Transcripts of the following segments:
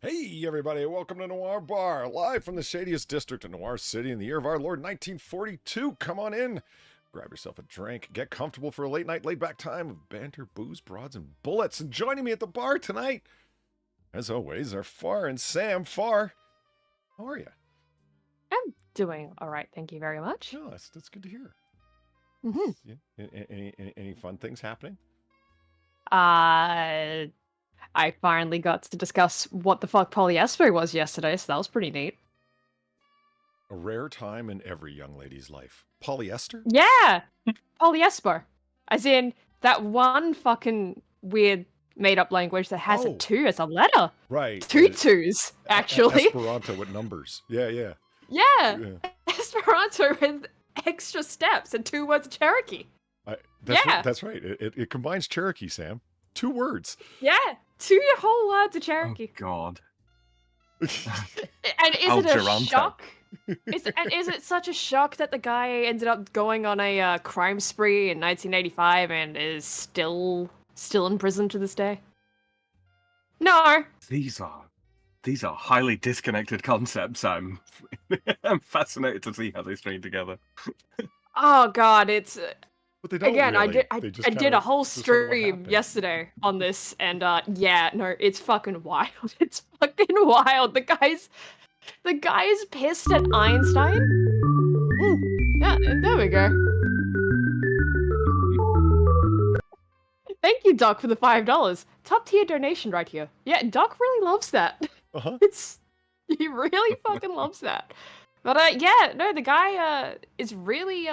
Hey everybody, welcome to Noir Bar, live from the shadiest district in Noir City in the year of our Lord 1942. Come on in, grab yourself a drink, get comfortable for a late night, laid back time of banter, booze, broads, and bullets. And joining me at the bar tonight, as always, are Far and Sam. Far, how are you? I'm doing all right, thank you very much. Oh, that's good to hear. Mm-hmm. Yeah. Any fun things happening? I finally got to discuss what the fuck polyester was yesterday, so that was pretty neat. A rare time in every young lady's life. Polyester? Yeah! Polyester. As in, that one fucking weird made-up language that has a 2 as a letter. Right. Two twos, actually. Esperanto with numbers. Yeah. Yeah! Esperanto with extra steps and 2 words of Cherokee. That's right. It combines Cherokee, Sam. 2 words. Yeah! 2 whole words of Cherokee. Oh, God. And is it a shock? Is it such a shock that the guy ended up going on a crime spree in 1985 and is still in prison to this day? No. These are highly disconnected concepts. I'm fascinated to see how they string together. Oh God, it's but they don't again. really. I did a whole stream yesterday on this, and yeah, no, it's fucking wild. It's fucking wild. The guy's pissed at Einstein. Woo. Yeah, and there we go. Thank you, Doc, for the $5. Top tier donation right here. Yeah, Doc really loves that. Uh-huh. He really fucking loves that. But yeah, no, the guy is really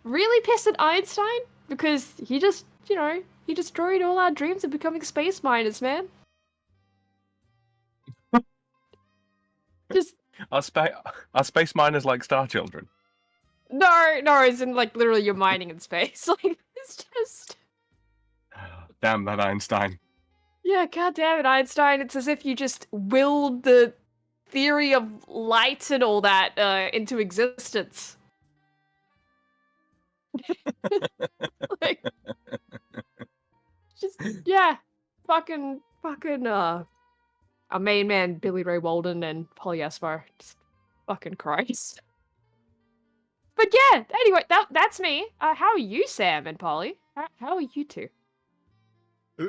really pissed at Einstein because he just, he destroyed all our dreams of becoming space miners, man. Just Are space miners like star children? no, as in like literally you're mining in space. Like it's just Damn that Einstein. yeah, god damn it, Einstein. It's as if you just willed the theory of light and all that into existence. Like, just yeah, fucking our main man Billy Ray Walden and polyester. Just fucking Christ. But yeah, anyway, that's me. How are you, Sam and Polly? How are you two?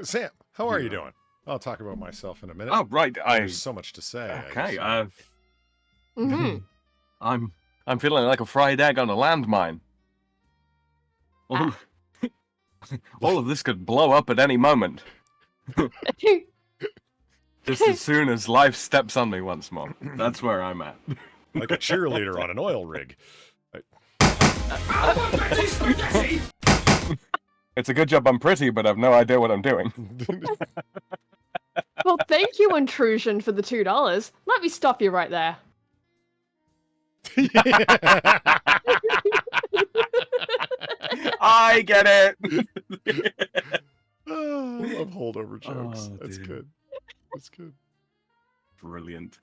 Sam, how are you doing? I'll talk about myself in a minute. Oh right, There's so much to say. Okay. Mm-hmm. I'm feeling like a fried egg on a landmine. All of this could blow up at any moment. Just as soon as life steps on me once more. That's where I'm at. Like a cheerleader on an oil rig. It's a good job I'm pretty, but I've no idea what I'm doing. Well, thank you, Intrusion, for the $2. Let me stop you right there. I get it. Oh, I love holdover jokes. Oh, That's dude. good. That's good. Brilliant.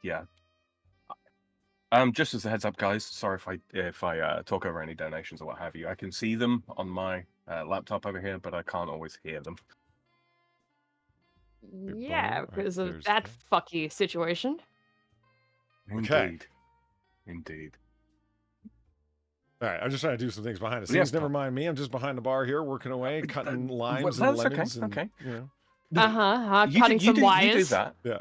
Yeah. Just as a heads up, guys. Sorry if I talk over any donations or what have you. I can see them on my laptop over here, but I can't always hear them. Yeah, because of there's that fucky situation. Okay. Indeed. All right, I'm just trying to do some things behind the scenes. Yes, Never Tom. mind me. I'm just behind the bar here, working away, cutting limes Well, and that's lemons. okay, And, okay. Cutting some wires. You do that. Yeah.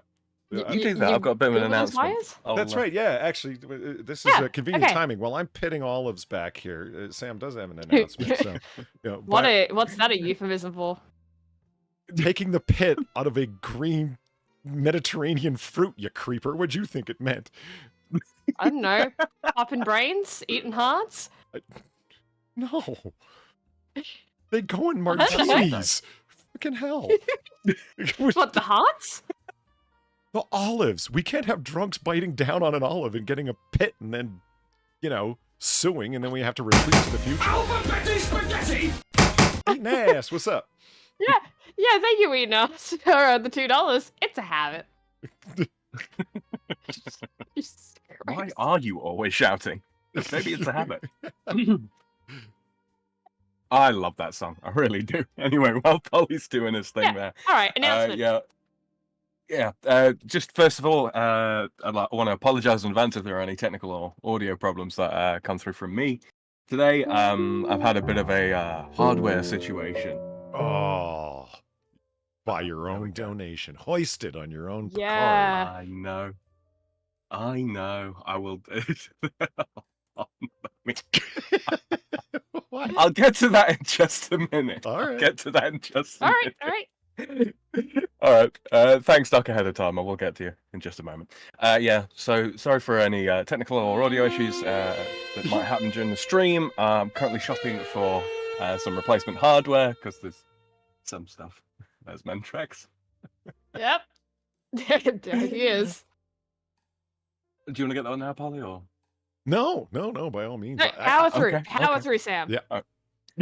You do that. I've got a bit of an do those announcement. wires? That's right. Yeah, actually, this is convenient timing. While I'm pitting olives back here, Sam does have an announcement. So, What's that a euphemism for? taking the pit out of a green Mediterranean fruit, you creeper. What'd you think it meant? I don't know. Popping brains? Eating hearts? No. They go in martinis. Fucking hell. What, the hearts? The olives. We can't have drunks biting down on an olive and getting a pit and then, suing, and then we have to retreat to the future. Alphabet spaghetti! Eating ass. What's up? Yeah, thank you, Winona, for the $2. It's a habit. Jesus Why Christ. are you always shouting? Maybe it's a habit. I love that song. I really do. Anyway, while Polly's doing his thing there. All right, announcement. Just first of all, I want to apologize in advance if there are any technical or audio problems that come through from me today. I've had a bit of a hardware situation. Oh, by your own donation, hoisted on your own Yeah. Picard. I know. I will. I'll get to that in just a minute. All right. I'll get to that in just a minute. All right. All right. Thanks, Doc, ahead of time. I will get to you in just a moment. So sorry for any technical or audio issues that might happen during the stream. I'm currently shopping for some replacement hardware because there's some stuff. There's Mentrex. Yep. There he is. Do you want to get that one now, Polly, or? No, by all means. No, power through. okay, Power okay. through, Sam. Yeah.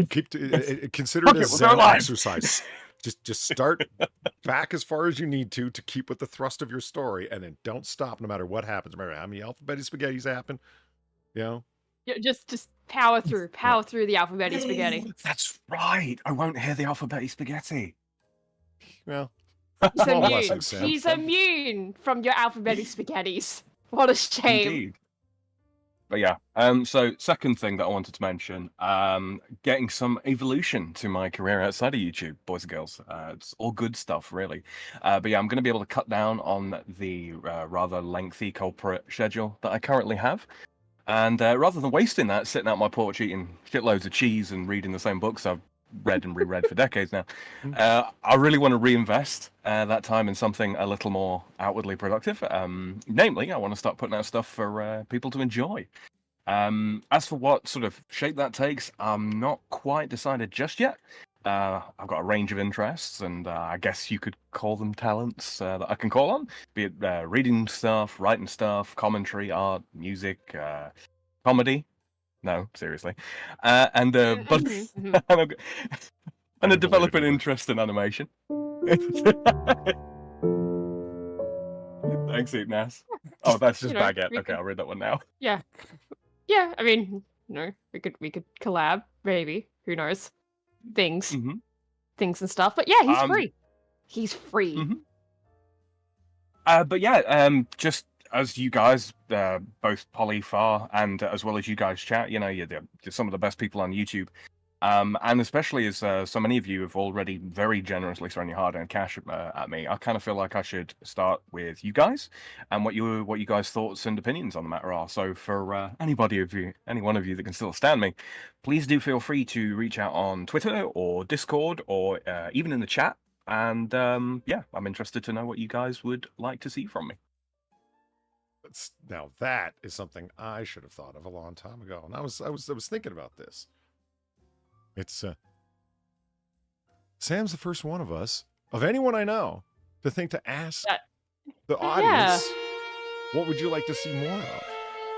Consider it Okay, a we'll Zen go live. exercise. Just start back as far as you need to keep with the thrust of your story, and then don't stop no matter what happens. Remember how many alphabetic spaghettis happen? You know? Yeah, just power through the alphabet spaghetti. That's right. I won't hear the alphabet spaghetti. Well, He's small immune. blessings, Sam. He's immune from your alphabetic spaghettis. What a shame. Indeed. But yeah, so second thing that I wanted to mention, getting some evolution to my career outside of YouTube, boys and girls. It's all good stuff, really. But yeah, I'm going to be able to cut down on the rather lengthy corporate schedule that I currently have. And rather than wasting that, sitting out my porch eating shitloads of cheese and reading the same books I've read and reread for decades now, I really want to reinvest that time in something a little more outwardly productive. Namely, I want to start putting out stuff for people to enjoy. As for what sort of shape that takes, I'm not quite decided just yet. I've got a range of interests, and I guess you could call them talents that I can call on, be it reading stuff, writing stuff, commentary, art, music, comedy. No, seriously. And but and a developing interest in animation. Thanks, Ignace. Oh, that's just baguette. Okay, I'll read that one now. Yeah. I mean, we could collab, maybe. Who knows? Things and stuff. But yeah, he's free. He's free. But yeah, just as you guys, both Polly, Far, and as well as you guys chat, you're some of the best people on YouTube. And especially as so many of you have already very generously thrown your hard-earned cash at me, I kind of feel like I should start with you guys and what you guys' thoughts and opinions on the matter are. So for any one of you that can still stand me, please do feel free to reach out on Twitter or Discord or even in the chat. And yeah, I'm interested to know what you guys would like to see from me. Now that is something I should have thought of a long time ago, and I was thinking about this. It's Sam's the first one of us, of anyone I know, to think to ask the audience, what would you like to see more of?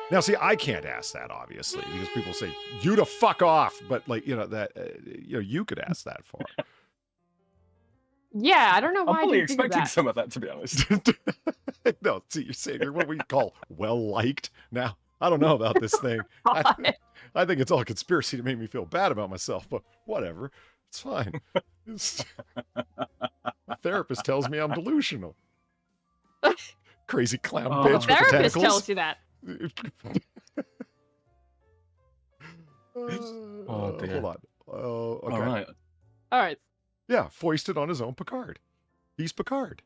Now, see, I can't ask that, obviously, because people say, you to fuck off, but you could ask that for. Yeah, I don't know why I'm fully I didn't think of expecting that. some of that, to be honest. No, see, you're saying you're what we call well-liked. Now, I don't know about this thing. I think it's all conspiracy to make me feel bad about myself, but whatever. It's fine. My therapist tells me I'm delusional. Crazy clown bitch with the Therapist tentacles. tells you that. Oh, dear. Hold on. Oh, okay. All right. Yeah, foisted on his own Picard. He's Picard.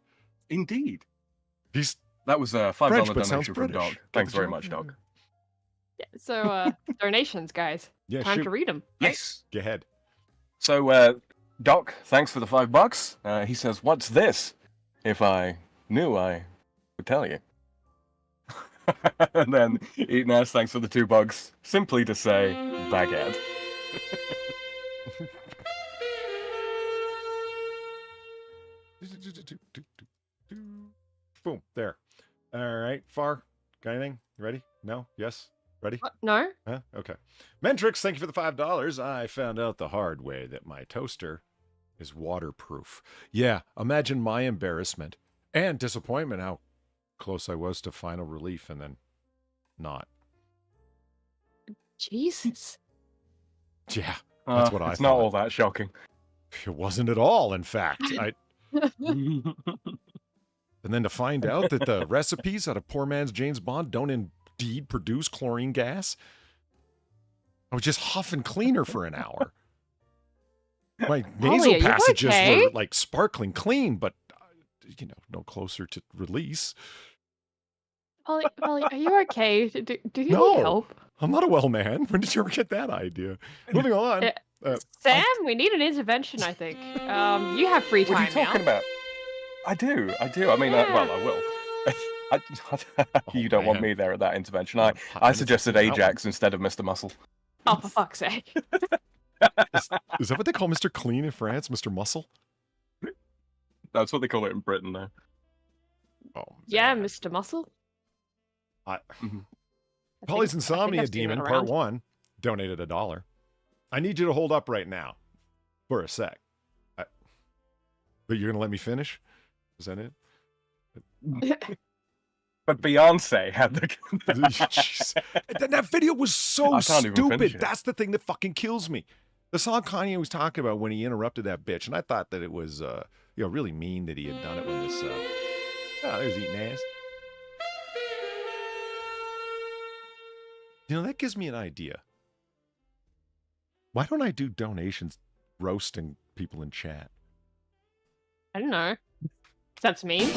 Indeed. That was a $5 donation from Doc. Thanks very much, Doc. Yeah, so donations, guys. Yeah, Time to read them. Yes. Go ahead. So, Doc, thanks for the $5. He says, "What's this? If I knew, I would tell you." And then Ignace, thanks for the $2. Simply to say, baguette. Boom. There. All right. Far. Got anything? You ready? No? Yes? Ready? No. Huh? Okay. Mentrix, thank you for the $5. I found out the hard way that my toaster is waterproof. Yeah, imagine my embarrassment and disappointment how close I was to final relief and then not. Jesus. Yeah, That's what I It's thought. not all that shocking. It wasn't at all, in fact. And then to find out that the recipes out of poor man's James Bond don't indeed produce chlorine gas. I was just huffing cleaner for an hour. My nasal are you passages okay? were like sparkling clean, but no closer to release. Polly, are you okay? Do you No. need help? I'm not a well man. When did you ever get that idea? Moving on. Sam, we need an intervention, I think. You have free time What are you talking about? I do. I mean, well, I will. You don't want me there at that intervention. I suggested Ajax instead of Mr. Muscle. Oh, for fuck's sake. Is that what they call Mr. Clean in France? Mr. Muscle? That's what they call it in Britain now. Oh, Yeah, Mr. Muscle. Polly's Insomnia I've seen Demon, that Part around. 1, donated $1. I need you to hold up right now for a sec. But you're going to let me finish? Is that it? But Beyonce had the. Jeez. That video was so I can't even finish stupid. it. That's the thing that fucking kills me. The song Kanye was talking about when he interrupted that bitch, and I thought that it was, really mean that he had done it when this. There's eating ass. That gives me an idea. Why don't I do donations roasting people in chat? I don't know. That's mean.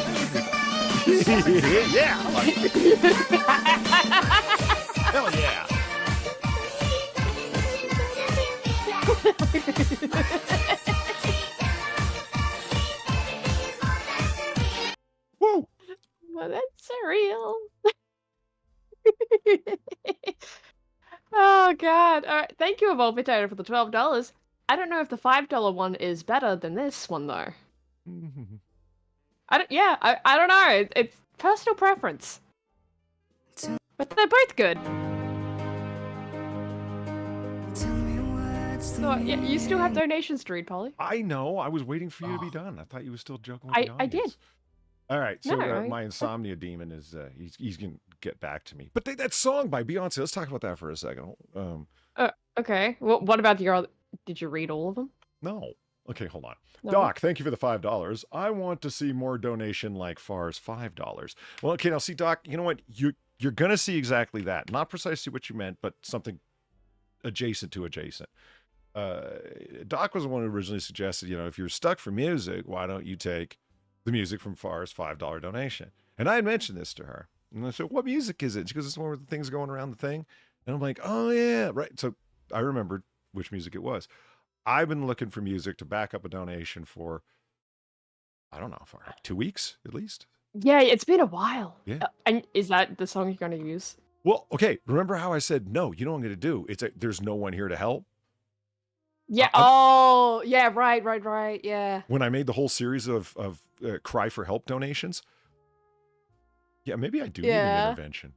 Yeah! Hell yeah! Woo! Well, that's surreal. Oh god. All right. Thank you, Evolve Potato, for the $12. I don't know if the $5 one is better than this one though. I don't know. It's personal preference. But they're both good. So, yeah, you still have donations to read, Polly. I know. I was waiting for you to be done. I thought you were still joking with the I did. audience. All right. So No, my insomnia demon is he's gonna get back to me. But that song by Beyonce. Let's talk about that for a second. Okay. Well, what about your? Did you read all of them? No. Okay, hold on. No. Doc, thank you for the $5. I want to see more donation like far as $5. Well, okay, now see, Doc, you know what? You're gonna see exactly that. Not precisely what you meant, but something adjacent to adjacent. Doc was the one who originally suggested, if you're stuck for music, why don't you take the music from Far's $5 donation? And I had mentioned this to her. And I said, what music is it? She goes, it's one of the things going around the thing. And I'm like, oh, yeah, right. So I remembered which music it was. I've been looking for music to back up a donation for, I don't know, for like 2 weeks at least. Yeah, it's been a while. Yeah. And is that the song you're going to use? Well, okay. Remember how I said, no, you know what I'm going to do? There's no one here to help. Yeah. Yeah. Right. Yeah. When I made the whole series of cry for help donations. Yeah, maybe I do need an intervention.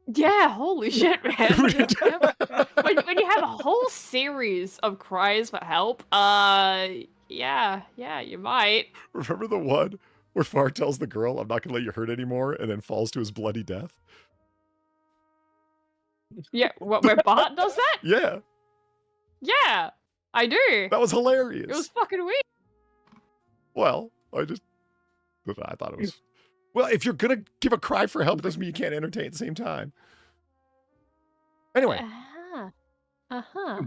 Yeah, holy shit, man. when you have a whole series of cries for help, yeah, you might. Remember the one where Far tells the girl, I'm not going to let you hurt anymore, and then falls to his bloody death? Yeah, where Bart does that? Yeah. Yeah, I do. That was hilarious. It was fucking weird. Well, I thought it was... Well, if you're going to give a cry for help, it doesn't mean you can't entertain at the same time. Anyway.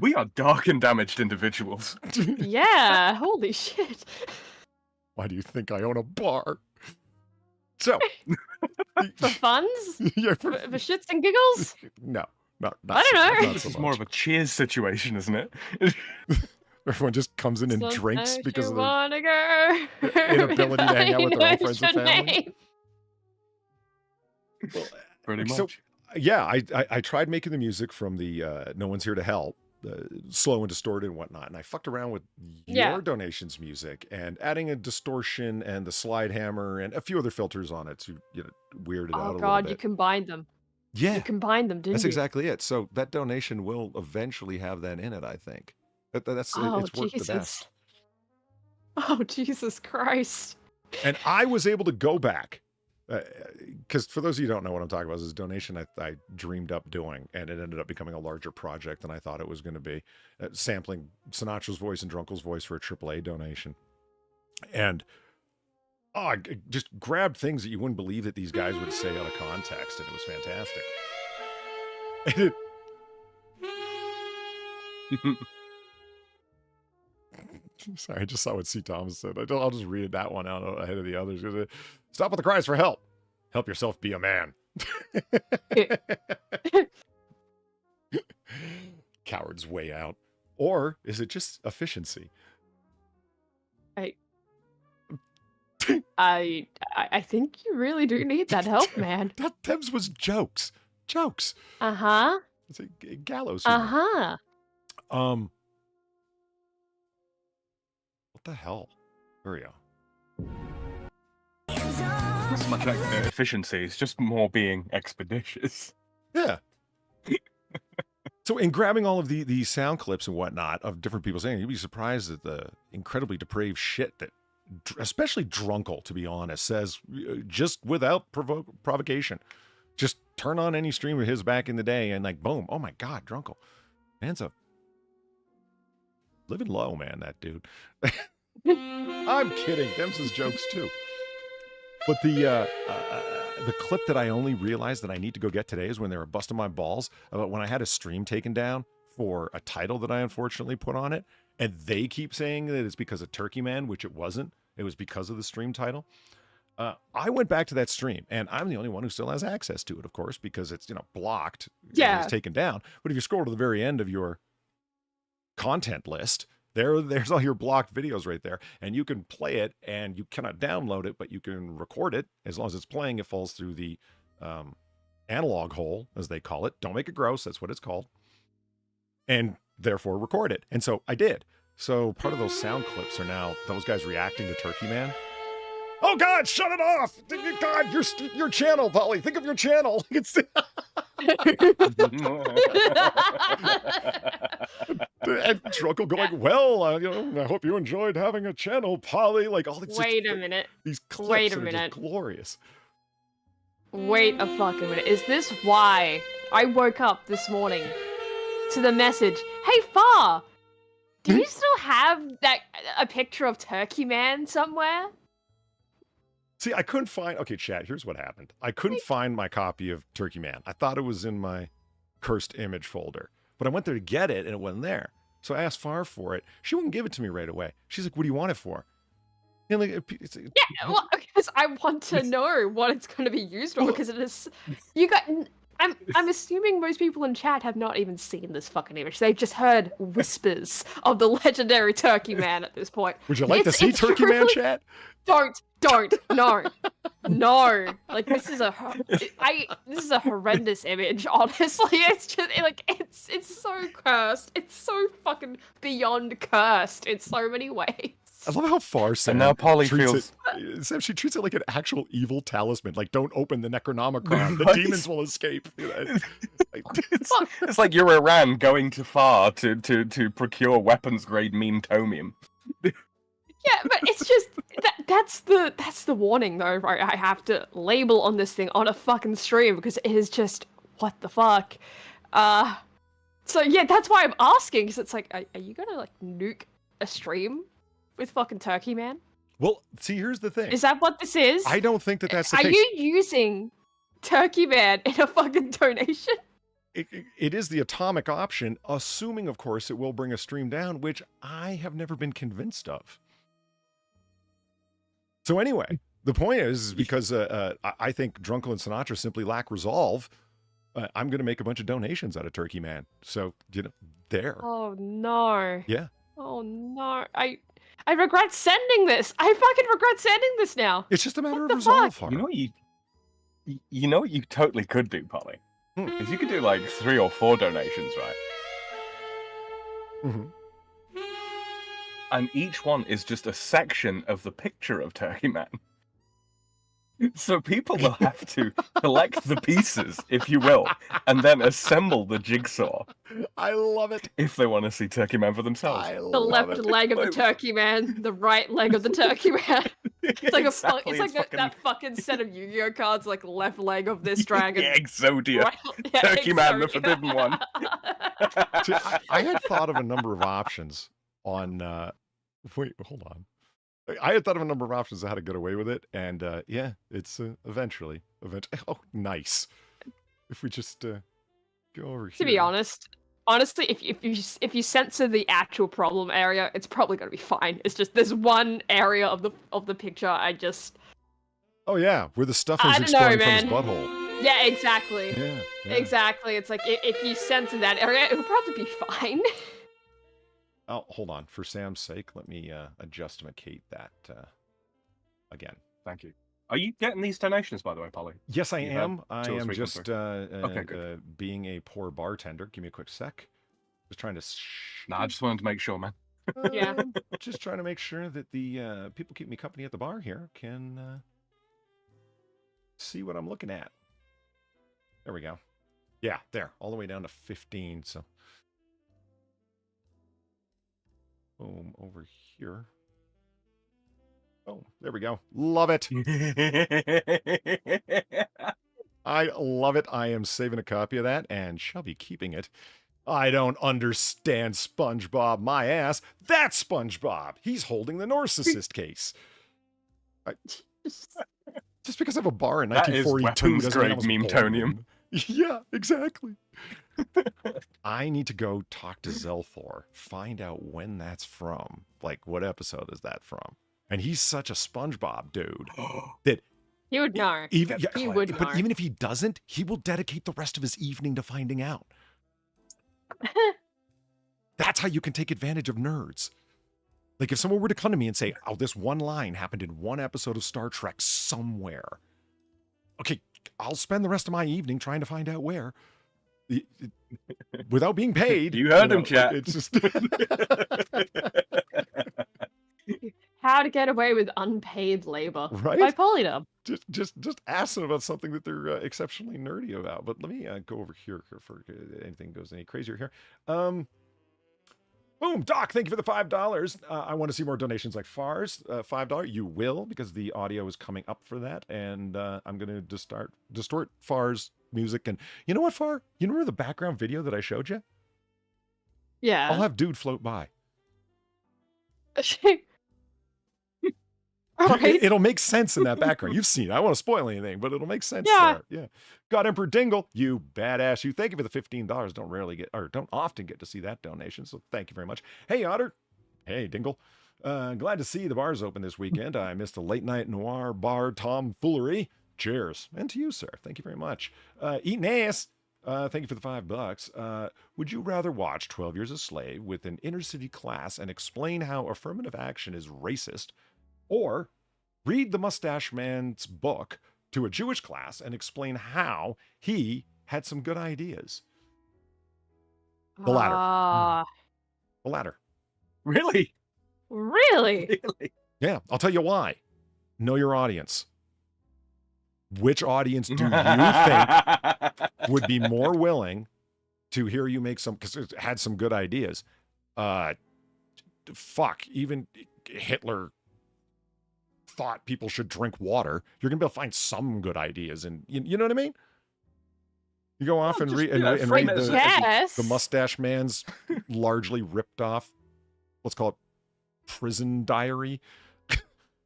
We are dark and damaged individuals. Yeah, holy shit. Why do you think I own a bar? So. For funds? Yeah, for shits and giggles? No. Not I don't know. This is more of a Cheers situation, isn't it? Everyone just comes in and drinks because of wanna go. inability to hang out with their own friends and family. Well, pretty much. So, yeah, I tried making the music from the No One's Here to Help, slow and distorted and whatnot, and I fucked around with your donations music and adding a distortion and the slide hammer and a few other filters on it to weird it out a little bit. Oh god, you combined them. Yeah. You combined them, didn't you? That's exactly it. So that donation will eventually have that in it, I think. It's worked the best. Oh, Jesus Christ. And I was able to go back because for those of you who don't know what I'm talking about, this is a donation I dreamed up doing, and it ended up becoming a larger project than I thought it was going to be. Sampling Sinatra's voice and Drunkle's voice for a AAA donation. And I just grabbed things that you wouldn't believe that these guys would say out of context, and it was fantastic. Sorry, I just saw what C. Thomas said. I'll just read that one out ahead of the others. Stop with the cries for help. Help yourself be a man. Coward's way out. Or is it just efficiency? I think you really do need that help, man. Them's was jokes. Jokes. Uh-huh. It's a gallows humor. Uh-huh. What the hell? There we go. Not so much efficiency, it's just more being expeditious. Yeah. So in grabbing all of the sound clips and whatnot of different people saying, you'd be surprised at the incredibly depraved shit that, especially Drunkle, to be honest, says just without provocation. Just turn on any stream of his back in the day and like, boom. Oh my God, Drunkle. Man's a living low, man, that dude. I'm kidding. Them's his jokes too. But the clip that I only realized that I need to go get today is when they were busting my balls about when I had a stream taken down for a title that I unfortunately put on it. And they keep saying that it's because of Turkey Man, which it wasn't. It was because of the stream title. I went back to that stream, and I'm the only one who still has access to it, of course, because it's, blocked. Yeah. It's taken down. But if you scroll to the very end of your content list, there's all your blocked videos right there, and you can play it, and you cannot download it, but you can record it. As long as it's playing, it falls through the analog hole, as they call it. Don't make it gross. That's what it's called. And therefore record it. And so I did. So part of those sound clips are now those guys reacting to Turkey Man. Oh God, shut it off! God, your channel, Polly. Think of your channel. It's and Drunkle going, well, I hope you enjoyed having a channel, Polly. Like all these. Wait a minute. These clips Wait a are minute. just glorious. Wait a fucking minute. Is this why I woke up this morning to the message, hey, Far, do you still have a picture of Turkey Man somewhere? See, I couldn't find... Okay, chat, here's what happened. I couldn't find my copy of Turkey Man. I thought it was in my cursed image folder. But I went there to get it, and it wasn't there. So I asked Far for it. She wouldn't give it to me right away. She's like, what do you want it for? And like, Yeah, well, because I want to know what it's going to be used for, because it is... I'm assuming most people in chat have not even seen this fucking image. They've just heard whispers of the legendary Turkey Man at this point. Would you like to see Turkey Man, chat? Don't, no. Like this is a horrendous image. Honestly, it's just like it's so cursed. It's so fucking beyond cursed in so many ways. I love how Far Sam and now Polly feels Sam, she treats it like an actual evil talisman. Like, don't open the Necronomicon. The demons will escape. It's like you're Iran going too far to procure weapons grade mean-tomium. Yeah, but it's just that's the warning though, right? I have to label on this thing on a fucking stream because it is just what the fuck. So yeah, that's why I'm asking, because it's like, are you gonna like nuke a stream with fucking Turkey Man? Well, see, here's the thing. Is that what this is? I don't think that's the case. Are you using Turkey Man in a fucking donation? It is the atomic option, assuming, of course, it will bring a stream down, which I have never been convinced of. So anyway, the point is because I think Drunkle and Sinatra simply lack resolve, I'm going to make a bunch of donations out of Turkey Man. So, there. Oh, no. Yeah. Oh, no. I regret sending this. I fucking regret sending this now. It's just a matter of resolve. Fuck? You know what you totally could do, Polly? Is you could do like 3 or 4 donations, right? Mm-hmm. And each one is just a section of the picture of Turkey Man. So people will have to collect the pieces, if you will, and then assemble the jigsaw. I love it. If they want to see Turkey Man for themselves. The left leg of the Turkey Man, the right leg of the Turkey Man. It's like Exactly, it's like fucking- that fucking set of Yu-Gi-Oh cards, like left leg of this dragon. Yeah, Exodia. right- yeah, Turkey Man, the Exodia. forbidden one. See, I had thought of a number of options on. Wait, hold on. I had thought of a number of options of how to get away with it, and yeah, it's eventually. Oh, nice. If we just go over here. To be honestly, if you censor the actual problem area, it's probably gonna be fine. It's just there's one area of the picture I just. Oh yeah, where the stuff I is don't know, exploding from his man. butthole. Yeah, exactly. Yeah, yeah. Exactly. It's like if you censor that area, it would probably be fine. Oh, hold on. For Sam's sake, let me adjustimate that again. Thank you. Are you getting these donations, by the way, Polly? Yes, I You am. have I two or am three come just Okay, good. being a poor bartender. Give me a quick sec. Just trying to. Nah, I just wanted to make sure, man. Yeah. Just trying to make sure that the people keep me company at the bar here can see what I'm looking at. There we go. Yeah, there, all the way down to 15. So, boom, over here. Oh, there we go. Love it. I love it. I am saving a copy of that and shall be keeping it. I don't understand SpongeBob, my ass. That's SpongeBob. He's holding the narcissist case. Just because I have a bar in That is 1942 doesn't mean I was weapons-grade born memetonium. in. Yeah, exactly. I need to go talk to Zelthor, find out when that's from. Like, what episode is that from? And he's such a SpongeBob dude that He would know. even He would but know. even if he doesn't, he will dedicate the rest of his evening to finding out. That's how you can take advantage of nerds. Like if someone were to come to me and say, "Oh, this one line happened in one episode of Star Trek somewhere." Okay, I'll spend the rest of my evening trying to find out where. Without being paid. You heard him, like, chat. it's just How to Get Away with Unpaid Labor Right? by Polydub. just ask them about something that they're exceptionally nerdy about. But let me go over here for anything goes any crazier here. Boom, Doc, thank you for the $5. I want to see more donations like Far's. $5. You will, because the audio is coming up for that. And I'm going to distort Far's music. And you know what, Far? You remember the background video that I showed you? Yeah. I'll have Dude float by. All right. It'll make sense in that background. You've seen it. I don't want to spoil anything, but it'll make sense Yeah. there. Yeah. God Emperor Dingle, you badass. You. Thank you for the $15. Don't often get to see that donation. So thank you very much. Hey, Otter. Hey, Dingle. Glad to see the bars open this weekend. I missed the late night noir bar tomfoolery. Cheers. And to you, sir. Thank you very much. Eating ass. Thank you for the $5. Would you rather watch 12 Years a Slave with an inner city class and explain how affirmative action is racist, or read the Mustache Man's book to a Jewish class and explain how he had some good ideas? The latter. The latter. Really? Really? Really? Yeah, I'll tell you why. Know your audience. Which audience do you think would be more willing to hear you make some, because it had some good ideas? Fuck, even Hitler thought people should drink water. You're gonna be able to find some good ideas, and you know what I mean. You go off and read the Mustache Man's largely ripped off, let's call it prison diary,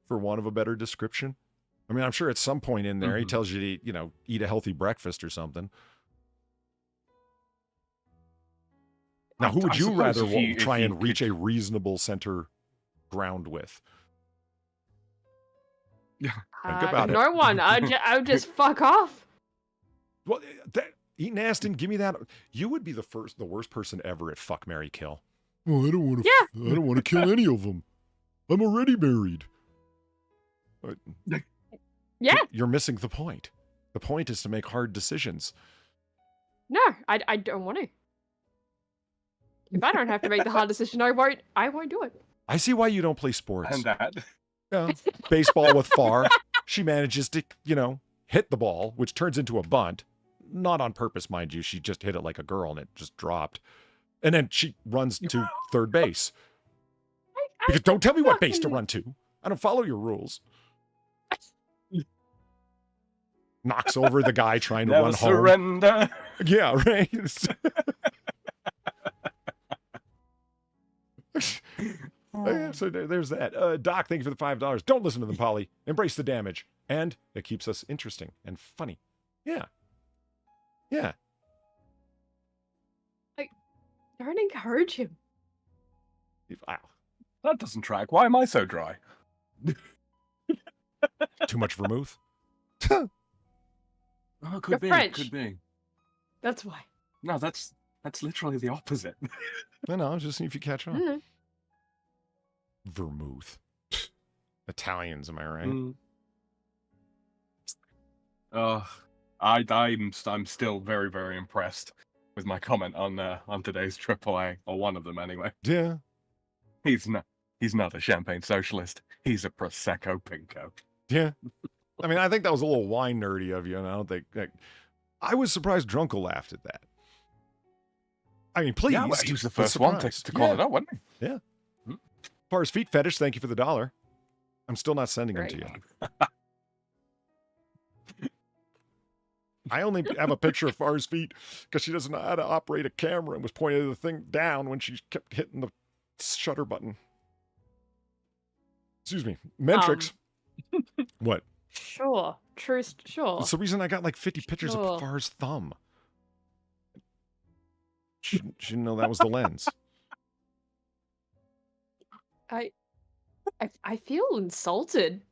for want of a better description. I mean, I'm sure at some point in there he tells you to eat a healthy breakfast or something. Now, who would you rather try and reach a reasonable center ground with? Yeah, think about it. No one. I would just fuck off. Well, eat nasty and give me that. You would be the worst person ever at fuck, marry, kill. Well, I don't want to. Yeah. I don't want to kill any of them. I'm already married. Yeah. You're missing the point. The point is to make hard decisions. No, I don't want to. If I don't have to make the hard decision, I won't do it. I see why you don't play sports. And that. Yeah. Baseball with Far. She manages to, hit the ball, which turns into a bunt. Not on purpose, mind you. She just hit it like a girl and it just dropped. And then she runs to third base. Because don't tell me what base to run to. I don't follow your rules. knocks over the guy trying to Never run surrender. home. Yeah, right. So there's that. Doc, thank you for the $5. Don't listen to them, Polly. Embrace the damage. And it keeps us interesting and funny. Yeah. Yeah. Don't encourage him. Wow. That doesn't track. Why am I so dry? Too much vermouth? Oh, could You're be. French. Could be. That's why. No, that's literally the opposite. No, just see if you catch on. Mm. Vermouth. Italians, am I right? Mm. I'm still very, very impressed with my comment on today's AAA, or one of them anyway. Yeah. He's not a champagne socialist. He's a prosecco pinko. Yeah. I mean, I think that was a little wine nerdy of you, and I don't think I was surprised Drunkle laughed at that. I mean, please. Yeah, well, he was the first one to call it out, wasn't he? Yeah. As far as feet fetish, thank you for the $1. I'm still not sending them to you. I only have a picture of Far's feet because she doesn't know how to operate a camera and was pointing the thing down when she kept hitting the shutter button. Excuse me. Mentrix. What? Sure. Sure. It's the reason I got like 50 pictures of Far's thumb. She didn't know that was the lens. I feel insulted.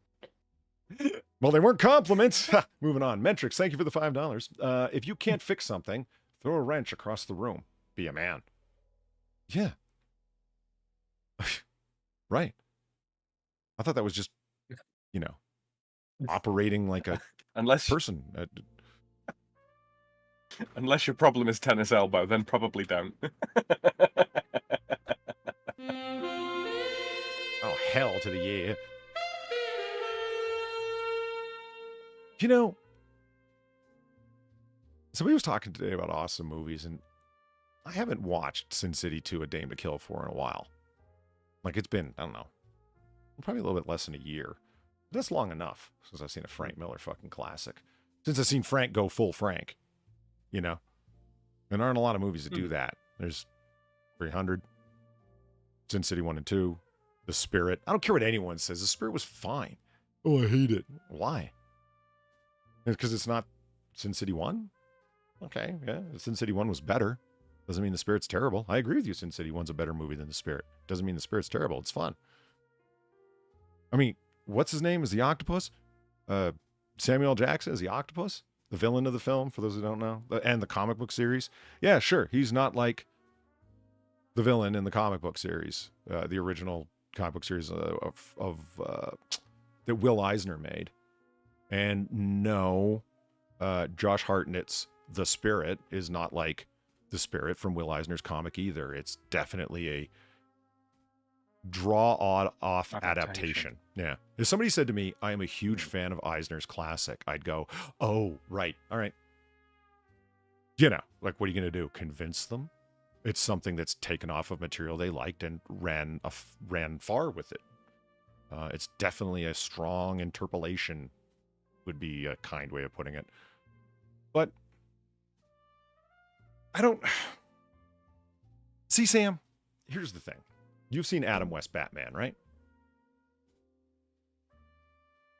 Well, they weren't compliments. Moving on. Mentrix, thank you for the $5. If you can't fix something, throw a wrench across the room. Be a man. Yeah. Right. I thought that was just, operating like a person. Unless your problem is tennis elbow, then probably don't. Oh, hell to the yeah. Somebody was talking today about awesome movies, and I haven't watched Sin City 2: A Dame to Kill For in a while. Like, it's been, I don't know, probably a little bit less than a year. That's long enough since I've seen a Frank Miller fucking classic. Since I've seen Frank go full Frank, And there aren't a lot of movies that do that. There's 300, Sin City 1 and 2, The Spirit. I don't care what anyone says. The Spirit was fine. Oh, I hate it. Why? Because it's not Sin City 1? Okay, yeah. Sin City 1 was better. Doesn't mean The Spirit's terrible. I agree with you. Sin City 1's a better movie than The Spirit. Doesn't mean The Spirit's terrible. It's fun. I mean, what's his name? Is the octopus? Samuel L. Jackson is the octopus? The villain of the film, for those who don't know. And the comic book series. Yeah, sure. He's not like the villain in the comic book series. The original comic book series that Will Eisner made. And no, Josh Hartnett's The Spirit is not like The Spirit from Will Eisner's comic either. It's definitely a draw-off adaptation. Yeah. If somebody said to me, I am a huge fan of Eisner's classic, I'd go, oh, right. All right. Like, what are you going to do? Convince them? It's something that's taken off of material they liked and ran far with it. It's definitely a strong interpolation, would be a kind way of putting it. But I don't... See, Sam, here's the thing. You've seen Adam West Batman, right?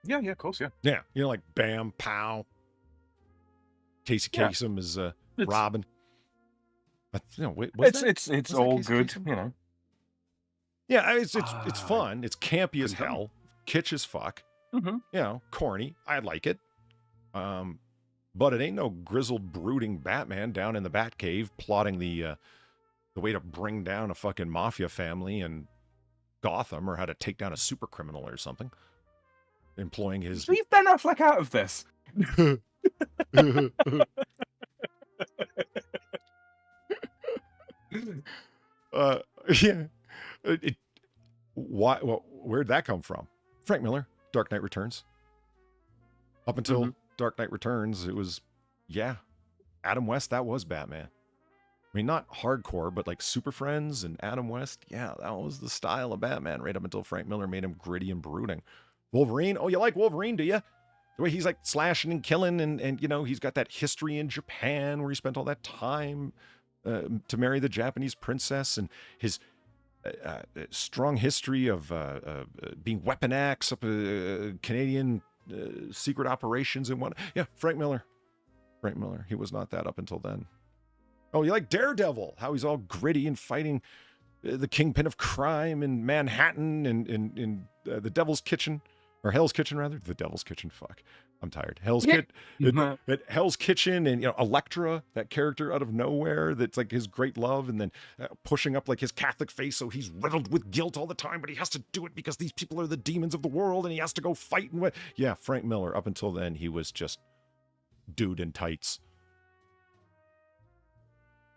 Yeah, of course, yeah. Yeah, like Bam, Pow. Casey Kasem is Robin. But, it's all good, Kasem? Yeah, it's fun. It's campy as hell, kitsch as fuck. Mm-hmm. Corny. I like it. But it ain't no grizzled, brooding Batman down in the Batcave plotting the way to bring down a fucking mafia family in Gotham, or how to take down a super criminal or something. Employing his... Leave Ben Affleck out of this. Yeah. Why? Well, where'd that come from? Frank Miller, Dark Knight Returns. Up until Dark Knight Returns, it was, Adam West, that was Batman. I mean, not hardcore, but like Super Friends and Adam West. Yeah, that was the style of Batman right up until Frank Miller made him gritty and brooding. Wolverine. Oh, you like Wolverine, do you? The way he's like slashing and killing, and you know, he's got that history in Japan where he spent all that time to marry the Japanese princess, and his strong history of being weapon X up Canadian secret operations and what. Yeah, Frank Miller. He was not that up until then. Oh, you like Daredevil? How he's all gritty and fighting the kingpin of crime in Manhattan and in the Devil's Kitchen, or Hell's Kitchen rather. The Devil's Kitchen. Fuck, I'm tired. Hell's Kitchen, and you know, Elektra, that character out of nowhere that's like his great love, and then pushing up like his Catholic face, so he's riddled with guilt all the time, but he has to do it because these people are the demons of the world, and he has to go fight and what. Yeah, Frank Miller. Up until then, he was just dude in tights.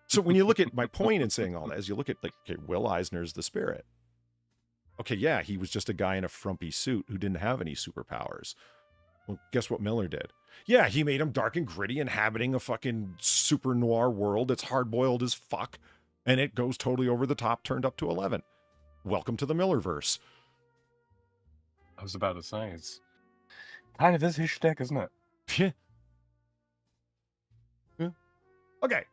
So when you look at my point in saying all that is, you look at like, okay, Will Eisner's the Spirit. Okay, yeah, he was just a guy in a frumpy suit who didn't have any superpowers. Well, guess what Miller did? Yeah, he made him dark and gritty, inhabiting a fucking super noir world that's hard-boiled as fuck, and it goes totally over the top, turned up to 11. Welcome to the Millerverse. I was about to say, it's kind of his shtick, isn't it? Yeah. Okay.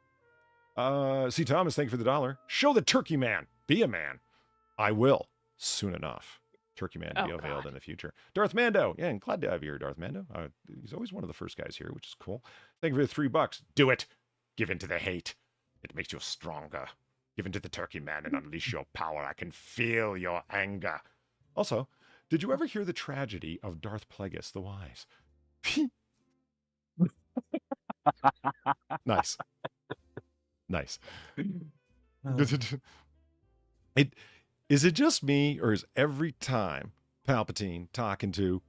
C. Thomas, thank you for the $1. Show the Turkey Man. Be a man. I will. Soon enough. Turkey Man to be unveiled in the future. Darth Mando. Yeah, and glad to have you here, Darth Mando. He's always one of the first guys here, which is cool. Thank you for the $3. Do it. Give in to the hate. It makes you stronger. Give in to the Turkey Man and unleash your power. I can feel your anger. Also, did you ever hear the tragedy of Darth Plagueis the Wise? Nice. Nice. Is it just me, or is every time Palpatine talking to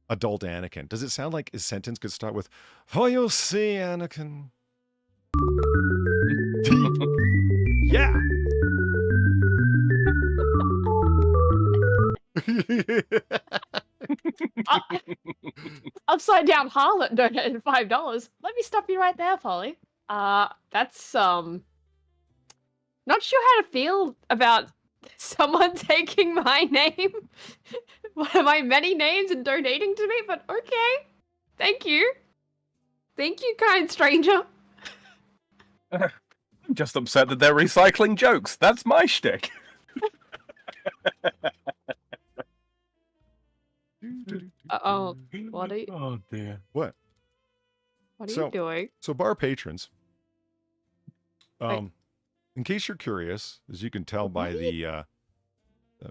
adult Anakin, does it sound like his sentence could start with, "For you see, Anakin"? Yeah. Upside Down Harlot donated $5. Let me stop you right there, Polly. That's not sure how to feel about someone taking my name, one of my many names, and donating to me, but okay. Thank you. Thank you, kind stranger. I'm just upset that they're recycling jokes. That's my shtick. Uh-oh. What are you... Oh, dear. What? What are you doing? So bar patrons, in case you're curious, as you can tell by the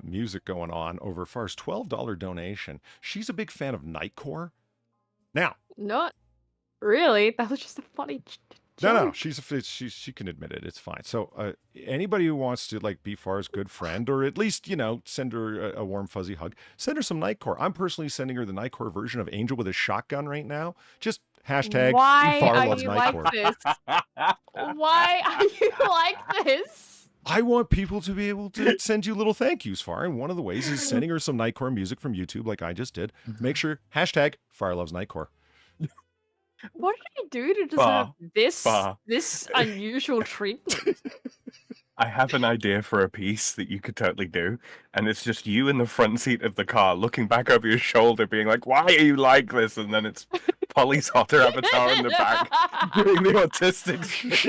music going on over Far's $12 donation, she's a big fan of Nightcore. Now, not really. That was just a funny joke. No, she can admit it. It's fine. So anybody who wants to like be Far's good friend, or at least, you know, send her a warm fuzzy hug, send her some Nightcore. I'm personally sending her the Nightcore version of Angel with a Shotgun right now. Just hashtag Why Far are loves you Nightcore. like this? Why are you like this? I want people to be able to send you little thank yous, Far, and one of the ways is sending her some Nightcore music from YouTube, like I just did. Make sure hashtag Far loves Nightcore. What did I do to deserve this unusual treatment? I have an idea for a piece that you could totally do, and it's just you in the front seat of the car looking back over your shoulder being like, why are you like this? And then it's Polly's hotter avatar in the back doing the autistic speech.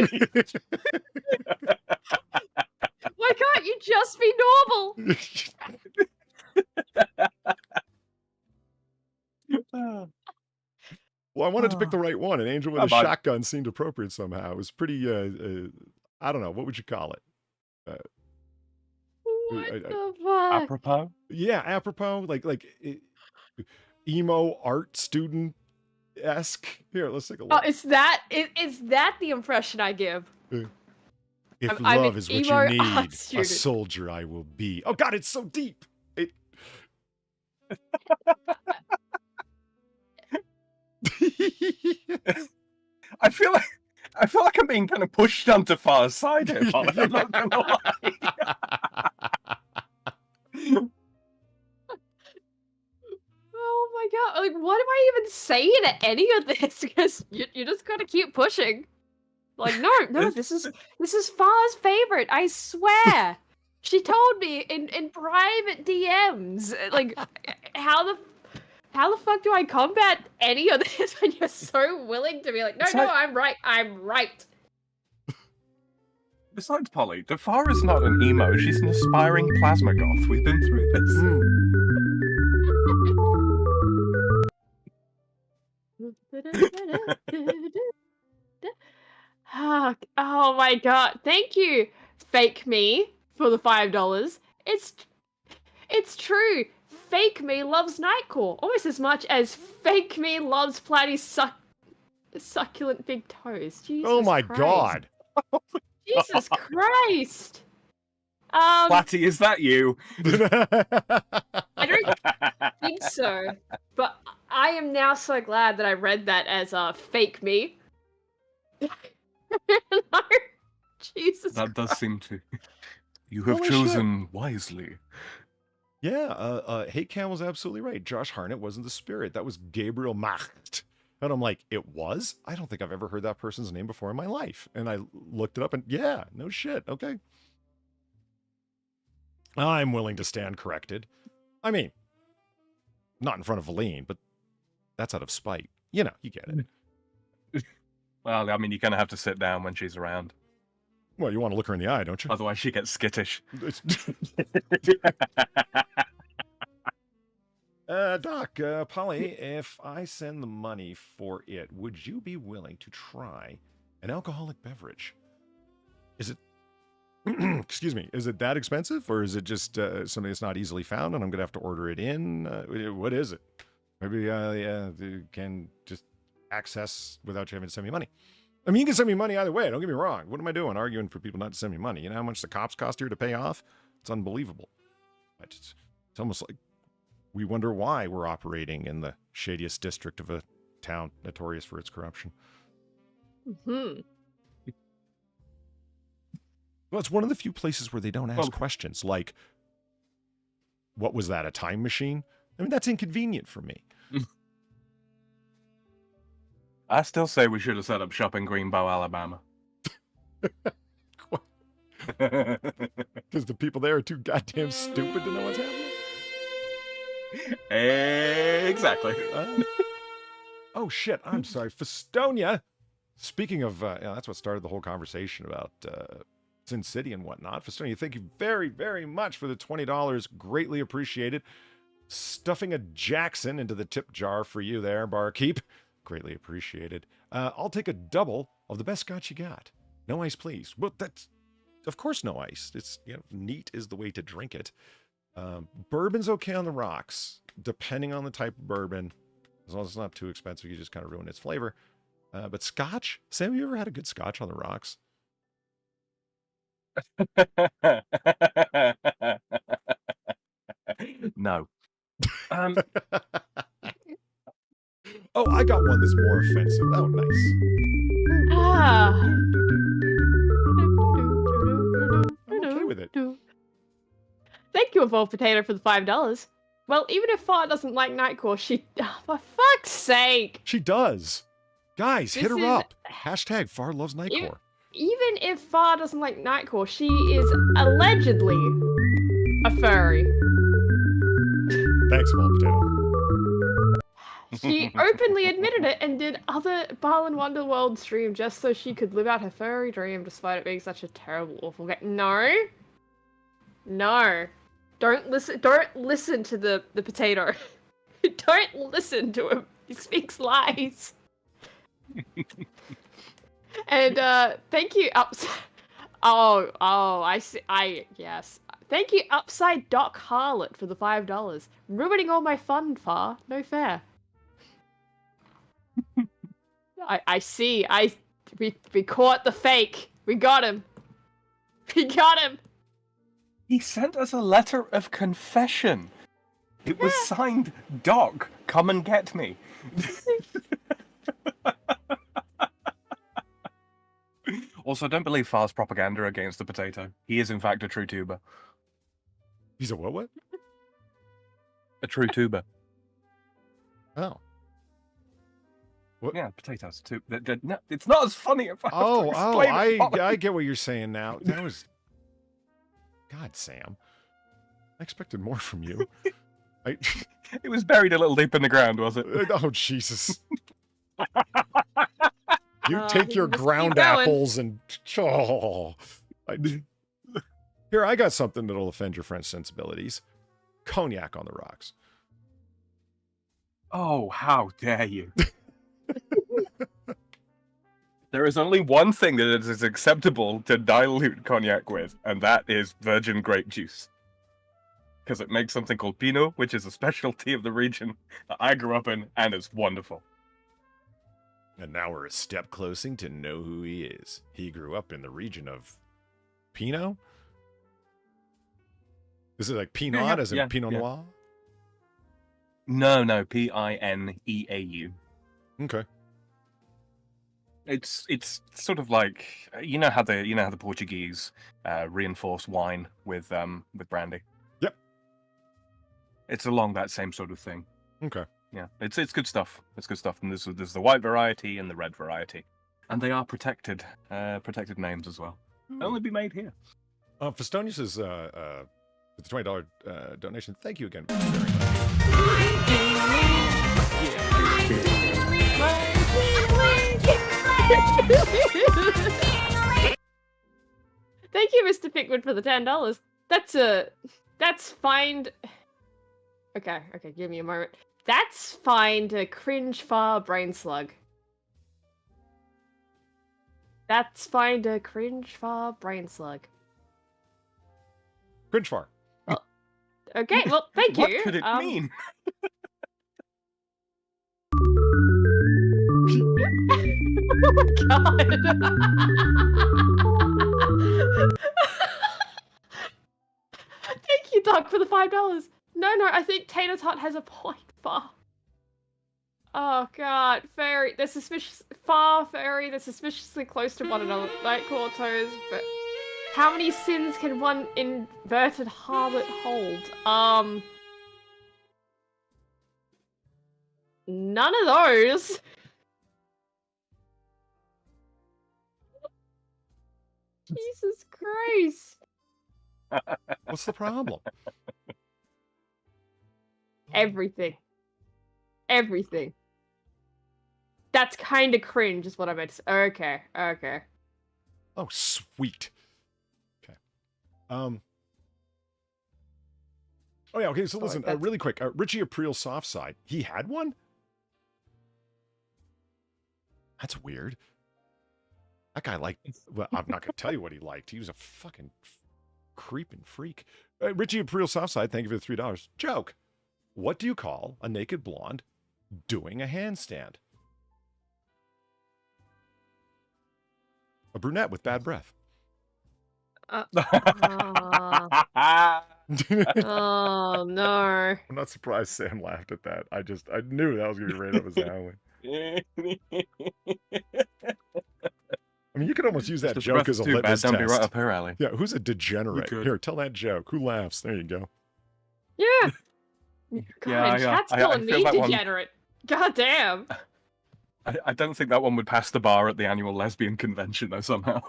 Why can't you just be normal? Well, I wanted to pick the right one, and Angel with a Shotgun seemed appropriate somehow. It was pretty, I don't know, what would you call it? What the fuck? Apropos? Yeah, apropos, like emo art student-esque. Here, let's take a look. Oh, is that the impression I give? If love is what you need, a soldier I will be. Oh God, it's so deep. I feel like I'm being kind of pushed onto Far's side here, Polly. I'm not gonna lie. Oh my god! Like, what am I even saying to any of this? Because you just gotta keep pushing. Like, no, this is Far's favorite. I swear. She told me in private DMs. Like, how the How the fuck do I combat any of this when you're so willing to be like, no, It's no, like- I'm right, I'm right. Besides, Polly, Defar is not an emo. She's an aspiring plasma goth. We've been through this. Oh my god! Thank you, fake me, for the $5. It's true. Fake me loves Nightcore almost as much as fake me loves Platy's succulent big toes. Jesus Oh my Christ. god. Jesus Christ! Platty, is that you? I don't think so, but I am now so glad that I read that as fake me. No, Jesus That does Christ. seem to. You have Holy chosen wisely. Yeah, Hate Cam was absolutely right. Josh Hartnett wasn't the spirit. That was Gabriel Macht. And I'm like, it was? I don't think I've ever heard that person's name before in my life. And I looked it up and yeah, no shit. Okay. I'm willing to stand corrected. I mean, not in front of Valine, but that's out of spite. You know, you get it. Well, I mean, you're going to have to sit down when she's around. Well, you want to look her in the eye, don't you? Otherwise, she gets skittish. Doc, Polly, if I send the money for it, would you be willing to try an alcoholic beverage? Is it, excuse me, is it that expensive? Or is it just something that's not easily found and I'm going to have to order it in? What is it? Maybe you can just access without you having to send me money. I mean, you can send me money either way. Don't get me wrong. What am I doing? Arguing for people not to send me money. You know how much the cops cost here to pay off? It's unbelievable. It's almost like we wonder why we're operating in the shadiest district of a town notorious for its corruption. Hmm. Well, it's one of the few places where they don't ask Well- questions like, what was that, a time machine? I mean, that's inconvenient for me. I still say we should have set up shop in Greenbow, Alabama. Because the people there are too goddamn stupid to know what's happening. Exactly. Oh, shit. I'm sorry. Festonia. Speaking of, that's what started the whole conversation about Sin City and whatnot. Festonia, thank you very, very much for the $20. Greatly appreciated. Stuffing a Jackson into the tip jar for you there, barkeep. Greatly appreciated. I'll take a double of the best scotch you got. No ice, please. Well, that's, of course, no ice. It's, neat is the way to drink it. Bourbon's okay on the rocks, depending on the type of bourbon. As long as it's not too expensive, you just kind of ruin its flavor. But scotch? Sam, have you ever had a good scotch on the rocks? No. Oh, I got one that's more offensive. Oh, nice. Ah. I'm okay with it. Thank you, Evolved Potato, for the $5. Well, even if Far doesn't like Nightcore, she... Oh, for fuck's sake! She does. Guys, hit This her is- up. Hashtag Far loves Nightcore. Even if Far doesn't like Nightcore, she is allegedly a furry. Thanks, Evolved Potato. She openly admitted it and did other Barlin Wonderworld stream just so she could live out her furry dream despite it being such a terrible, awful game. No. No. Don't listen to the potato. Don't listen to him. He speaks lies. And thank you I see. Yes. Thank you, Upside Doc Harlot, for the $5. Ruining all my fun, Far. No fair. I see. We caught the fake. We got him. We got him. He sent us a letter of confession. It was signed, Doc, come and get me. Also, don't believe Far's propaganda against the potato. He is, in fact, a true tuber. He's a what? A true tuber. Oh. What? Yeah, potatoes too. No, it's not as funny if I have to explain it, Polly. I get what you're saying now. That was... God, Sam. I expected more from you. It was buried a little deep in the ground, was it? Oh, Jesus. You take your just ground keep going. apples and... Oh. Here, I got something that'll offend your French sensibilities. Cognac on the rocks. Oh, how dare you. There is only one thing that is acceptable to dilute cognac with, and that is virgin grape juice. Because it makes something called Pinot, which is a specialty of the region that I grew up in, and it's wonderful. And now we're a step closer to know who he is. He grew up in the region of Pinot? Is it like Pinot as in Pinot Noir? No, Pineau. Okay. It's sort of like you know how the Portuguese reinforce wine with brandy. Yep. It's along that same sort of thing. Okay. Yeah, it's good stuff. It's good stuff. And there's the white variety and the red variety, and they are protected names as well. Only be made here. Festonius says with the $20 donation. Thank you again. Very much. Thank you, Mr. Pickwood, for the $10. That's find. Okay, give me a moment. That's find a cringe far brain slug. That's find a cringe far brain slug. Cringe far. Well, okay, well, thank you. What could it mean? Oh my god. Thank you, Doc, for the $5. No, I think Tater Tot has a point. Far. Oh god, fairy. They're fairy. They're suspiciously close to one another. Like claw toes, but how many sins can one inverted harlot hold? None of those. Jesus Christ. What's the problem? Everything. That's kind of cringe, is what I meant to say. Okay. Oh, sweet. Okay. Oh yeah. Okay. So listen, really quick. Richie April soft side. He had one. That's weird. That guy liked. Well, I'm not gonna tell you what he liked. He was a fucking creeping freak. Richie April soft side. Thank you for the $3. Joke. What do you call a naked blonde doing a handstand? A brunette with bad breath. Oh no. I'm not surprised Sam laughed at that. I knew that was going to be right up his alley. I mean, you could almost use that joke as a litmus test. Be right up her alley. Yeah, who's a degenerate? Here, tell that joke. Who laughs? There you go. Yeah. God, chat's calling me degenerate. God damn. I don't think that one would pass the bar at the annual lesbian convention, though, somehow.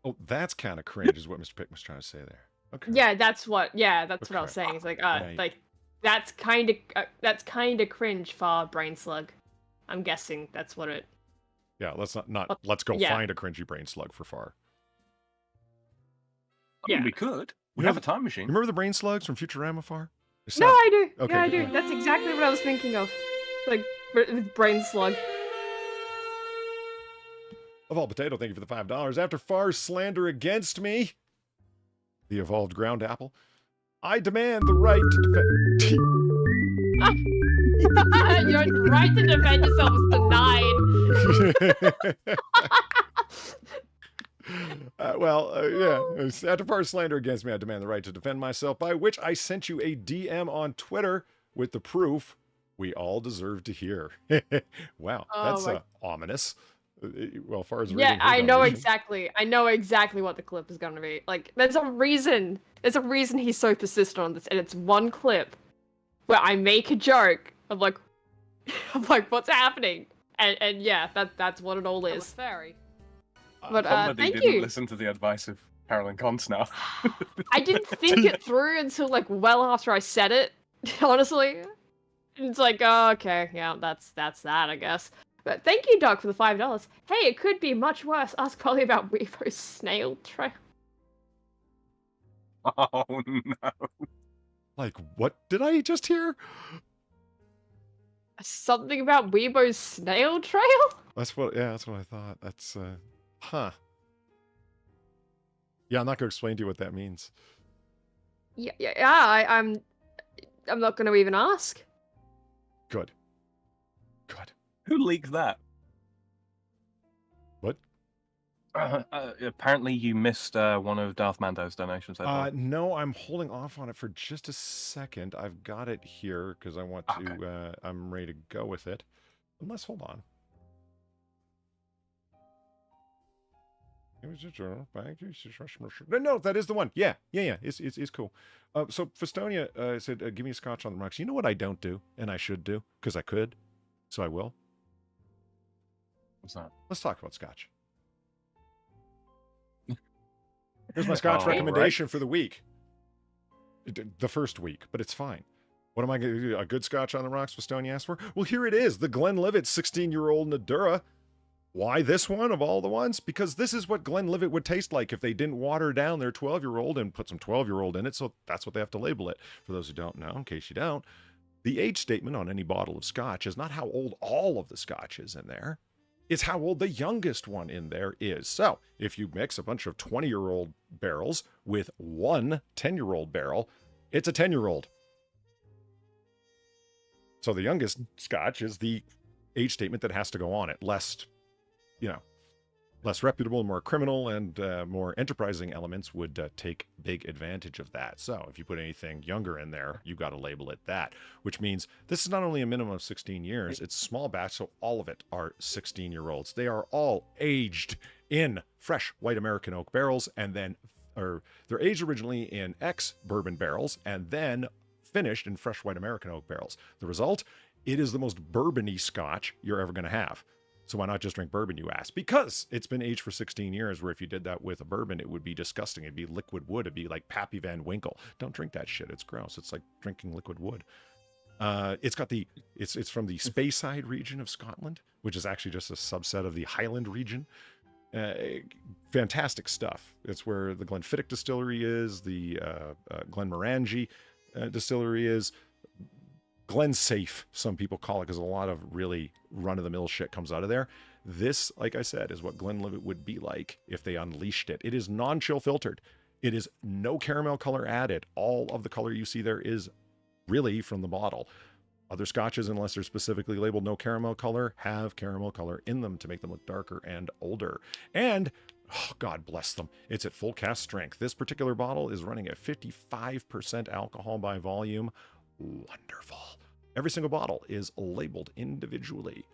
Oh, that's kind of cringe, is what Mr. Pick was trying to say there. Okay. Yeah, that's what I was saying. It's like, that's kind of cringe for brain slug. I'm guessing that's what it. Yeah, let's let's go find a cringy brain slug for Far. Yeah, we could. We have a time machine. Remember the brain slugs from Futurama, Far? No, I do. Okay, yeah, I do. That's exactly what I was thinking of. Like, brain slug. Evolved Potato, thank you for the $5. After Far's slander against me, the evolved ground apple, I demand the right to defend. Your right to defend yourself is denied. Yeah. After Far's slander against me, I demand the right to defend myself, by which I sent you a DM on Twitter with the proof we all deserve to hear. Wow, that's ominous. Well, Far as I know exactly what the clip is going to be. Like, there's a reason he's so persistent on this, and it's one clip where I make a joke of like, what's happening, and yeah, that's what it all is. Fairy. But Somebody thank didn't you. listen to the advice of Carolyn Const now. I didn't think it through until like well after I said it. Honestly, it's like, oh, okay, yeah, that's that, I guess. But thank you, Doc, for the $5. Hey, it could be much worse. Ask Polly about Weevo's snail trail. Oh no! Like, what did I just hear? Something about Weebo's snail trail? That's what I thought. That's, huh. Yeah, I'm not going to explain to you what that means. I'm not going to even ask. Good. Who leaked that? What? Apparently you missed one of Darth Mando's donations. No, I'm holding off on it for just a second. I've got it here because I want to, Okay. I'm ready to go with it. Unless, hold on. No, that is the one. Yeah. It's cool. So Festonia said, give me a scotch on the rocks. You know what I don't do, and I should do, because I could, so I will. What's that? Let's talk about scotch. Here's my scotch recommendation for the week. The first week, but it's fine. What am I going to do? A good scotch on the rocks Festonia asked for? Well, here it is. The Glenlivet 16-year-old Nadura. Why this one of all the ones? Because this is what Glenlivet would taste like if they didn't water down their 12-year-old and put some 12-year-old in it, so that's what they have to label it. For those who don't know, in case you don't, the age statement on any bottle of scotch is not how old all of the scotch is in there. It's how old the youngest one in there is. So, if you mix a bunch of 20-year-old barrels with one 10-year-old barrel, it's a 10-year-old. So the youngest scotch is the age statement that has to go on it, lest, less reputable, more criminal, and more enterprising elements would take big advantage of that. So if you put anything younger in there, you got to label it that, which means this is not only a minimum of 16 years, it's small batch, so all of it are 16-year-olds. They are all aged in fresh white American oak barrels, and then, or they're aged originally in ex-bourbon barrels, and then finished in fresh white American oak barrels. The result, it is the most bourbony scotch you're ever going to have. So why not just drink bourbon, you ask? Because it's been aged for 16 years, where if you did that with a bourbon, it would be disgusting. It'd be liquid wood. It'd be like Pappy Van Winkle. Don't drink that shit. It's gross. It's like drinking liquid wood. It's from the Speyside region of Scotland, which is actually just a subset of the Highland region. Fantastic stuff. It's where the Glenfiddich distillery is, the Glenmorangie distillery is. Glensafe, some people call it, because a lot of really run-of-the-mill shit comes out of there. This, like I said, is what Glenlivet would be like if they unleashed it. It is non-chill filtered. It is no caramel color added. All of the color you see there is really from the bottle. Other scotches, unless they're specifically labeled no caramel color, have caramel color in them to make them look darker and older. And, oh, God bless them, it's at full cask strength. This particular bottle is running at 55% alcohol by volume. Wonderful. Every single bottle is labeled individually.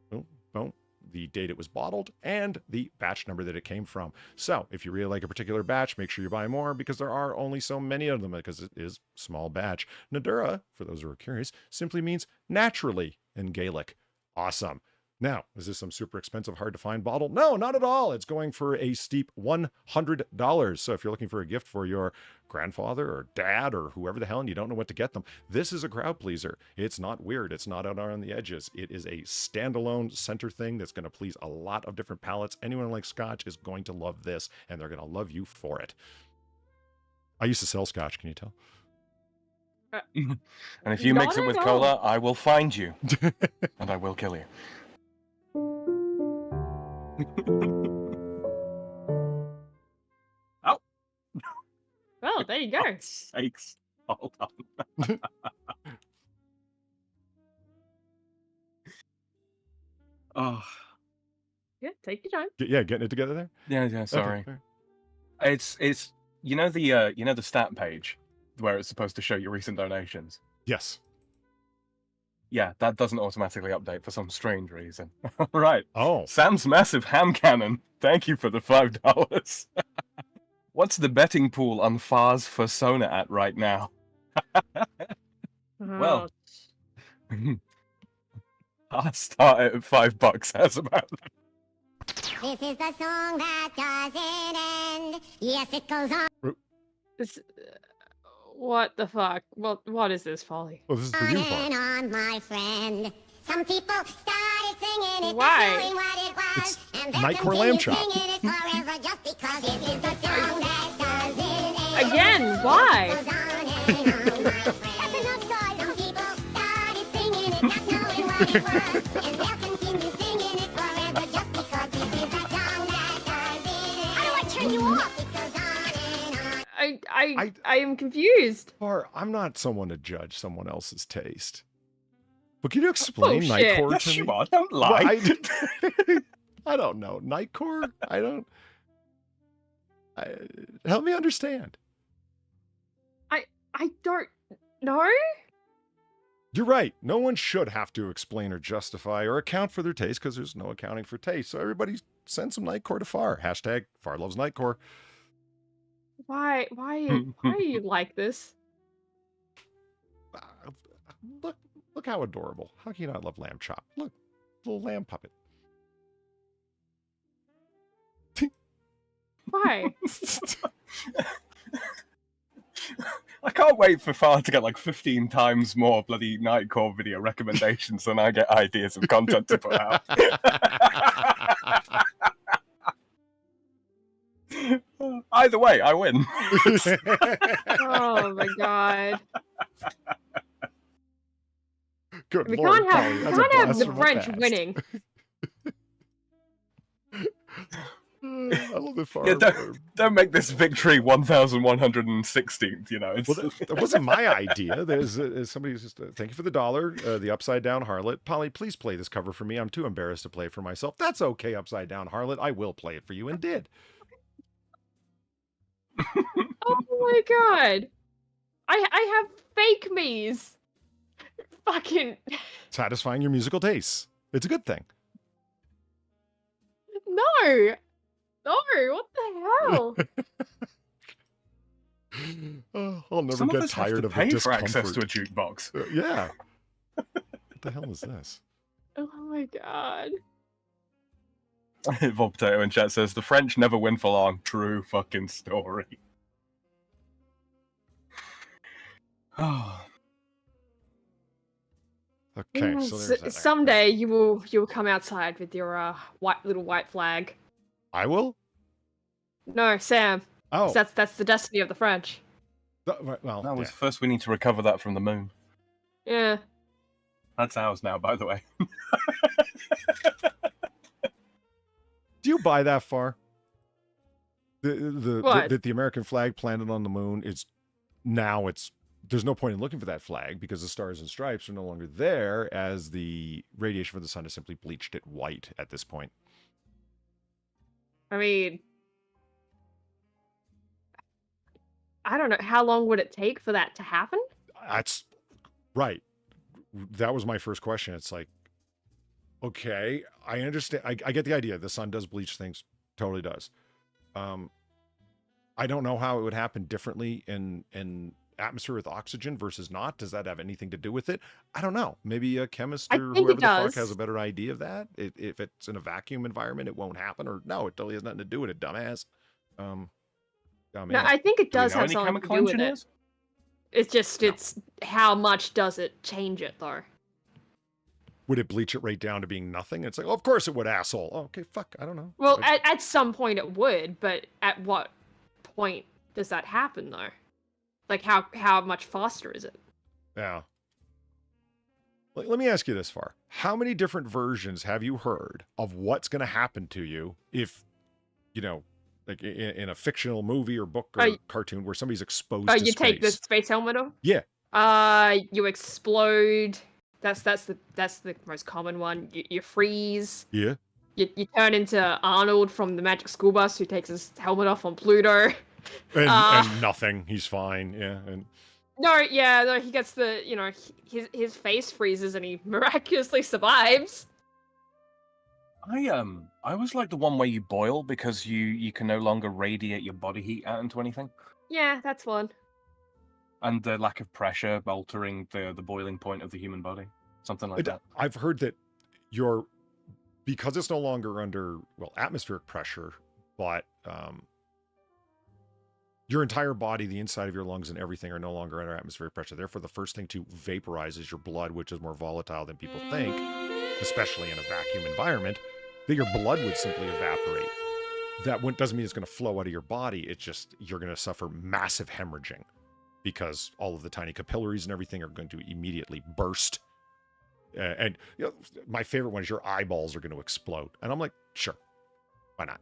Boom, boom. The date it was bottled and the batch number that it came from. So if you really like a particular batch, make sure you buy more, because there are only so many of them, because it is small batch. Nadura, for those who are curious, simply means naturally in Gaelic. Awesome. Now, is this some super expensive, hard to find bottle? No, not at all. It's going for a steep $100. So if you're looking for a gift for your grandfather or dad or whoever the hell and you don't know what to get them, this is a crowd pleaser. It's not weird. It's not out on the edges. It is a standalone center thing that's going to please a lot of different palates. Anyone who likes scotch is going to love this, and they're going to love you for it. I used to sell scotch, can you tell? And if you mix it with cola, I will find you. And I will kill you. Oh. Well, there you go. Sakes. Hold on. Oh. Yeah, take your time. Yeah, getting it together there? Yeah, sorry. Okay. It's you know the stat page where it's supposed to show your recent donations? Yes. Yeah, that doesn't automatically update for some strange reason. Right. Oh. Sam's Massive Ham Cannon. Thank you for the $5. What's the betting pool on FarZoosme at right now? Well, I start at $5 as about. This is the song that doesn't end. Yes, it goes on. This, what the fuck? What is this, Folly? Well, this is for you, And Far. on, my friend. Some people started singing it, Why? not knowing what it was. It's And they'll Nightcore Lamb continue Chop. singing it forever just because it is the song that doesn't end. Again, why? It goes on and on, my friend. That's enough, guys. Some people started singing it, not knowing what it was. And they'll continue singing it forever just because this is the song that doesn't end. How do I turn you off? It goes on and on. I am confused. Far, I'm not someone to judge someone else's taste. But can you explain Oh, shit. Nightcore Yes, to me? you are. Don't Well, lie. I don't know. Nightcore? Help me understand. I don't know. You're right. No one should have to explain or justify or account for their taste because there's no accounting for taste. So everybody send some Nightcore to Far. Hashtag Far loves Nightcore. Why are you like this? Look how adorable. How can you not love Lamb Chop? Look, little lamb puppet. Why? I can't wait for Far to get like 15 times more bloody Nightcore video recommendations than I get ideas of content to put out. Either way, I win. Oh my god. Good We Lord, can't have, Polly, we that's a can't have blast the from French past. winning. I love the Far. Yeah, don't make this victory 1116th, you know. It's... Well, that wasn't my idea. There's somebody who's just, thank you for the $1, the Upside Down Harlot. Polly, please play this cover for me. I'm too embarrassed to play it for myself. That's okay, Upside Down Harlot. I will play it for you, and did. Oh my god. I have fake me's. Fucking Satisfying your musical tastes. It's a good thing. no. No, what the hell? I'll never Some of get us have tired to of the pay for discomfort. access to a jukebox. Yeah. What the hell is this? Oh my god. Vol Potato in chat says, the French never win for long. True fucking story. Oh. Okay, Yes, so there's that. someday you will come outside with your little white flag. I will? No, Sam. Oh. That's the destiny of the French. Well, That was yeah. first we need to recover that from the moon. Yeah. That's ours now, by the way. Do you buy that far? The What? that the American flag planted on the moon is now there's no point in looking for that flag because the stars and stripes are no longer there as the radiation from the sun has simply bleached it white at this point. I mean, I don't know. How long would it take for that to happen? That's right. That was my first question. It's like, okay, I understand. I get the idea. The sun does bleach things. Totally does. I don't know how it would happen differently in atmosphere with oxygen versus not. Does that have anything to do with it? I don't know. Maybe a chemist I or think whoever it the fuck does. has a better idea of that. If it's in a vacuum environment, it won't happen. Or no, it totally has nothing to do with it, dumbass. Oh, No, man. I think it Do we does know have any something to chemical do with it. engineers? It's just it's how much does it change it though? Would it bleach it right down to being nothing? It's like, oh, of course it would, asshole. Oh, okay, fuck. I don't know. Well, Like, at some point it would, but at what point does that happen though? Like how much faster is it? yeah. Let me ask you this far. How many different versions have you heard of what's going to happen to you if, like in a fictional movie or book or cartoon where somebody's exposed Oh, to you space? take the space helmet off? Yeah. You explode. That's the most common one. You freeze. Yeah. You turn into Arnold from the Magic School Bus, who takes his helmet off on Pluto. And nothing. He's fine. Yeah. And No, he gets the his face freezes and he miraculously survives. I was like the one where you boil because you can no longer radiate your body heat out into anything. Yeah, that's one. And the lack of pressure altering the boiling point of the human body. Something like that. I've heard that your because it's no longer under, well, atmospheric pressure, but your entire body, the inside of your lungs and everything are no longer under atmospheric pressure. Therefore, the first thing to vaporize is your blood, which is more volatile than people think, especially in a vacuum environment, that your blood would simply evaporate. That doesn't mean it's going to flow out of your body. It's just you're going to suffer massive hemorrhaging because all of the tiny capillaries and everything are going to immediately burst. And you know, my favorite one is your eyeballs are going to explode. And I'm like, sure, why not?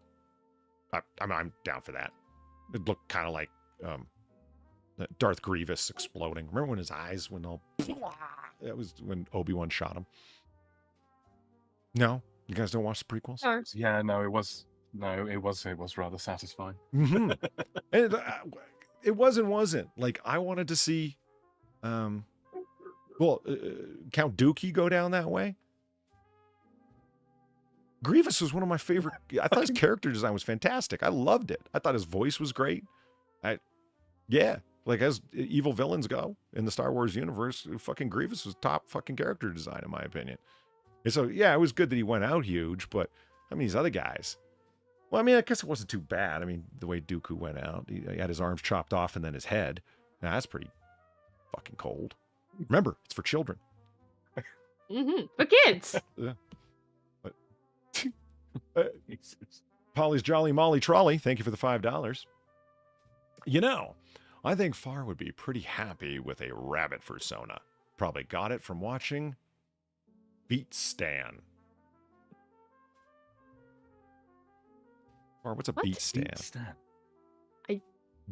I'm down for that. It looked kind of like Darth Grievous exploding. Remember when his eyes went all... That was when Obi-Wan shot him. No? You guys don't watch the prequels? No. Yeah, no, it was rather satisfying. Mm-hmm. And it wasn't. Like, I wanted to see... Count Dookie go down that way. Grievous was one of my favorite. I thought his character design was fantastic. I loved it. I thought his voice was great. Like as evil villains go in the Star Wars universe, fucking Grievous was top fucking character design in my opinion. And so yeah, it was good that he went out huge, but I mean these other guys. Well, I mean I guess it wasn't too bad. I mean the way Dooku went out, he had his arms chopped off and then his head. Now that's pretty fucking cold. Remember, it's for children. For kids. Yeah. Polly's Jolly Molly Trolley, thank you for the $5. You know, I think Far would be pretty happy with a rabbit fursona. Probably got it from watching Beat Stan. Far, what's a What? Beat Stan? Stan.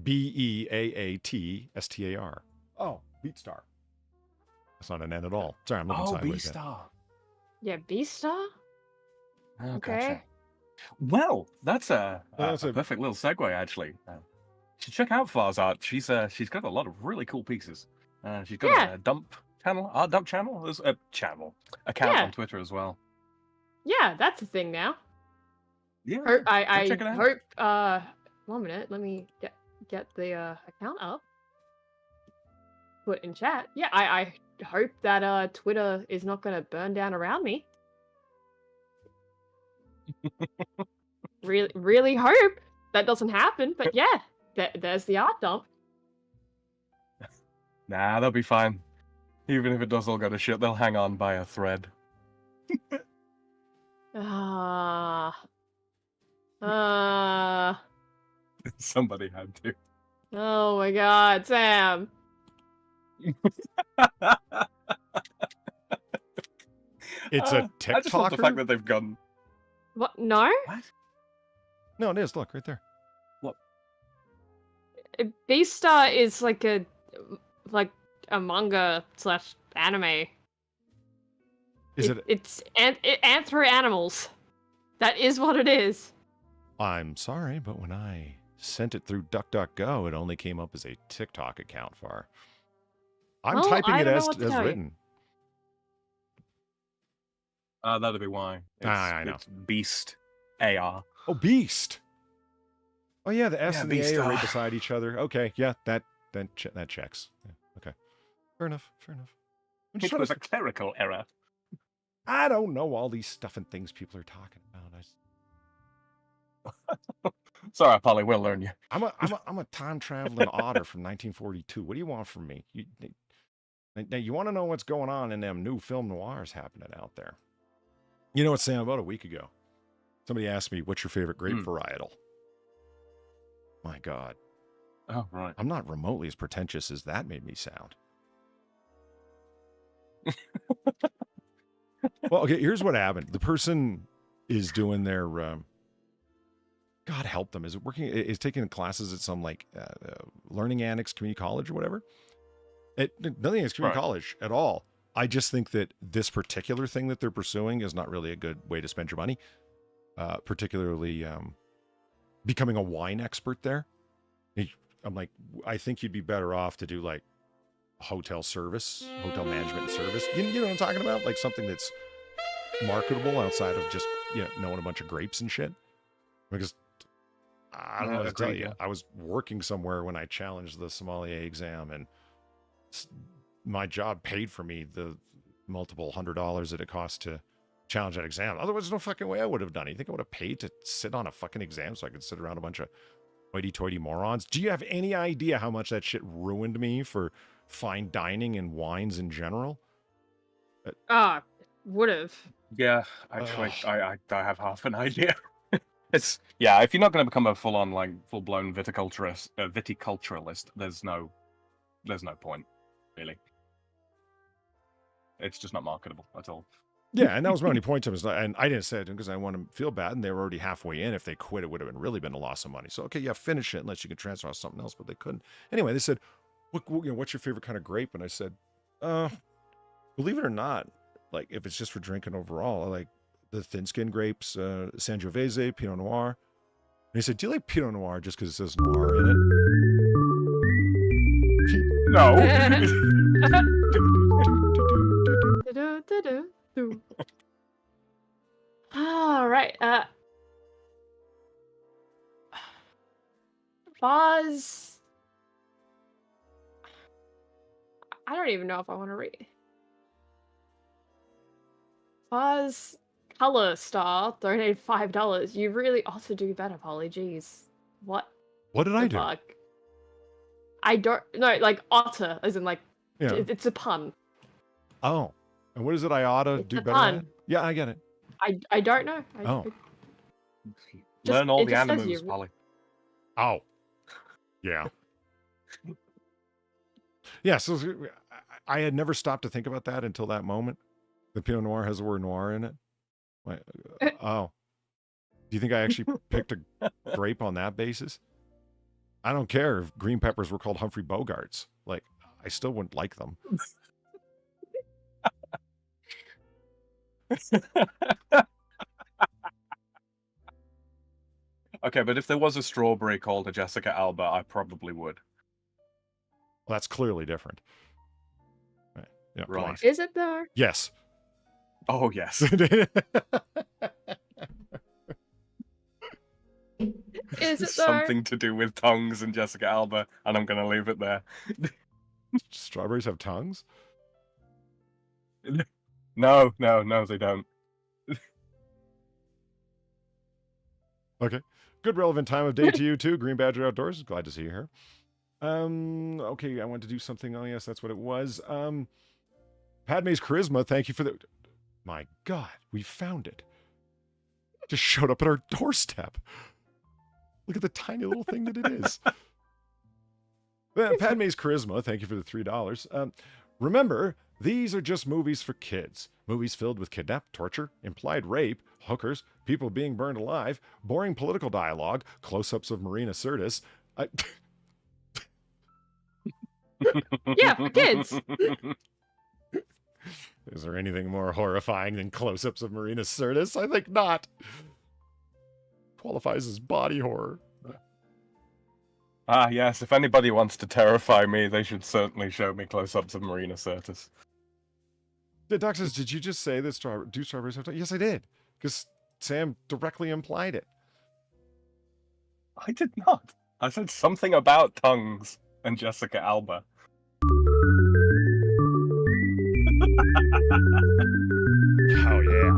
Beatstar. Oh, Beat Star. That's not an N at all. Sorry, I'm looking Oh, sideways. B-Star. Yeah, Beastar? Oh, Okay. gotcha. Well, that's a That's a- perfect little segue, actually. You should check out Far's art. She's got a lot of really cool pieces. She's got Yeah. a art dump channel, there's a account Yeah. on Twitter as well. Yeah, that's a thing now. Yeah, I check it out. hope 1 minute, let me get the account up. Put in chat. Yeah, I hope that Twitter is not gonna burn down around me. really hope that doesn't happen, but yeah, there's the art dump. Nah, they'll be fine. Even if it does all go to shit, they'll hang on by a thread. Somebody had to. Oh my god, Sam. It's a TikToker. I just love the fact that they've gone. What? No? What? No, it is. Look, right there. Beastar is like a manga / anime. Is it? It's anthro animals. That is what it is. I'm sorry, but when I sent it through DuckDuckGo, it only came up as a TikTok account, Far. I'm Well, typing I it don't know as what to tell you. written. That'll be why. I know. It's Beast AR. Oh, Beast. Oh yeah, the S Yeah, and the A are right Beastar. beside each other. Okay, yeah, that checks. Yeah, okay, fair enough. I'm just It trying was to a clerical error. I don't know all these stuff and things people are talking about. Sorry, Polly, we'll learn you. I'm a time traveling otter from 1942. What do you want from me? Now you want to know what's going on in them new film noirs happening out there? You know what, Sam? About a week ago, somebody asked me, "What's your favorite grape varietal?" My God, Oh, right. I'm not remotely as pretentious as that made me sound. Well, okay, here's what happened. The person is doing their, God help them, is taking classes at some like Learning Annex Community College or whatever. Nothing against community college at all. I just think that this particular thing that they're pursuing is not really a good way to spend your money, particularly becoming a wine expert there. I'm like, I think you'd be better off to do like hotel management and service. You know what I'm talking about? Like something that's marketable outside of just, knowing a bunch of grapes and shit. Because I don't know what to tell agreed, you. yeah. I was working somewhere when I challenged the sommelier exam, and my job paid for me the multiple $100s that it cost to challenge that exam. Otherwise, there's no fucking way I would have done it. You think I would have paid to sit on a fucking exam so I could sit around a bunch of hoity-toity morons? Do you have any idea how much that shit ruined me for fine dining and wines in general? Would have. Yeah, actually, I have half an idea. It's if you're not going to become a full-on like full-blown viticulturalist, there's no point, really. It's just not marketable at all. Yeah, and that was my only point to him. And I didn't say it because I want to feel bad, and they were already halfway in. If they quit, it would have really been a loss of money. So, okay, yeah, finish it unless you can transfer off something else, but they couldn't. Anyway, they said, what's your favorite kind of grape? And I said, believe it or not, like, if it's just for drinking overall, I like the thin-skin grapes, Sangiovese, Pinot Noir. And he said, do you like Pinot Noir just because it says Noir in it? No. All right. Foz. I don't even know if I want to read. Foz Color Star donated $5. You really ought to do better, Polly. Jeez. What? What did I do? Fuck? I don't know. Like otter, as in like it's a pun. Oh, and what is it? I ought to do better. Pun. Yeah, I get it. I don't know. Learn all the says animals, Polly. Oh, yeah. Yeah, so I had never stopped to think about that until that moment. The Pinot Noir has the word noir in it. Oh. Do you think I actually picked a grape on that basis? I don't care if green peppers were called Humphrey Bogarts. Like, I still wouldn't like them. Okay, but if there was a strawberry called a Jessica Alba, I probably would. Well, that's clearly different. Right. Yeah, come on. Right. Is it though? Yes. Oh, yes. Is it though? Something to do with tongues and Jessica Alba, and I'm going to leave it there. Strawberries have tongues? No, they don't. Okay. Good relevant time of day to you too. Green Badger Outdoors. Glad to see you here. Okay, I want to do something. Oh yes, that's what it was. Padme's charisma. Thank you for the. My God, we found it. Just showed up at our doorstep. Look at the tiny little thing that it is. Padme's charisma. Thank you for the $3. Remember, these are just movies for kids. Movies filled with kidnap, torture, implied rape, hookers, people being burned alive, boring political dialogue, close-ups of Marina Sirtis. Yeah, for kids. Is there anything more horrifying than close-ups of Marina Sirtis? I think not. Qualifies as body horror. Ah, yes. If anybody wants to terrify me, they should certainly show me close-ups of Marina Sirtis. The doc says, did you just say that strawberries have tongues? Yes, I did. Because Sam directly implied it. I did not. I said something about tongues and Jessica Alba. Oh, yeah.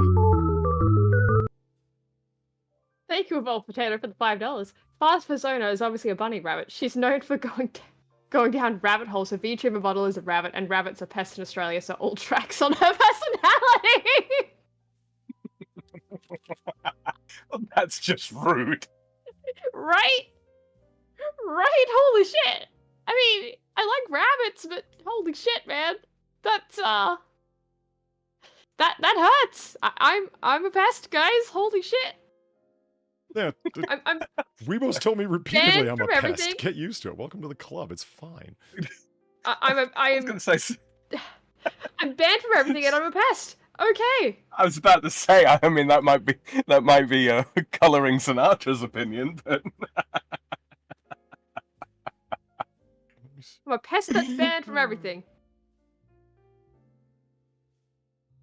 Thank you, Evolved Potato, for the $5. Fast Persona is obviously a bunny rabbit. She's known for going down rabbit holes. Her VTuber model is a rabbit, and rabbits are pests in Australia, so all tracks on her personality. That's just rude. Right? Right? Holy shit. I mean, I like rabbits, but holy shit, man. That's, that hurts. I'm a pest, guys. Holy shit. Yeah, I'm Weebo's told me repeatedly I'm a from pest. everything. Get used to it. Welcome to the club. It's fine. I was going to say... I'm banned from everything and I'm a pest. Okay. I was about to say, I mean, that might be coloring Sinatra's opinion, but... I'm a pest that's banned from everything.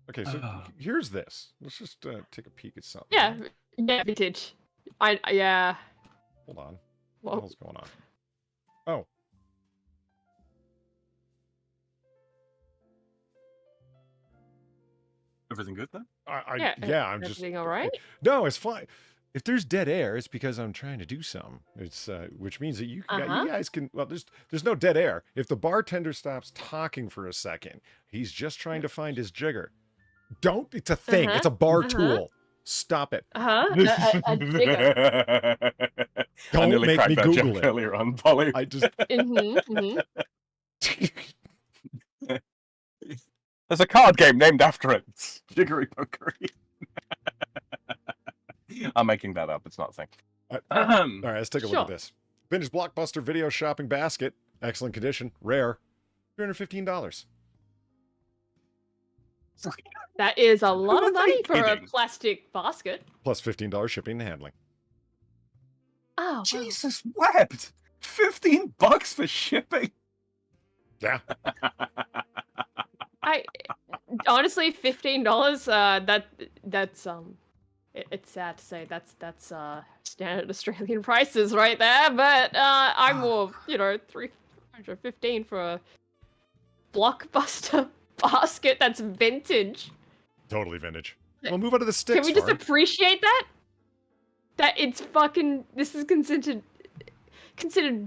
Okay, so here's this. Let's just take a peek at something. Yeah, vintage. Yeah. Hold on. Whoa. What the hell's going on? Oh. Everything good then? I'm just everything all right? No, it's fine. If there's dead air, it's because I'm trying to do something. It's which means that you guys can. Well, there's no dead air. If the bartender stops talking for a second, he's just trying to find his jigger. Don't. It's a thing. It's a bar tool. Stop it. A jigger. Don't make me Google it. Earlier on, Polly. I just. There's a card game named after it. It's Jiggery Pokery. I'm making that up. It's not a thing. All right, let's take a look at this. Vintage Blockbuster video shopping basket. Excellent condition. Rare. $315. That is a lot of money for a plastic basket. Plus $15 shipping and handling. Oh, wow. Jesus wept! $15 for shipping. Yeah. I honestly $15. That's it's sad to say that's standard Australian prices right there. But I'm more $315 for a blockbuster basket that's vintage. Totally vintage. We'll move on to the sticks. Can we just Farm. appreciate that? That it's fucking. This is considered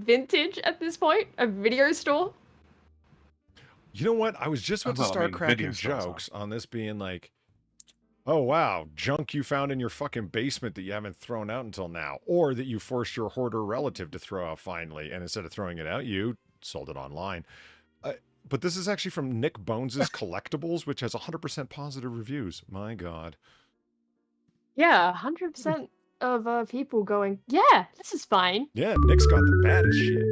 vintage at this point. A video store. You know what? I was just about to start cracking jokes on this being like, oh, wow, junk you found in your fucking basement that you haven't thrown out until now. Or that you forced your hoarder relative to throw out finally. And instead of throwing it out, you sold it online. But this is actually from Nick Bones's Collectibles, which has 100% positive reviews. My God. Yeah, 100% of people going, yeah, this is fine. Yeah, Nick's got the baddest shit.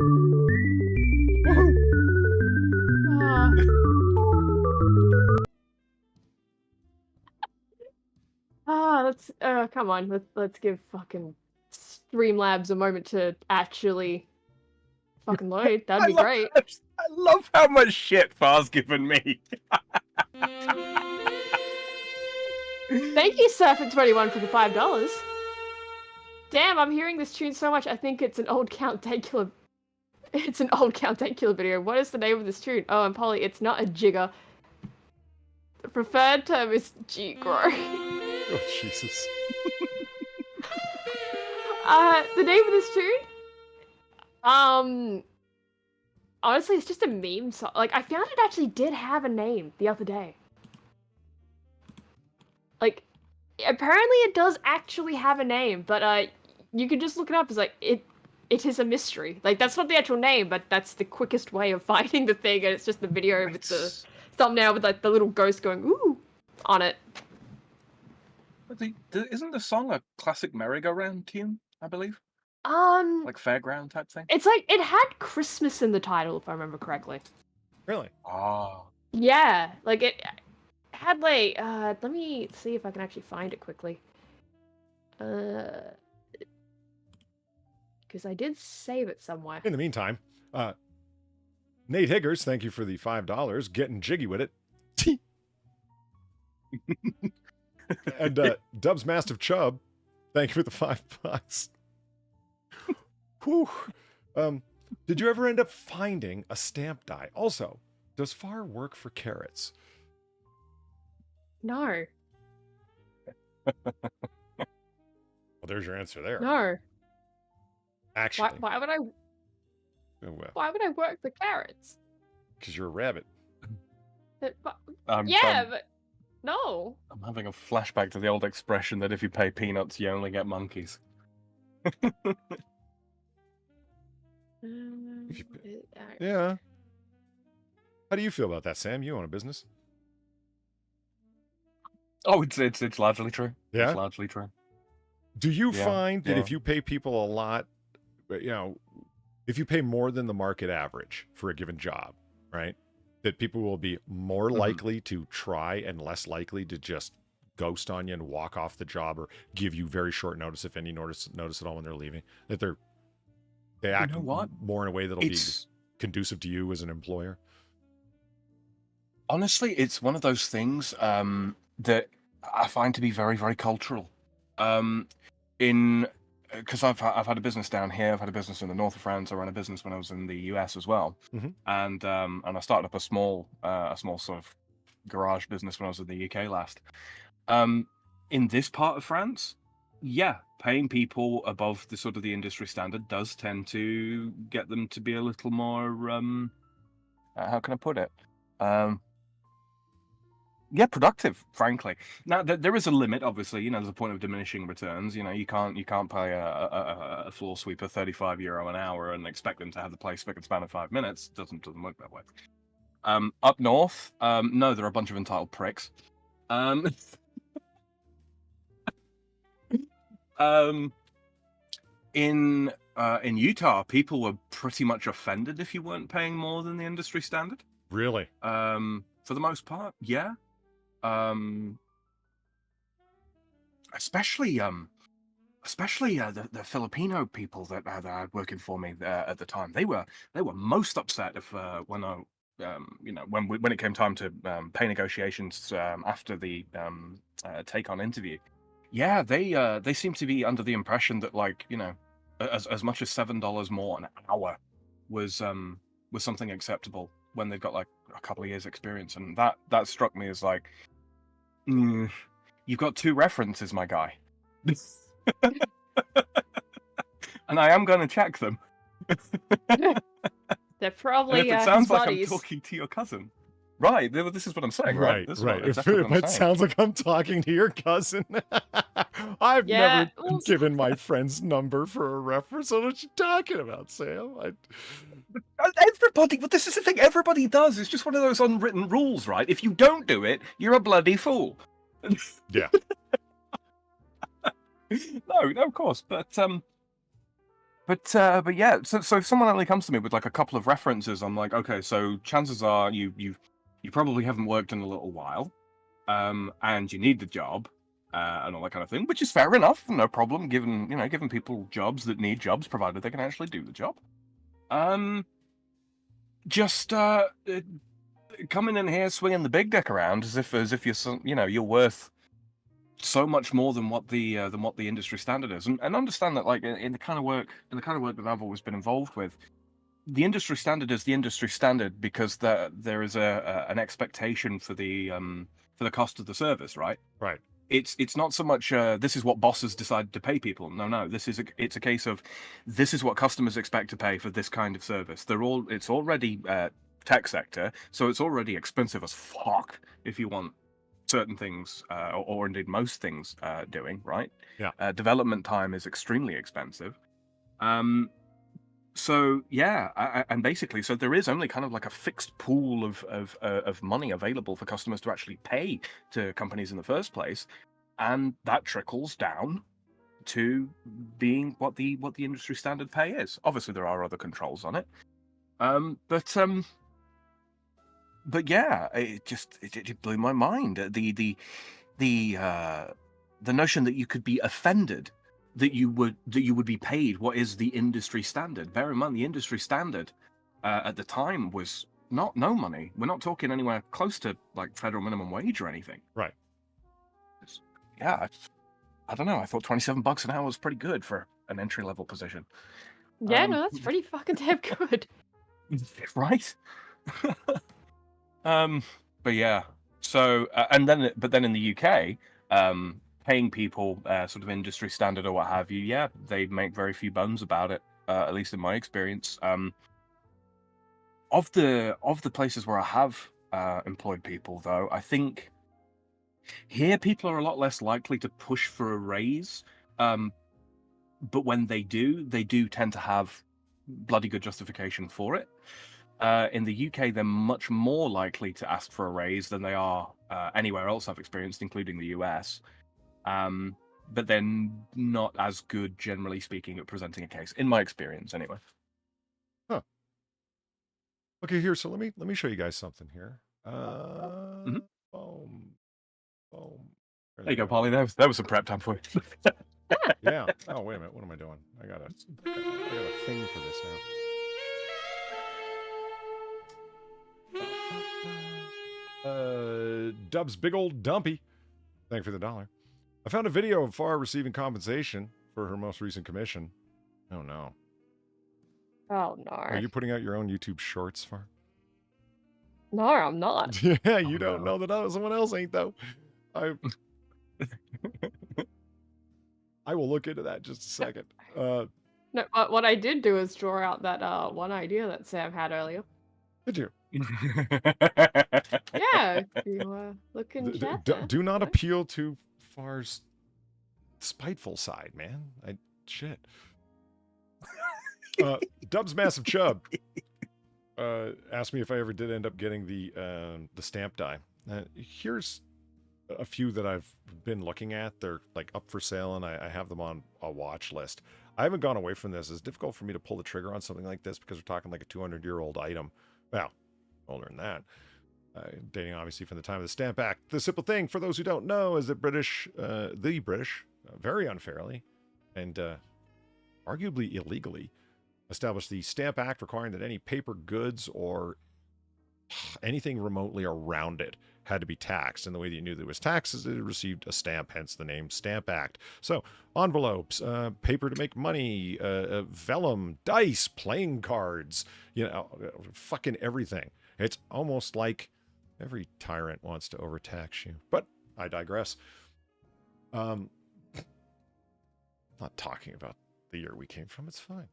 Woohoo! Come on, let's give fucking Streamlabs a moment to actually fucking load. That'd be great. I love how much shit Far's given me. Thank you, Surfing21, for the $5. Damn, I'm hearing this tune so much. I think it's an old Count Dankula. It's an old Count Dankula video. What is the name of this tune? Oh, and Polly, it's not a jigger. The preferred term is G-Grow. Oh, Jesus. The name of this tune? Honestly, it's just a meme song. Like, I found it actually did have a name the other day. Like, apparently it does actually have a name, but you can just look it up. It's like, it is a mystery. Like, that's not the actual name, but that's the quickest way of finding the thing, and it's just the video with the thumbnail with, like, the little ghost going, ooh, on it. Isn't the song a classic merry-go-round tune, I believe? Like fairground type thing? It's like, it had Christmas in the title, if I remember correctly. Really? Oh. Yeah, like, it had, like, let me see if I can actually find it quickly. Because I did save it somewhere. In the meantime, Nate Higgers, thank you for the $5. Getting jiggy with it. And Dubs Mastiff Chubb, thank you for the $5. Whew. Did you ever end up finding a stamp die? Also, does Far work for carrots? No. Well, there's your answer there. No. Actually. Why would I? Oh, well. Why would I work the carrots? Because you're a rabbit. But I'm no. I'm having a flashback to the old expression that if you pay peanuts, you only get monkeys. Yeah. How do you feel about that, Sam? You own a business. Oh, it's largely true. Yeah? It's largely true. Do you find that if you pay people a lot, if you pay more than the market average for a given job, right, that people will be more likely to try and less likely to just ghost on you and walk off the job or give you very short notice, if any notice at all when they're leaving? That they act more in a way that'll be conducive to you as an employer? Honestly, it's one of those things that I find to be very, very cultural. Because I've had a business down here, I've had a business in the north of France, I ran a business when I was in the US as well, and I started up a small sort of garage business when I was in the UK last. In this part of France, yeah, paying people above the sort of the industry standard does tend to get them to be a little more, how can I put it? Yeah, productive, frankly. Now, there is a limit, obviously. There's a point of diminishing returns. You can't pay a floor sweeper €35 an hour and expect them to have the place spick and span in 5 minutes. Doesn't work that way. Up north, no, they're a bunch of entitled pricks. In Utah, people were pretty much offended if you weren't paying more than the industry standard. Really? For the most part, yeah. Especially the Filipino people that had working for me at the time. They were most upset if when it came time to pay negotiations after the take on interview. Yeah, they seem to be under the impression that as much as $7 more an hour was something acceptable when they've got like a couple of years experience, and that struck me as like, you've got 2 references, my guy. And I am going to check them. They're probably and if it sounds like buddies. I'm talking to your cousin. Right, this is what I'm saying, right? This is Right. If exactly what I'm it saying. sounds like I'm talking to your cousin, I've Yeah, never given my friend's number for a reference. What are you talking about, Sam? Everybody, but this is the thing, everybody does. It's just one of those unwritten rules, right? If you don't do it, you're a bloody fool. Yeah. No, of course, but yeah. So if someone only comes to me with like a couple of references, I'm like, okay, so chances are you probably haven't worked in a little while, and you need the job, and all that kind of thing, which is fair enough, no problem. Giving people jobs that need jobs, provided they can actually do the job. Just coming in here swinging the big dick around as if you're worth so much more than what the industry standard is, and understand that like in the kind of work that I've always been involved with, the industry standard is the industry standard because there is an expectation for the cost of the service, right? Right. It's not so much this is what bosses decided to pay people. No, it's a case of this is what customers expect to pay for this kind of service. It's already tech sector, so it's already expensive as fuck if you want certain things or indeed most things doing, right? Yeah. Development time is extremely expensive. So yeah, and basically, so there is only kind of like a fixed pool of money available for customers to actually pay to companies in the first place, and that trickles down to being what the industry standard pay is. Obviously, there are other controls on it, but yeah, it blew my mind. The notion that you could be offended that you would be paid what is the industry standard. Bear in mind, the industry standard at the time was no money. We're not talking anywhere close to like federal minimum wage or anything. Right. Yeah, I don't know. I thought $27 an hour was pretty good for an entry level position. Yeah, no, that's pretty fucking damn good. Right. But yeah. So but then in the UK, paying people sort of industry standard or what have you, yeah, they make very few bones about it. At least in my experience. Of the places where I have employed people, though, I think here people are a lot less likely to push for a raise. But when they do tend to have bloody good justification for it. In the UK, they're much more likely to ask for a raise than they are anywhere else I've experienced, including the US. But they're not as good, generally speaking, at presenting a case, in my experience, anyway. Huh. Okay, here. So let me show you guys something here. Boom. There you go, Polly. That was some prep time for you. Yeah. Oh, wait a minute. What am I doing? I got a thing for this now. Dub's Big Old Dumpy. Thank you for the $1. I found a video of Far receiving compensation for her most recent commission. Oh, no. Oh, no. Are you putting out your own YouTube shorts, Far? No, I'm not. Yeah, you Oh, don't no. know that someone else ain't though. I I will look into that in just a second. No, but what I did do is draw out that one idea that Sam had earlier. Did you? Yeah, if you look in chat there. Do not right? appeal to Far's spiteful side, man. Shit. Dub's Massive Chub asked me if I ever did end up getting the stamp die. Here's a few that I've been looking at. They're like up for sale, and I have them on a watch list. I haven't gone away from this. It's difficult for me to pull the trigger on something like this because we're talking like a 200-year-old item. Well, older than that. Dating obviously from the time of the Stamp Act. The simple thing, for those who don't know, is that the British, very unfairly and arguably illegally, established the Stamp Act, requiring that any paper goods or anything remotely around it had to be taxed. And the way that you knew that it was taxed is that it received a stamp, hence the name Stamp Act. So envelopes, paper to make money, vellum, dice, playing cards, fucking everything. It's almost like every tyrant wants to overtax you. But I digress. Not talking about the year we came from. It's fine.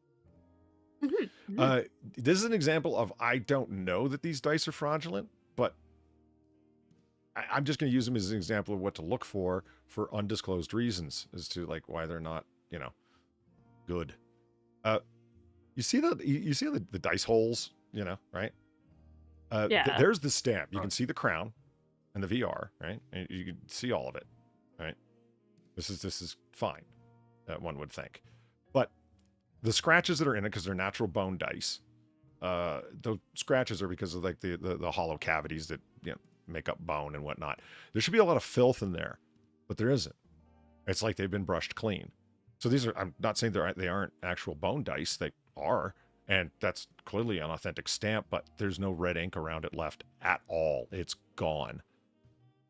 This is an example of, I don't know that these dice are fraudulent, but I'm just going to use them as an example of what to look for undisclosed reasons as to like why they're not, good. You see the dice holes, right? Yeah. There's the stamp. You can see the crown and the VR, right? And you can see all of it, right? This is fine, one would think. But the scratches that are in it, because they're natural bone dice, those scratches are because of like the hollow cavities that make up bone and whatnot. There should be a lot of filth in there, but there isn't. It's like they've been brushed clean. So these are, I'm not saying they aren't actual bone dice. They are, and that's clearly an authentic stamp, but there's no red ink around it left at all. It's gone.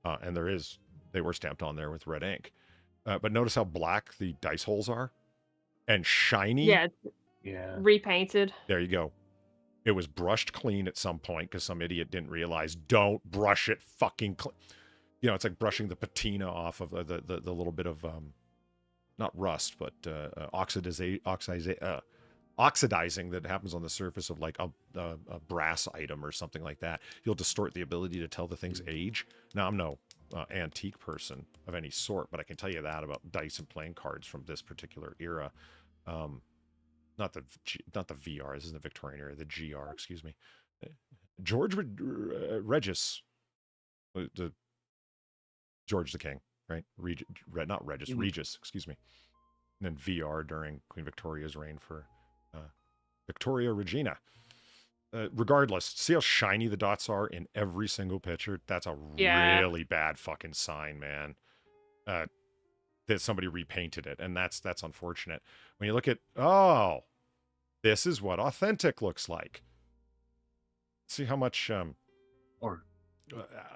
And they were stamped on there with red ink. But notice how black the dice holes are and shiny. Yeah. Yeah. Repainted. There you go. It was brushed clean at some point because some idiot didn't realize, don't brush it fucking clean. It's like brushing the patina off of the little bit of, not rust, but oxidizing that happens on the surface of like a brass item or something like that. You'll distort the ability to tell the thing's age. Now, I'm no antique person of any sort, but I can tell you that about dice and playing cards from this particular era. Not the VR. This isn't the Victorian era. The GR, excuse me. George Regis, the George the King, right? Not Regis, Regis, excuse me. And then VR during Queen Victoria's reign for Victoria Regina. Regardless, see how shiny the dots are in every single picture? That's a really bad fucking sign, man. That somebody repainted it, and that's unfortunate. When you look at, this is what authentic looks like. See how much,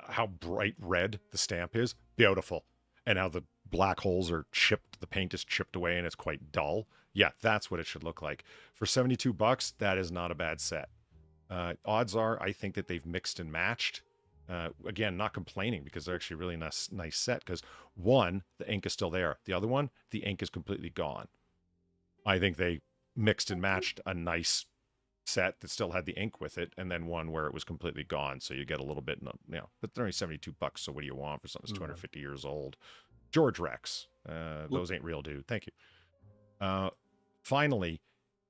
how bright red the stamp is? Beautiful. And how the black holes are chipped, the paint is chipped away and it's quite dull. Yeah, that's what it should look like. For $72, that is not a bad set. Odds are, I think that they've mixed and matched. Again, not complaining because they're actually a really nice set because one, the ink is still there. The other one, the ink is completely gone. I think they mixed and matched a nice set that still had the ink with it, and then one where it was completely gone. So you get a little bit, but they're only $72. So what do you want for something that's 250 years old? George Rex. Those ain't real, dude. Thank you. Finally,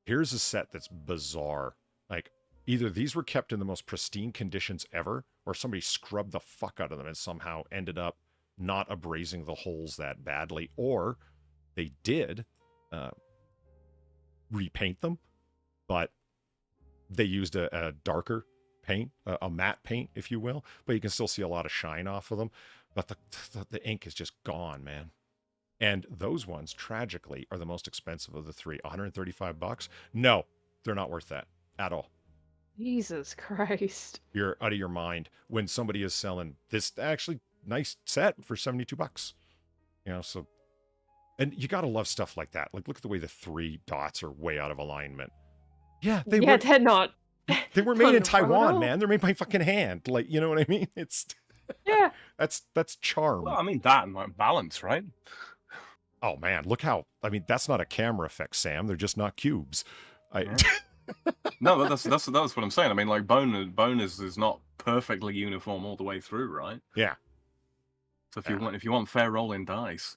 here's a set that's bizarre. Like, either these were kept in the most pristine conditions ever, or somebody scrubbed the fuck out of them and somehow ended up not abrasing the holes that badly, or they did repaint them, but they used a darker paint, a matte paint, if you will, but you can still see a lot of shine off of them. But the ink is just gone, man. And those ones, tragically, are the most expensive of the three. $135? No, they're not worth that at all. Jesus Christ. You're out of your mind when somebody is selling this actually nice set for $72. So, and you got to love stuff like that. Like, look at the way the three dots are way out of alignment. Yeah, they're not. They were made in Photo. Taiwan, man. They're made by fucking hand. Like, you know what I mean? It's Yeah. that's charm. Well, I mean that and like balance, right? Oh man, look how. I mean, that's not a camera effect, Sam. They're just not cubes. Yeah. No, that's what I'm saying. I mean, like bone is not perfectly uniform all the way through, right? Yeah. So if you want fair rolling dice,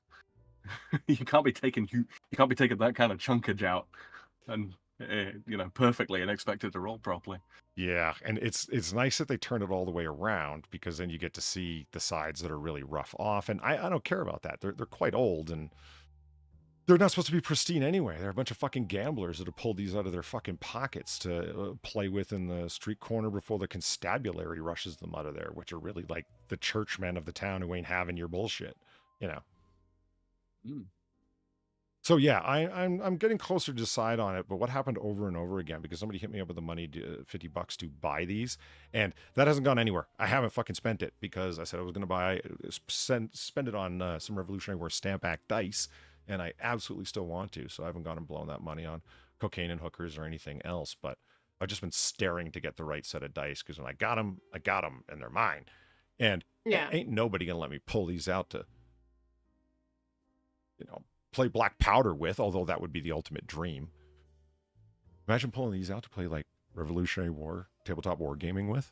you can't be taking that kind of chunkage out and perfectly and expect it to roll properly. Yeah, and it's nice that they turn it all the way around, because then you get to see the sides that are really rough off. And I don't care about that. They're quite old, and they're not supposed to be pristine anyway. They're a bunch of fucking gamblers that have pulled these out of their fucking pockets to play with in the street corner before the constabulary rushes them out of there, which are really like the churchmen of the town who ain't having your bullshit, you know. Mm. So yeah, I'm getting closer to decide on it, but what happened over and over again, because somebody hit me up with the money, $50 to buy these, and that hasn't gone anywhere. I haven't fucking spent it, because I said I was going to spend it on some Revolutionary War Stamp Act dice, and I absolutely still want to, so I haven't gone and blown that money on cocaine and hookers or anything else, but I've just been staring to get the right set of dice, because when I got them, and they're mine, and Yeah. ain't nobody going to let me pull these out to, play black powder with, although that would be the ultimate dream. Imagine pulling these out to play like Revolutionary War, tabletop wargaming with.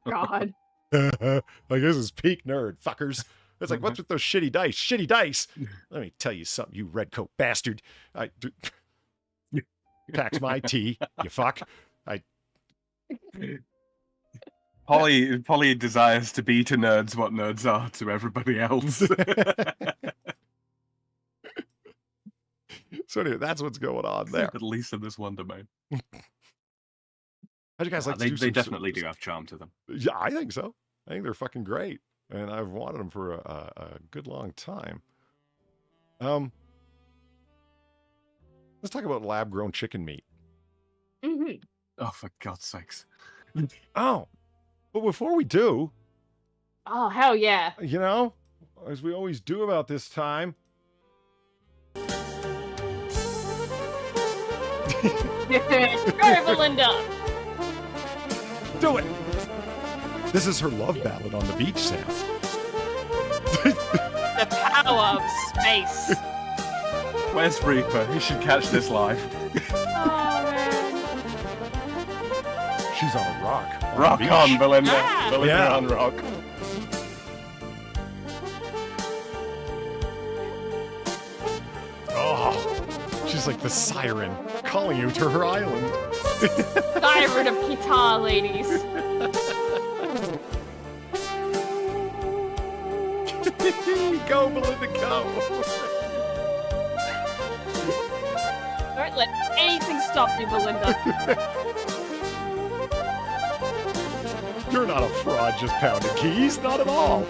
God. Like, this is peak nerd, fuckers. It's like, what's with those shitty dice? Shitty dice. Let me tell you something, you redcoat bastard. Tax my tea, you fuck. Polly desires to be to nerds what nerds are to everybody else. So anyway, that's what's going on there. At least in this one domain. How'd you guys like to They do some definitely do have charm to them. Yeah, I think so. I think they're fucking great, and I've wanted them for a good long time. Let's talk about lab-grown chicken meat. Mm-hmm. Oh, for God's sakes! Oh, but before we do, Oh, hell yeah. as we always do about this time. Go, Belinda. Do it! This is her love ballad on the beach, Sam. The power of space. Where's Reaper? He should catch this live. Oh, man. She's on a rock. On Rock the beach. on, Belinda. Yeah. Belinda Yeah. on rock. Oh, she's like the siren calling you to her island. Siren of guitar, ladies. Go, Belinda, go. Don't let anything stop you, Belinda. You're not a fraud just pounding keys. Not at all.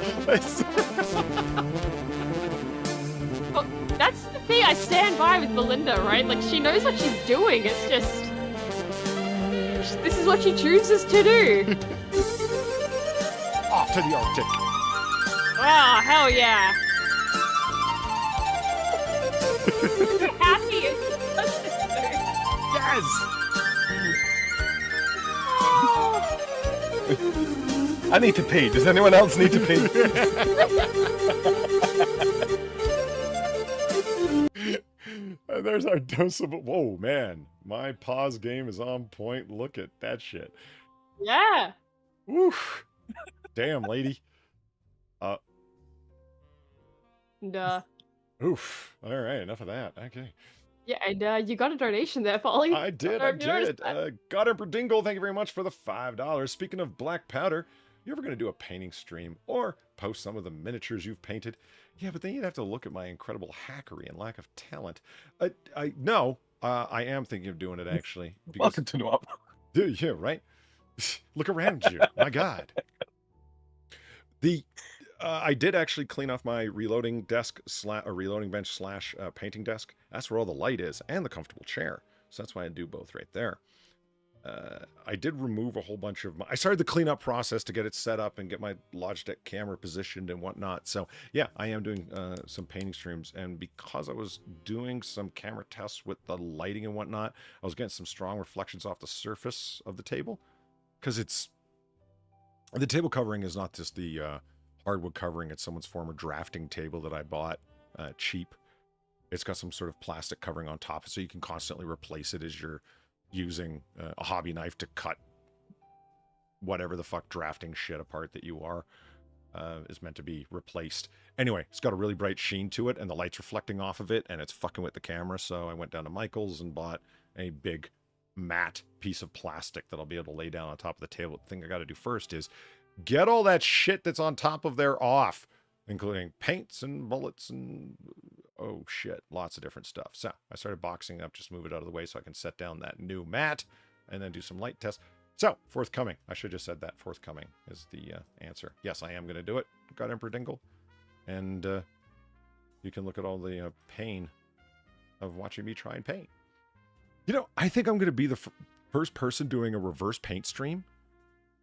Well, that's the thing. I stand by with Belinda, right? Like, she knows what she's doing. It's just... This is what she chooses to do. Off to the Arctic. Wow, hell yeah. Happy as Yes. I need to pee. Does anyone else need to pee? And there's our dose of... Whoa, man. My pause game is on point. Look at that shit. Yeah. Woof. Damn, lady. And, Oof. All right, enough of that. Okay. yeah, and you got a donation there, Polly. I did. don't know if you noticed that. God Emperor Dingle, thank you very much for the $5. Speaking of black powder, you ever going to do a painting stream or post some of the miniatures you've painted? Yeah, but then you'd have to look at my incredible hackery and lack of talent. No, I am thinking of doing it, actually. Because, Welcome to Noir Bar. yeah, right? Look around you. My God. I did actually clean off my reloading desk reloading bench / painting desk. That's where all the light is and the comfortable chair. So that's why I do both right there. I did remove a whole bunch of I started the cleanup process to get it set up and get my Logitech camera positioned and whatnot. So yeah, I am doing some painting streams, and because I was doing some camera tests with the lighting and whatnot, I was getting some strong reflections off the surface of the table, because the table covering is not just the hardwood covering. It's someone's former drafting table that I bought cheap. It's got some sort of plastic covering on top, so you can constantly replace it as you're using a hobby knife to cut whatever the fuck drafting shit apart that you are is meant to be replaced. Anyway, it's got a really bright sheen to it, and the light's reflecting off of it, and it's fucking with the camera. So I went down to Michael's and bought a big matte piece of plastic that I'll be able to lay down on top of the table. The thing I got to do first is get all that shit that's on top of there off, including paints and bullets and oh shit, lots of different stuff. So I started boxing up, just move it out of the way so I can set down that new mat and then do some light tests. So forthcoming. I should have just said that. Forthcoming is the answer. Yes, I am going to do it. Got Emperor Dingle. And you can look at all the pain of watching me try and paint. You know, I think I'm going to be the first person doing a reverse paint stream.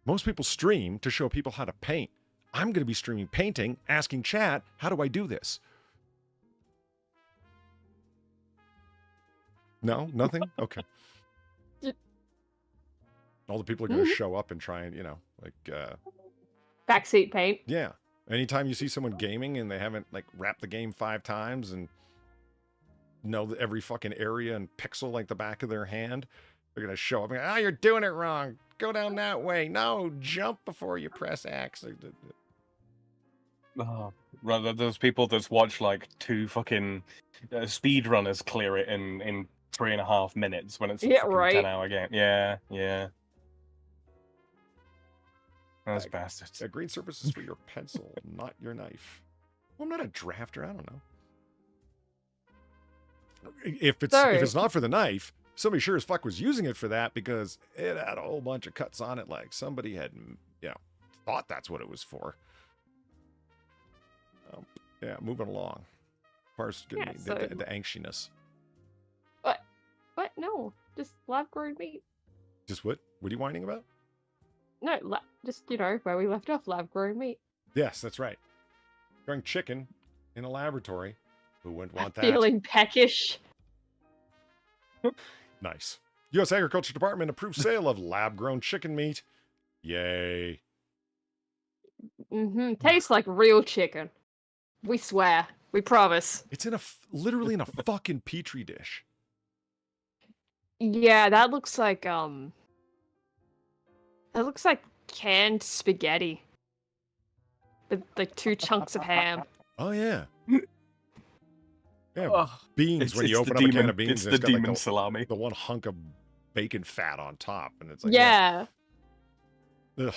Most people stream to show people how to paint. I'm going to be streaming painting, asking chat, how do I do this? No? Nothing? Okay. All the people are going to show up and try and, you know, like... backseat paint. Yeah. Anytime you see someone gaming and they haven't, like, wrapped the game 5 times and know every fucking area and pixel like the back of their hand, they're going to show up and go, oh, you're doing it wrong. Go down that way. No, jump before you press X. Oh, rather those people that's watch like 2 fucking speedrunners clear it in 3.5 minutes when it's a fucking right. 10-hour game. Yeah, yeah. Those bastards. A green surface is for your pencil, not your knife. Well, I'm not a drafter. I don't know. If it's not for the knife, somebody sure as fuck was using it for that, because it had a whole bunch of cuts on it. Like somebody had, you know, thought that's what it was for. Yeah, moving along. Parse getting the anxiousness. What? No, just lab-grown meat. Just what? What are you whining about? No, just, you know, where we left off, lab-grown meat. Yes, that's right. Growing chicken in a laboratory. Who wouldn't want that? Feeling peckish. Nice. U.S. Agriculture Department approved sale of lab-grown chicken meat. Yay. Tastes like real chicken. We swear. We promise. It's literally in a fucking petri dish. Yeah, that looks like canned spaghetti. With like 2 chunks of ham. Oh yeah. Yeah, beans. When you open up a can of beans, it's the demon got salami. The one hunk of bacon fat on top, and it's like yeah. Ugh.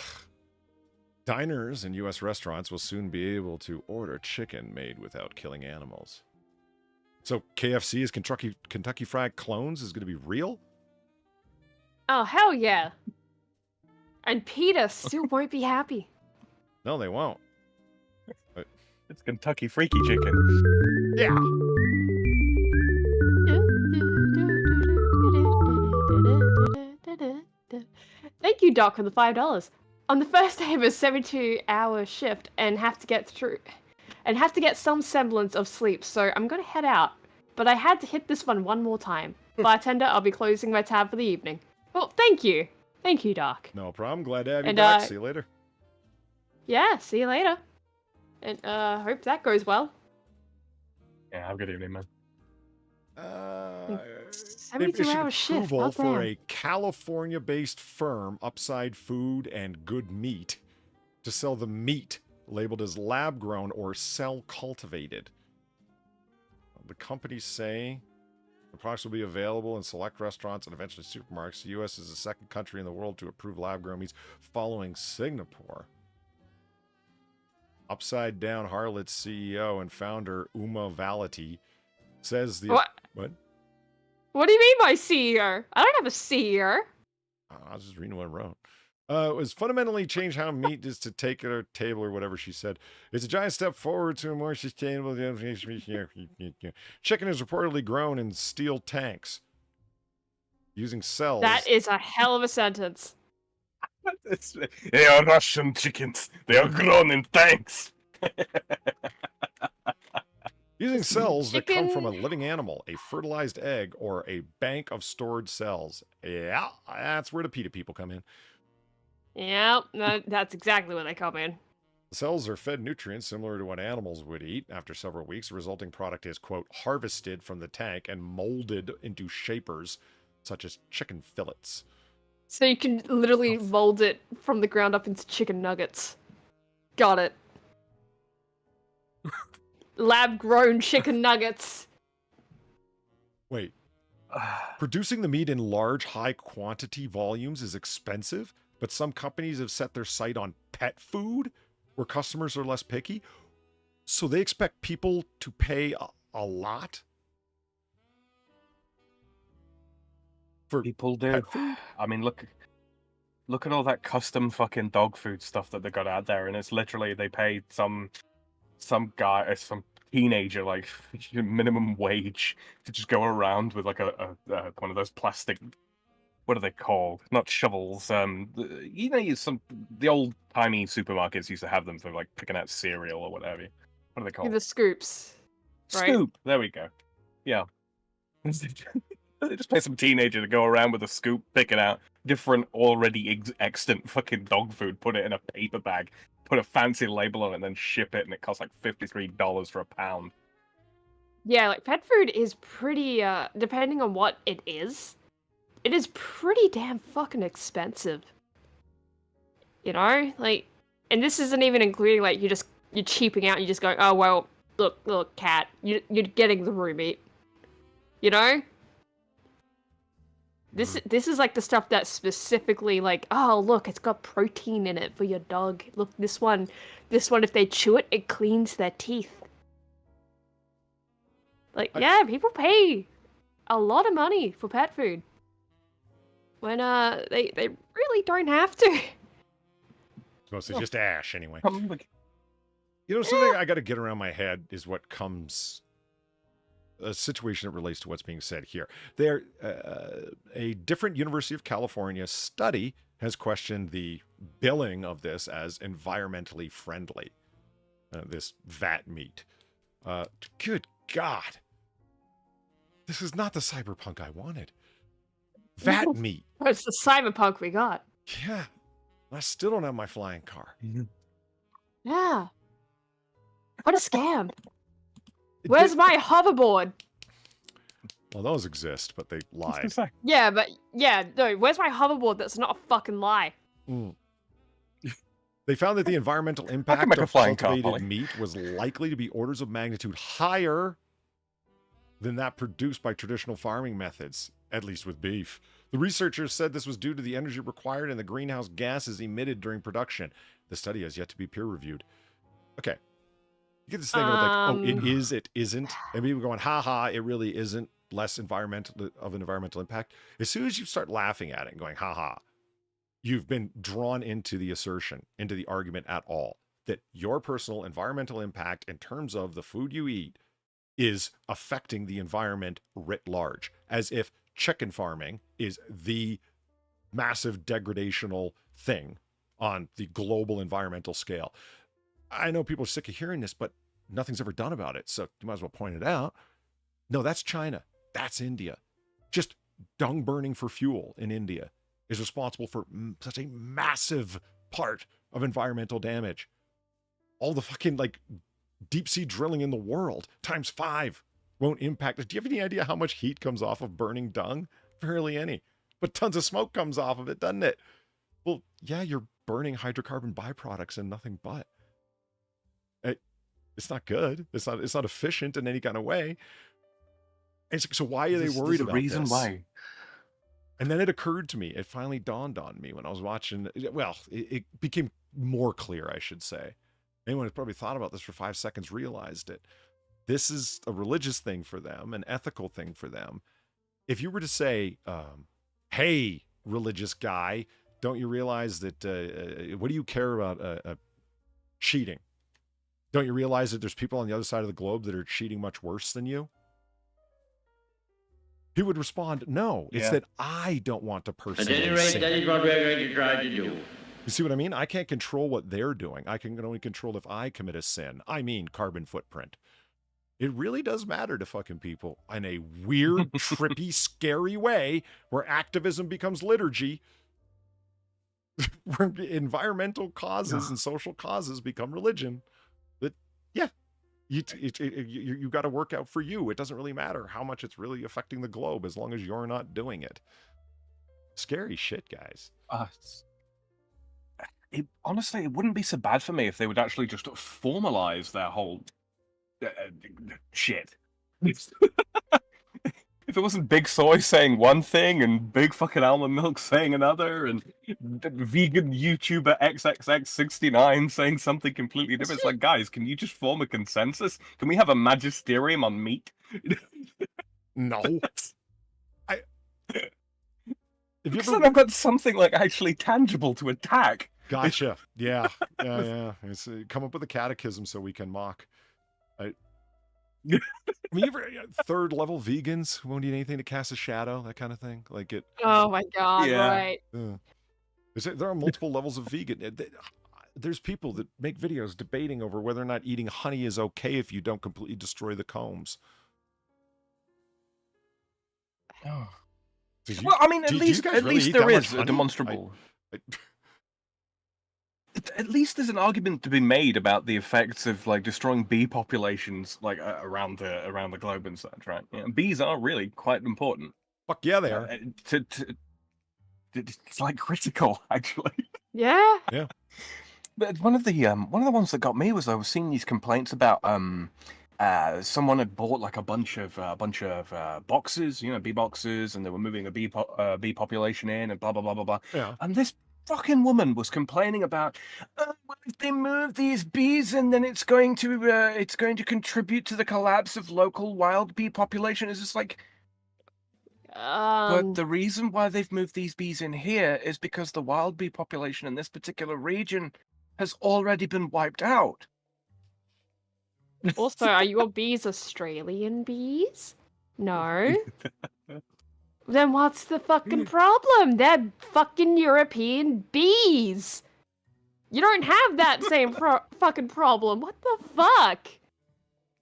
Diners and U.S. restaurants will soon be able to order chicken made without killing animals. So KFC's Kentucky Fried Clones is going to be real? Oh, hell yeah. And PETA still won't be happy. No, they won't. It's Kentucky Freaky Chicken. Yeah. Thank you, Doc, for the $5. On the first day of a 72-hour shift and have to get some semblance of sleep, so I'm gonna head out. But I had to hit this one more time. Bartender, I'll be closing my tab for the evening. Well, thank you. Thank you, Doc. No problem. Glad to have you back. See you later. Yeah, see you later. And hope that goes well. Yeah, have a good evening, man. 72-hour shift. Approval for a California-based firm, Upside Food and Good Meat, to sell the meat labeled as lab-grown or cell-cultivated. The companies say the products will be available in select restaurants and eventually supermarkets. The U.S. is the second country in the world to approve lab-grown meats, following Singapore. Upside Down Harlot's CEO and founder Uma Valati says the... What? What do you mean by CEO? I don't have a CEO. I was just reading what I wrote. It was fundamentally change how meat is to take at our table or whatever she said. It's a giant step forward to a more sustainable... Chicken is reportedly grown in steel tanks. Using cells. That is a hell of a sentence. They are Russian chickens. They are grown in tanks. Using cells that come from a Chicken- living animal, a fertilized egg, or a bank of stored cells. Yeah, that's where the PETA people come in. Yep, that's exactly where they come in. The cells are fed nutrients similar to what animals would eat. After several weeks, the resulting product is, quote, harvested from the tank and molded into shapers, such as chicken fillets. So you can literally mold it from the ground up into chicken nuggets. Got it. Lab-grown chicken nuggets. Wait, producing the meat in large, high-quantity volumes is expensive, but some companies have set their sight on pet food, where customers are less picky, so they expect people to pay a lot for People do. pet food? I mean, look at all that custom fucking dog food stuff that they got out there, and it's literally they paid some guy, some teenager, like minimum wage to just go around with like a one of those plastic. What are they called? Not shovels. You know, the old timey supermarkets used to have them for like picking out cereal or whatever. What are they called? The scoops. Right. Scoop. There we go. Yeah. They just pay some teenager to go around with a scoop, picking out different already extant fucking dog food, put it in a paper bag, put a fancy label on it, and then ship it, and it costs like $53 for a pound. Yeah, like pet food is pretty, depending on what it is pretty damn fucking expensive. You know? Like, and this isn't even including, like, you're cheaping out, you're just going, oh, well, look, cat, you're getting the room meat. You know? This is like the stuff that's specifically like, oh, look, it's got protein in it for your dog. Look, this one, if they chew it, it cleans their teeth. Like, yeah, people pay a lot of money for pet food. When, they really don't have to. It's mostly just ash, anyway. Like, You know, something I got to get around my head is what comes... a situation that relates to what's being said here. There, a different University of California study has questioned the billing of this as environmentally friendly. This vat meat. Good God. This is not the cyberpunk I wanted. Vat meat. It's the cyberpunk we got. Yeah. I still don't have my flying car. Yeah. What a scam. Where's my hoverboard? Well, those exist, but they lied. Yeah, but no, where's my hoverboard that's not a fucking lie? Mm. They found that the environmental impact make a of flying car, cultivated Polly. meat was likely to be orders of magnitude higher than that produced by traditional farming methods, at least with beef. The researchers said this was due to the energy required and the greenhouse gases emitted during production. The study has yet to be peer-reviewed. Okay. You get this thing about like, oh, it is, it isn't. And people going, ha, it really isn't less environmental impact. As soon as you start laughing at it and going, ha, you've been drawn into the assertion, into the argument at all, that your personal environmental impact in terms of the food you eat is affecting the environment writ large, as if chicken farming is the massive degradational thing on the global environmental scale. I know people are sick of hearing this, but nothing's ever done about it, so you might as well point it out. No, that's China. That's India. Just dung burning for fuel in India is responsible for such a massive part of environmental damage. All the fucking, like, deep sea drilling in the world times 5 won't impact it. Do you have any idea how much heat comes off of burning dung? Barely any. But tons of smoke comes off of it, doesn't it? Well, yeah, you're burning hydrocarbon byproducts and nothing but. It's not good. It's not efficient in any kind of way. And so why are they worried about reason this? why. And then it occurred to me. It finally dawned on me when I was watching. Well, it became more clear, I should say. Anyone who's probably thought about this for 5 seconds realized it. This is a religious thing for them, an ethical thing for them. If you were to say, hey, religious guy, don't you realize that, what do you care about cheating? Don't you realize that there's people on the other side of the globe that are cheating much worse than you? he would respond, no, it's Yeah. that I don't want to At personally any rate, sin. that is what we're going to try to do. You see what I mean? I can't control what they're doing. I can only control if I commit a sin. I mean, carbon footprint. It really does matter to fucking people in a weird, trippy, scary way where activism becomes liturgy, where environmental causes and social causes become religion. That, yeah, you got to work out for you. It doesn't really matter how much it's really affecting the globe as long as you're not doing it. Scary shit, guys. Honestly, it wouldn't be so bad for me if they would actually just formalize their whole shit. If it wasn't Big Soy saying one thing and Big fucking Almond Milk saying another and vegan YouTuber XXX69 saying something completely different. It's like, guys, can you just form a consensus? Can we have a magisterium on meat? No. Because then I've got something like actually tangible to attack. Gotcha. Yeah. It's, come up with a catechism so we can mock. I mean, you ever third level vegans who won't eat anything to cast a shadow, that kind of thing. Like it. Oh my god! Yeah. Right. There are multiple levels of vegan. There's people that make videos debating over whether or not eating honey is okay if you don't completely destroy the combs. Oh. Did Well, I mean, at do you least guys really eat there that much is a honey? demonstrable. At least there's an argument to be made about the effects of like destroying bee populations like around the globe and such, right? Yeah, bees are really quite important. Fuck yeah, they are. It's like critical, actually. Yeah. But one of the ones that got me was I was seeing these complaints about someone had bought like a bunch of boxes, bee boxes, and they were moving a bee population in, and blah blah blah blah blah. Yeah. And this fucking woman was complaining about, well, if they move these bees, and then it's going to contribute to the collapse of local wild bee population. It's just like, but the reason why they've moved these bees in here is because the wild bee population in this particular region has already been wiped out. Also, are your bees Australian bees? No. Then what's the fucking problem? They're fucking European bees. You don't have that same fucking problem. What the fuck?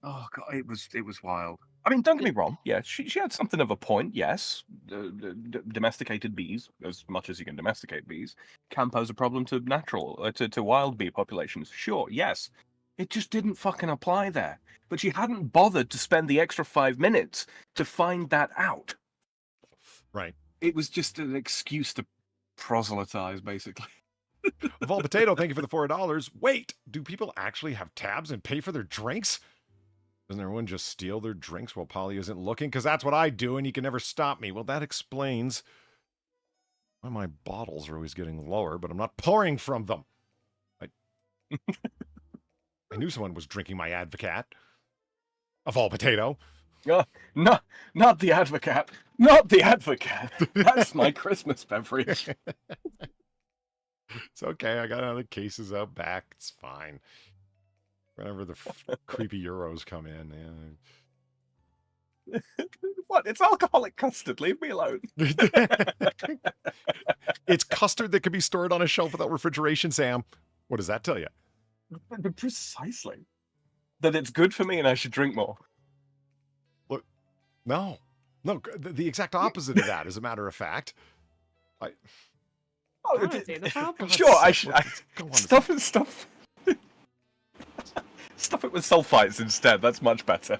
Oh god, it was wild. I mean, don't get me wrong. Yeah, she had something of a point. Yes, domesticated bees, as much as you can domesticate bees, can pose a problem to to wild bee populations. Sure, yes. It just didn't fucking apply there. But she hadn't bothered to spend the extra 5 minutes to find that out. Right. It was just an excuse to proselytize, basically. Vol Potato, thank you for the $4. Wait, do people actually have tabs and pay for their drinks? Doesn't everyone just steal their drinks while Polly isn't looking? Because that's what I do, and you can never stop me. Well, that explains why my bottles are always getting lower, but I'm not pouring from them. I knew someone was drinking my Advocat. A Vol Potato. No, not the Advocate. Not the Advocate. That's my Christmas beverage. It's okay. I got other cases out back. It's fine. Whenever the creepy Euros come in. Yeah. What? It's alcoholic custard. Leave me alone. It's custard that can be stored on a shelf without refrigeration, Sam. What does that tell you? Precisely. That it's good for me and I should drink more. Look, no, the exact opposite of that, as a matter of fact. Oh, I don't see the problem. Sure, I should. Go on, Stuff it with sulfites instead. That's much better.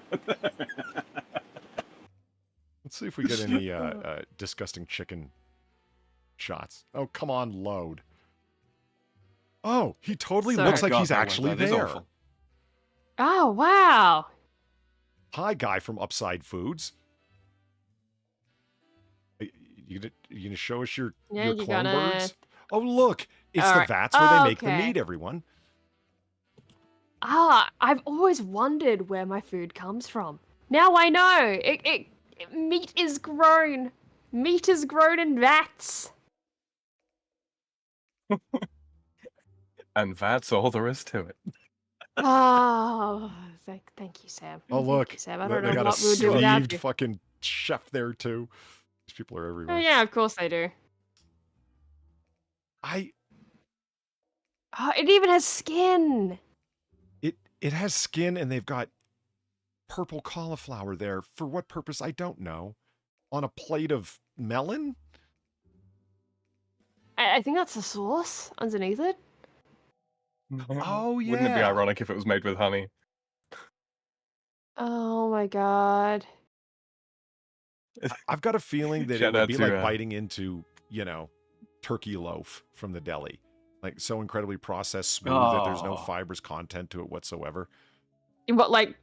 Let's see if we get any disgusting chicken shots. Oh, come on, load. Oh, he totally Sorry. looks like God, he's actually that is there. awful. Oh, wow. Hi, guy from Upside Foods. You gonna show us your Yeah, you clone gotta- birds? Oh, look, it's All the right. vats where they make the Okay. meat. Everyone. I've always wondered where my food comes from. Now I know. Meat is grown. Meat is grown in vats. And that's all there is to it. Oh, thank you, Sam. Oh, Thank look, you, Sam. I they don't know got what a we would do without sleeved you. fucking chef there too. These people are Oh, everywhere. yeah, of course they do. Oh, it even has skin. It has skin, and they've got purple cauliflower there. For what purpose, I don't know. On a plate of melon? I think that's the sauce underneath it. Oh, yeah. Wouldn't it be ironic if it was made with honey? Oh my god. I've got a feeling that it Shout would out be to, like biting into, turkey loaf from the deli. Like, so incredibly processed, smooth that there's no Oh. fibers content to it whatsoever. What, like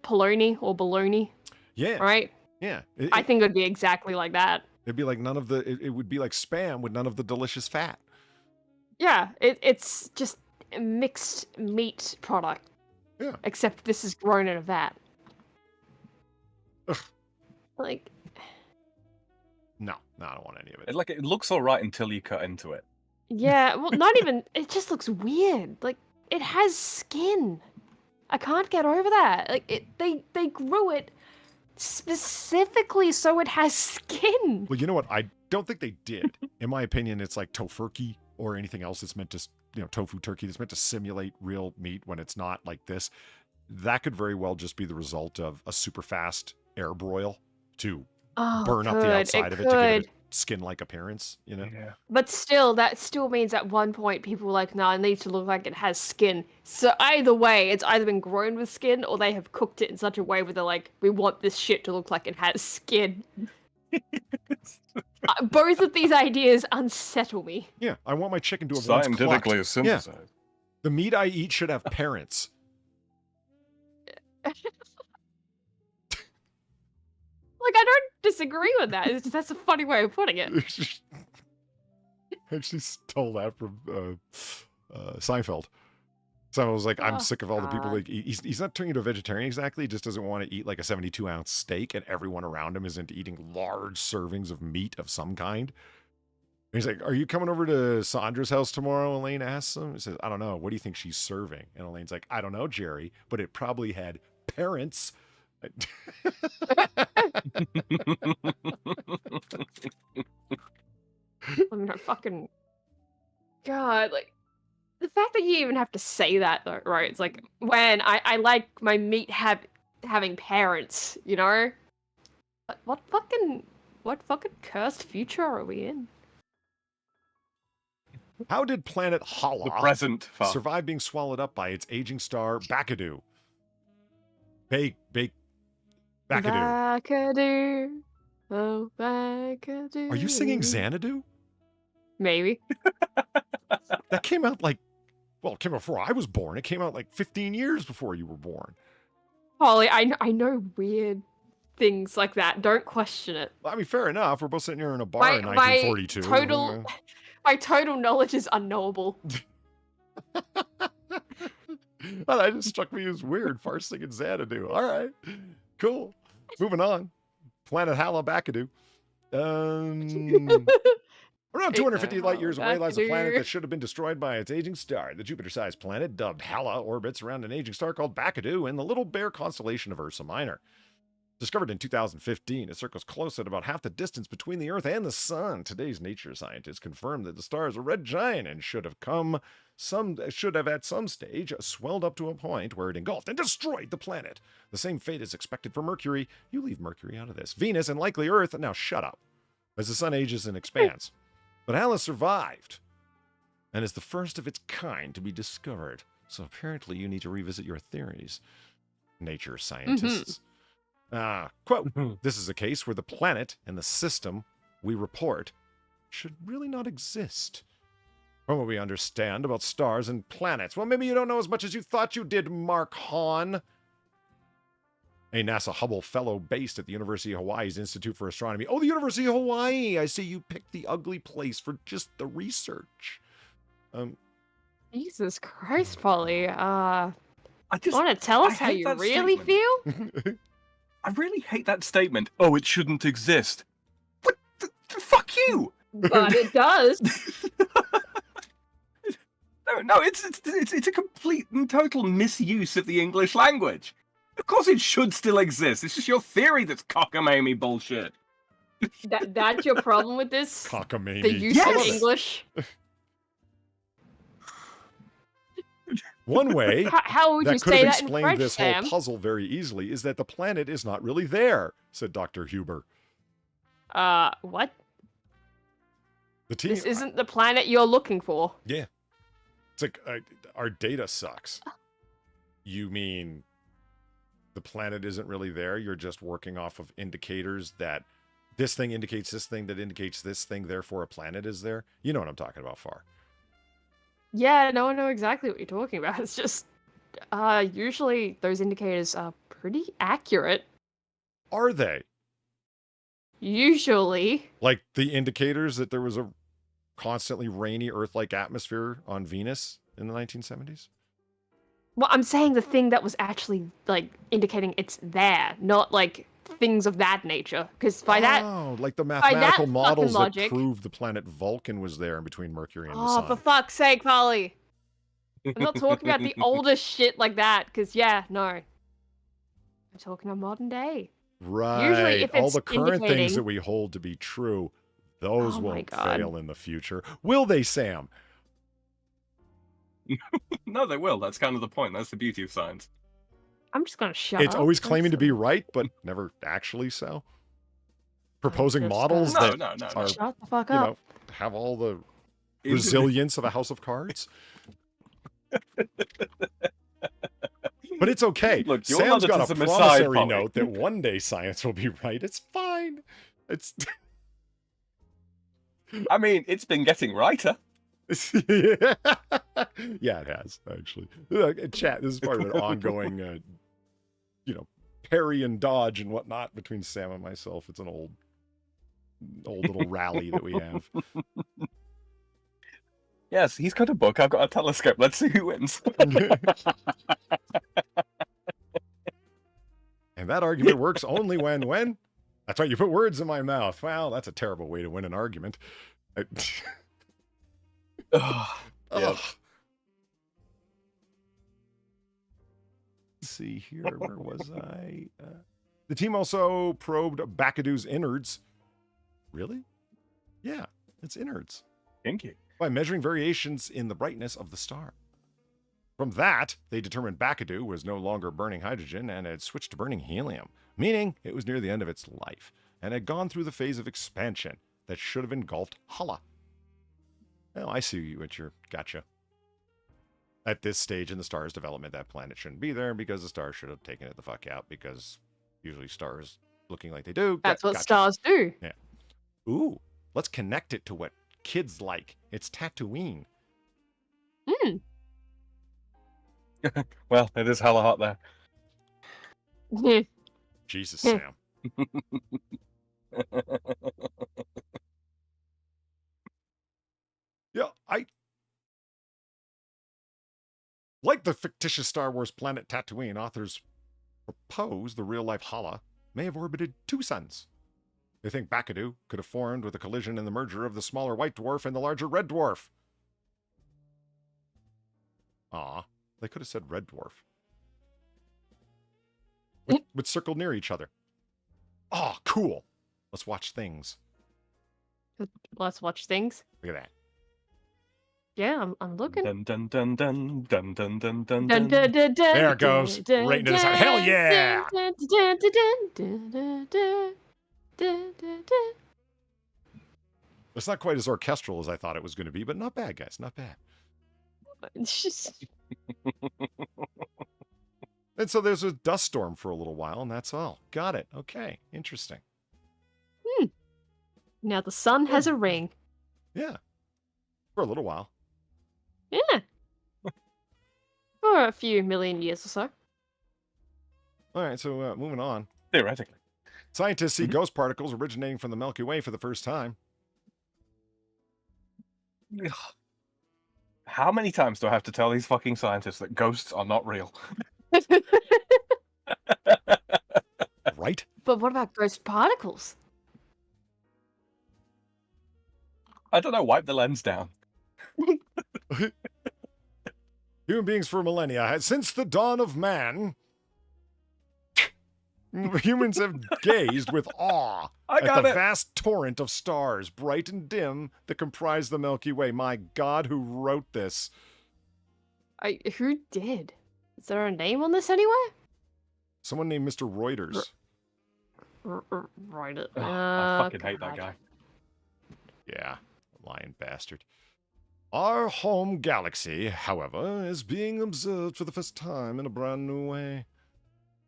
polony or bologna, Yeah. right? Yeah. I think it would be exactly like that. It'd be like none of the... It would be like Spam with none of the delicious fat. Yeah, it's just a mixed meat product. Yeah. Except this is grown in a vat. Ugh. Like, No, I don't want any of it. It looks all right until you cut into it. yeah, well, not even. It just looks weird. Like, it has skin. I can't get over that. Like, they grew it specifically so it has skin. Well, you know what? I don't think they did. In my opinion, it's like tofurkey or anything else that's meant to, tofu turkey that's meant to simulate real meat when it's not like this. That could very well just be the result of a super fast air broil to burn up the outside of it to give it a skin-like appearance, Yeah. But still, that still means at one point people were like, no, it needs to look like it has skin. So either way, it's either been grown with skin or they have cooked it in such a way where they're like, we want this shit to look like it has skin. Both of these ideas unsettle me. Yeah, I want my chicken to have once Scientifically clucked. synthesized. The meat I eat should have parents. Like, I don't disagree with that. It's just, that's a funny way of putting it. I actually stole that from Seinfeld. So I was like, I'm Oh, sick of all the people. God. Like, he's not turning into a vegetarian exactly. He just doesn't want to eat like a 72-ounce steak, and everyone around him is into eating large servings of meat of some kind. And he's like, "Are you coming over to Sandra's house tomorrow?" Elaine asks him. He says, "I don't know. What do you think she's serving?" And Elaine's like, "I don't know, Jerry, but it probably had parents." I'm not fucking. God, like, the fact that you even have to say that, though, right? It's like, when I like my meat having parents, What fucking cursed future are we in? How did planet The Hala present. Fuck. survive being swallowed up by its aging star Bakadu? Bakadu. Bakadu. Oh, Bakadu. Are you singing Xanadu? Maybe. That came out it came out before I was born. It came out like 15 years before you were born. Holly, I know weird things like that. Don't question it. I mean, fair enough. We're both sitting here in a bar in 1942. My total knowledge is unknowable. Well, that just struck me as weird. Far singing Xanadu. All right. Cool. Moving on. Planet Hala Bakadu. Around 250 light years away lies a planet that should have been destroyed by its aging star. The Jupiter-sized planet, dubbed Hala, orbits around an aging star called Bakadu in the Little Bear constellation of Ursa Minor. Discovered in 2015, it circles close at about half the distance between the Earth and the Sun. Today's nature scientists confirmed that the star is a red giant and should have at some stage swelled up to a point where it engulfed and destroyed the planet. The same fate is expected for Mercury. You leave Mercury out of this. Venus and likely Earth. Now shut up. As the sun ages and expands. But Hala survived and is the first of its kind to be discovered. So apparently you need to revisit your theories, nature scientists. Quote, "This is a case where the planet and the system we report should really not exist. From what we understand about stars and planets. Well, maybe you don't know as much as you thought you did, Mark Hahn." A NASA Hubble fellow based at the University of Hawaii's Institute for Astronomy. Oh, the University of Hawaii! I see you picked the ugly place for just the research. Jesus Christ, Polly. I just Want to tell us how hate you that really statement. feel? I really hate that statement. Oh, it shouldn't exist. What? Fuck you! But it does. No, it's a complete and total misuse of the English language. Of course it should still exist. It's just your theory that's cockamamie bullshit. That's your problem with this? Cockamamie. The use I of love it. English? One way How would you that could say have that in explained French, this Sam? whole puzzle very easily is that the planet is not really there, said Dr. Huber. What? The team. This isn't the planet you're looking for. Yeah. It's like, our data sucks. You mean the planet isn't really there? You're just working off of indicators that this thing indicates this thing that indicates this thing, therefore a planet is there? You know what I'm talking about, Far. Yeah, no, I know exactly what you're talking about. It's just, usually those indicators are pretty accurate. Are they? Usually. Like the indicators that there was a constantly rainy Earth-like atmosphere on Venus in the 1970s? Well, I'm saying the thing that was actually, like, indicating it's there, not, like, things of that nature. Because by that... Oh, like the that mathematical models fucking that logic- proved the planet Vulcan was there in between Mercury and the Oh, Sun. for fuck's sake, Polly! I'm not talking about the older shit like that, because, yeah, no. I'm talking about modern day. Right. if All it's the current things indicating- that we hold to be true, those Oh my won't God. fail in the future. Will they, Sam? No, they will. That's kind of the point. That's the beauty of science. I'm just gonna shut It's up. always claiming to be That's- right, but never actually so. Proposing just, models No, that no, no, no. are, Shut the fuck you up. know, have all the resilience of a house of cards. But it's okay. Look, your Sam's got a logicism aside, promissory Polly. note that one day science will be right. It's fine. It's I mean, it's been getting righter. yeah, it has actually. Chat. This is part of an ongoing, parry and dodge and whatnot between Sam and myself. It's an old little rally that we have. Yes, he's got a book. I've got a telescope. Let's see who wins. And that argument works only when. That's right. You put words in my mouth. Well, that's a terrible way to win an argument. Ugh. Ugh. Yep. Let's see here. Where was I? The team also probed Bakadu's innards. Really? Yeah, it's innards. Thank you. By measuring variations in the brightness of the star. From that, they determined Bakadu was no longer burning hydrogen and had switched to burning helium, meaning it was near the end of its life and had gone through the phase of expansion that should have engulfed Hala. Well, I see what you're gotcha. At this stage in the star's development, that planet shouldn't be there because the star should have taken it the fuck out because usually stars looking like they do. That's what Gotcha. stars do. Ooh, let's connect it to what kids like. It's Tatooine. Hmm. Well, it is hella hot there. Jesus, Hmm. Sam. Yeah, I like the fictitious Star Wars planet Tatooine. Authors propose the real-life Hala may have orbited two suns. They think Bakadu could have formed with a collision in the merger of the smaller white dwarf and the larger red dwarf. They could have said red dwarf. Would circle near each other. Cool. Let's watch things. Let's watch things. Look at that. Yeah, I'm looking. Dun dun dun dun dun dun dun dun Dun, dun. dun, dun, dun, There it goes. dun, Right into the dun, side. Hell dun, yeah! dun, dun, dun, dun, dun, dun, dun, dun, dun. It's not quite as orchestral as I thought it was going to be, but not bad, guys. Not bad. It's just And so there's a dust storm for a little while, and that's all. Got it. Okay. Interesting. now the sun has a ring. Yeah. For a little while. Yeah. For a few million years or so. All right. So moving on. Theoretically. Scientists see ghost particles originating from the Milky Way for the first time. How many times do I have to tell these fucking scientists that ghosts are not real? Right? But what about ghost particles? I don't know. Wipe the lens down. Human beings for millennia, since the dawn of man, Humans have gazed with awe I at got the it. vast torrent of stars, bright and dim, that comprise the Milky Way. My God, who wrote this? Who did? Is there a name on this anywhere? Someone named Mr. Reuters. Ryder. Oh, I fucking hate that guy. Yeah, lying bastard. Our home galaxy, however, is being observed for the first time in a brand new way.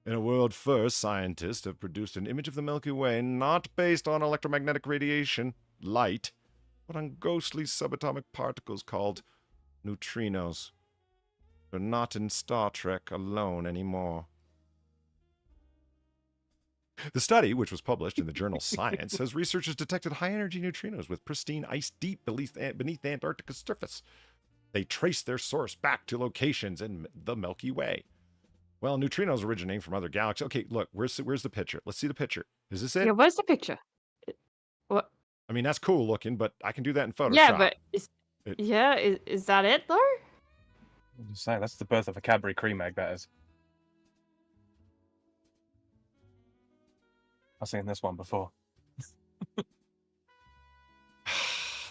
In a world first, scientists have produced an image of the Milky Way not based on electromagnetic radiation, light, but on ghostly subatomic particles called neutrinos. They're not in Star Trek alone anymore. The study, which was published in the journal Science, says researchers detected high-energy neutrinos with pristine ice deep beneath Antarctica's surface. They traced their source back to locations in the Milky Way. Well, neutrinos originating from other galaxies. Okay, look, where's the picture? Let's see the picture. Is this it? Yeah, where's the picture? What? I mean, that's cool looking, but I can do that in Photoshop. Yeah, but is It- that it though? I'm just saying, that's the birth of a Cadbury cream egg, that is. I've seen this one before.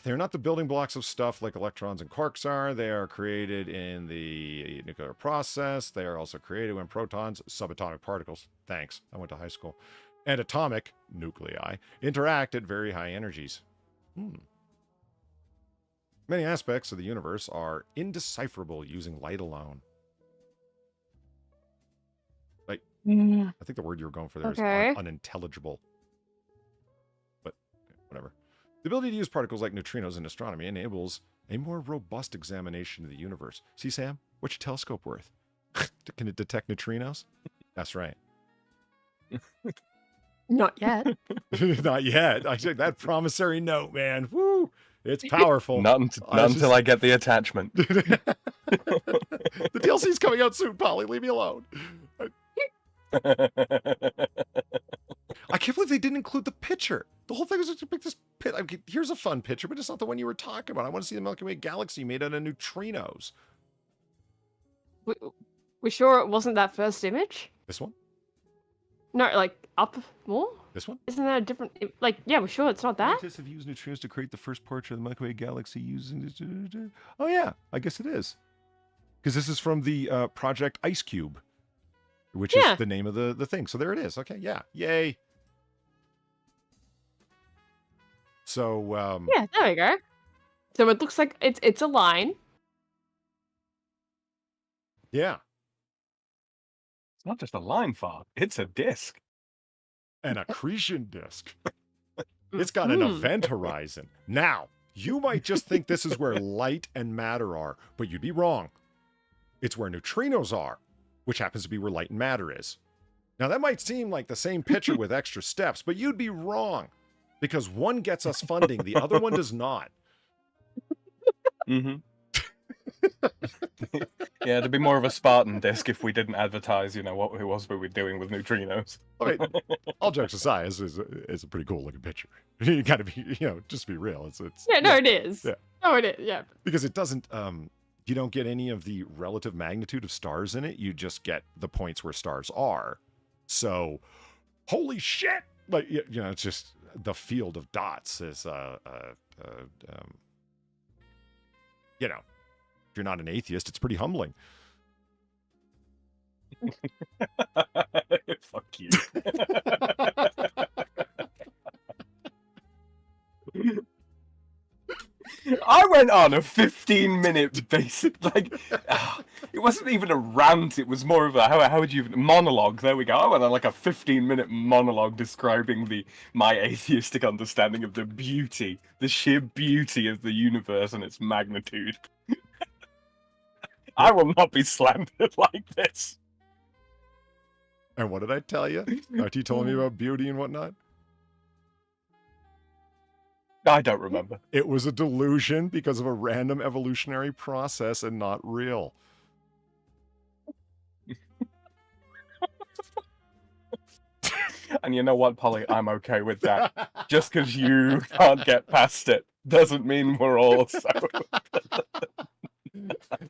They're not the building blocks of stuff like electrons and quarks are. They are created in the nuclear process. They are also created when protons, subatomic particles, thanks, I went to high school, and atomic nuclei interact at very high energies. Many aspects of the universe are indecipherable using light alone. Like, I think the word you were going for there is Okay. unintelligible. But whatever. The ability to use particles like neutrinos in astronomy enables a more robust examination of the universe. See, Sam? What's your telescope worth? Can it detect neutrinos? That's right. Not yet. Not yet. I think that promissory note, man. Woo! It's powerful. Not until I get the attachment. The DLC's coming out soon, Polly. Leave me alone. I can't believe they didn't include the picture. The whole thing was just to pick this pit. I mean, here's a fun picture, but it's not the one you were talking about. I want to see the Milky Way galaxy made out of neutrinos. We sure it wasn't that first image? This one? No, like up more? This one? Isn't that a different? Like, yeah, we're sure it's not that. Scientists have used neutrinos to create the first portrait of the Milky Way galaxy using... Oh, yeah. I guess it is. Because this is from the Project Ice Cube, which Yeah. is the name of the thing. So there it is. Okay, yeah. Yay. So, Yeah, there we go. So it looks like it's a line. yeah. It's not just a line fog, it's a disc. An accretion disk. It's got an event horizon. Now, you might just think this is where light and matter are, but you'd be wrong. It's where neutrinos are, which happens to be where light and matter is. Now, that might seem like the same picture with extra steps, but you'd be wrong, because one gets us funding, the other one does not. Mm-hmm. Yeah, it'd be more of a Spartan disc if we didn't advertise, what it was we were doing with neutrinos. I mean, all jokes aside, it's a pretty cool looking picture. You gotta be, just be real. It's Yeah, no, it is. Yeah. No, it is. Yeah. Because it doesn't, you don't get any of the relative magnitude of stars in it. You just get the points where stars are. So, holy shit! Like, it's just the field of dots is, if you're not an atheist, it's pretty humbling. Fuck you. I went on a 15-minute basic, it wasn't even a rant, it was more of a, how would you even, monologue, there we go. I went on like a 15-minute monologue describing my atheistic understanding of the sheer beauty of the universe and its magnitude. I will not be slandered like this. And what did I tell you? Aren't you telling me about beauty and whatnot? I don't remember. It was a delusion because of a random evolutionary process and not real. And you know what, Polly? I'm okay with that. Just because you can't get past it doesn't mean we're all so.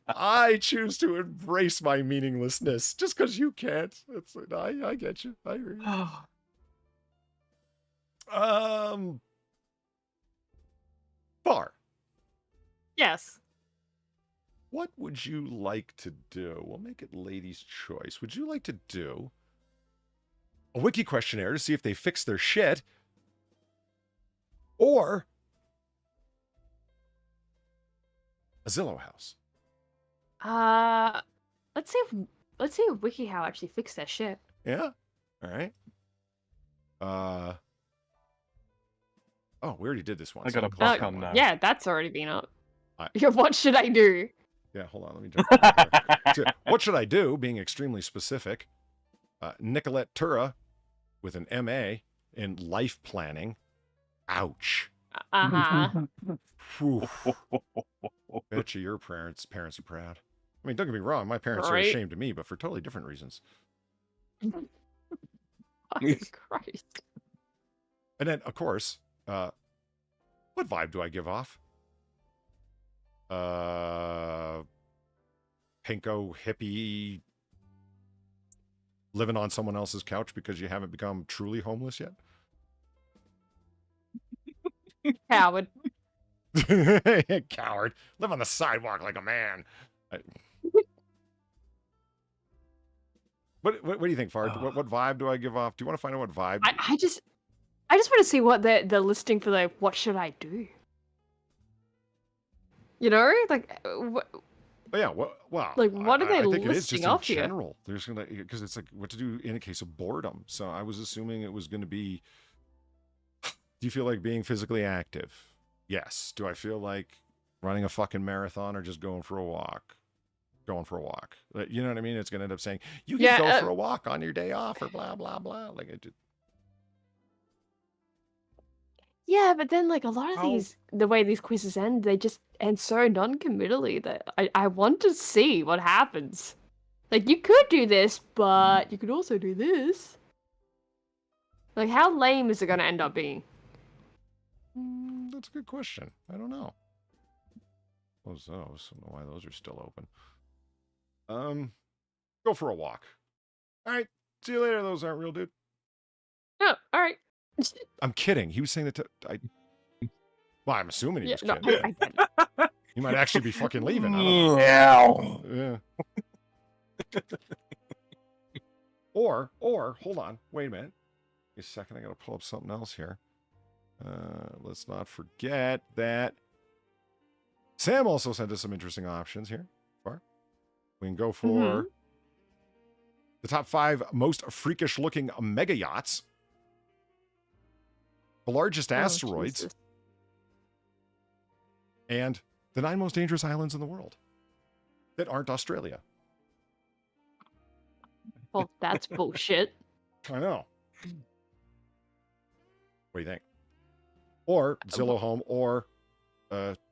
I choose to embrace my meaninglessness just because you can't. I get you. I hear you. Bar. Yes. What would you like to do? We'll make it ladies' choice. Would you like to do a wiki questionnaire to see if they fix their shit? Or a Zillow house? Let's see if WikiHow actually fixed that shit. Yeah? All right. Oh, we already did this one. I got a so block on now. Yeah, that's already been up. What should I do? Yeah, hold on. Let me jump in here. So, what should I do? Being extremely specific. Nicolette Tura with an MA in life planning. Ouch. Uh-huh. Whew. Bet you your parents are proud. I mean, don't get me wrong. My parents are Right. ashamed of me, but for totally different reasons. Fucking Christ. And then, of course, what vibe do I give off? Pinko hippie living on someone else's couch because you haven't become truly homeless yet? Coward. Coward. Live on the sidewalk like a man. What do you think, Fard? What vibe do I give off? Do you want to find out what vibe? I just want to see what the listing for the what should I do? You know, like Yeah, well, like, what are they I think it is listing just in off here? general. There's gonna, because it's like what to do in a case of boredom. So I was assuming it was going to be. Do you feel like being physically active? Yes. Do I feel like running a fucking marathon or just going for a walk? Going for a walk. You know what I mean? It's going to end up saying you can go for a walk on your day off or blah blah blah. Like it. Yeah, but then like a lot of these, the way these quizzes end, they just end so non-committally that I want to see what happens. Like, you could do this, but you could also do this. Like, how lame is it going to end up being? That's a good question. I don't know. Those, I don't know why those are still open. Go for a walk. All right. See you later. Those aren't real, dude. Oh, all right. I'm kidding. He was saying that well, I'm assuming he was kidding. I get it. He might actually be fucking leaving. I don't know. Yeah. or, hold on. Wait a minute. Wait a second. I got to pull up something else here. Let's not forget that Sam also sent us some interesting options here. We can go for the top 5 most freakish looking mega yachts. The largest asteroids, Jesus. and the 9 most dangerous islands in the world that aren't Australia. Well, that's bullshit. I know. What do you think? Or Zillow Home, or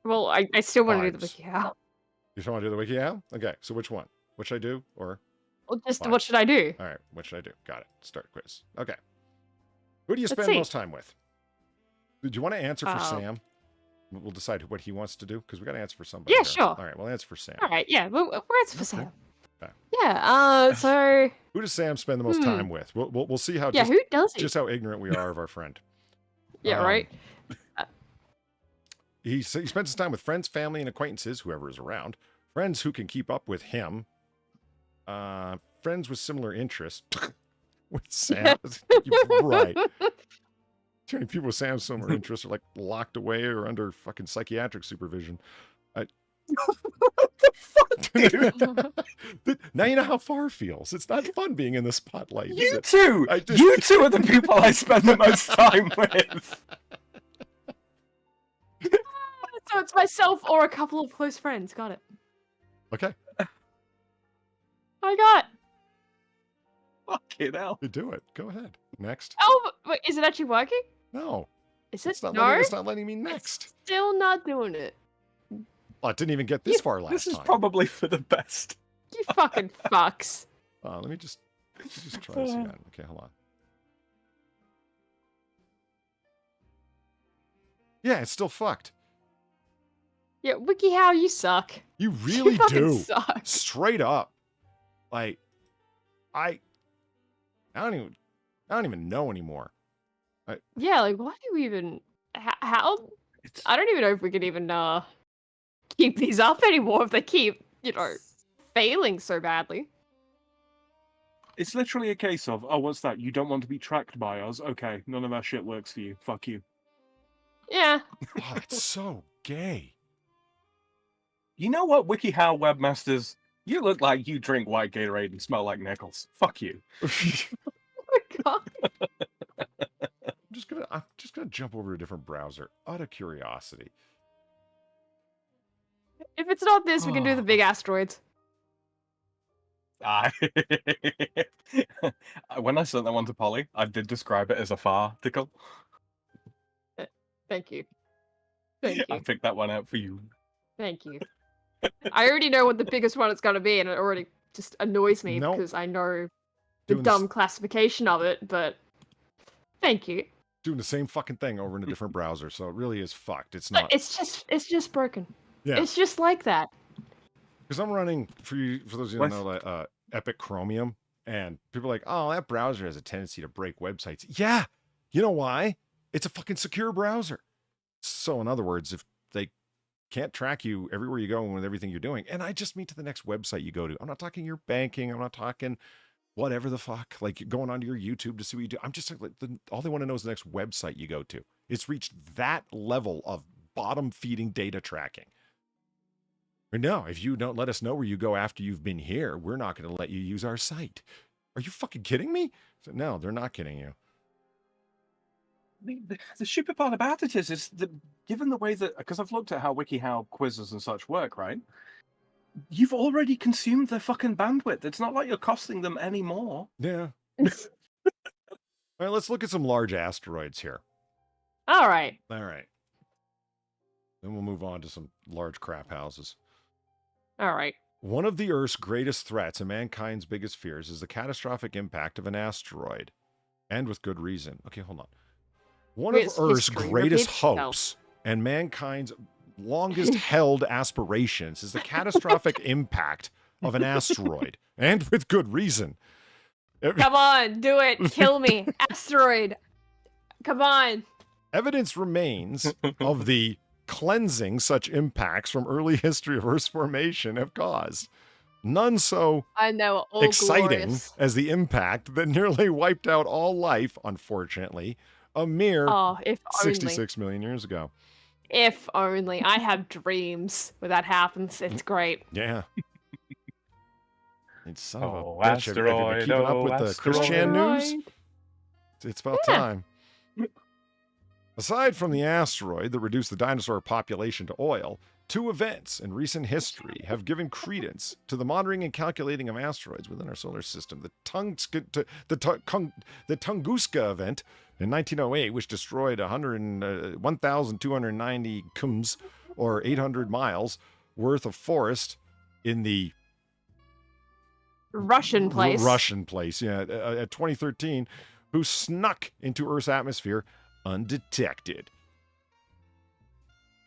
Well, I still want to do the Vibes. WikiHow. you still want to do the WikiHow? Okay, so which one? What should I do? Or Well, just Fine. what should I do? all right, what should I do? Got it. Start quiz. Okay. Who do you Let's spend see. most time with? Did you want to answer for Oh. Sam? We'll decide what he wants to do because we got to answer for somebody. Yeah, here. sure. All right, we'll answer for Sam. All right, yeah, we're at for Sam. Okay. Yeah. So Who does Sam spend the most time with? We'll see how yeah, just, who does he? just how ignorant we are of our friend. Yeah, right. He spends his time with friends, family, and acquaintances, whoever is around. Friends who can keep up with him. Friends with similar interests. With Sam. You're right. Too many people with Sam's similar interests are like locked away or under fucking psychiatric supervision. What the fuck, dude? Now you know how far feels. It's not fun being in the spotlight. is You it? two! I just- You two are the people I spend the most time with. So it's myself or a couple of close friends. Got it. Okay, I got. Fucking hell. you do it. Go ahead. Next. Oh, wait, is it actually working? No. Is it? It's not, No. letting me next. It's still not doing it. Oh, it didn't even get this far last This is time. probably for the best. You fucking fucks. Let me just try this again. Okay, hold on. Yeah, it's still fucked. Yeah, WikiHow, you suck. You really you fucking do. Suck. Straight up. Like, I don't even know anymore. Yeah, like why do we even how I don't even know if we can even keep these up anymore if they keep, failing so badly. It's literally a case of, oh, what's that? You don't want to be tracked by us? Okay, none of our shit works for you. Fuck you. Yeah. Oh, it's so gay. You know what, WikiHow webmasters? You look like you drink white Gatorade and smell like nickels. Fuck you. Oh my god. I'm just gonna jump over to a different browser out of curiosity. If it's not this, we can do the big asteroids. When I sent that one to Polly, I did describe it as a farticle. Thank you. Thank I you. picked that one out for you. Thank you. I already know what the biggest one it's gonna be, and it already just annoys me Nope. because I know the Doing dumb classification of it, but thank you. Doing the same fucking thing over in a different browser, so it really is fucked. It's not. It's just broken. Yeah. It's just like that. Because I'm running, for those of you who don't know, like, Epic Chromium, and people are like, oh, that browser has a tendency to break websites. Yeah, you know why? It's a fucking secure browser. So in other words, if they can't track you everywhere you go and with everything you're doing, and I just mean to the next website you go to. I'm not talking your banking. I'm not talking whatever the fuck, like going onto your YouTube to see what you do. I'm just like, all they want to know is the next website you go to. It's reached that level of bottom feeding data tracking. Or no, if you don't let us know where you go after you've been here, we're not going to let you use our site. Are you fucking kidding me? So, no, they're not kidding you. The stupid part about it is that given the way that, because I've looked at how WikiHow quizzes and such work, right? You've already consumed their fucking bandwidth. It's not like you're costing them any more. Yeah. All right, let's look at some large asteroids here. All right. All right. Then we'll move on to some large crap houses. All right. One of the Earth's greatest threats and mankind's biggest fears is the catastrophic impact of an asteroid. And with good reason. Okay, hold on. One of Earth's greatest hopes and mankind's longest held aspirations is the catastrophic impact of an asteroid. And with good reason. Come on, do it. Kill me. Asteroid. Come on. Evidence remains of the cleansing such impacts from early history of Earth's formation have caused. None so I know, exciting glorious. as the impact that nearly wiped out all life, unfortunately, a mere if 66 million years ago. If only. I have dreams when that happens. It's great. Yeah. It's son of a Oh, bitch. Have you been keeping up with the Christian news? It's about time. Aside from the asteroid that reduced the dinosaur population to oil, two events in recent history have given credence to the monitoring and calculating of asteroids within our solar system. The Tunguska event in 1908, which destroyed 1,290 kms, or 800 miles, worth of forest in the Russian place. At 2013, who snuck into Earth's atmosphere undetected.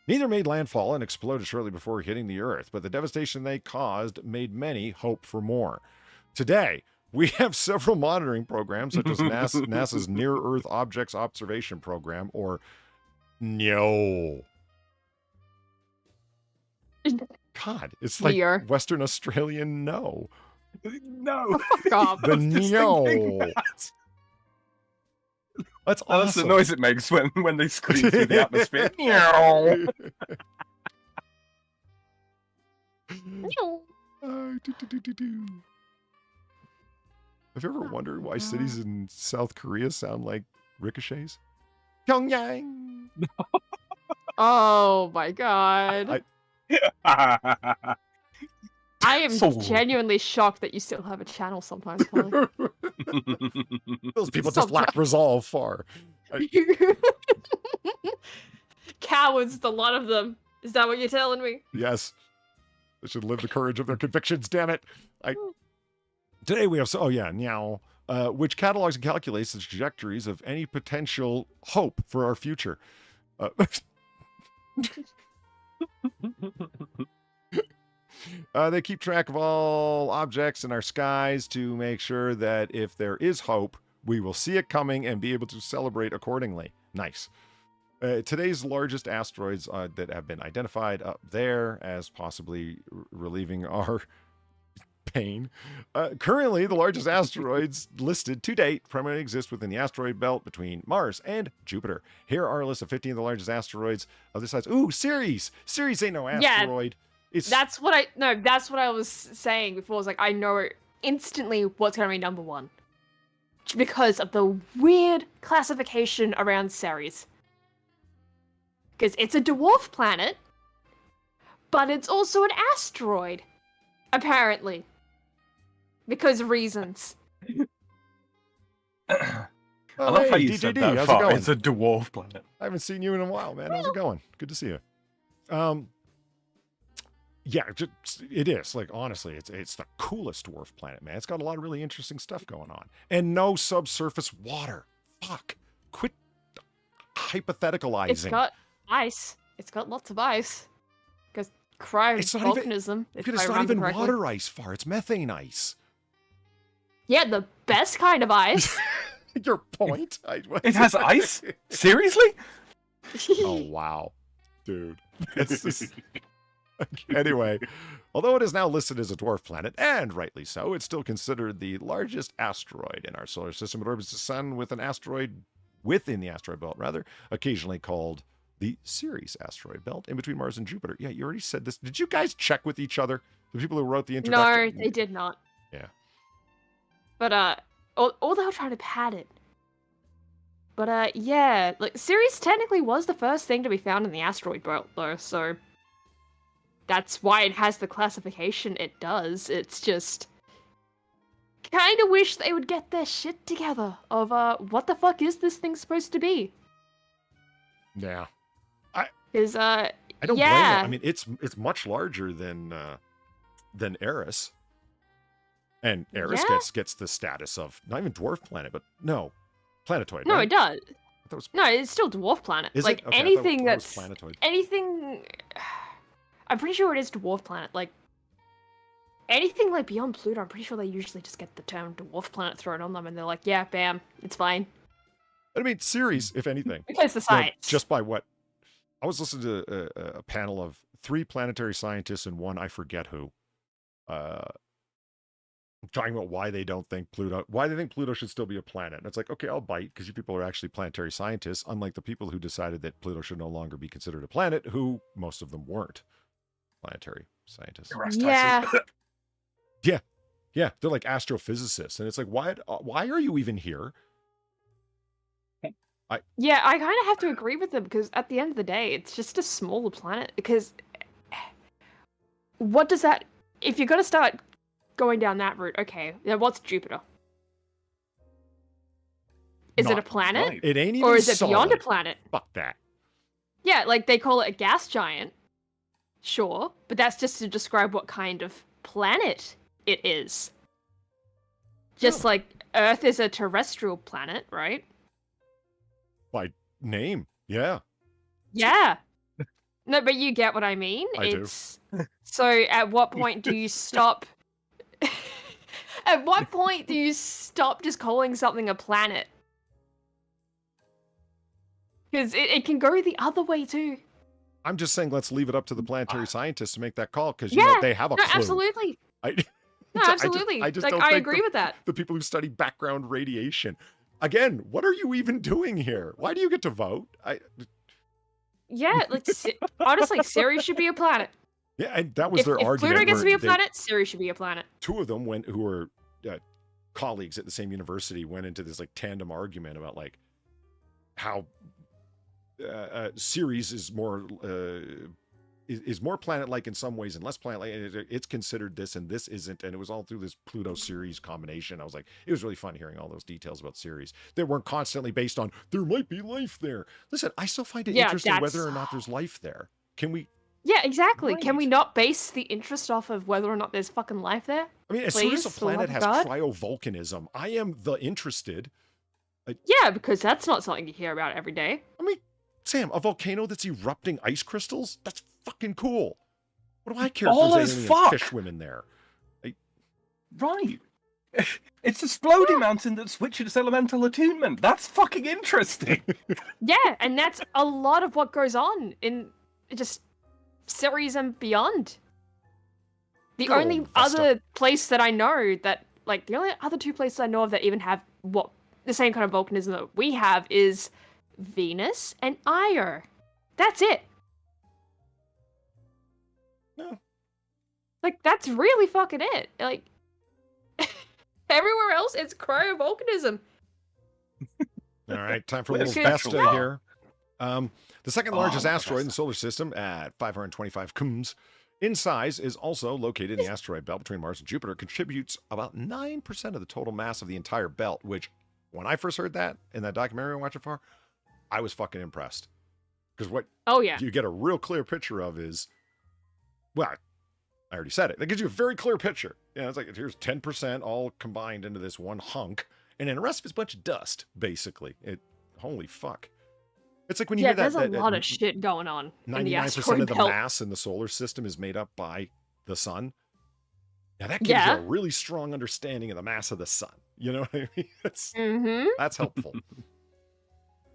Neither made landfall and exploded shortly before hitting the Earth, but the devastation they caused made many hope for more. Today, we have several monitoring programs, such as NASA's Near-Earth Objects Observation Program, or NEO. God, it's like Near. Western Australian no. No. God. The NEO. That's awesome. That's the noise it makes when they scream through the atmosphere. Meow. Have you ever wondered why cities in South Korea sound like ricochets? Pyongyang. Oh my god. I am genuinely shocked that you still have a channel sometimes, Polly. Those people just lack resolve far. Cowards, the lot of them. Is that what you're telling me? Yes. They should live the courage of their convictions, damn it. Today we have, Meow, which catalogs and calculates the trajectories of any potential hope for our future. They keep track of all objects in our skies to make sure that if there is hope, we will see it coming and be able to celebrate accordingly. Nice. Today's largest asteroids that have been identified up there as possibly relieving our pain. Currently, the largest asteroids listed to date primarily exist within the asteroid belt between Mars and Jupiter. Here are a list of 15 of the largest asteroids of this size. Ooh, Ceres! Ceres ain't no asteroid. That's what I was saying before. I was like, I know instantly what's going to be number one. Because of the weird classification around Ceres. Because it's a dwarf planet, but it's also an asteroid. Apparently. Because of reasons. I love how you said that far. It's a dwarf planet. I haven't seen you in a while, man. How's it going? Good to see you. Yeah, it is. Like, honestly, it's the coolest dwarf planet, man. It's got a lot of really interesting stuff going on. And no subsurface water. Fuck. Quit hypotheticalizing. It's got ice. It's got lots of ice. Because cryovolcanism. It's not even water ice, far. It's methane ice. Yeah, the best kind of ice. Your point? It has ice? Seriously? Oh, wow. Dude. It's just... Anyway, although it is now listed as a dwarf planet, and rightly so, it's still considered the largest asteroid in our solar system. It orbits the sun with an asteroid within the asteroid belt, occasionally called the Ceres asteroid belt, in between Mars and Jupiter. Yeah, you already said this. Did you guys check with each other? The people who wrote the introduction? No, they did not. Yeah. But, all they were trying to pad it. But, yeah, like, Ceres technically was the first thing to be found in the asteroid belt, though, so... That's why it has the classification it does. It's just... Kinda wish they would get their shit together of, what the fuck is this thing supposed to be? Yeah. I don't blame it. I mean, it's much larger than Eris. And Eris gets the status of, not even dwarf planet, but no, planetoid, No, right? it does. Was... No, it's still dwarf planet. Is like, it? Okay, anything that's... planetoid. Anything... I'm pretty sure it is dwarf planet. Like, anything like beyond Pluto, I'm pretty sure they usually just get the term dwarf planet thrown on them, and they're like, yeah, bam, it's fine. I mean, Ceres, if anything. Because the science. Just by what? I was listening to a panel of 3 planetary scientists and one I forget who, talking about why they think Pluto should still be a planet. And it's like, okay, I'll bite, because you people are actually planetary scientists, unlike the people who decided that Pluto should no longer be considered a planet, who most of them weren't planetary scientists. Yeah. Yeah, they're like astrophysicists, and it's like, why are you even here? Yeah, I kind of have to agree with them, because at the end of the day, it's just a smaller planet. Because what does that... If you're going to start going down that route, okay, then what's Jupiter? Is it a planet? Right. It ain't even Or is it solid. beyond a planet? Fuck that. Yeah, like they call it a gas giant. Sure, but that's just to describe what kind of planet it is. Just like Earth is a terrestrial planet, right? By name, yeah. Yeah. No, but you get what I mean. Do. So at what point do you stop... At what point do you stop just calling something a planet? Because it can go the other way too. I'm just saying, let's leave it up to the planetary scientists to make that call, because they have a no, clue. Absolutely. No, absolutely. I just like, don't I think agree with that. The people who study background radiation. Again, what are you even doing here? Why do you get to vote? Yeah, like honestly, Ceres should be a planet. Yeah, and that was their if argument. Pluto gets to be a planet, Ceres should be a planet. 2 of them who were colleagues at the same university went into this like tandem argument about like how Ceres is more planet-like in some ways and less planet-like. And it's considered this and this isn't, and it was all through this Pluto-Ceres combination. I was like, it was really fun hearing all those details about Ceres that weren't constantly based on there might be life there. Listen, I still find it interesting whether or not there's life there. Can we? Yeah, exactly. Right. Can we not base the interest off of whether or not there's fucking life there? I mean, as soon as a planet has cryovolcanism, I am interested. Yeah, because that's not something you hear about every day. I mean, Sam, a volcano that's erupting ice crystals? That's fucking cool. What do I care All if as there's fuck. fish women there? Right. It's a exploding mountain that switches its elemental attunement. That's fucking interesting. Yeah, and that's a lot of what goes on in just series and beyond. The Good only old Vesta. other place that I know that, like, the only other two places I know of that even have what the same kind of volcanism that we have is Venus and Io. That's it. No. Like, that's really fucking it. Like, everywhere else, it's cryovolcanism. All right, time for a With a little special Vesta fun. here. The second Oh, largest my God, asteroid in the Vesta. solar system at 525 kms in size is also located in the asteroid belt between Mars and Jupiter. Contributes about 9% of the total mass of the entire belt, which when I first heard that in that documentary I watched it for, I was fucking impressed. Because what Oh, yeah. you get a real clear picture of is, well, I already said it. That gives you a very clear picture. You know, it's like, here's 10% all combined into this one hunk, and then the rest of it's a bunch of dust, basically. Holy fuck. It's like when you Yeah, hear that, there's a that lot of shit going on in the 99% asteroid of the belt. mass in the solar system is made up by the sun. Now that gives Yeah. you a really strong understanding of the mass of the sun. You know what I mean? Mm-hmm. That's helpful.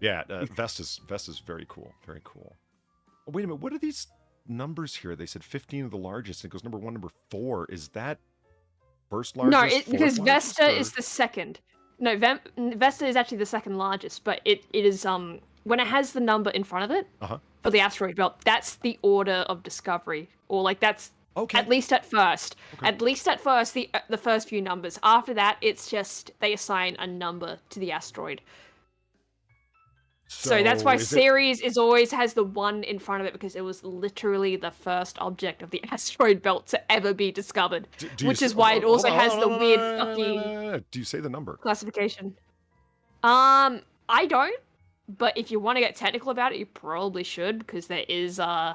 Yeah, Vesta's very cool. Very cool. Oh, wait a minute. What are these numbers here? They said 15 of the largest. It goes number 1, number 4. Is that first largest? No, fourth because largest, Vesta or- is the second. No, Vesta is actually the second largest, but it is when it has the number in front of it Uh-huh. for the asteroid belt, that's the order of discovery, or like that's Okay. at least at first. Okay. At least at first, the first few numbers. After that, it's just they assign a number to the asteroid. So that's why is it- Ceres is always has the 1 in front of it, because it was literally the first object of the asteroid belt to ever be discovered, do you which say- is why it hold also on, has hold the on, weird no, no, no, fucking no, no, no. Do you say the number? classification. I don't, but if you want to get technical about it, you probably should, because there is friendly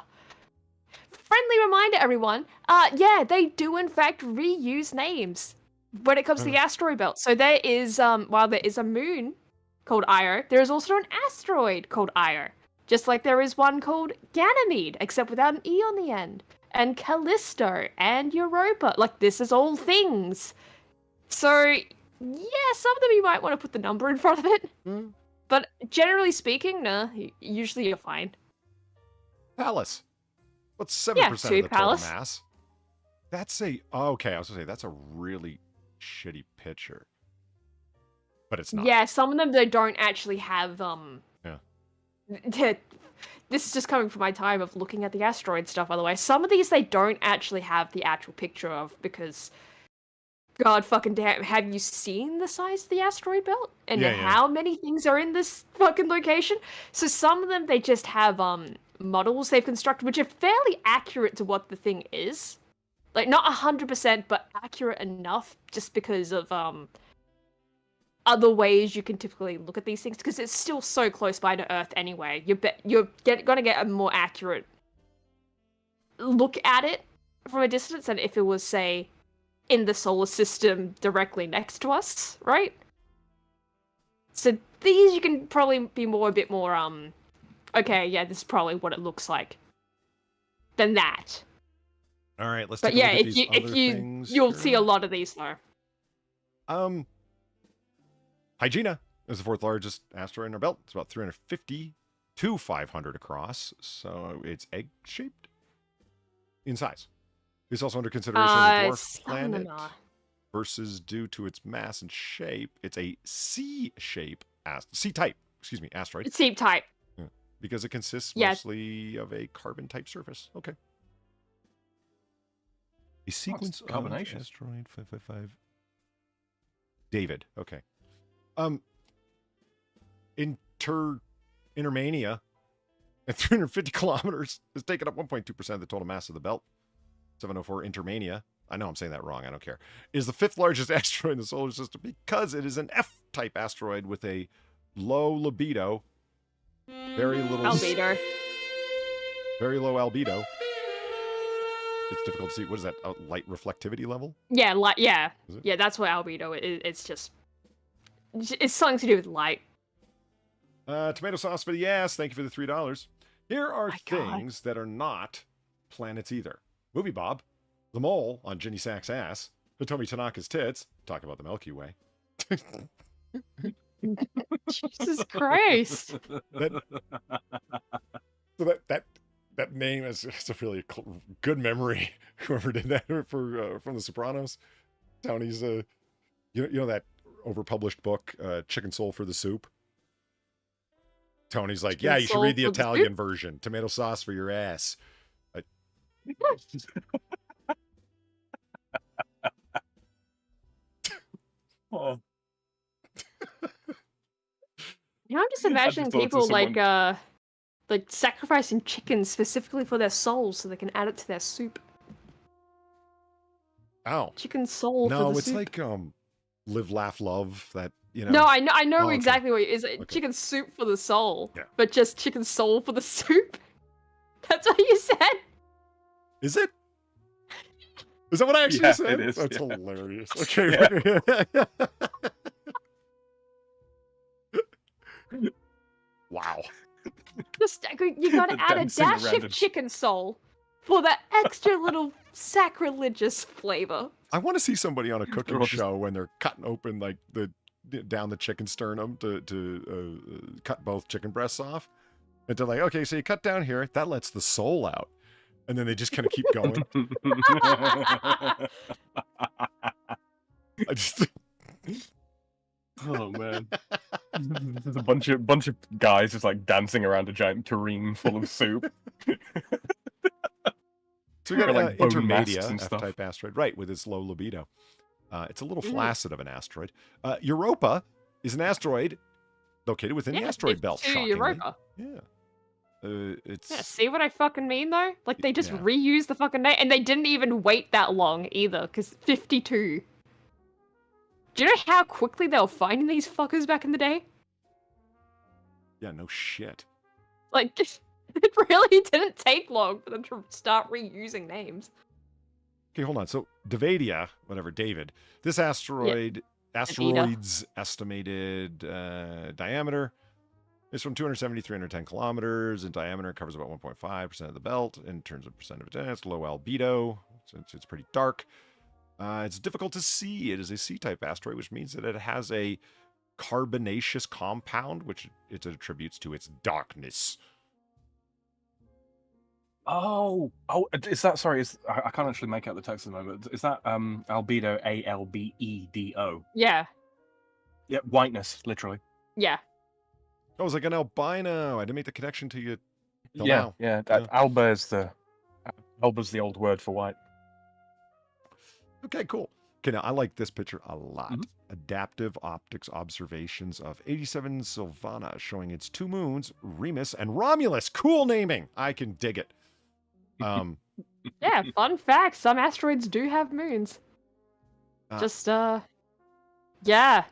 reminder, everyone. Yeah, they do in fact reuse names when it comes to the asteroid belt. So there is while there is a moon called Io, there is also an asteroid called Io. Just like there is one called Ganymede, except without an E on the end. And Callisto and Europa. Like, this is all things. So, yeah, some of them you might want to put the number in front of it. Hmm. But generally speaking, nah, usually you're fine. Pallas. What's 7% Yeah, of the two total Pallas. mass? That's a... okay, I was going to say, that's a really shitty picture. But it's not. Yeah, some of them they don't actually have Yeah. This is just coming from my time of looking at the asteroid stuff, by the way. Some of these they don't actually have the actual picture of, because God fucking damn, have you seen the size of the asteroid belt? And Yeah. how many things are in this fucking location? So some of them they just have models they've constructed which are fairly accurate to what the thing is. Like, not 100%, but accurate enough, just because of other ways you can typically look at these things, because it's still so close by to Earth anyway. You're gonna get a more accurate look at it from a distance than if it was, say, in the solar system directly next to us, right? So these you can probably be a bit more okay, yeah, this is probably what it looks like than that. All right, let's But take a yeah, look at these other if things you'll here. see a lot of these though. Hygiena is the 4th largest asteroid in our belt. It's about 350 to 500 across, so it's egg-shaped in size. It's also under consideration as a dwarf Some of planet them are. versus, due to its mass and shape, it's a C-type asteroid, It's deep type. because it consists Yeah. mostly of a carbon-type surface. Okay. A sequence of combinations. asteroid 555. David. Okay. Intermania at 350 kilometers is taking up 1.2% of the total mass of the belt. 704 Intermania, I know I'm saying that wrong, I don't care, is the 5th largest asteroid in the solar system because it is an F-type asteroid with a low libido, very little Albedo. very low albedo. It's difficult to see. What is that? A light reflectivity level? Yeah, light. Yeah, Is it? yeah. That's what albedo is. It's just it's something to do with light. Tomato sauce for the ass. Thank you for the $3. Here are My God. things that are not planet's Ether. Movie Bob, the mole on Ginny Sack's ass, Hitomi Tanaka's tits. Talk about the Milky Way. Jesus Christ. That name is a really good memory. Whoever did that for from The Sopranos, Tony's you know that overpublished book, Chicken Soul for the Soup. Tony's like, yeah, you should read the Italian version. Tomato sauce for your ass. Oh. Now I'm just imagining people like sacrificing chickens specifically for their souls so they can add it to their soup. Ow. Chicken soul for No, the it's soup. like Live, Laugh, Love. That, you know. No, I know Oh, okay. exactly what it is. Okay. Chicken soup for the soul, Yeah. but just chicken soul for the soup. That's what you said. Is it? Is that what I actually Yeah, said? it is, That's yeah. hilarious. Okay. Wow. Just you gotta The add a dancing dash around of it. chicken soul for that extra little sacrilegious flavor. I want to see somebody on a cooking all just- show when they're cutting open like down the chicken sternum to cut both chicken breasts off, and they're like, okay, so you cut down here, that lets the soul out, and then they just kind of keep going. I just Oh man. There's a bunch of guys just like dancing around a giant tureen full of soup. So we got Or, like, bone masks Intermedia, and stuff. F-type asteroid, right, with its low libido. It's a little Mhm. flaccid of an asteroid. Europa is an asteroid located within the asteroid belt. 52 Shockingly, Europa. yeah. It's Yeah, see what I fucking mean though? Like they just Yeah. reused the fucking name, and they didn't even wait that long either, because 52. Do you know how quickly they were finding these fuckers back in the day? yeah, no shit. Like, it really didn't take long for them to start reusing names. Okay, hold on. So Davadia, whatever, David. This asteroid's estimated diameter is from 270 to 310 kilometers in diameter. It covers about 1.5% of the belt in terms of percent of its dense, low albedo. So it's pretty dark. It's difficult to see. It is a C-type asteroid, which means that it has a carbonaceous compound, which it attributes to its darkness. Oh, is that, sorry, I can't actually make out the text at the moment. Is that albedo, ALBEDO? Yeah, Yeah, whiteness, literally. yeah. I was like an albino. I didn't make the connection to you. till Yeah, now. yeah. Yeah. Alba's the old word for white. Okay, cool. Okay, now I like this picture a lot. Mhm. Adaptive optics observations of 87 Sylvana showing its two moons, Remus and Romulus. Cool naming. I can dig it. Yeah, fun fact, some asteroids do have moons. Just, yeah. That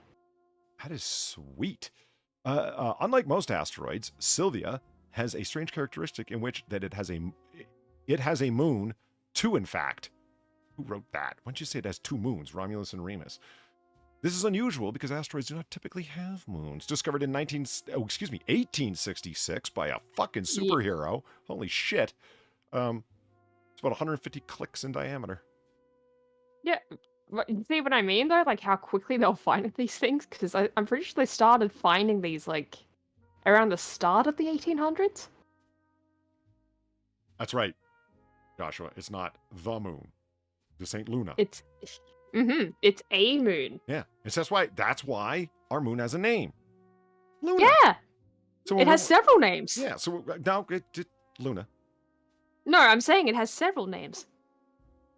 is sweet. Unlike most asteroids, Sylvia has a strange characteristic in which that it has a moon, two in fact. Who wrote that? Why don't you say it has two moons, Romulus and Remus? This is unusual because asteroids do not typically have moons. Discovered in 1866 by a fucking superhero. Holy shit. It's about 150 clicks in diameter. Yeah, you see what I mean though? Like how quickly they'll find these things? Because I'm pretty sure they started finding these like around the start of the 1800s. That's right, Joshua. It's not the moon. This ain't Luna. It's a moon. Yeah. That's why our moon has a name. Luna. Yeah, So it has several names. Yeah, so now Luna. No, I'm saying it has several names,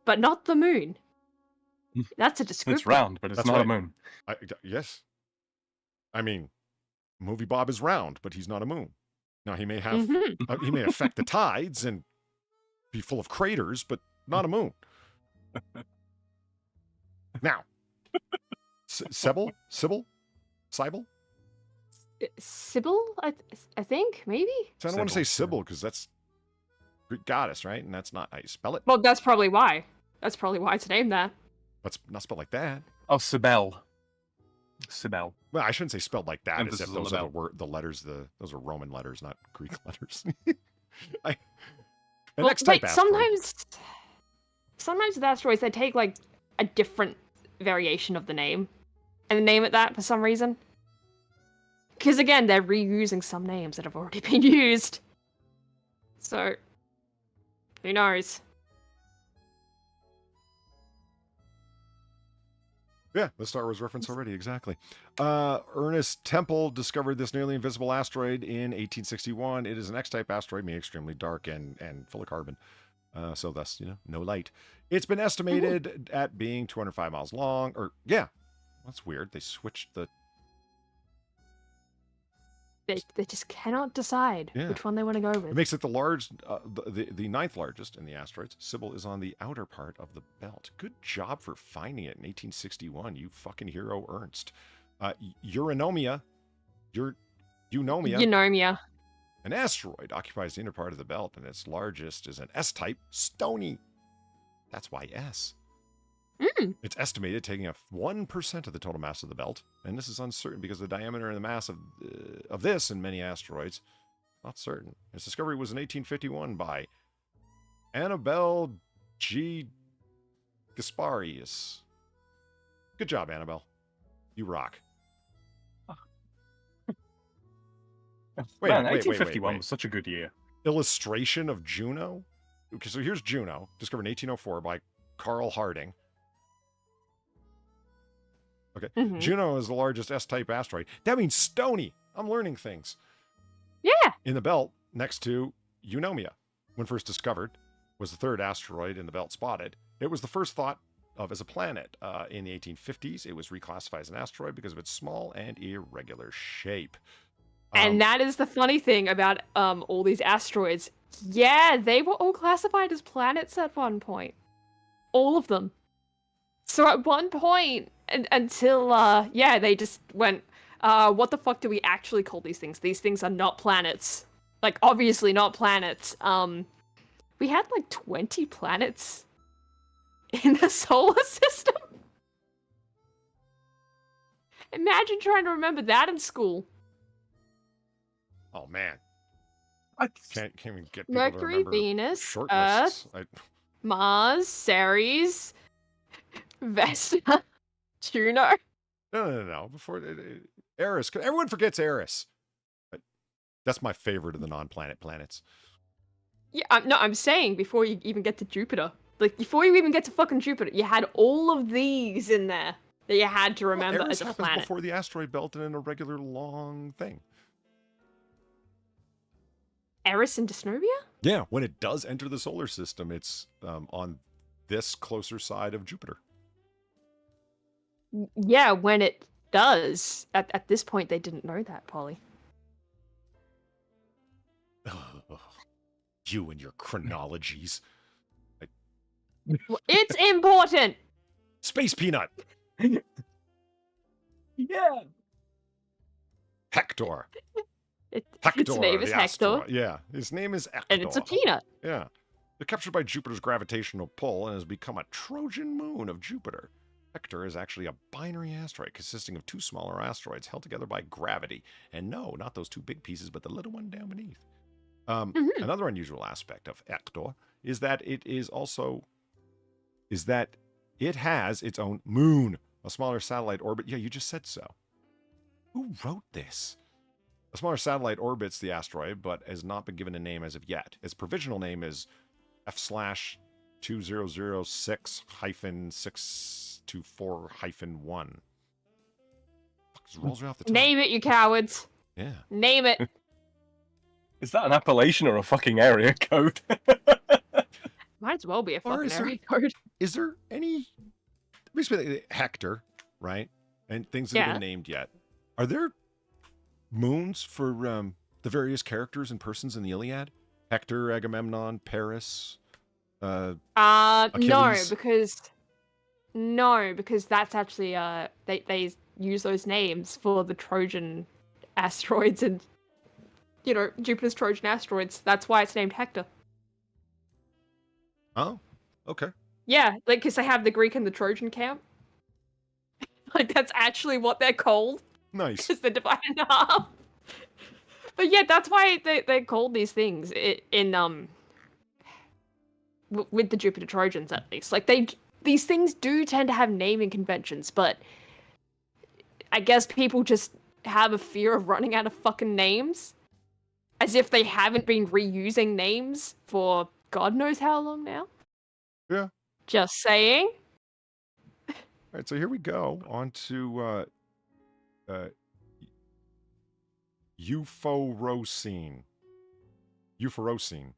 but not the moon. That's a description. It's round, but it's That's not right. a moon. Yes. I mean, Movie Bob is round, but he's not a moon. Now he may have Mhm. he may affect the tides and be full of craters, but not a moon. Now, Sybil? Sybil? Sybil, I think maybe. So I don't want to say Sybil, Sybil because that's Greek goddess, right? And that's not how you spell it. Well, that's probably why. That's probably why it's named that. But it's not spelled like that. Oh, Sibel. Sibel. Well, I shouldn't say spelled like that. As Emphasis if on those the are bell. the letters. Those are Roman letters, not Greek letters. An X-type asteroid. Sometimes with asteroids, they take, like, a different variation of the name and name it that for some reason. Because, again, they're reusing some names that have already been used. So, who knows? Yeah, the Star Wars reference already, exactly. Ernest Temple discovered this nearly invisible asteroid in 1861. It is an X-type asteroid, meaning extremely dark and full of carbon. So thus, no light. It's been estimated at being 205 miles long. Or, yeah, that's weird. They switched the... They just cannot decide which one they want to go with. It makes it the ninth largest in the asteroids. Sybil is on the outer part of the belt. Good job for finding it in 1861, you fucking hero, Ernst. Eunomia. An asteroid occupies the inner part of the belt, and its largest is an S-type, Stony. That's why S. It's estimated taking up 1% of the total mass of the belt, and this is uncertain because the diameter and the mass of this and many asteroids not certain. Its discovery was in 1851 by Annabelle G. Gasparius. Good job, Annabelle. You rock. Man, 1851 was such a good year. Illustration of Juno? Okay, so here's Juno, discovered in 1804 by Carl Harding. Okay. Juno is the largest S-type asteroid. That means Stony. I'm learning things. Yeah. In the belt, next to Eunomia, when first discovered, was the third asteroid in the belt spotted. It was the first thought of as a planet. In the 1850s, it was reclassified as an asteroid because of its small and irregular shape. And that is the funny thing about all these asteroids. Yeah, they were all classified as planets at one point. All of them. So at one point, until, they just went, what the fuck do we actually call these things? These things are not planets. Like, obviously not planets. We had, like, 20 planets in the solar system. Imagine trying to remember that in school. Oh, man. I can't even get people Mercury, to remember Venus, short Earth, lists. Mars, Ceres, Vesta, Juno. No. Before Eris. Everyone forgets Eris. That's my favorite of the non-planet planets. Yeah, I'm saying before you even get to Jupiter. Like, before you even get to fucking Jupiter, you had all of these in there that you had to remember Eris as a happens planet. before the asteroid belt and in a regular long thing. Eris and Dysnovia? Yeah, when it does enter the solar system, it's on this closer side of Jupiter. Yeah, when it does. At this point, they didn't know that, Polly. You and your chronologies. Well, it's important! Space Peanut! Yeah! Hector. Its name is the Hector. asteroid. Yeah, his name is Hector. And it's a peanut. Yeah. They're captured by Jupiter's gravitational pull and has become a Trojan moon of Jupiter. Hector is actually a binary asteroid consisting of two smaller asteroids held together by gravity. And no, not those two big pieces, but the little one down beneath. Another unusual aspect of Hector is that it has its own moon, a smaller satellite orbit. Yeah, you just said so. Who wrote this? A smaller satellite orbits the asteroid, but has not been given a name as of yet. Its provisional name is F/2006-624-1. Just rolls right off the top. Name it, you cowards. Yeah. Name it. Is that an appellation or a fucking area code? Might as well be a Or fucking is there- area code. Is there any... Basically, Hector, right? And things that have been named yet. Are there moons for the various characters and persons in the Iliad? Hector, Agamemnon, Paris, No, Achilles? because that's actually they use those names for the Trojan asteroids and Jupiter's Trojan asteroids. That's why it's named Hector. Oh, okay. Yeah, like because they have the Greek and the Trojan camp. Like that's actually what they're called. Nice. Because they're divided in half. But yeah, that's why they called these things in with the Jupiter Trojans at least. Like these things do tend to have naming conventions, but I guess people just have a fear of running out of fucking names, as if they haven't been reusing names for God knows how long now. Yeah. Just saying. All right, so here we go on to euphorosine. Euphorosine.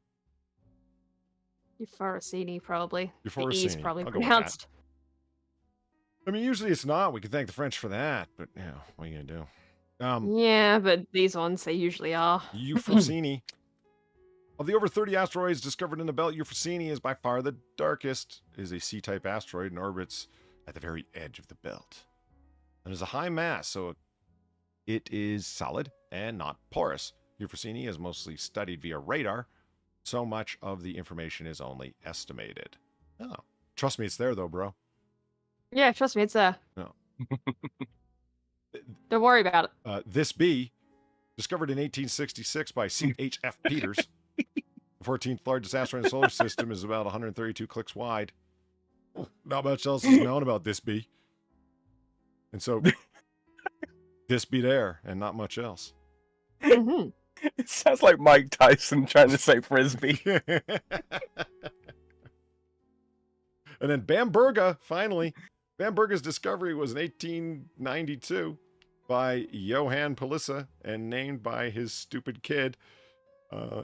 Euphorosine, probably. The E is Euphorosine. probably I'll go with pronounced. I mean, usually it's not. We can thank the French for that, but yeah, what are you gonna do? Yeah, but these ones, they usually are. Euphorosine. Of the over 30 asteroids discovered in the belt, Euphorosine is by far the darkest. It is a C-type asteroid and orbits at the very edge of the belt. It has a high mass, so it is solid and not porous. Euphorosine is mostly studied via radar. So much of the information is only estimated. Oh, trust me, it's there though, bro. Yeah, trust me, it's there. No. Don't worry about it. This B, discovered in 1866 by C.H.F. Peters, the 14th largest asteroid in the solar system, is about 132 clicks wide. Not much else is known about this B. And so, this be there, and not much else. Mm-hmm. It sounds like Mike Tyson trying to say frisbee. And then Bamberga, finally. Bamberga's discovery was in 1892 by Johann Palisa and named by his stupid kid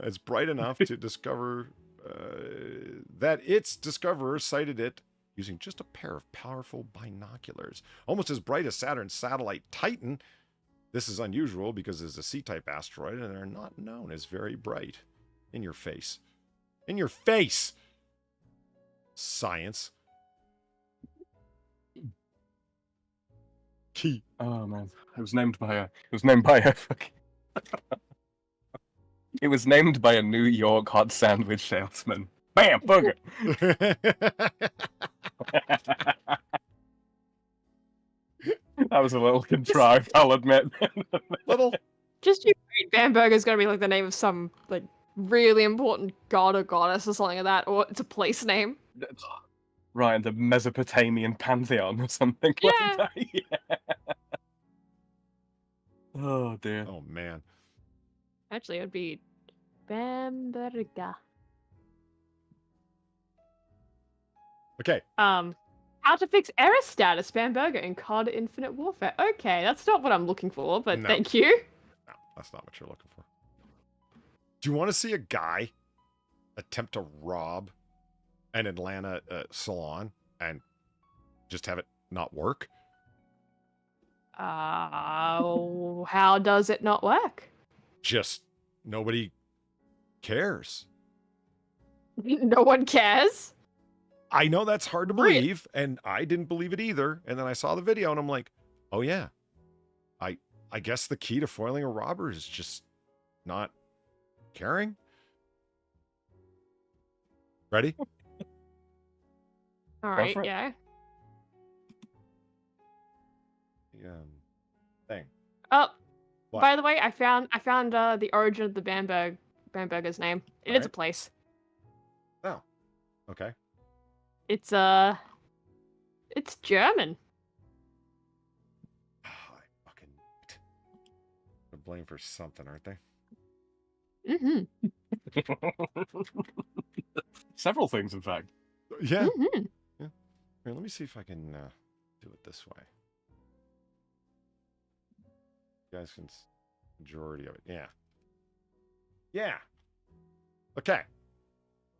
as bright enough to discover that its discoverer sighted it using just a pair of powerful binoculars. Almost as bright as Saturn's satellite Titan. This is unusual because it's a C-type asteroid and they're not known as very bright. In your face. In your face! Science. Key. Oh man, it was named by a. It was named by a fucking. It was named by a New York hot sandwich salesman. Bam, booger. That was a little contrived, I'll admit. Little. Just you wait, Bamberger's gonna be like the name of some like really important god or goddess or something like that, or it's a place name. Right, the Mesopotamian pantheon or something Yeah. like that. Yeah. Oh dear. Oh man. Actually, it would be Bamberga. Okay. How to fix error status Bamberger in COD Infinite Warfare. Okay, that's not what I'm looking for, but No. thank you. No, that's not what you're looking for. Do you want to see a guy attempt to rob an Atlanta salon and just have it not work? How does it not work? Just nobody cares. No one cares? I know that's hard to Really? believe, and I didn't believe it either. And then I saw the video and I'm like, oh yeah. I guess the key to foiling a robber is just not caring. Ready? Alright, for it. yeah. Thing. Oh, What? by the way, I found the origin of the Bamberger's name. It is a Alright. place. Oh. Okay. It's German. I fucking. They're blamed for something, aren't they? Mm-hmm. Several things, in fact. Yeah. Mm-hmm. Here, let me see if I can do it this way. You guys can majority of it. Yeah. Yeah. Okay.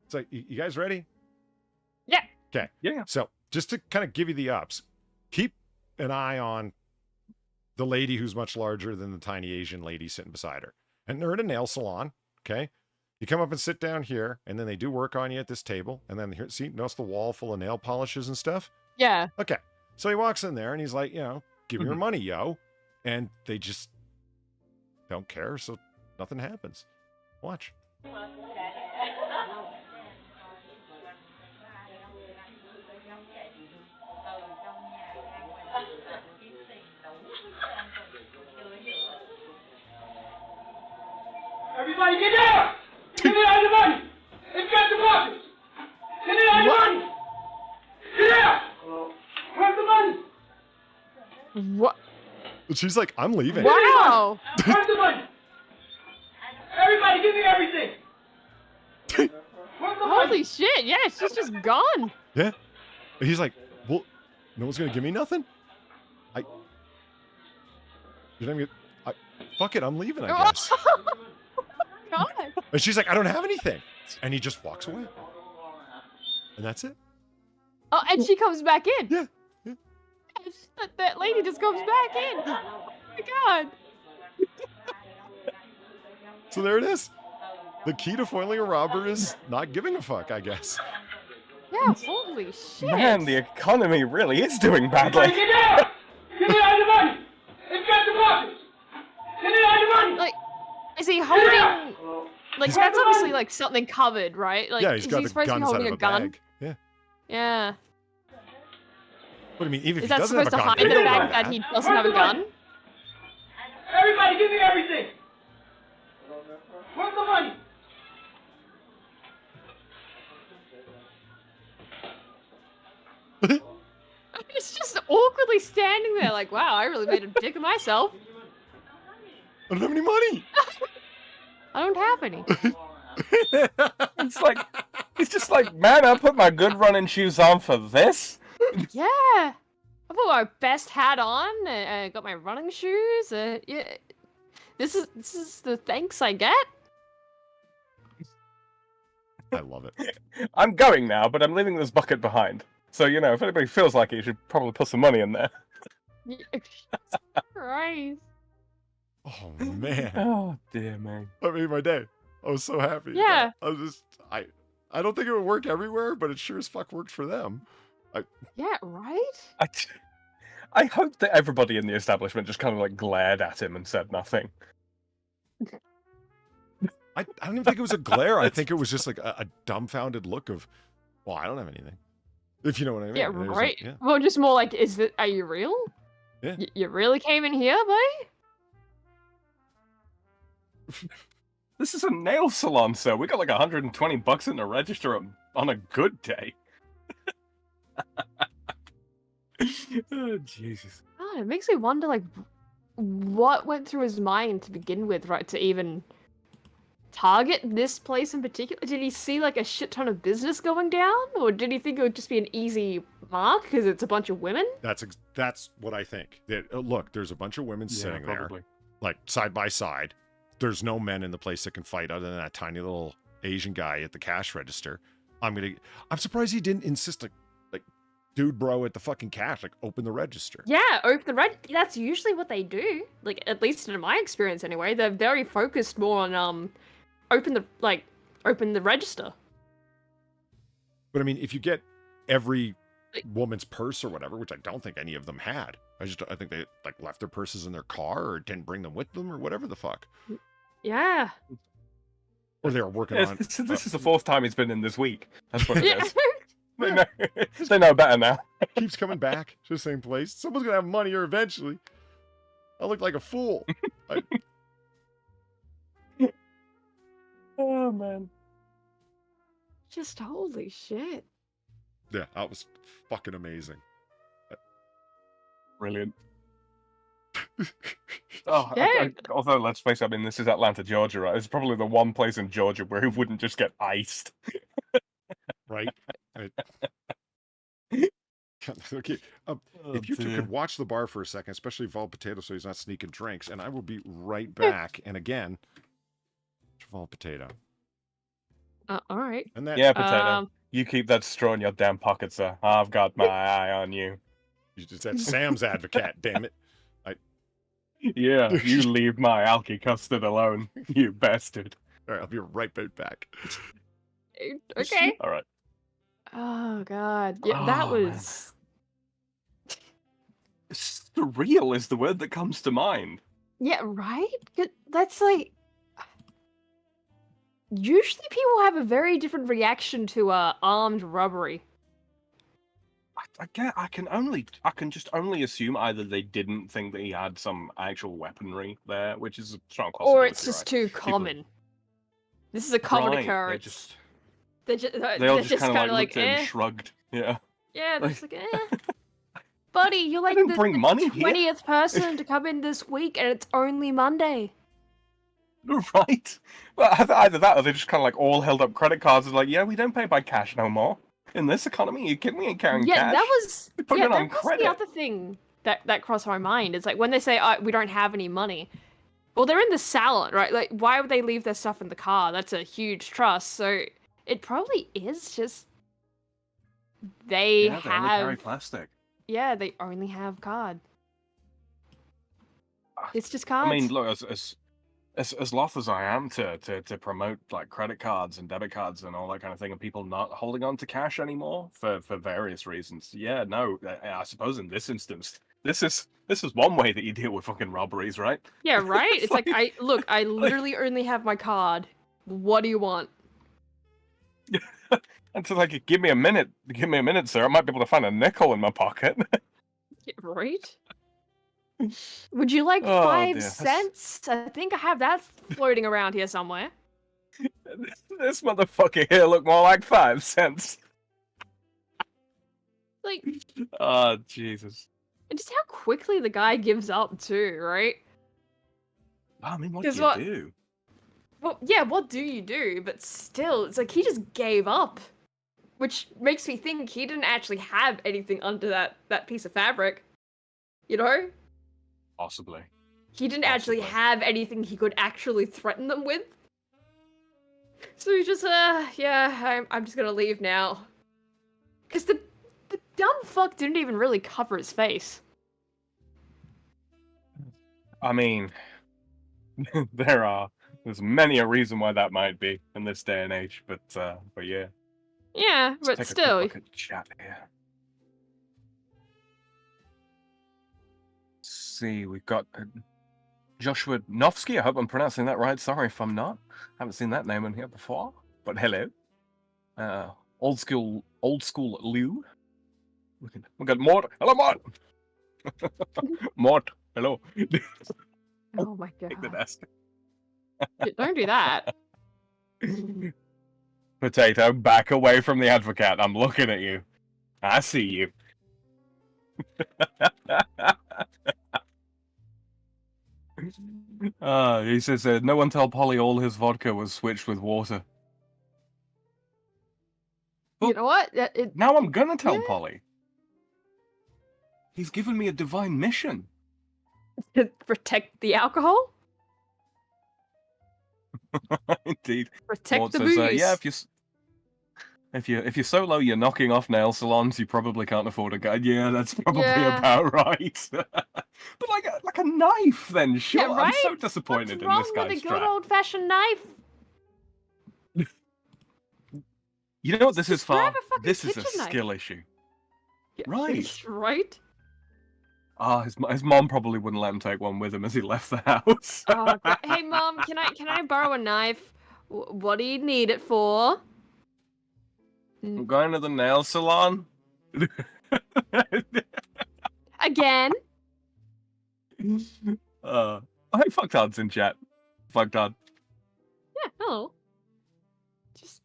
So you guys ready? Yeah. Okay. Yeah. So just to kind of give you the ups, keep an eye on the lady who's much larger than the tiny Asian lady sitting beside her. And they're at a nail salon. Okay. You come up and sit down here, and then they do work on you at this table. And then here, see, notice the wall full of nail polishes and stuff? Yeah. Okay. So he walks in there and he's like, give me your money, yo. And they just don't care. So nothing happens. Watch. Everybody get down! Give me all the money! And get the boxes! the money? Yeah! Where's the money? What? She's like, I'm leaving. Wow. Where's the money? Everybody, give me everything. Where's the money? Holy shit! Yeah, she's just gone. Yeah. And he's like, well, no one's gonna give me nothing? Fuck it, I'm leaving, I guess. God. And she's like, I don't have anything. And he just walks away. And that's it. Oh, and she comes back in. Yeah. That lady just comes back in. Oh my God. So there it is. The key to foiling a robber is not giving a fuck, I guess. Yeah, holy shit. Man, the economy really is doing badly. Get down! Give me all the money! It's got the boxes! Give me all the money! Like, is he holding... Like, that's obviously, like, something covered, right? Like, Yeah, he's got is he the supposed to gun be inside holding of a gun? bag. Yeah. Yeah. What do you mean, even if Is he that doesn't have a supposed to gun, hide they the don't know fact that he doesn't have a gun? Everybody, give me everything! Where's the money? It's just awkwardly standing there like, wow, I really made a dick of myself. I don't have any money. I don't have any. It's like, he's just like, man, I put my good running shoes on for this. Yeah. I put my best hat on. I got my running shoes. Yeah. This is the thanks I get. I love it. I'm going now, but I'm leaving this bucket behind. So, you know, if anybody feels like it, you should probably put some money in there. Christ. Oh man. Oh, dear me. That made my day. I was so happy. Yeah. I don't think it would work everywhere, but it sure as fuck worked for them. Yeah, right? I hope that everybody in the establishment just kind of like glared at him and said nothing. I don't even think it was a glare. I think it was just like a dumbfounded look of, well, I don't have anything. If you know what I mean. Yeah, And it was right. like, yeah. Well, just more like, are you real? Yeah. You really came in here, buddy? This is a nail salon, sir. We got like $120 in the register on a good day. Oh, Jesus. God, it makes me wonder, like, what went through his mind to begin with, right? To even target this place in particular? Did he see, like, a shit ton of business going down? Or did he think it would just be an easy mark because it's a bunch of women? That's what I think. Look, there's a bunch of women sitting probably. there, like side by side. There's no men in the place that can fight other than that tiny little Asian guy at the cash register. I'm surprised he didn't insist, like, dude, bro, at the fucking cash, like, open the register. Yeah, open the that's usually what they do. Like, at least in my experience anyway. They're very focused more on, open the register. But I mean, if you get every woman's purse or whatever, which I don't think any of them had, I think they, like, left their purses in their car or didn't bring them with them or whatever the fuck. Yeah. Or they were working on... This is the fourth time he's been in this week. That's what it Yeah. is. They know better now. Keeps coming back to the same place. Someone's gonna have money here eventually. I look like a fool. Oh, man. Just holy shit. Yeah, that was fucking amazing. Brilliant. Oh, Yeah. although, let's face it, I mean, this is Atlanta, Georgia, right? It's probably the one place in Georgia where it wouldn't just get iced. Right? Okay. If you two could watch the bar for a second, especially Vol Potato so he's not sneaking drinks, and I will be right back. And again, Vol Potato. All right. And that, Yeah, Potato. You keep that straw in your damn pocket, sir. I've got my eye on you. That's Sam's advocate, damn it. Yeah, you leave my alky custard alone, you bastard. All right, I'll be right back. Okay. All right. Oh god. Yeah, that Oh, was Surreal is the word that comes to mind. Yeah, right? That's like usually people have a very different reaction to armed robbery. I can just only assume either they didn't think that he had some actual weaponry there, which is a strong possibility. Or it's just right? too common. This is a common Right, occurrence. They all just kind of like looked at him eh. and shrugged. Yeah. Yeah, they're just like, eh. Buddy, you're like didn't the bring money here. 20th person to come in this week, and it's only Monday. Right. Well, either that or they just kind of like all held up credit cards and like, yeah, we don't pay by cash no more. In this economy, you kidding me? Ain't carrying cash. Yeah, that was We put it on that was credit. the other thing that crossed my mind. It's like when they say, oh, we don't have any money. Well, they're in the salon, right? Like, why would they leave their stuff in the car? That's a huge trust. So it probably is just they They only carry have. plastic. Yeah, they only have card. It's just cards. I mean, look, as loth as I am to promote like credit cards and debit cards and all that kind of thing, and people not holding on to cash anymore for various reasons. Yeah, no, I suppose in this instance, this is one way that you deal with fucking robberies, right? Yeah, right? It's like, I literally only have my card. What do you want? And so like, give me a minute, sir. I might be able to find a nickel in my pocket. Yeah, right? Would you like Oh, 5 dear. cents? I think I have that floating around here somewhere. This motherfucker here look more like 5 cents. Like, Oh, Jesus. and just how quickly the guy gives up too, right? I mean, what do 'Cause you what- do? Well, yeah, what do you do? But still, it's like he just gave up. Which makes me think he didn't actually have anything under that piece of fabric. You know? Possibly. He didn't actually Possibly. have anything he could actually threaten them with. So he's just, yeah, I'm just gonna leave now. Because the dumb fuck didn't even really cover his face. I mean, there's many a reason why that might be in this day and age, but yeah. Yeah, Let's but take still. a quick look at chat here. See, we've got Joshua Nofsky. I hope I'm pronouncing that right. Sorry if I'm not. Haven't seen that name in here before. But hello. Old school Lou. We got Mort. Hello, Mort. Mort. Hello. Oh my Take the god. desk. Don't do that. Potato, back away from the advocate. I'm looking at you. I see you. He says, no one tell Polly all his vodka was switched with water. You know what? Now I'm gonna tell Yeah. Polly. He's given me a divine mission. To protect the alcohol? Indeed. Protect Maud the says, booze. yeah, if you're so low you're knocking off nail salons, you probably can't afford a guide. Yeah, that's probably Yeah. about right. But like a knife, then sure. Yeah, I'm right? so disappointed What's in wrong this with guy's a good strat. old-fashioned knife? You know what this is for? grab a fucking This is a kitchen knife. skill issue. Yeah, Right. Right? His mom probably wouldn't let him take one with him as he left the house. Oh, God. Hey, Mom, can I borrow a knife? What do you need it for? I'm going to the nail salon. Again? Hey, fucktard's in chat. Fucktard. Yeah, hello. Just...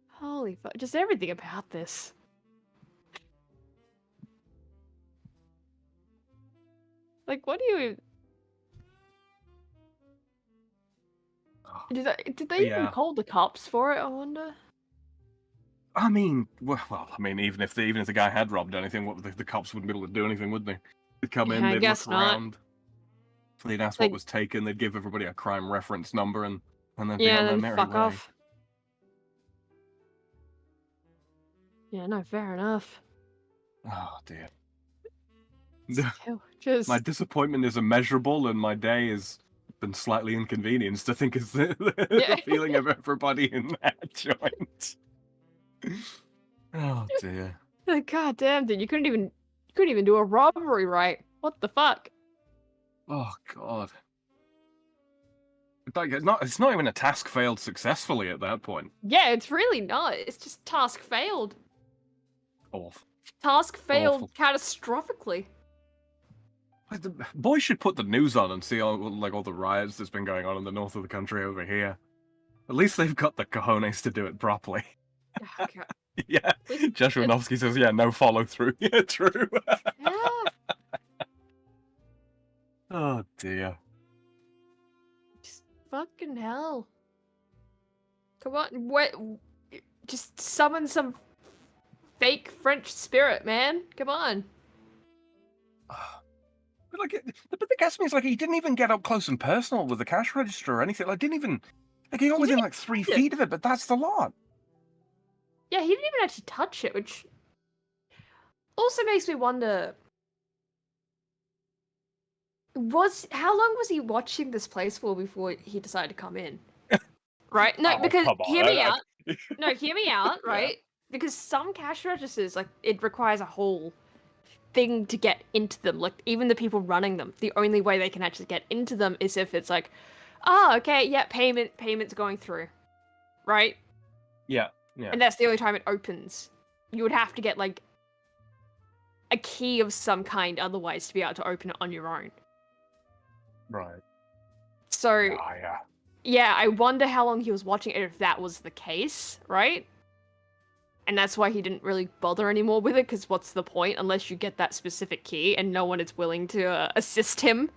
Holy fuck. Just everything about this. Like, what do you... Did they even Yeah. call the cops for it, I wonder? I mean, well, I mean, even if the guy had robbed anything, the cops wouldn't be able to do anything, would they? They'd come in, Yeah, I they'd guess look not. around, they'd ask Like- what was taken, they'd give everybody a crime reference number, and then be Yeah, on their then merry fuck way. off. Yeah, no, fair enough. Oh dear. Still, just... My disappointment is immeasurable, and my day has been slightly inconvenienced. I think is the Yeah. feeling of everybody in that joint. Oh dear. Like, God damn, dude, you couldn't even do a robbery right. What the fuck? Oh god. Like, it's not even a task failed successfully at that point. Yeah, it's really not. It's just task failed. Awful. Task failed Awful. catastrophically. Like, the boys should put the news on and see all the riots that's been going on in the north of the country over here. At least they've got the cojones to do it properly. Oh, God. Yeah. Joshua Novsky says, yeah, no follow through. Yeah, true. Yeah. Oh, dear. Just fucking hell. Come on, what? Just summon some fake French spirit, man. Come on. But like, the bit that gets me is like he didn't even get up close and personal with the cash register or anything. Like, didn't even like he got within like 3 feet of it. But that's the lot. Yeah, he didn't even actually touch it, which also makes me wonder. How long was he watching this place for before he decided to come in? Right? No, Oh, because come on, hear me I- out. No, hear me out, right? Because some cash registers, like, it requires a whole thing to get into them. Like, even the people running them, the only way they can actually get into them is if it's like, oh, okay, yeah, payment's going through, right? Yeah, yeah. And that's the only time it opens. You would have to get, like, a key of some kind otherwise to be able to open it on your own. Right. So, Oh, yeah. yeah, I wonder how long he was watching it if that was the case, right? And that's why he didn't really bother anymore with it, because what's the point unless you get that specific key and no one is willing to assist him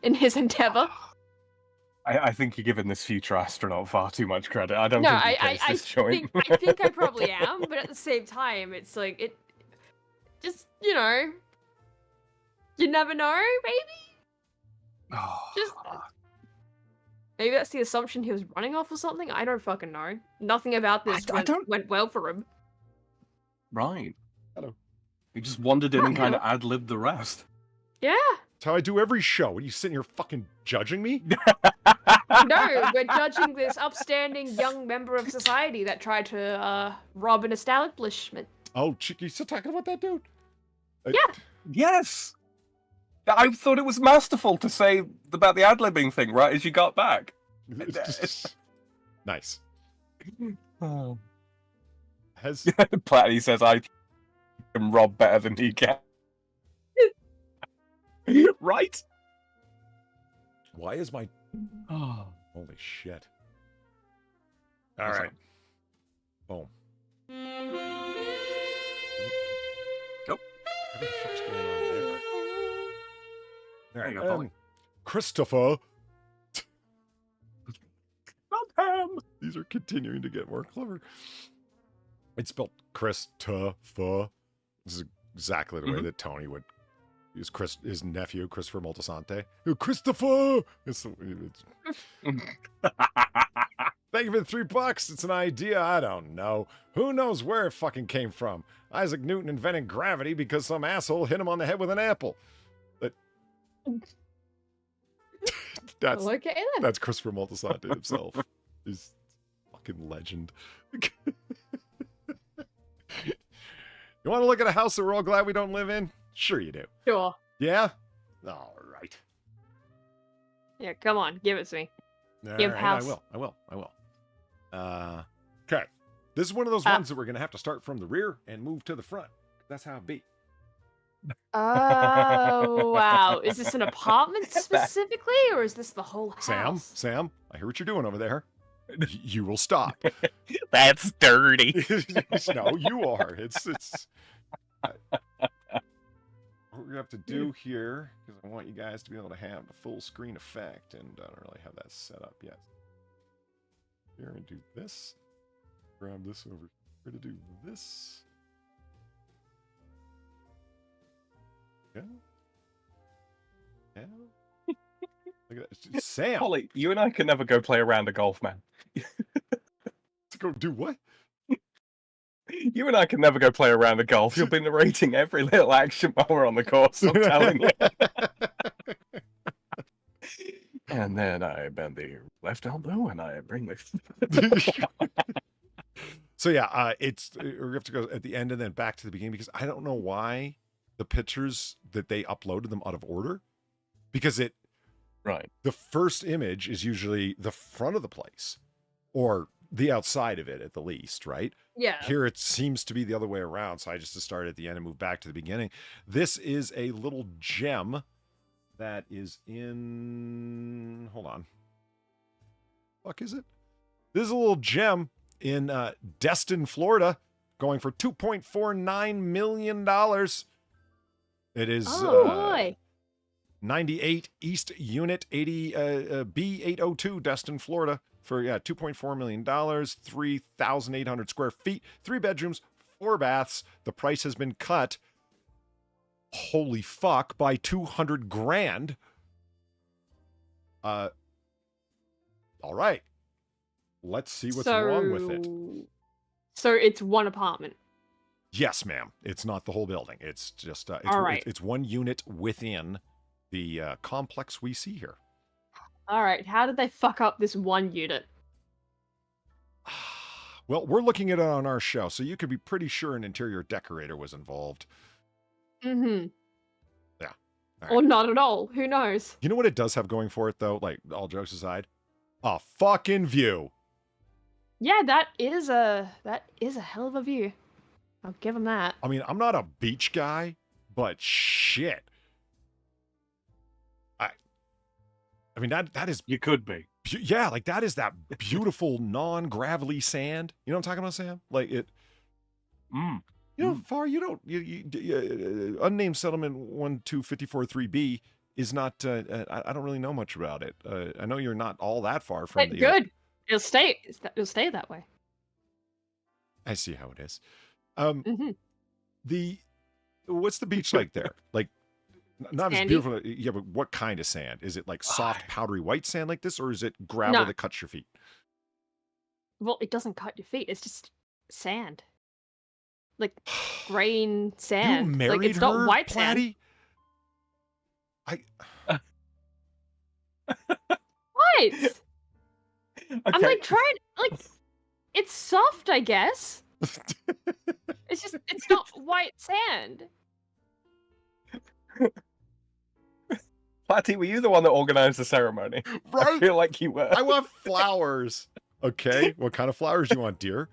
in his endeavor? I think you're giving this future astronaut far too much credit. I don't No, think he takes this joint. I think I probably am, but at the same time, it's like, it just, you know, you never know, maybe? Oh, Just, maybe that's the assumption he was running off or something? I don't fucking know. Nothing about this went well for him. right. Hello. He just wandered in and kind of ad-libbed the rest. Yeah. That's how I do every show. What are you sitting here fucking judging me? No, we're judging this upstanding young member of society that tried to rob an establishment. Oh, you still talking about that dude? Yeah. Yes! I thought it was masterful to say about the ad-libbing thing right as you got back. Nice. Oh. Has Platty says, I can rob better than he can. Right? why is my Oh. holy shit? All What's right. up? Boom. Nope. What the fuck's going on there? All There right. you go, Polly. Christoper. Not him. These are continuing to get more clever. It's spelled Christoper. This is exactly the way that Tony would use his nephew, Christopher Moltisanti. Christopher! Thank you for the $3. It's an idea. I don't know. Who knows where it fucking came from? Isaac Newton invented gravity because some asshole hit him on the head with an apple. That's Okay, then. that's Christopher Moltisanti himself. He's a fucking legend. You want to look at a house that we're all glad we don't live in? Sure you do. Sure. Yeah? All right. Yeah, come on, give it to me. All Give right, house. I will. Okay. This is one of those ones that we're going to have to start from the rear and move to the front. That's how it be. Oh, wow. Is this an apartment specifically, or is this the whole house? Sam, I hear what you're doing over there. You will stop. That's dirty. No, you are. It's what we're gonna have to do here, because I want you guys to be able to have the full screen effect, and I don't really have that set up yet. Here and do this. Grab this over here to do this. Yeah. Yeah. Look at that. Sam! Polly, you and I can never go play a round of golf, man. To go do what? You and I can never go play a round of golf. You'll be narrating every little action while we're on the course, I'm telling you. And then I bend the left elbow and I bring the... So yeah, we have to go at the end and then back to the beginning, because I don't know why the pictures that they uploaded them out of order, because Right. the first image is usually the front of the place or the outside of it at the least, right? Yeah. Here it seems to be the other way around, so I just started at the end and moved back to the beginning. This is a little gem that is in, hold on. Fuck is it? This is a little gem in Destin, Florida, going for $2.49 million. It is boy. 98 East Unit 80 B802, Destin, Florida, for $2.4 million, 3,800 square feet, 3 bedrooms, 4 baths. The price has been cut, holy fuck, by 200 grand. All right. Let's see what's wrong with it. So it's one apartment. Yes, ma'am. It's not the whole building. It's just All right. it's one unit within the complex we see here. All right. How did they fuck up this one unit? Well, we're looking at it on our show, so you could be pretty sure an interior decorator was involved. Mm-hmm. Yeah. All Or right. not at all. Who knows? You know what it does have going for it, though? Like, all jokes aside? A fucking view. Yeah, that is a hell of a view. I'll give him that. I mean, I'm not a beach guy, but shit. I mean, that is... You could be. Yeah, like that is that beautiful non-gravelly sand. You know what I'm talking about, Sam? Like it... Mm. You know, Far, you don't... unnamed settlement 12543B is not... I don't really know much about it. I know you're not all that far from But the... good. It'll stay that way. I see how it is. Mm-hmm. What's the beach like there? Like, not as Sandy? beautiful. Yeah, but what kind of sand? Is it like soft, powdery white sand like this, or is it gravel No. that cuts your feet? Well, it doesn't cut your feet. It's just sand. Like grain sand. You married like it's not her, white sand. Platty? What? I'm Okay. like trying like it's soft, I guess. It's not white sand. Patty, were you the one that organized the ceremony? I Right? feel like you were. I want flowers. Okay, what kind of flowers you want, dear?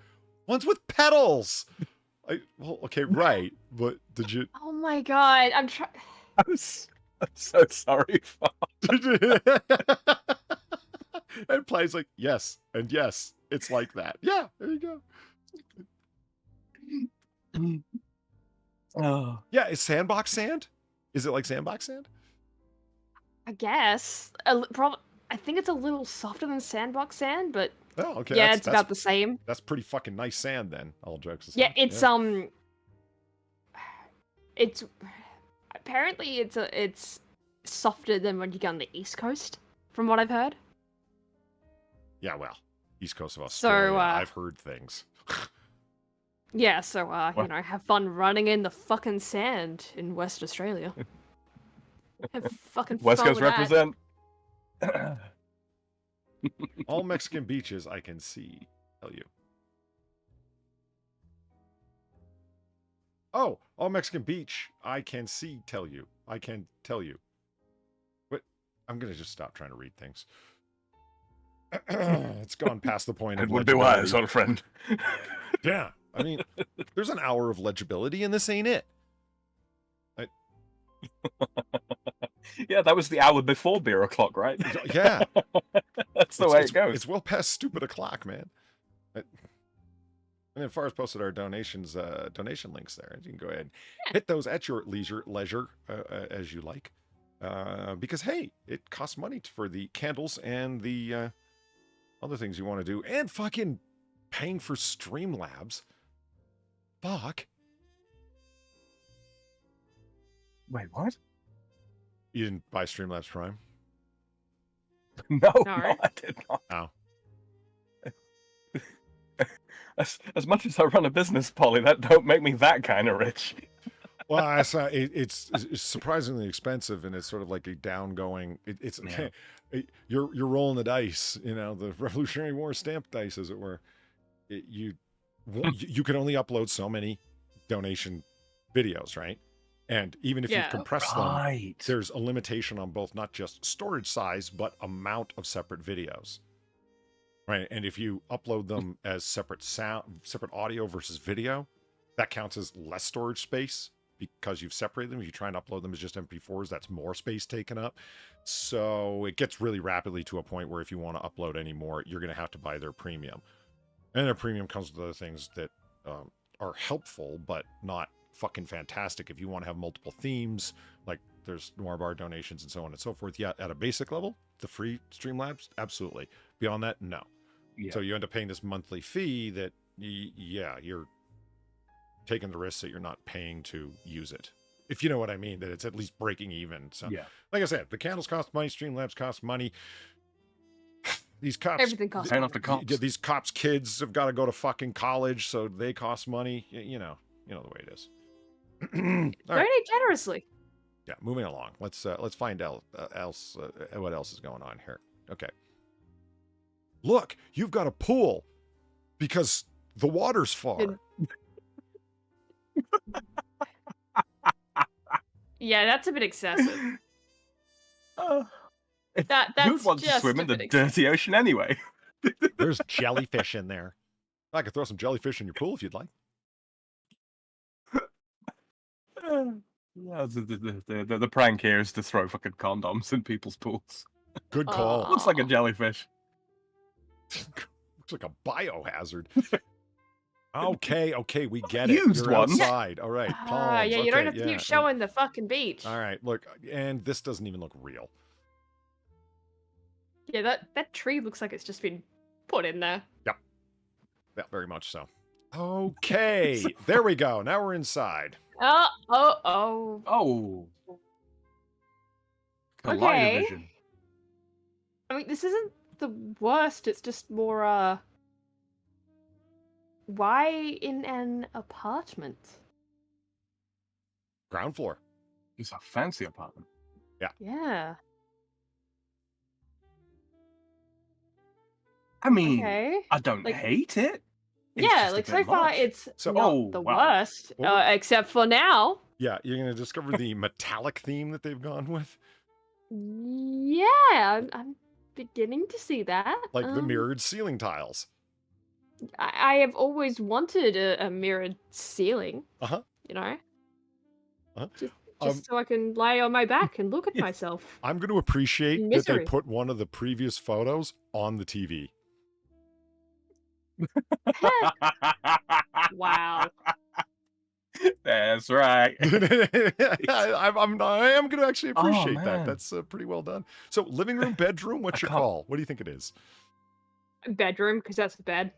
Ones with petals. Well, okay, right. But did you? Oh my god, I'm trying. I'm so sorry. And Platty's like, yes, and yes, it's like that. Yeah, there you go. Oh. Yeah, is sandbox sand? Is it like sandbox sand? I guess. I think it's a little softer than sandbox sand, but Oh, okay. yeah, that's, it's about the same. That's pretty fucking nice sand then. All jokes aside. Yeah, it's apparently it's softer than when you go on the East Coast, from what I've heard. Yeah, well, East Coast of Australia. So, I've heard things. Yeah, so What? have fun running in the fucking sand in West Australia. Have fucking West fun Coast with that. represent. All Mexican beaches I can see. Tell you. Oh, all Mexican beach I can see. Tell you. I can tell you. But I'm gonna just stop trying to read things. It's gone past the point of It would be legibility. wise, old friend. Yeah, I mean, there's an hour of legibility, and this ain't it. Yeah, that was the hour before beer o'clock, right? Yeah, That's the way it goes. It's well past stupid o'clock, man. And then Far's posted our donation links there. You can go ahead and hit those at your leisure as you like. Because hey, it costs money for the candles and the other things you want to do, and fucking paying for Streamlabs. Fuck. Wait, what? You didn't buy Streamlabs Prime? No, Alright. I did not. Oh. As much as I run a business, Polly, that don't make me that kind of rich. Well, it's surprisingly expensive, and it's sort of like a downgoing. It's Yeah. you're rolling the dice, you know, the Revolutionary War stamp dice, as it were. You can only upload so many donation videos, right? And even if you Yeah. compress them, Right. there's a limitation on both not just storage size but amount of separate videos, right? And if you upload them as separate audio versus video, that counts as less storage space because you've separated them. If you try and upload them as just MP4s, that's more space taken up. So it gets really rapidly to a point where if you want to upload any more, you're going to have to buy their premium. And their premium comes with other things that are helpful, but not fucking fantastic. If you want to have multiple themes, like there's Noir Bar donations and so on and so forth. Yeah, at a basic level, the free Streamlabs, absolutely. Beyond that, no. Yeah. So you end up paying this monthly fee that, yeah, you're taking the risk that you're not paying to use it. If you know what I mean, that it's at least breaking even. So, yeah. Like I said, the candles cost money, Streamlabs cost money. These cops, everything costs money. Off the cops. These cops' kids have got to go to fucking college, so they cost money. You know the way it is. Donate generously. Yeah, moving along. Let's find out what else is going on here. Okay. Look, you've got a pool because the water's far. Yeah, that's a bit excessive. That's who wants to swim in the dirty ocean anyway? There's jellyfish in there. I could throw some jellyfish in your pool if you'd like. Yeah, the prank here is to throw fucking condoms in people's pools. Good call. Looks like a jellyfish. Looks like a biohazard. Okay, we get Used it. You're ones. outside. All right, palms. Yeah, you don't have to keep showing the fucking beach. All right, look, and this doesn't even look real. Yeah, that tree looks like it's just been put in there. Yep. Yeah, very much so. Okay, there we go. Now we're inside. Oh. Collider vision. I mean, this isn't the worst. It's just more, why in an apartment? Ground floor. It's a fancy apartment. Yeah. I mean, I don't hate it. It's so far it's not the worst, except for now. Yeah, you're going to discover the metallic theme that they've gone with. Yeah, I'm beginning to see that. Like the mirrored ceiling tiles. I have always wanted a mirrored ceiling. Uh-huh. You know? Just so I can lie on my back and look at myself. I'm going to appreciate that they put one of the previous photos on the TV. Wow. That's right. I am going to actually appreciate that. That's pretty well done. So, living room, bedroom, what's your call? What do you think it is? Bedroom, because that's the bed.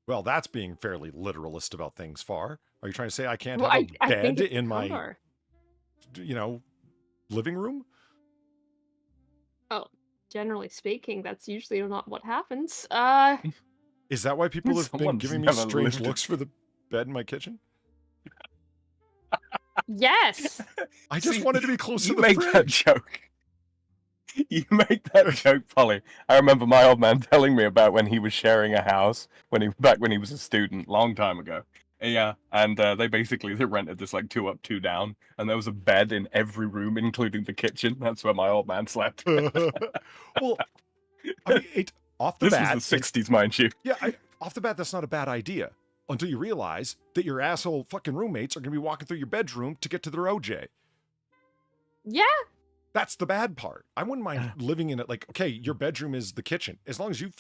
Well, that's being fairly literalist about things, Far. Are you trying to say I can't have a bed in my, living room? Oh, generally speaking, that's usually not what happens. Is that why people have been giving me strange looks for the bed in my kitchen? Yes. I just wanted to be close to the fridge. That joke. You make that joke, Polly. I remember my old man telling me about when he was sharing a house back when he was a student, long time ago. Yeah, and they rented this like 2 up, 2 down, and there was a bed in every room, including the kitchen. That's where my old man slept. Well, I mean, off the bat, this was the 60s, mind you. Yeah, off the bat, that's not a bad idea until you realize that your asshole fucking roommates are going to be walking through your bedroom to get to their OJ. Yeah. That's the bad part. I wouldn't mind living in it. Like, okay, your bedroom is the kitchen. As long as you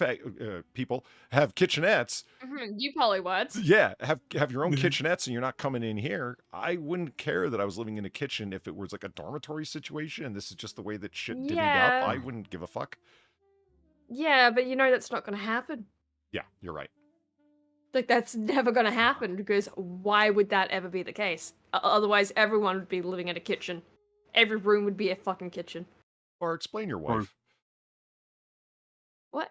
people have kitchenettes. Mm-hmm. You polywords. Yeah, have your own kitchenettes and you're not coming in here. I wouldn't care that I was living in a kitchen if it was like a dormitory situation and this is just the way that shit divvied up. I wouldn't give a fuck. Yeah, but that's not going to happen. Yeah, you're right. Like, that's never going to happen because why would that ever be the case? Otherwise, everyone would be living in a kitchen. Every room would be a fucking kitchen. Or explain your wife. What?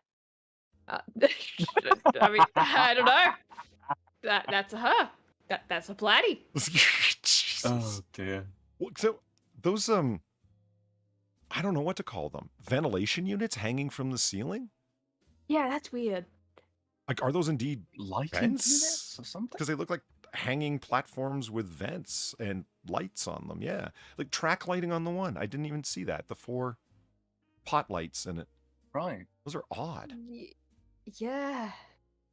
I mean, I don't know. That's a her. That's a platy. Oh dear. So those I don't know what to call them. Ventilation units hanging from the ceiling? Yeah, that's weird. Like, are those indeed lighting vents or something? Because they look like hanging platforms with vents and lights on them. Yeah, like track lighting on the one. I didn't even see that. The 4 pot lights in it. Right. Those are odd. Yeah.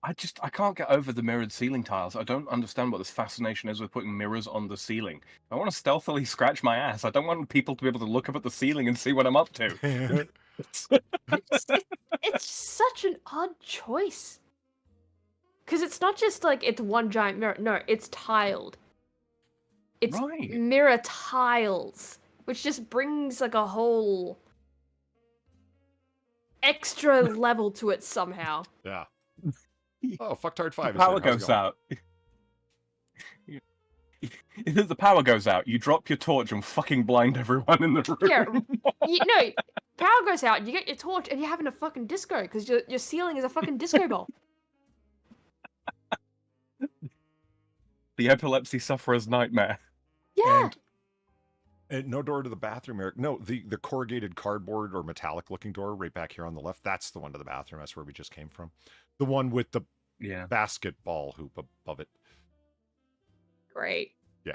I can't get over the mirrored ceiling tiles. I don't understand what this fascination is with putting mirrors on the ceiling. I want to stealthily scratch my ass. I don't want people to be able to look up at the ceiling and see what I'm up to. It's such an odd choice. Because it's not just like it's one giant mirror. No, it's tiled. It's Right. mirror tiles, which just brings like a whole extra level to it somehow. Yeah. Oh, fucktard 5 is Power here. How's it goes going? out. If the power goes out, you drop your torch and fucking blind everyone in the room. Yeah, no, power goes out, you get your torch, and you're having a fucking disco, because your ceiling is a fucking disco ball. The epilepsy sufferer's nightmare. Yeah. And no door to the bathroom, Eric. No, the corrugated cardboard or metallic looking door right back here on the left. That's the one to the bathroom. That's where we just came from. The one with the basketball hoop above it. Great. Yeah.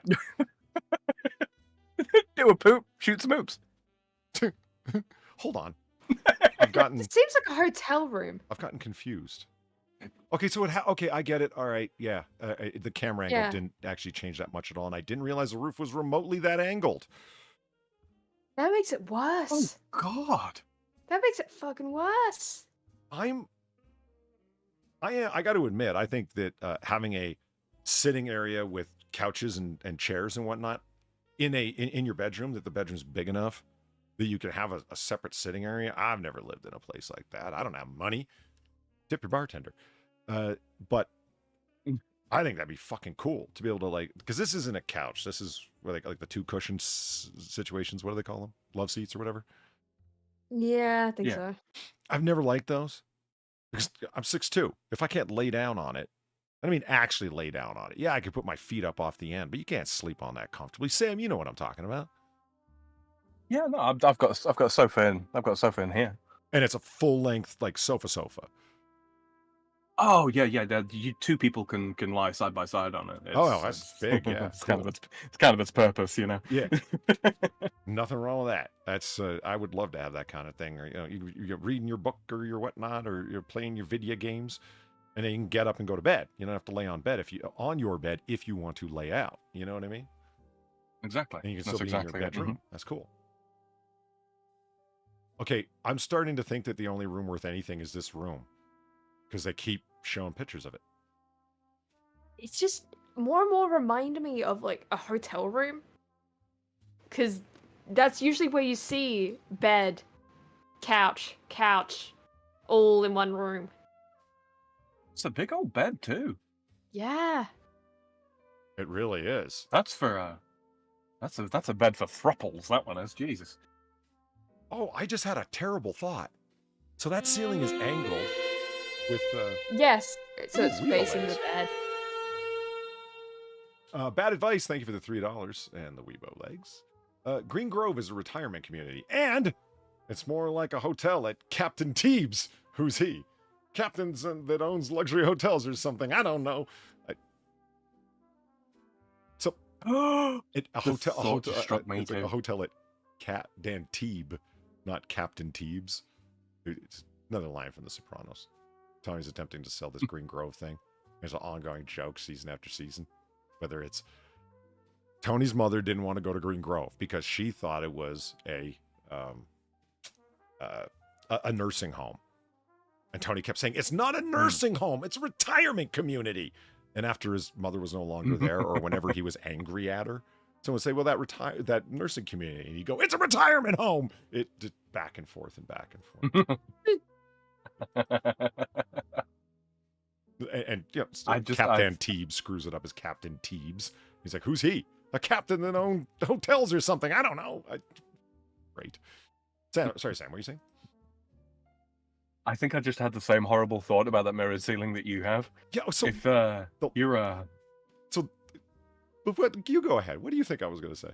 Do a poop, shoot some oops. Hold on. I've gotten It seems like a hotel room. confused. Okay, so okay, I get it. All right, yeah. The camera angle Yeah. didn't actually change that much at all, and I didn't realize the roof was remotely that angled. That makes it worse. Oh God. That makes it fucking worse. I got to admit, I think that having a sitting area with couches and chairs and whatnot in your bedroom, that the bedroom's big enough that you can have a separate sitting area. I've never lived in a place like that. I don't have money. Tip your bartender. But I think that'd be fucking cool to be able to because this isn't a couch. This is like the two cushion situations. What do they call them? Love seats or whatever. Yeah, I think Yeah. so. I've never liked those because I'm 6'2". If I can't lay down on it, I mean actually lay down on it. Yeah, I could put my feet up off the end, but you can't sleep on that comfortably. Sam, you know what I'm talking about. Yeah, no, I've got a sofa in. I've got a sofa in here. And it's a full length sofa. Oh yeah. You two people can lie side by side on it. That's big. Yeah, it's kind of its purpose, you know. Yeah. Nothing wrong with that. That's I would love to have that kind of thing. Or you're reading your book or your whatnot, or you're playing your video games, and then you can get up and go to bed. You don't have to lay on your bed if you want to lay out. You know what I mean? Exactly. And you can That's still be exactly in your it. bedroom. That's cool. Okay, I'm starting to think that the only room worth anything is this room, because they keep showing pictures of it. It's just more and more reminding me of like a hotel room. Because that's usually where you see bed, couch, all in one room. It's a big old bed too. Yeah. It really is. That's for that's a bed for thruples. That one is. Jesus. Oh, I just had a terrible thought. So that ceiling is angled with Yes. So Ooh, it's wheel facing the legs. bed. Bad advice. Thank you for the $3 and the Weibo legs. Green Grove is a retirement community, and it's more like a hotel at Captain Teebs. Who's he? Captains that owns luxury hotels or something. I don't know. A hotel just struck me it's like too. a hotel at Dan Teeb, not Captain Teebs. It's another line from The Sopranos. Tony's attempting to sell this Green Grove thing. There's an ongoing joke season after season. Whether it's Tony's mother didn't want to go to Green Grove because she thought it was a nursing home. And Tony kept saying, it's not a nursing home, it's a retirement community. And after his mother was no longer there, or whenever he was angry at her, someone would say, well, that nursing community. And he'd go, it's a retirement home. It just back and forth and back and forth. and Captain Teebs screws it up as Captain Teebs. He's like, who's he? A captain that owned hotels or something. I don't know. Great. Sam, sorry, Sam, what are you saying? I think I just had the same horrible thought about that mirrored ceiling that you have. Yeah, so If you're but what, you go ahead. What do you think I was going to say?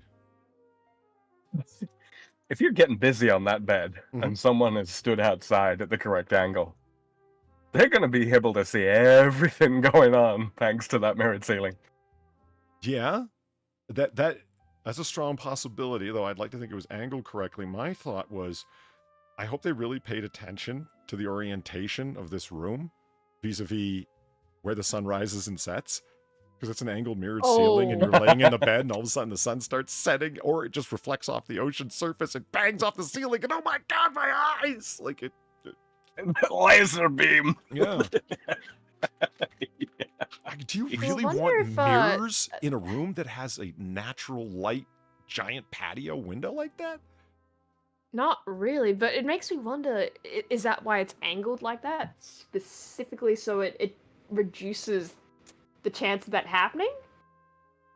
if you're getting busy on that bed and someone has stood outside at the correct angle, they're going to be able to see everything going on thanks to that mirrored ceiling. Yeah, that's a strong possibility, though I'd like to think it was angled correctly. My thought was, I hope they really paid attention to the orientation of this room vis-a-vis where the sun rises and sets. Because it's an angled mirrored ceiling and you're laying in the bed and all of a sudden the sun starts setting, or it just reflects off the ocean surface and bangs off the ceiling and oh my god, my eyes! Like it laser beam. Yeah. Do you really want mirrors in a room that has a natural light giant patio window like that? Not really, but it makes me wonder, is that why it's angled like that? Specifically so it reduces the chance of that happening?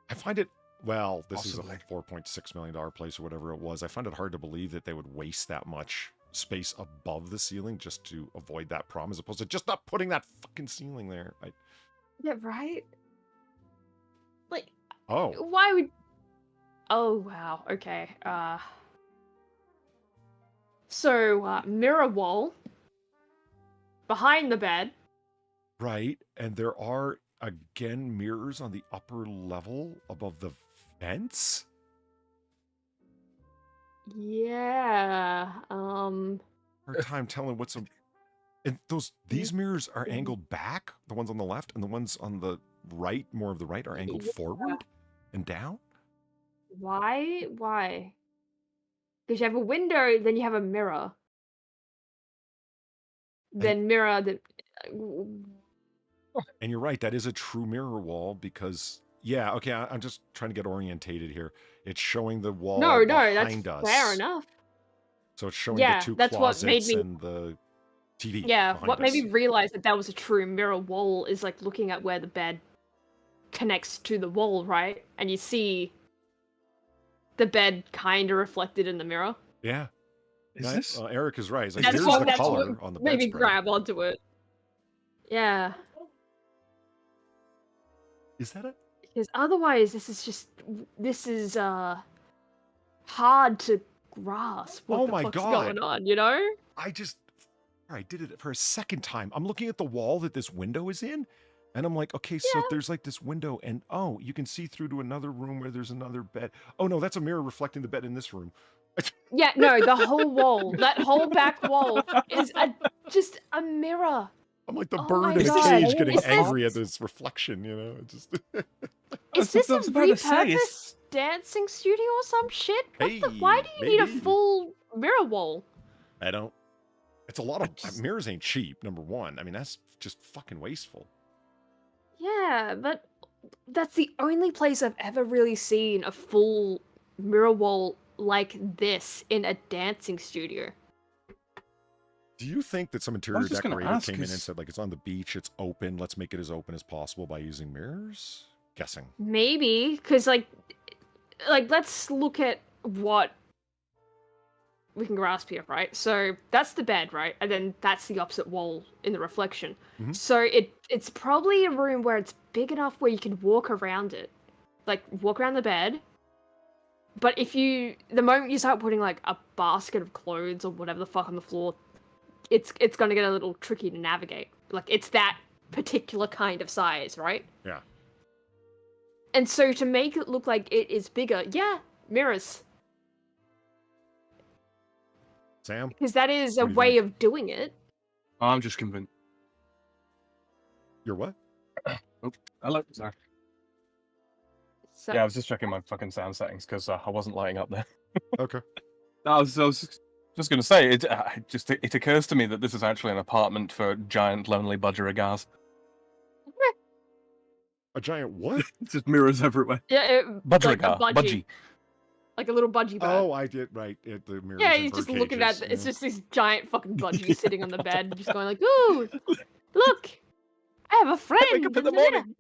I find it, well, this Possibly. is a $4.6 million place or whatever it was. I find it hard to believe that they would waste that much space above the ceiling just to avoid that problem, as opposed to just not putting that fucking ceiling there. Yeah, right? Like, Oh, why would... Oh, wow, okay. So, mirror wall behind the bed. right. And there are, again, mirrors on the upper level above the vents. Yeah, Hard time telling what's a... And these mirrors are angled back, the ones on the left, and the ones on the right, more of the right, are angled forward and down. Why? Why? Because you have a window, then you have a mirror. Then mirror the... And you're right, that is a true mirror wall because, yeah, okay, I'm just trying to get orientated here. It's showing the wall No, behind that's us. fair enough. So it's showing Yeah, the two that's what made closets me- and the TV. Yeah, behind what made us. me realize that was a true mirror wall is like looking at where the bed connects to the wall, right? And you see the bed kind of reflected in the mirror. Yeah. Is Right? this? Eric is right. It's like, That's here's what the that's color what on the made me bedspread. grab onto it. Yeah, Is that it? because otherwise this is hard to grasp what Oh the my fuck's God. going on, you know? I did it for a second time. I'm looking at the wall that this window is in, and I'm like, okay, so there's like this window, and oh, you can see through to another room where there's another bed. Oh no, that's a mirror reflecting the bed in this room. Yeah, no, the whole wall, that whole back wall is just a mirror. I'm like the Oh bird my in a God. cage getting Is this- angry at this reflection, you know? It just Is this a I was about to say, repurposed dancing studio or some shit? Hey, Why do you need a maybe. full mirror wall? I don't. It's a lot of mirrors ain't cheap. Number one, I mean that's just fucking wasteful. Yeah, but that's the only place I've ever really seen a full mirror wall like this in a dancing studio. Do you think that some interior just gonna decorator ask, came in and 'cause- said like it's on the beach, it's open, let's make it as open as possible by using mirrors? Guessing. Maybe, because like let's look at what we can grasp here, right? So that's the bed, right? And then that's the opposite wall in the reflection. Mhm. So it's probably a room where it's big enough where you can walk around it. Like walk around the bed. But the moment you start putting like a basket of clothes or whatever the fuck on the floor, it's gonna get a little tricky to navigate. Like it's that particular kind of size, right? Yeah. And so to make it look like it is bigger, yeah, mirrors. Sam? Because that is a What do you way think? of doing it. I'm just convinced. You're what? Hello. Sorry. So, Yeah, I was just checking my fucking sound settings because I wasn't lighting up there. Okay. I was just going to say, it occurs to me that this is actually an apartment for giant lonely budgerigars. A giant what? It's just mirrors everywhere. yeah, like a Budgerigar. budgie. Budgie. Like a little budgie bird. Oh, I did right. The mirrors. yeah, in he's bird just looking at cages, it's yeah. just this giant fucking budgie sitting on the bed, just going like, "Ooh, look, I have a friend." I wake up in the morning.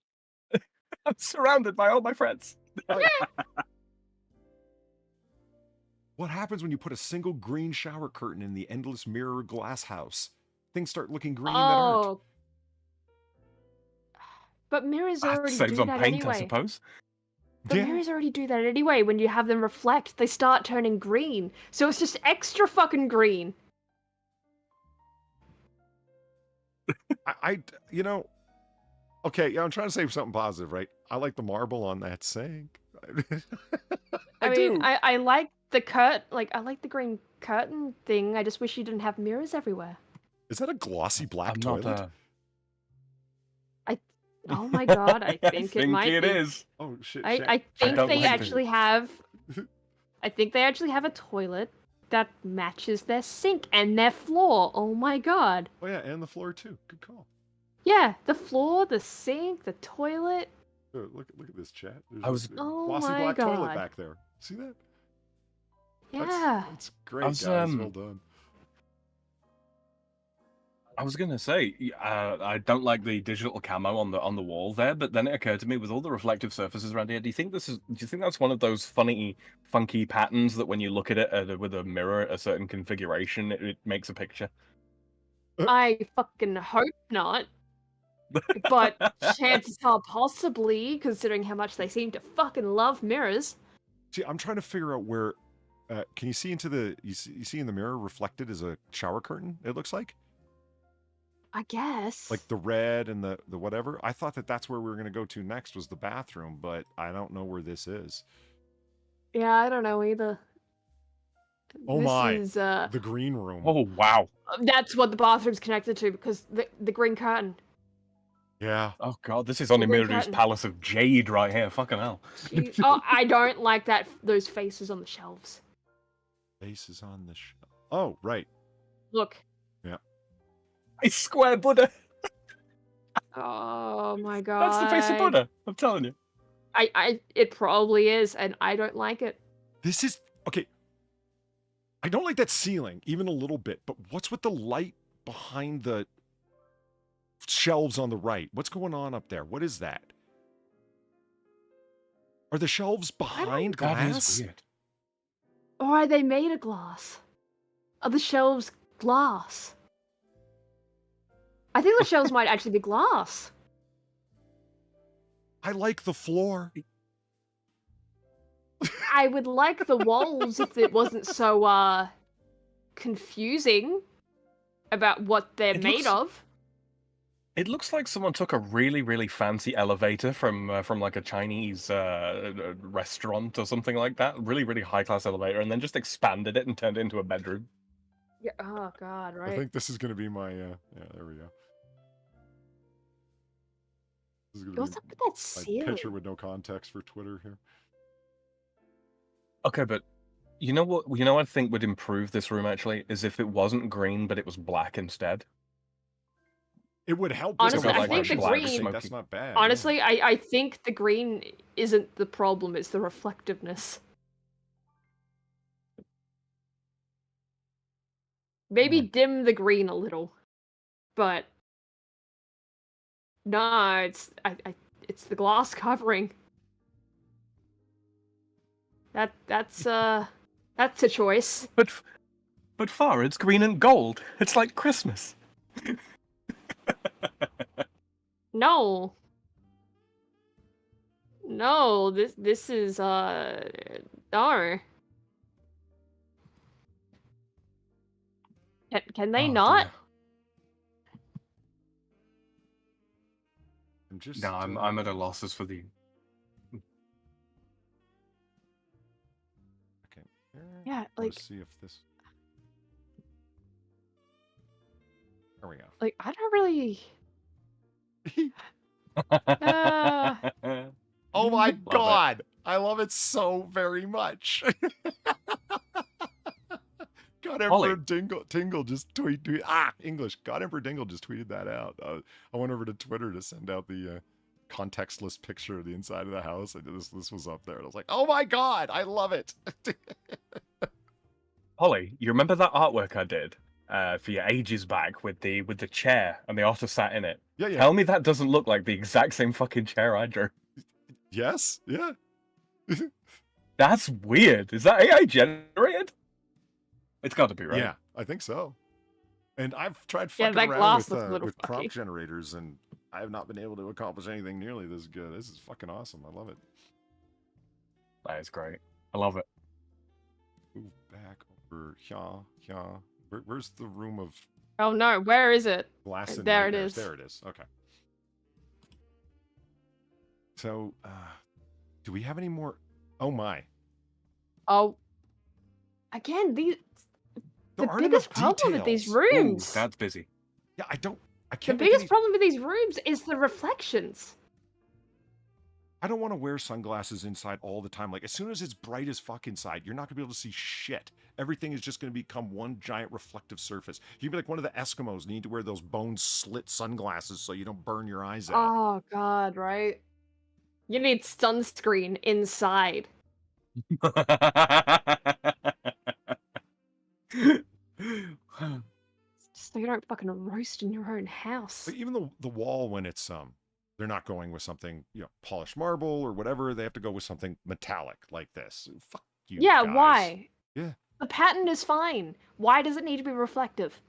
I'm surrounded by all my friends. What happens when you put a single green shower curtain in the endless mirror glass house? Things start looking green that aren't. Oh, but mirrors already Saves do on that paint, anyway. I suppose. But Yeah. mirrors already do that anyway. When you have them reflect, they start turning green. So it's just extra fucking green. You know, okay, yeah, I'm trying to say something positive, right? I like the marble on that sink. I mean, do. I like the I like the green curtain thing. I just wish you didn't have mirrors everywhere. Is that a glossy black I'm toilet? not. Oh my god, I think it might be. is. Oh shit! I think don't they like actually have. I think they actually have a toilet that matches their sink and their floor. Oh my god. Oh yeah, and the floor too. Good call. Yeah, the floor, the sink, the toilet. Look at this chat. There's I was- a Oh glossy my black toilet god. back there. See that? Yeah. That's great, I was, guys. Well done. I was gonna say, I don't like the digital camo on the wall there, but then it occurred to me with all the reflective surfaces around here. Do you think that's one of those funky patterns that when you look at it with a mirror at a certain configuration, it makes a picture? I fucking hope not. But chances are possibly, considering how much they seem to fucking love mirrors. See, I'm trying to figure out where. Can you see into the? You see in the mirror reflected as a shower curtain? It looks like. I guess. Like the red and the whatever. I thought that's where we were going to go to next was the bathroom, but I don't know where this is. Yeah, I don't know either. Oh This my! is, The green room. Oh wow! that's what the bathroom's connected to because the green curtain. Yeah. Oh god, this is only Green Miru's curtain. Palace of Jade right here. Fucking hell! Oh, I don't like those faces on the shelves. Faces on the. Oh right. Look. It's square Buddha. Oh my god. That's the face of Buddha. I'm telling you. It probably is, and I don't like it. This is okay. I don't like that ceiling even a little bit, but what's with the light behind the shelves on the right? What's going on up there? What is that? Are the shelves behind That glass? is weird. Or are they made of glass? Are the shelves glass? I think the shelves might actually be glass. I like the floor. I would like the walls if it wasn't so confusing about what they're It made looks- of. It looks like someone took a really, really fancy elevator from like a Chinese restaurant or something like that. Really, really high class elevator, and then just expanded it and turned it into a bedroom. Yeah. Oh god, I right. think this is going to be my. Yeah, there we go. This is going What's to up be with that my ceiling? picture with no context for Twitter here. Okay, but you know what? You know what I think would improve this room actually is if it wasn't green, but it was black instead. It would help. Honestly, I think the green- That's not bad. Honestly, I think the green isn't the problem, it's the reflectiveness. Maybe dim the green a little. But no, it's it's the glass covering. That's a choice. But far, it's green and gold. It's like Christmas. No. No, this is no. Can they Oh, not? dear. I'm just. No, I'm at a loss as for the. Okay. Yeah, like Let's see if this. There we go. like I don't really uh, Oh my Love it. god! I love it so very much. God Ollie. Emperor Tingle just tweet English. God Emperor Dingle just tweeted that out. I went over to Twitter to send out the contextless picture of the inside of the house. And this was up there. And I was like, oh my god, I love it. Holly, you remember that artwork I did for you ages back with the chair and the otter sat in it? Yeah, yeah. Tell me that doesn't look like the exact same fucking chair I drew. Yes, yeah. That's weird. Is that AI generated? It's got to be right. Yeah, I think so. And I've tried Yeah, fucking that around glass looks a little with funky. prompt generators, and I have not been able to accomplish anything nearly this good. This is fucking awesome. I love it. That is great. I love it. Move back over here. Where's the room of oh no, where is it? glass and There it nightmares? is. There it is. Okay. So, do we have any more? Oh my! Oh, again, the There aren't biggest enough problem with these details. rooms. Ooh, that's busy. Yeah, I I The can't make biggest any... problem with these rooms is the reflections. I don't want to wear sunglasses inside all the time. Like, as soon as it's bright as fuck inside, you're not going to be able to see shit. Everything is just going to become one giant reflective surface. You'd be like one of the Eskimos and need to wear those bone slit sunglasses so you don't burn your eyes out. Oh, God, right? You need sunscreen inside. Just so you don't fucking roast in your own house. But even the wall, when it's they're not going with something, you know, polished marble or whatever. They have to go with something metallic like this. Fuck you. Yeah, guys. why? Yeah. The pattern is fine. Why does it need to be reflective?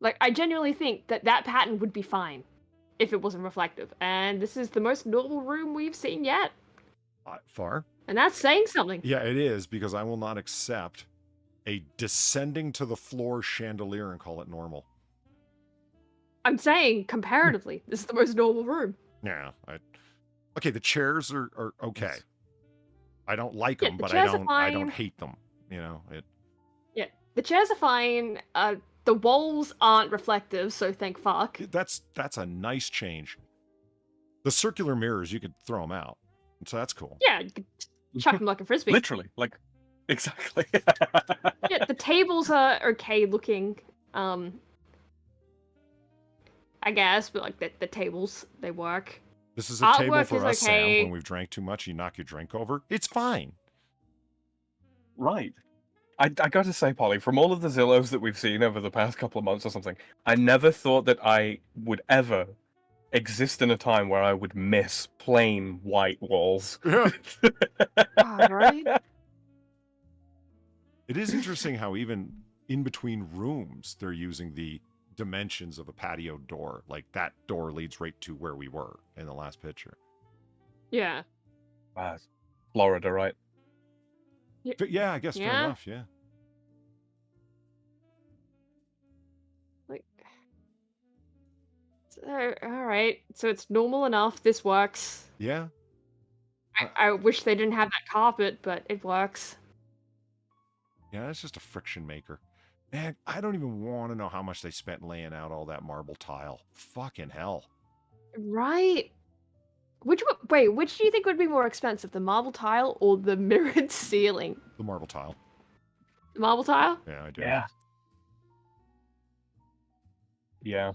Like, I genuinely think that that pattern would be fine if it wasn't reflective. And this is the most normal room we've seen yet. Far? And that's saying something. Yeah, it is, because I will not accept a descending to the floor chandelier and call it normal. I'm saying, comparatively, this is the most normal room. Yeah. Okay, the chairs are okay. I don't like Yeah, them, the but chairs are I don't fine. hate them. You know, Yeah, the chairs are fine. The walls aren't reflective, so thank fuck. that's a nice change. The circular mirrors, you could throw them out. So that's cool. Yeah, you could chuck them like a frisbee. Literally, like, exactly. Yeah, the tables are okay looking. I guess, but like the tables, they work. This is a table Artwork for is us, Sam, okay. when we've drank too much, you knock your drink over. It's fine. Right. I gotta say, Polly, from all of the Zillows that we've seen over the past couple of months or something, I never thought that I would ever exist in a time where I would miss plain white walls. Yeah. God, right? It is interesting how even in between rooms, they're using the dimensions of a patio door. Like, that door leads right to where we were in the last picture. Yeah. Florida, right? But yeah, I guess fair Yeah. enough, yeah. Like, so, all right. So it's normal enough. This works. Yeah. I wish they didn't have that carpet, but it works. Yeah, it's just a friction maker. Man, I don't even want to know how much they spent laying out all that marble tile. Fucking hell. Right. Which do you think would be more expensive, the marble tile or the mirrored ceiling? The marble tile. The marble tile? Yeah, I do. Yeah. Yeah.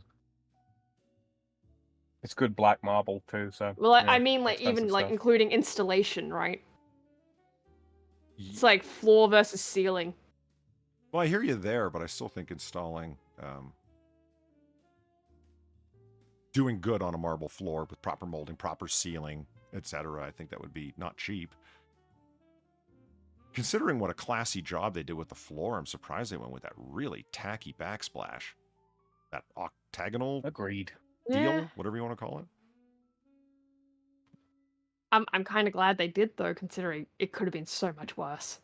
It's good black marble too, so. Well, yeah, I mean, like, even expensive like stuff. including installation, right? It's like floor versus ceiling. Well, I hear you there, but I still think installing, doing good on a marble floor with proper molding, proper sealing, etc. I think that would be not cheap. Considering what a classy job they did with the floor, I'm surprised they went with that really tacky backsplash. That octagonal Agreed. deal, Yeah. whatever you want to call it. I'm kind of glad they did, though, considering it could have been so much worse.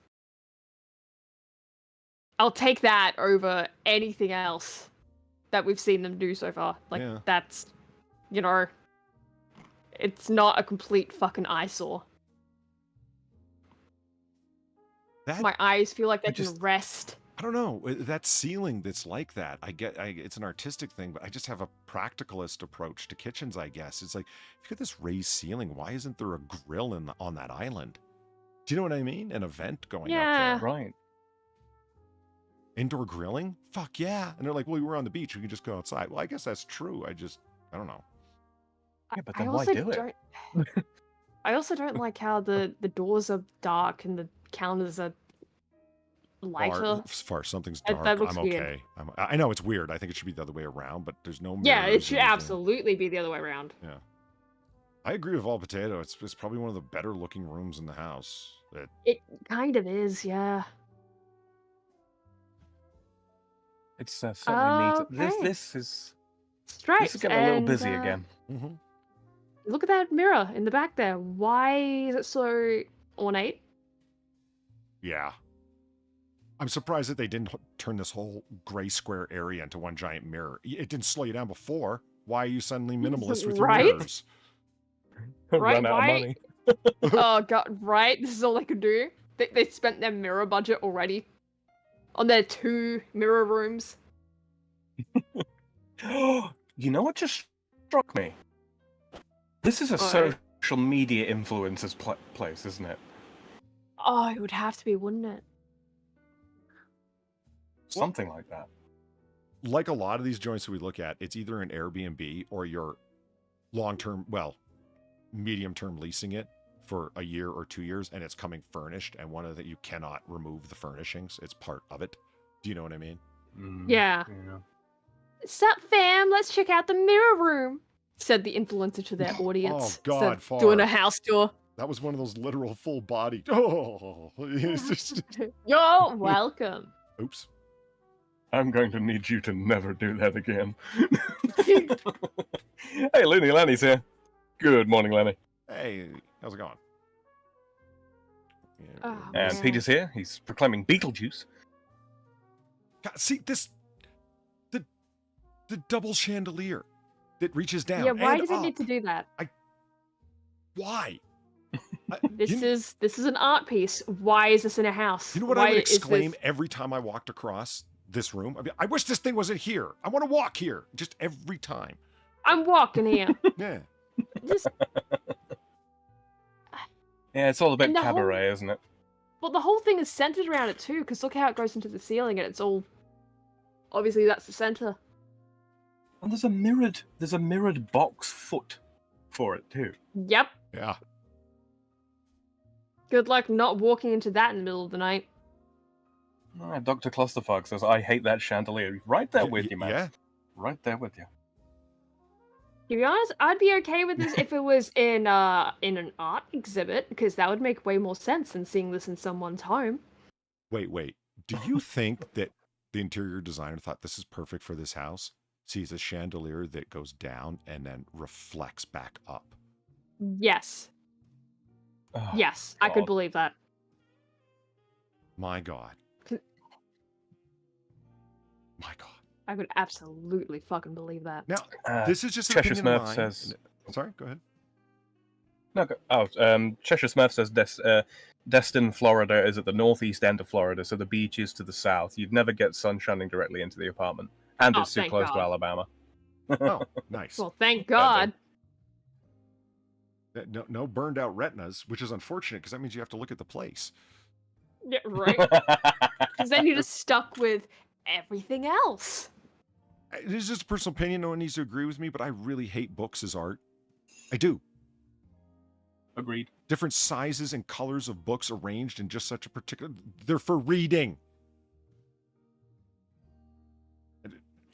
I'll take that over anything else that we've seen them do so far. Like, Yeah. that's, you know, it's not a complete fucking eyesore. That, My eyes feel like they I can just- rest. I don't know. That ceiling that's like that, it's an artistic thing, but I just have a practicalist approach to kitchens, I guess. It's like, if you got this raised ceiling, why isn't there a grill on that island? Do you know what I mean? An event going Yeah. up there. Right. Indoor grilling? Fuck yeah. And they're like, well, we were on the beach. We can just go outside. Well, I guess that's true. I don't know. Yeah, but I then why also do it? don't. I also don't like how the doors are dark and the counters are lighter. As far as something's That- dark, that looks I'm weird. okay. I know it's weird. I think it should be the other way around, but there's no Yeah, it mirrors should or anything. absolutely be the other way around. I agree with All Potato. It's probably one of the better looking rooms in the house. It kind of is, yeah. It's certainly neat. Okay. This is Stripes. getting a little and, busy again. Mhm. Look at that mirror in the back there. Why is it so ornate? Yeah. I'm surprised that they didn't turn this whole gray square area into one giant mirror. It didn't slow you down before. Why are you suddenly minimalist with your Right? mirrors? Right, Run out why- of money. Oh god, right? This is all they could do. They spent their mirror budget already. on their 2 mirror rooms. You know what just struck me? This is a social media influencers place, isn't it? Oh, it would have to be, wouldn't it? Something like that. Like a lot of these joints that we look at, it's either an Airbnb or you're long-term, well, medium-term leasing it for a year or 2 years, and it's coming furnished, and one of that you cannot remove the furnishings. It's part of it. Do you know what I mean? Yeah. Sup, fam? Let's check out the mirror room, said the influencer to their audience. Oh, God, instead of doing Far. a house tour. That was one of those literal full body. Oh, it's just... You're welcome. Oops. I'm going to need you to never do that again. Hey, Looney Lenny's here. Good morning, Lenny. Hey, how's it going? Yeah, Oh, And man. Peter's here. He's proclaiming Beetlejuice. God, see this, the double chandelier that reaches down. Yeah, why and does it up. need to do that? Why? This is an art piece. Why is this in a house? You know what Why I would is this- exclaim every time I walked across this room? I mean, I wish this thing wasn't here. I want to walk here, just every time. I'm walking here. Yeah. Just Yeah, it's all a bit And the whole- cabaret, isn't it? well, the whole thing is centered around it too, because look how it goes into the ceiling, and it's all obviously that's the center. And there's a mirrored box foot for it too. Yep. Yeah. Good luck not walking into that in the middle of the night. Dr. Clusterfuck says, I hate that chandelier. Right there with you, man. Yeah. Right there with you. To be honest, I'd be okay with this if it was in an art exhibit, because that would make way more sense than seeing this in someone's home. Wait. Do you think that the interior designer thought this is perfect for this house? Sees a chandelier that goes down and then reflects back up. Yes. Oh, Yes, I could God. believe that. My God. My God. I could absolutely fucking believe that. Now, this is just an Cheshire opinion of Smurf mine. says... Sorry, go ahead. No, Cheshire Smurf says Destin, Florida is at the northeast end of Florida, so the beach is to the south. You'd never get sun shining directly into the apartment. And Oh, it's too thank close to God. Alabama. Oh, nice. Well, thank God. No burned out retinas, which is unfortunate because that means you have to look at the place. Yeah, right? Because then you're just stuck with everything else. It is just a personal opinion. No one needs to agree with me, but I really hate books as art. I do. Agreed. Different sizes and colors of books arranged in just such a particular... They're for reading.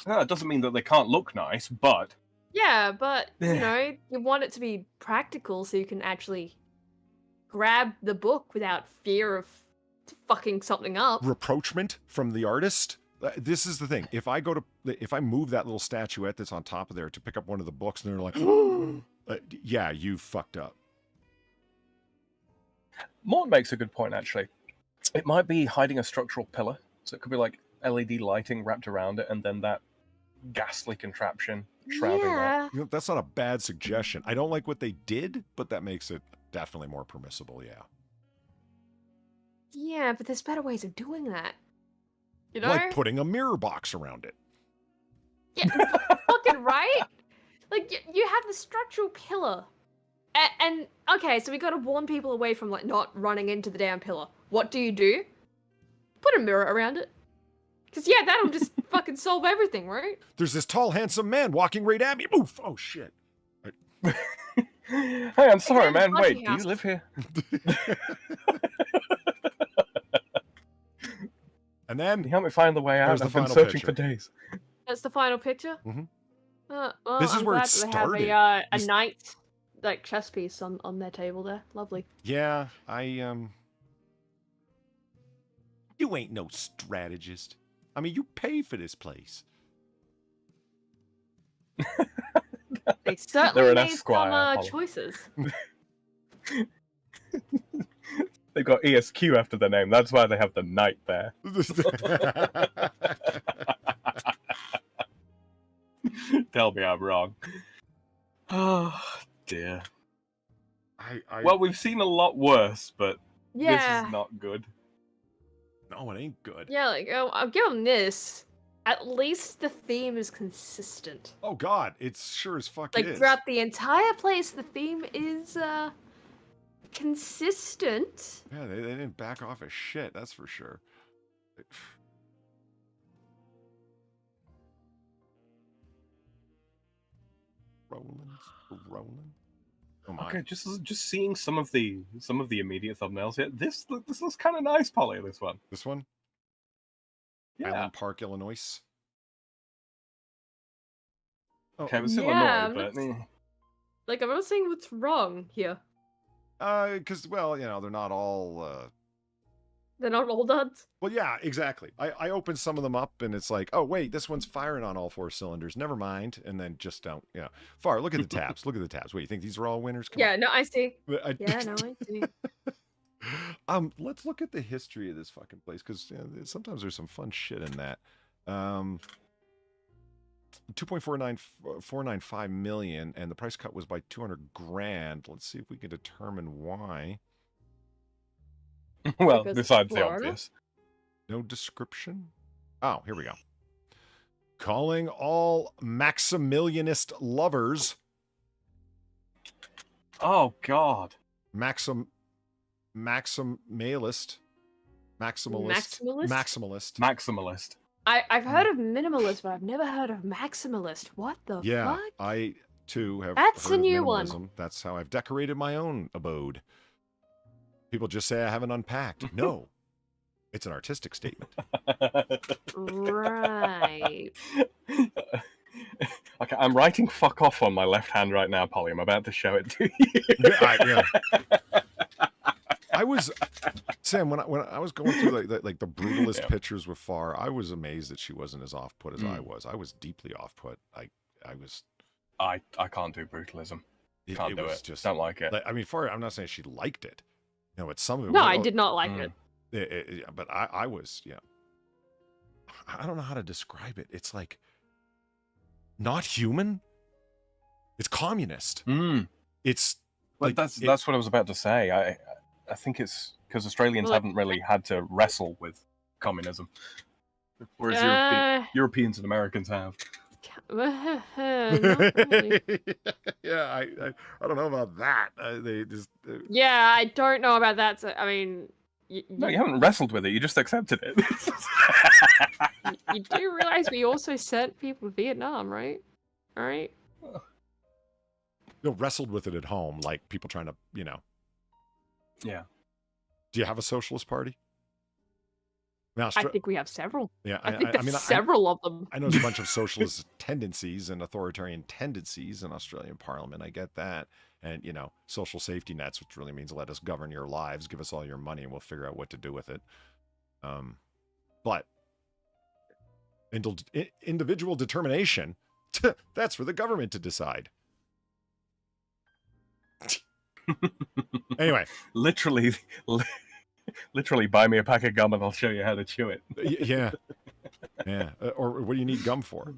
No, it doesn't mean that they can't look nice, but... Yeah, but, you Yeah. know, you want it to be practical so you can actually grab the book without fear of fucking something up. Reproachment from the artist. This is the thing. If I move that little statuette that's on top of there to pick up one of the books, and they're like, yeah, you fucked up. Morton makes a good point, actually. It might be hiding a structural pillar, so it could be like LED lighting wrapped around it, and then that ghastly contraption shrouding that. Yeah. You know, that's not a bad suggestion. I don't like what they did, but that makes it definitely more permissible, yeah. Yeah, but there's better ways of doing that. You know? Like putting a mirror box around it. Yeah, fucking right? Like, you have the structural pillar. And okay, so we gotta warn people away from, like, not running into the damn pillar. What do? Put a mirror around it. Because, yeah, that'll just fucking solve everything, right? There's this tall, handsome man walking right at me. Oof! Oh, shit. Hey, I'm sorry, Again, man. Wait, lucky do you house. live here? And Can then you help me find the way out? There's the I've been final searching picture. for days. That's the final picture? Mhm. Well, This is I'm where it glad that they have started. a This- knight, like, chess piece on their table there. Lovely. Yeah, you ain't no strategist. I mean, you pay for this place. They certainly They're an made esquire, some Holly. choices. They've got ESQ after their name. That's why they have the knight there. Tell me I'm wrong. Oh, dear. I Well, we've seen a lot worse, but Yeah. this is not good. no, No, it ain't good. Yeah, like, I'll give them this. At least the theme is consistent. Oh God, it's sure as fuck Like, is. throughout the entire place, the theme is, consistent. Yeah, they didn't back off a shit, that's for sure. Rolling. Oh my. Okay, just seeing some of the immediate thumbnails here. This looks kind of nice, Polly. This one. This one? Yeah. Island Park, Illinois. Oh, Okay, we're still Yeah, annoyed, but Like, I'm not saying what's wrong here. because, well, they're not all, They're not all duds. Well, yeah, exactly. I opened some of them up, and it's like, oh, wait, this one's firing on all 4 cylinders. Never mind. And then just don't, Far, look at the tabs. Look at the tabs. Wait, you think these are all winners? Come Yeah, on. no, I see. I Yeah, no, I see. Let's look at the history of this fucking place, because sometimes there's some fun shit in that. 2.495 million, and the price cut was by 200 grand. Let's see if we can determine why. well, Because besides the Florida? obvious. No description. Oh, here we go. Calling all Maximilianist lovers. Oh God. Maximalist. Maximalist. Maximalist? Maximalist. I've heard of minimalist, but I've never heard of maximalist. What the Yeah, fuck? I too have That's heard a of new one. minimalism. That's how I've decorated my own abode. People just say I haven't unpacked. No, it's an artistic statement. Right. Okay, I'm writing "fuck off" on my left hand right now, Polly. I'm about to show it to you. Yeah. I was Sam when I was going through like the brutalist pictures with Far. I was amazed that she wasn't as off put as I was. I was deeply off put. I was. I can't do brutalism. Can't do it. Just don't like it. I mean, Far. I'm not saying she liked it. It's some of it. No, I did not like it. But I was, I don't know how to describe it. It's like not human. It's communist. It's But that's what I was about to say. I think it's because Australians haven't really had to wrestle with communism, whereas Europeans and Americans have. Not really. Yeah, I don't know about that. They just Yeah, I don't know about that. So, I mean, No, you haven't wrestled with it. You just accepted it. you do realize we also sent people to Vietnam, right? All right. wrestled with it at home, like people trying to, Yeah. Do you have a socialist party? Now, I think we have several. Yeah, I think there's several of them. I know there's a bunch of socialist tendencies and authoritarian tendencies in Australian Parliament. I get that. And, social safety nets, which really means let us govern your lives, give us all your money, and we'll figure out what to do with it. But individual determination, that's for the government to decide. Anyway. Literally buy me a pack of gum and I'll show you how to chew it. Yeah. Or what do you need gum for?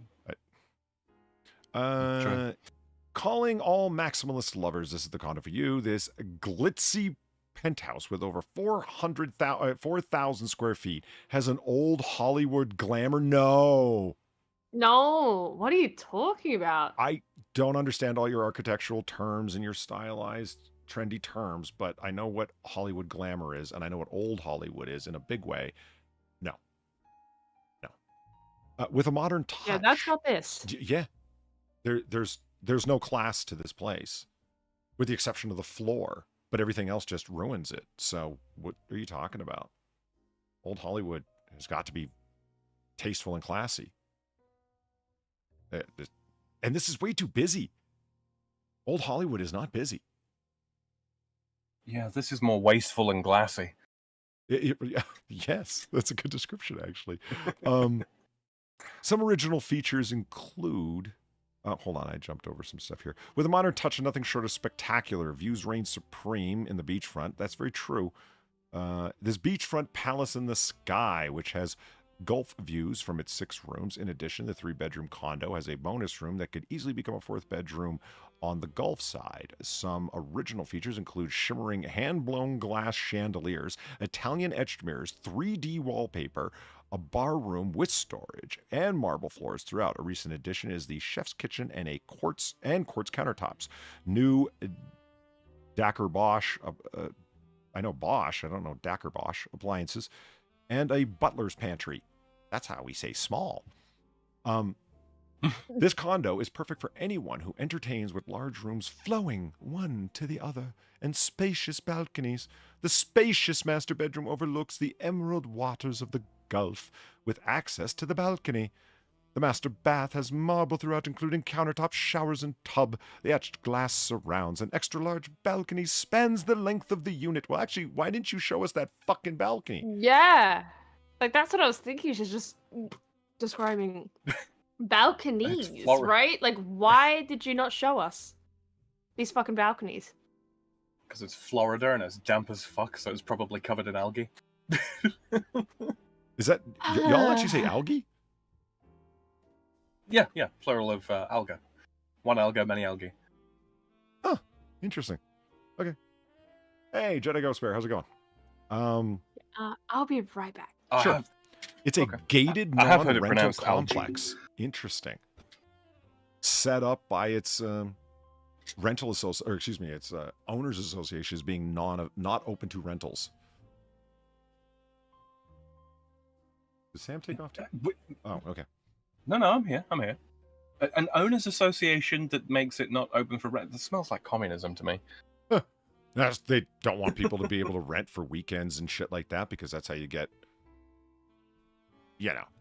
Calling all maximalist lovers, this is the condo for you. This glitzy penthouse with over 4,000 square feet has an old Hollywood glamour. No, what are you talking about? I don't understand all your architectural terms and your stylized trendy terms, but I know what Hollywood glamour is, and I know what old Hollywood is in a big way. No. With a modern touch. Yeah, that's not this. Yeah. There's no class to this place, with the exception of the floor, but everything else just ruins it. So what are you talking about? Old Hollywood has got to be tasteful and classy. And this is way too busy. Old Hollywood is not busy. Yeah, this is more wasteful and glassy. Yes, that's a good description, actually. Some original features include... hold on, I jumped over some stuff here. With a modern touch and nothing short of spectacular, views reign supreme in the beachfront. That's very true. This beachfront palace in the sky, which has Gulf views from its 6 rooms. In addition, the 3-bedroom condo has a bonus room that could easily become a 4th bedroom on the Gulf side. Some original features include shimmering hand-blown glass chandeliers, Italian etched mirrors, 3D wallpaper, a bar room with storage, and marble floors throughout. A recent addition is the chef's kitchen and quartz countertops. New Dacker Bosch, I know Bosch, I don't know Dacker Bosch appliances, and a butler's pantry. That's how we say small. This condo is perfect for anyone who entertains with large rooms flowing one to the other and spacious balconies. The spacious master bedroom overlooks the emerald waters of the Gulf with access to the balcony. The master bath has marble throughout, including countertops, showers, and tub. The etched glass surrounds an extra-large balcony spans the length of the unit. Well, actually, why didn't you show us that fucking balcony? Yeah. Like, that's what I was thinking. She's just describing balconies, right? Like, why did you not show us these fucking balconies? Because it's Florida and it's damp as fuck, so it's probably covered in algae. Is that... y'all actually say algae? Yeah, plural of alga. One alga, many algae. Huh, interesting. Okay. Hey, Jedi Ghost Bear, how's it going? I'll be right back. Sure. It's a gated non-rental complex. Interesting. Set up by its rental association, or excuse me, its owners association as being not open to rentals. Did Sam take off too? Oh, okay. No, I'm here. An owners association that makes it not open for rent. That smells like communism to me. They don't want people to be able to rent for weekends and shit like that because that's how you get,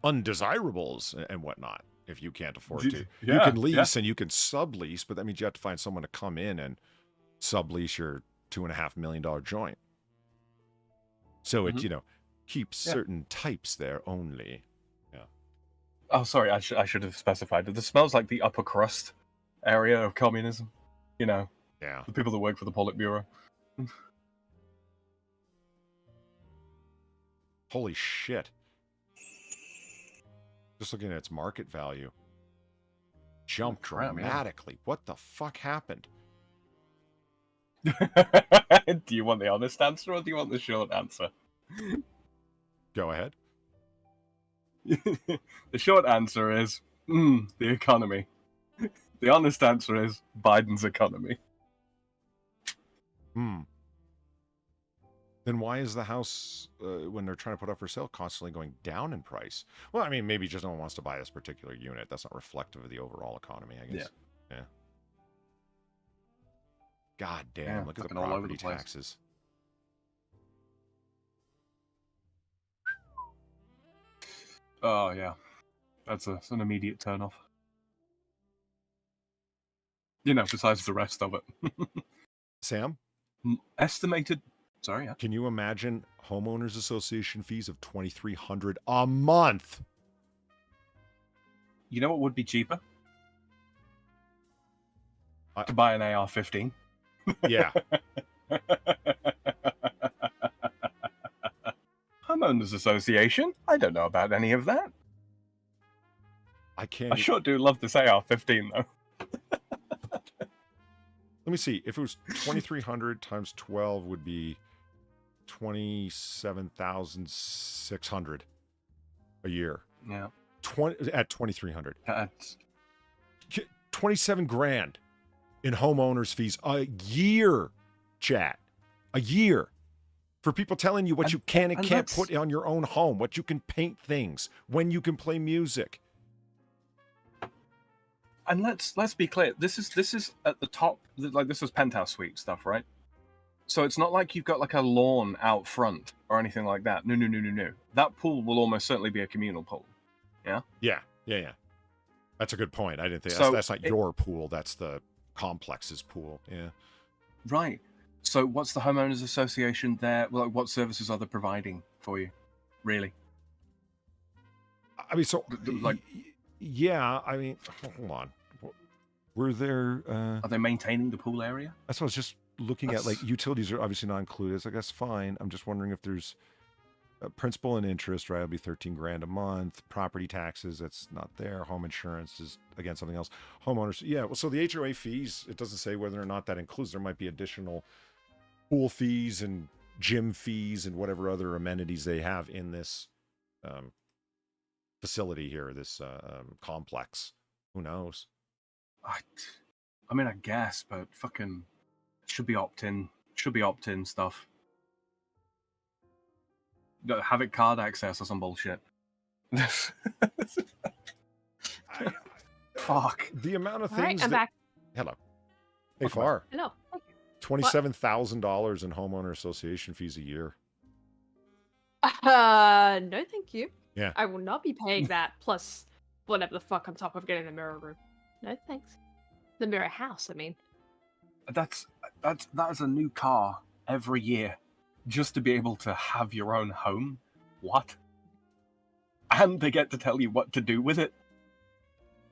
undesirables and whatnot if you can't afford to. Yeah, you can lease and you can sublease, but that means you have to find someone to come in and sublease your $2.5 million joint. So it, keeps certain types there only. Yeah. Oh, sorry, I should have specified. This smells like the upper crust area of communism. Yeah. The people that work for the Politburo. Holy shit. Just looking at its market value. Jumped dramatically. What the fuck happened? Do you want the honest answer or do you want the short answer? Go ahead. The short answer is, the economy. The honest answer is Biden's economy. Then why is the house, when they're trying to put up for sale, constantly going down in price? Well, I mean, maybe just no one wants to buy this particular unit. That's not reflective of the overall economy, I guess. Yeah. God damn, look at the property taxes. Oh, yeah. That's an immediate turn-off. Besides the rest of it. Sam? Estimated... Sorry, yeah. Can you imagine homeowners association fees of $2,300 a month? You know what would be cheaper? To buy an AR-15. Yeah. Homeowners association? I don't know about any of that. I sure do love this AR-15 though. Let me see. If it was 2,300 times 12 would be 27,600 a year. Yeah. At 2,300. 27 grand in homeowners fees a year, chat. A year. For people telling you what you can and can't put on your own home, what you can paint things, when you can play music. And let's be clear. This is at the top. Like this is penthouse suite stuff, right? So it's not like you've got like a lawn out front or anything like that. No. That pool will almost certainly be a communal pool. Yeah. Yeah. That's a good point. I didn't think that's not your pool. That's the complex's pool. Yeah. Right. So what's the homeowners association there? Well, what services are they providing for you? Really? I mean, so yeah. I mean, hold on. Were there? Are they maintaining the pool area? That's what I was just looking at. Like utilities are obviously not included. So I guess fine. I'm just wondering if there's Principal and interest, right? It'll be 13 grand a month. Property taxes, that's not there. Home insurance is, again, something else. Homeowners, yeah. Well, so the HOA fees, it doesn't say whether or not that includes. There might be additional pool fees and gym fees and whatever other amenities they have in this facility here, this complex. Who knows? I mean, I guess, but fucking should be opt-in stuff. Have it card access or some bullshit. Fuck. The amount of All right, things I'm back. Hello. Hey, Far. Hello. Thank you. $27,000 in homeowner association fees a year. No, thank you. Yeah. I will not be paying that plus whatever the fuck on top of getting the mirror room. No, thanks. The mirror house, I mean. That is a new car every year, just to be able to have your own home. What? And they get to tell you what to do with it.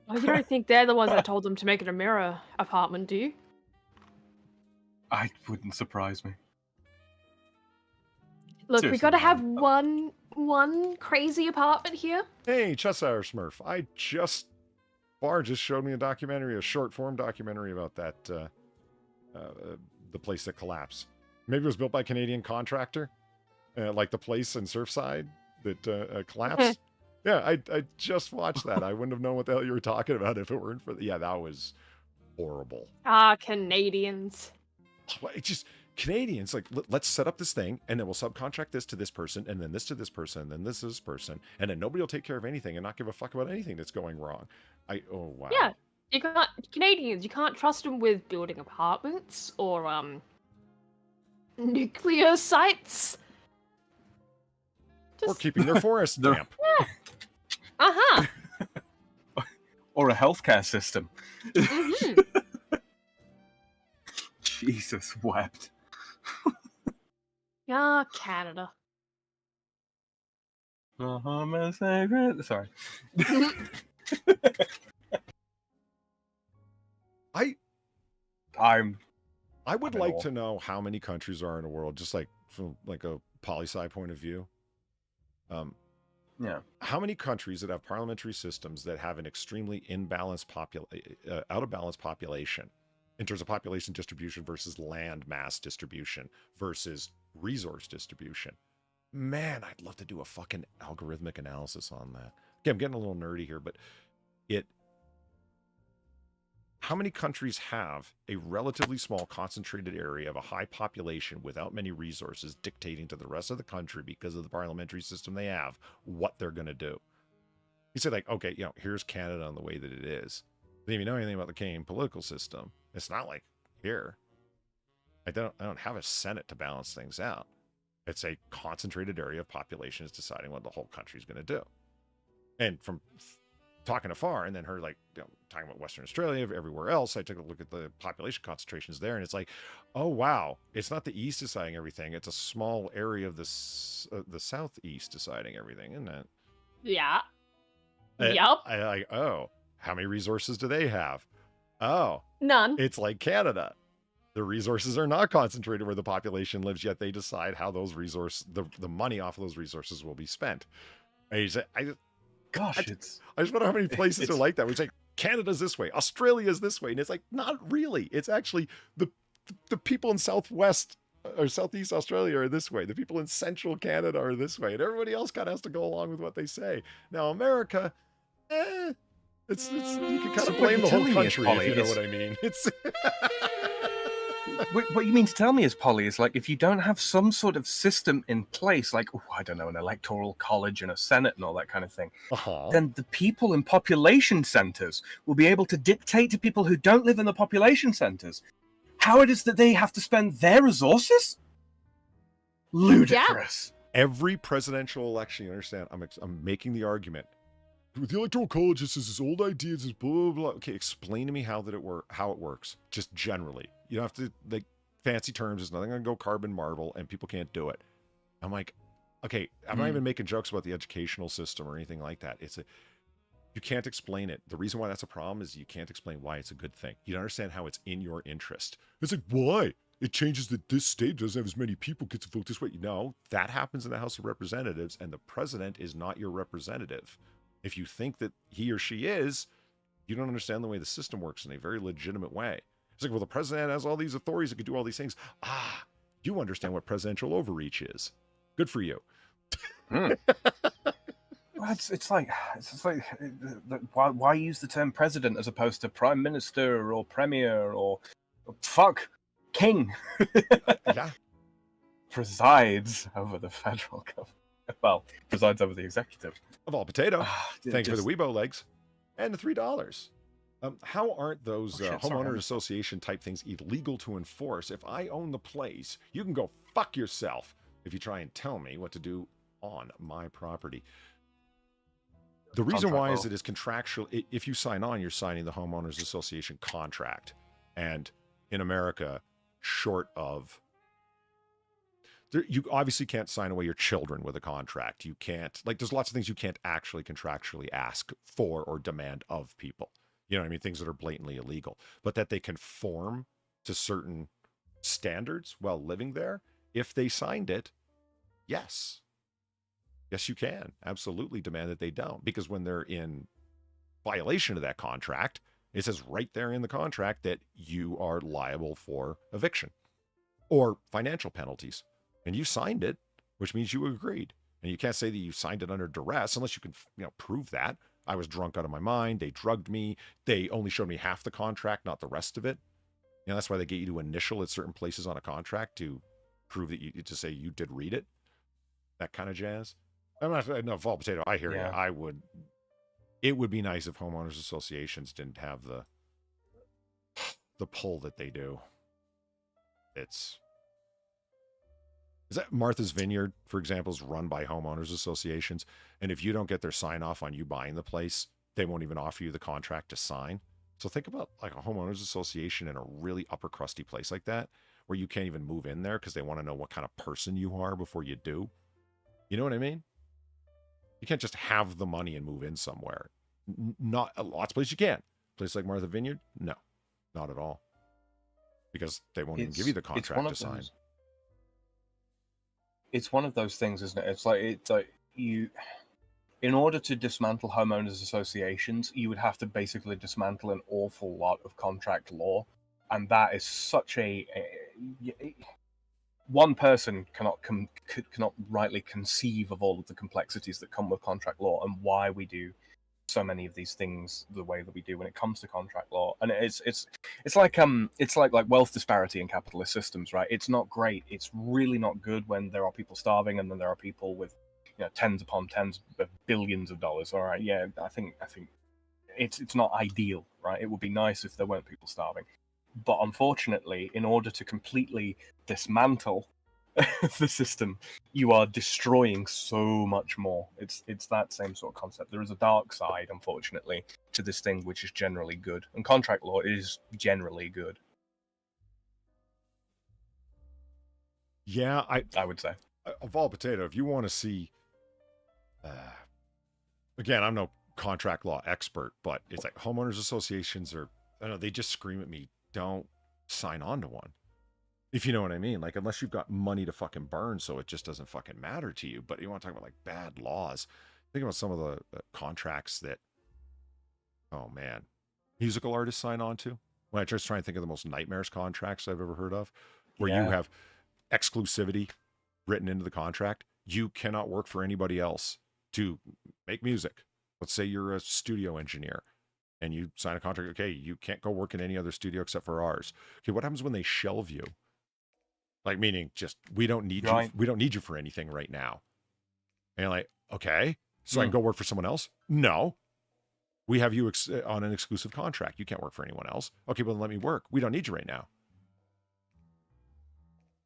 Well, you don't think they're the ones that told them to make it a mirror apartment, do you? I wouldn't surprise me. Look, we Seriously, gotta have man. one crazy apartment here. Hey, Cheshire Smurf. Bar just showed me a short form documentary about that, the place that collapsed. Maybe it was built by a Canadian contractor, like the place in Surfside that collapsed. Yeah, I just watched that. I wouldn't have known what the hell you were talking about if it weren't for yeah, that was horrible. Ah, Canadians. Well, it just Canadians, like, let's set up this thing, and then we'll subcontract this to this person, and then this to this person, and then this to this person, and then nobody will take care of anything and not give a fuck about anything that's going wrong. Oh, wow. Yeah, you can't Canadians. You can't trust them with building apartments or nuclear sites. Or keeping their forests damp. Uh-huh. Or a healthcare system. Mhm. Jesus wept. Ah, Canada. Sorry. I would like to know how many countries there are in the world, just like from like a poli-sci point of view. Yeah. How many countries that have parliamentary systems that have an extremely out of balance population in terms of population distribution versus land mass distribution versus resource distribution? Man, I'd love to do a fucking algorithmic analysis on that. Okay, I'm getting a little nerdy here, but how many countries have a relatively small concentrated area of a high population without many resources dictating to the rest of the country because of the parliamentary system they have what they're going to do? You say, like, okay, here's Canada on the way that it is. But if you know anything about the Canadian political system, it's not like here. I don't have a Senate to balance things out. It's a concentrated area of population is deciding what the whole country is going to do. And from talking to Far and then her, like, talking about Western Australia, everywhere else, I took a look at the population concentrations there, and it's like, oh wow, it's not the East deciding everything; it's a small area of the Southeast deciding everything, isn't it? Yeah. Yup. I like, oh, how many resources do they have? Oh, None. it's like Canada. The resources are not concentrated where the population lives, yet they decide how those the money off of those resources will be spent. I just wonder how many places are like that. It's like Canada's this way, Australia's this way, and it's like not really. It's actually the people in Southwest or Southeast Australia are this way. The people in Central Canada are this way, and everybody else kind of has to go along with what they say. Now America, it's you can kind of blame the whole country if you know what I mean. It's What you mean to tell me is, Polly, is like if you don't have some sort of system in place, like, I don't know, an electoral college and a senate and all that kind of thing, then the people in population centers will be able to dictate to people who don't live in the population centers how it is that they have to spend their resources? Ludicrous. Yeah. Every presidential election, you understand, I'm making the argument. With the electoral college, this is this old idea, this blah, blah, blah. Okay, explain to me how it works, just generally. You don't have to, like, fancy terms. There's nothing going to go carbon marble, and people can't do it. I'm like, okay, I'm not even making jokes about the educational system or anything like that. You can't explain it. The reason why that's a problem is you can't explain why it's a good thing. You don't understand how it's in your interest. It's like, why? it changes that this state doesn't have as many people get to vote this way. No, that happens in the House of Representatives, and the president is not your representative. If you think that he or she is, you don't understand the way the system works in a very legitimate way. It's like, well, the president has all these authorities that can do all these things. Ah, you understand what presidential overreach is. Good for you. Well, it's like why use the term president as opposed to prime minister or premier or fuck king? Yeah. Presides over the federal government. Well, presides over the executive. Of all potato. Thanks for the Weibo legs and the $3. How aren't those homeowner association type things illegal to enforce? If I own the place, you can go fuck yourself if you try and tell me what to do on my property. The reason why is it is contractual. If you sign on, you're signing the homeowners association contract. And in America, short of... You obviously can't sign away your children with a contract. You can't... Like, there's lots of things you can't actually contractually ask for or demand of people. You know what I mean? Things that are blatantly illegal. But that they conform to certain standards while living there, if they signed it, yes. Yes, you can absolutely demand that they don't. Because when they're in violation of that contract, it says right there in the contract that you are liable for eviction or financial penalties. And you signed it, which means you agreed. And you can't say that you signed it under duress unless you can, prove that. I was drunk out of my mind. They drugged me. They only showed me half the contract, not the rest of it. That's why they get you to initial at certain places on a contract to prove that to say you did read it. That kind of jazz. I'm not, no, Fall Potato, I hear you. It would be nice if homeowners associations didn't have the pull that they do. Is that Martha's Vineyard, for example, is run by homeowners associations. And if you don't get their sign off on you buying the place, they won't even offer you the contract to sign. So think about like a homeowners association in a really upper crusty place like that, where you can't even move in there because they want to know what kind of person you are before you do. You know what I mean? You can't just have the money and move in somewhere. Not lots of places you can. Place like Martha Vineyard? No, not at all. Because they won't even give you the contract to sign. It's one of those things, isn't it? It's like you, in order to dismantle homeowners associations, you would have to basically dismantle an awful lot of contract law, and that is such one person cannot rightly conceive of all of the complexities that come with contract law and why we do so many of these things the way that we do when it comes to contract law. And it's like wealth disparity in capitalist systems, right? It's not great. It's really not good when there are people starving and then there are people with tens upon tens of billions of dollars. All right, yeah, I think it's not ideal, right? It would be nice if there weren't people starving. But unfortunately, in order to completely dismantle the system, you are destroying so much more. It's that same sort of concept. There is a dark side, unfortunately, to this thing, which is generally good. And contract law is generally good. Yeah, I would say. Of all potato, if you want to see... again, I'm no contract law expert, but it's like homeowners associations are... I don't know, they just scream at me, don't sign on to one. If you know what I mean. Like, unless you've got money to fucking burn, so it just doesn't fucking matter to you. But you want to talk about, like, bad laws. Think about some of the contracts that, oh, man, musical artists sign on to. When I just try and think of the most nightmarish contracts I've ever heard of, where you have exclusivity written into the contract. You cannot work for anybody else to make music. Let's say you're a studio engineer. And you sign a contract, okay, you can't go work in any other studio except for ours. Okay, what happens when they shelve you? Like, meaning just, we don't need you. We don't need you for anything right now. And you're like, okay, so I can go work for someone else? No. We have you on an exclusive contract. You can't work for anyone else. Okay, well, then let me work. We don't need you right now.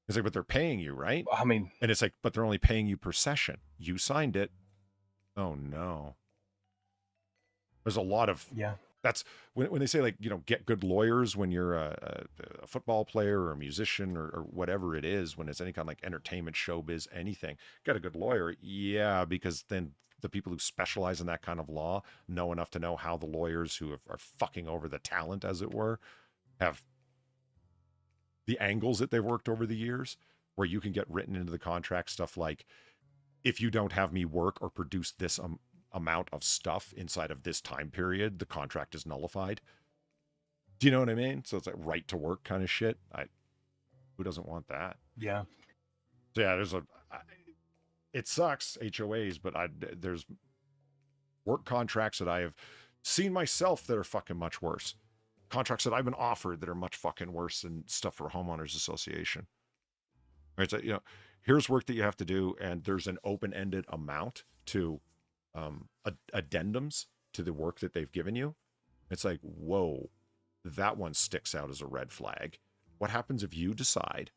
It's like, but they're paying you, right? I mean... And it's like, but they're only paying you per session. You signed it. Oh, no. There's a lot of... Yeah. That's when they say, like, get good lawyers when you're a football player or a musician or whatever it is, when it's any kind of like entertainment, showbiz, anything. Got a good lawyer. Yeah, because then the people who specialize in that kind of law know enough to know how the lawyers who are fucking over the talent, as it were, have the angles that they've worked over the years, where you can get written into the contract stuff like, if you don't have me work or produce this amount of stuff inside of this time period, the contract is nullified. Do you know what I mean? So it's like right to work kind of shit. Who doesn't want that? Yeah. So yeah, it sucks, HOAs, but there's work contracts that I have seen myself that are fucking much worse. Contracts that I've been offered that are much fucking worse than stuff for homeowners association. Right? So, here's work that you have to do, and there's an open-ended amount to addendums to the work that they've given you. It's like, whoa, that one sticks out as a red flag. What happens if you decide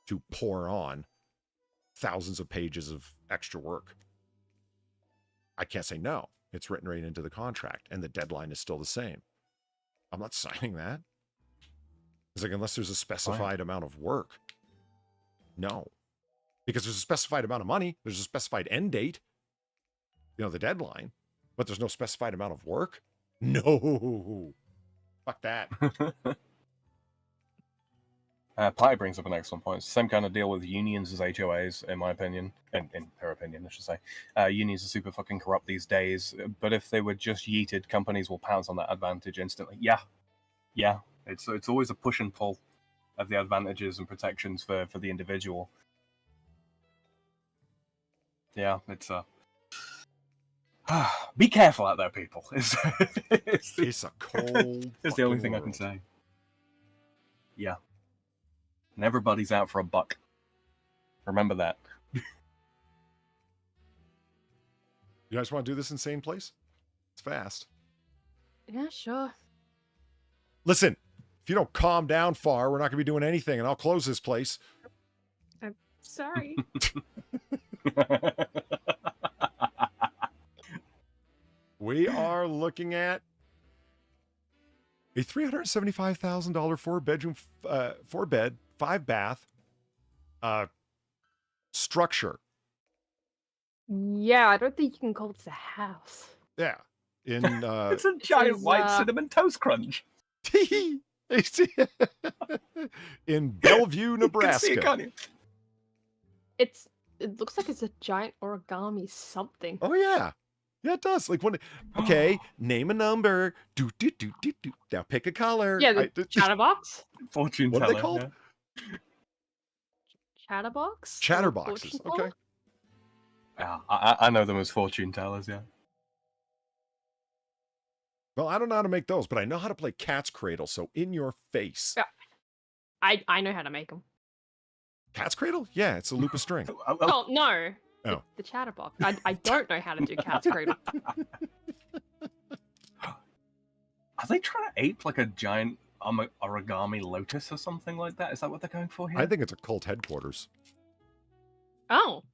to pour on thousands of pages of extra work? I can't say no. It's written right into the contract, and the deadline is still the same. I'm not signing that. It's like, unless there's a specified amount of work. No. Because there's a specified amount of money. There's a specified end date. The deadline. But there's no specified amount of work. No. Fuck that. Pi brings up an excellent point. It's the same kind of deal with unions as HOAs, in my opinion. In her opinion, I should say. Unions are super fucking corrupt these days, but if they were just yeeted, companies will pounce on that advantage instantly. Yeah. It's always a push and pull of the advantages and protections for the individual. Yeah, it's be careful out there, people. It's a cold. It's the only thing I can say. Yeah. And everybody's out for a buck. Remember that. You guys want to do this insane place? It's fast. Yeah, sure. Listen, if you don't calm down far, we're not going to be doing anything, and I'll close this place. I'm sorry. We are looking at a $375,000 four-bedroom, 4-bed, 5-bath structure. Yeah, I don't think you can call this a house. Yeah. In it's a giant white cinnamon toast crunch. in Bellevue, Nebraska. You can see it, can't you? It looks like it's a giant origami something. Oh yeah. Yeah, it does. Like okay, name a number. Do. Now pick a color. Yeah, the chatterbox. Fortune what teller. are they called? Yeah. Chatterbox? Chatterboxes. Okay. Yeah, I know them as fortune tellers, yeah. Well, I don't know how to make those, but I know how to play Cat's Cradle, so in your face. Yeah. I know how to make them. Cat's Cradle? Yeah, it's a loop of string. Oh, no. Oh. The chatterbox. I don't know how to do Cat's Cradle. Are they trying to ape like a giant origami lotus or something like that? Is that what they're going for here? I think it's a cult headquarters. Oh.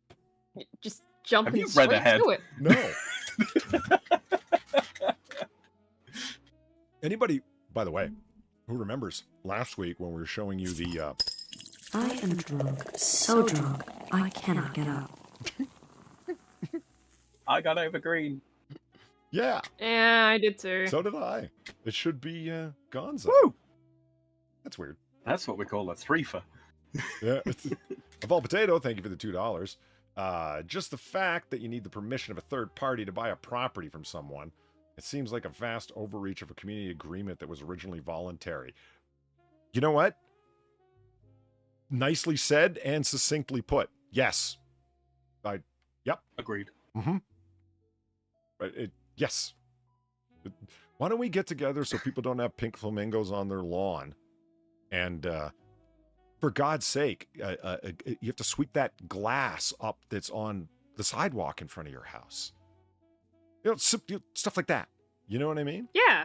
Just jumping Have you read straight ahead? to it. No. Anybody, by the way, who remembers last week when we were showing you the... I am drunk, so drunk, I cannot get up. I got Eva Green. Yeah. Yeah, I did too. So did I. It should be Gonzo. Woo! That's weird. That's what we call a threefer. Yeah. A Vol Potato, thank you for the $2. Just the fact that you need the permission of a third party to buy a property from someone, it seems like a vast overreach of a community agreement that was originally voluntary. You know what? Nicely said and succinctly put. Yes. Yep. Agreed. Mm-hmm. Yes. Why don't we get together so people don't have pink flamingos on their lawn? And for God's sake, you have to sweep that glass up that's on the sidewalk in front of your house. Stuff like that. You know what I mean? Yeah.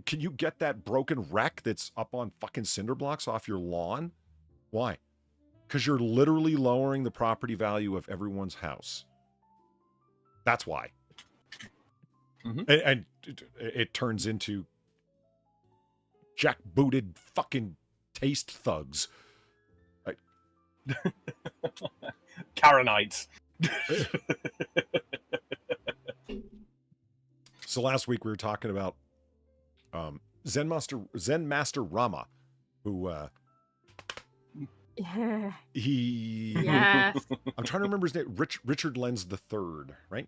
Can you get that broken wreck that's up on fucking cinder blocks off your lawn? Why? Because you're literally lowering the property value of everyone's house. That's why. Mm-hmm. And it turns into jackbooted fucking taste thugs. Karenites. So last week we were talking about Zen Master Rama, who Yeah. He. Yes. I'm trying to remember his name. Richard Lenz III, right?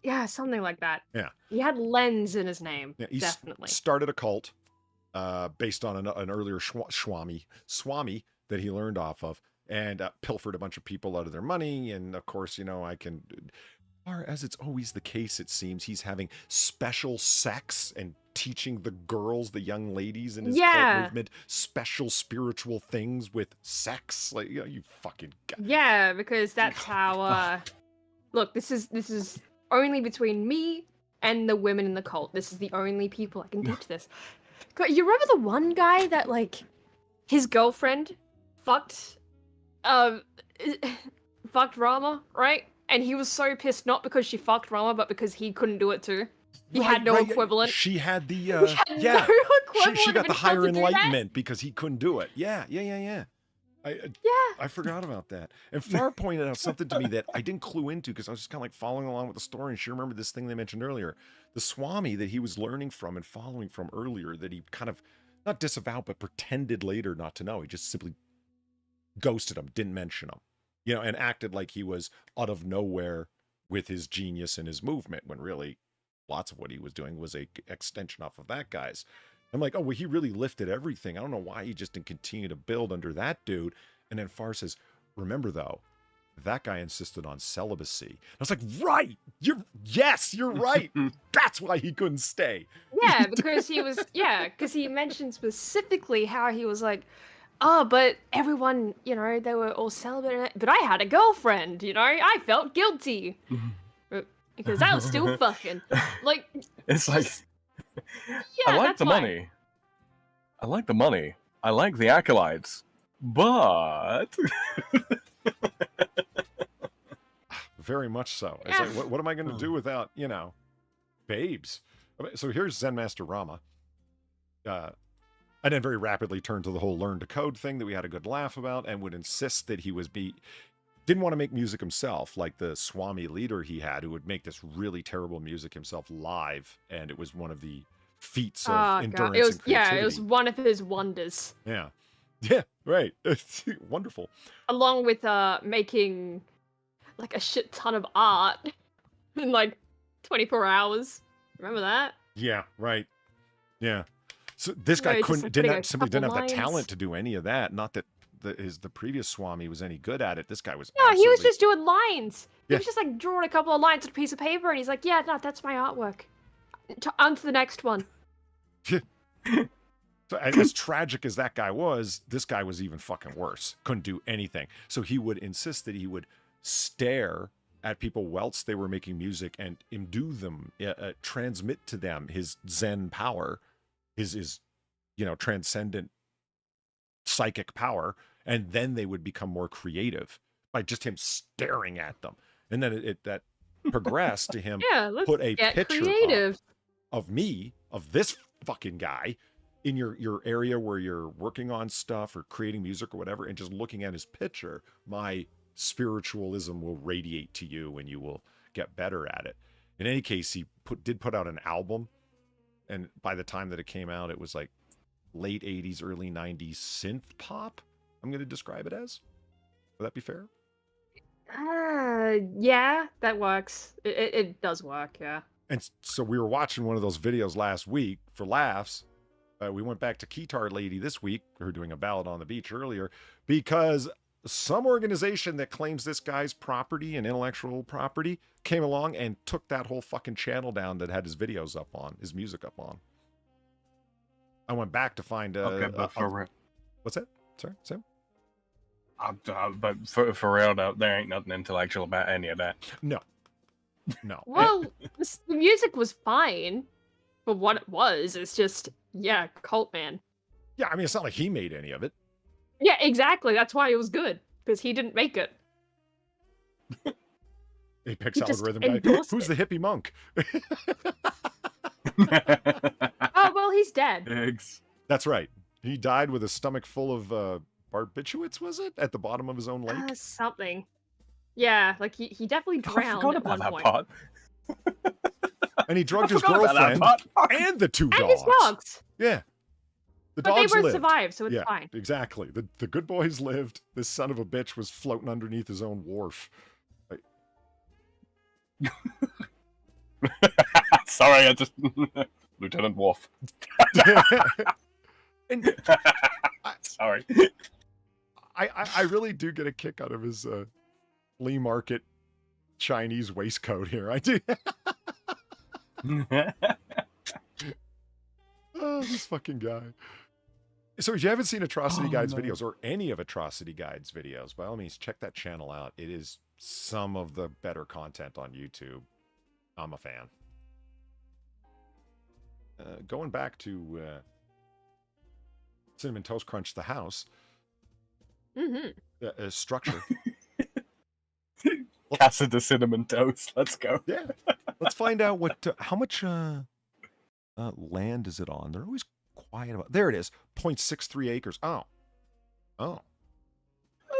Yeah, something like that. Yeah. He had Lens in his name. Yeah, he Definitely. started a cult based on an earlier swami that he learned off of, and pilfered a bunch of people out of their money. And of course, as it's always the case, it seems he's having special sex and teaching the girls, the young ladies in his cult movement, special spiritual things with sex. Like, you fucking guy. Yeah, because that's how. Look, this is only between me and the women in the cult. This is the only people I can teach this. You remember the one guy that, like, his girlfriend fucked Rama, right? And he was so pissed, not because she fucked Rama, but because he couldn't do it too. He had no equivalent. She had the He had no equivalent she got of the higher being able to do that. enlightenment because he couldn't do it. Yeah. I forgot about that. And Far pointed out something to me that I didn't clue into because I was just kind of like following along with the story. And she remembered this thing they mentioned earlier. The Swami that he was learning from and following from earlier, that he kind of not disavowed, but pretended later not to know. He just simply ghosted him, didn't mention him, and acted like he was out of nowhere with his genius and his movement, when really lots of what he was doing was a extension off of that guy's. I'm like, oh, well, he really lifted everything. I don't know why he just didn't continue to build under that dude. And then Far says, remember, though, that guy insisted on celibacy. I was like, right. You're right. That's why he couldn't stay. Yeah, because because he mentioned specifically how he was like, oh, but everyone, they were all celibate, but I had a girlfriend, I felt guilty. Because I was still fucking. Like, it's like, yeah, I like that's the why. money. I like the money. I like the acolytes. But very much so. It's like, what am I going to do without, babes? So here's Zen Master Rama. And then very rapidly turned to the whole learn to code thing that we had a good laugh about, and would insist that he didn't want to make music himself, like the Swami leader he had, who would make this really terrible music himself live, and it was one of the feats of endurance and creativity. It was one of his wonders. Yeah, right. It's wonderful. Along with making like a shit ton of art in like 24 hours. Remember that? Yeah, right. Yeah. So this guy didn't have the talent to do any of that. Not that the previous Swami was any good at it. This guy was. No, he was just doing lines. He was just like drawing a couple of lines on a piece of paper, and he's like, "Yeah, no, that's my artwork. On to the next one." So as tragic as that guy was, this guy was even fucking worse. Couldn't do anything. So he would insist that he would stare at people whilst they were making music and imbue them, transmit to them his Zen power, his transcendent psychic power, and then they would become more creative by just him staring at them. And then that progressed to him put a picture of me, of this fucking guy, in your area where you're working on stuff or creating music or whatever, and just looking at his picture, my spiritualism will radiate to you and you will get better at it. In any case, he did put out an album, and by the time that it came out, it was like late 80s, early 90s synth pop, I'm going to describe it as. Would that be fair? Yeah, that works. It does work, yeah. And so we were watching one of those videos last week for laughs. We went back to Keytar Lady this week. We were doing a ballad on the beach earlier, because some organization that claims this guy's property and intellectual property came along and took that whole fucking channel down that had his videos up on, his music up on. I went back to find what's that? Sorry, Sam? But for real though, there ain't nothing intellectual about any of that. No. Well, the music was fine, but what it was, it's just, cult man. Yeah, I mean, it's not like he made any of it. Yeah, exactly. That's why it was good, because he didn't make it. Apex algorithm guy. Who's the hippie monk? Oh, well, he's dead. Eggs. That's right. He died with a stomach full of barbiturates, was it? At the bottom of his own lake? Something. Yeah, like he definitely drowned at one point. Part. And he drugged his girlfriend and the two dogs. And his dogs. Yeah. The But they dogs both lived. survived, so it's Yeah, fine. exactly. The good boys lived. This son of a bitch was floating underneath his own wharf. Sorry, I just Lieutenant Worf. And Sorry. I really do get a kick out of his flea market Chinese waistcoat here. I do. Oh, this fucking guy. So if you haven't seen Atrocity Guide's videos or any of Atrocity Guide's videos, by all means, check that channel out. It is some of the better content on YouTube. I'm a fan. Going back to Cinnamon Toast Crunch the house. Structure. Casa de Cinnamon Toast. Let's go. Yeah. Let's find out what how much land is it on? They're always quiet about. There it is. 0.63 acres. Oh.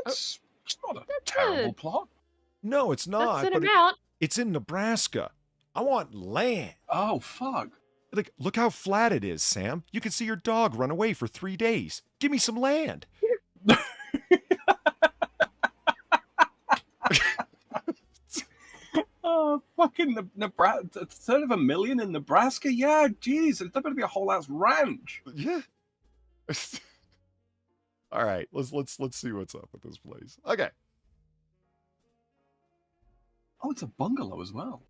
It's not a terrible plot. No, it's not. That's an but amount. It's in Nebraska. I want land. Oh, fuck. Like, look how flat it is, Sam. You can see your dog run away for 3 days. Give me some land. Oh, fucking Nebraska. A third of a million in Nebraska? Yeah, geez. It's not going to be a whole ass ranch. Yeah. All right. Let's see what's up with this place. Okay. Oh, it's a bungalow as well.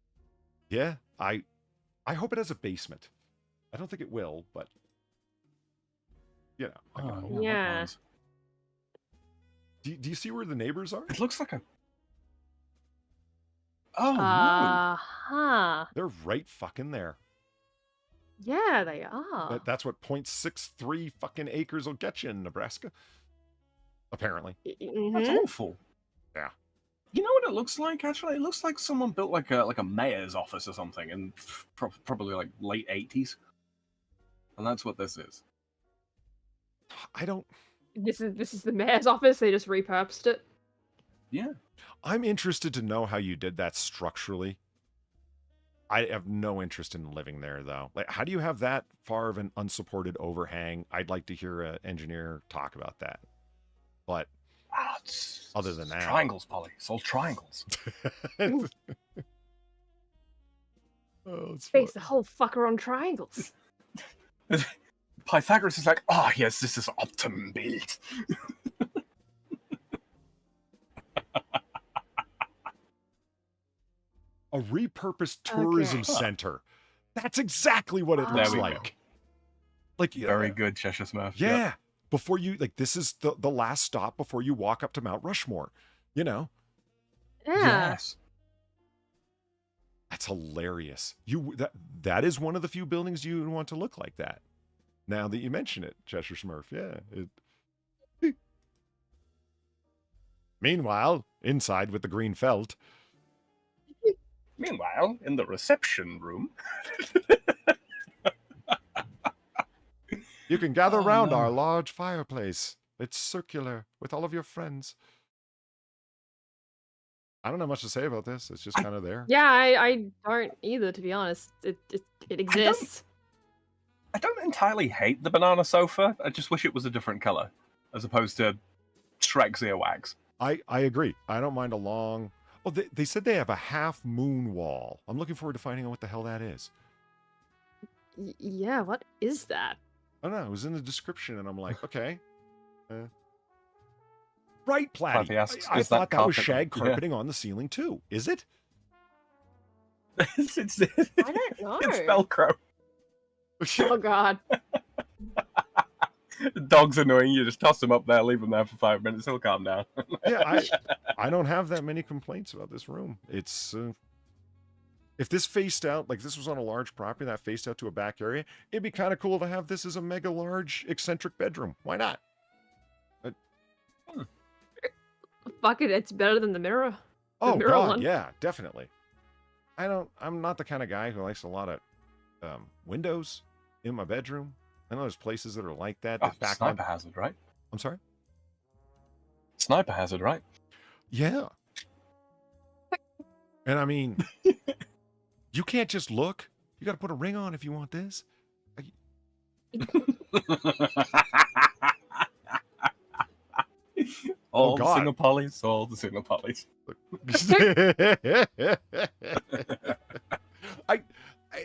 Yeah. I hope it has a basement. I don't think it will, but you know. Yeah. likewise. Do you see where the neighbors are? It looks like a. Oh no! Huh. They're right fucking there. Yeah, they are. That's what 0.63 fucking acres will get you in Nebraska. Apparently. That's awful. Yeah. You know what it looks like? Actually, it looks like someone built like a mayor's office or something in probably like late 80s, and that's what this is. I don't. This is the mayor's office. They just repurposed it. Yeah. I'm interested to know how you did that structurally. I have no interest in living there, though. Like, how do you have that far of an unsupported overhang? I'd like to hear an engineer talk about that. But other than that, triangles, Polly. It's all triangles. Base the whole fucker on triangles. Pythagoras is like, oh yes, this is optimum build. A repurposed tourism center. That's exactly what it looks like. Go. Like Very good, Cheshire Smurf. Yeah. Yep. Before you this is the last stop before you walk up to Mount Rushmore. You know. Yeah. Yes. That's hilarious. That is one of the few buildings you would want to look like that. Now that you mention it, Cheshire Smurf, yeah. Meanwhile, inside with the green felt. Meanwhile, in the reception room, you can gather around our large fireplace. It's circular with all of your friends. I don't know much to say about this. It's just kind of there. Yeah, I don't either, to be honest. It exists. I don't entirely hate the banana sofa. I just wish it was a different color, as opposed to Shrek's earwags. I agree. I don't mind a long... Oh, they said they have a half moon wall. I'm looking forward to finding out what the hell that is. Yeah, what is that? I don't know. It was in the description, and I'm like, okay. Right, Platy. I thought that was shag carpeting on the ceiling, too. Is it? it's, I don't know. It's Velcro. Oh, God. The dog's annoying. You just toss him up there, leave him there for 5 minutes. He'll calm down. Yeah, I don't have that many complaints about this room. It's if this faced out, like this was on a large property that faced out to a back area, it'd be kind of cool to have this as a mega large eccentric bedroom. Why not? Fuck it, it's better than the mirror. Oh mirror God, one. yeah, definitely. I'm not the kind of guy who likes a lot of windows in my bedroom. I know there's places that are like that. Back Sniper hazard, right? I'm sorry? Sniper hazard, right? Yeah. And I mean, you can't just look. You got to put a ring on if you want this. All the God. single polys, all the single polys.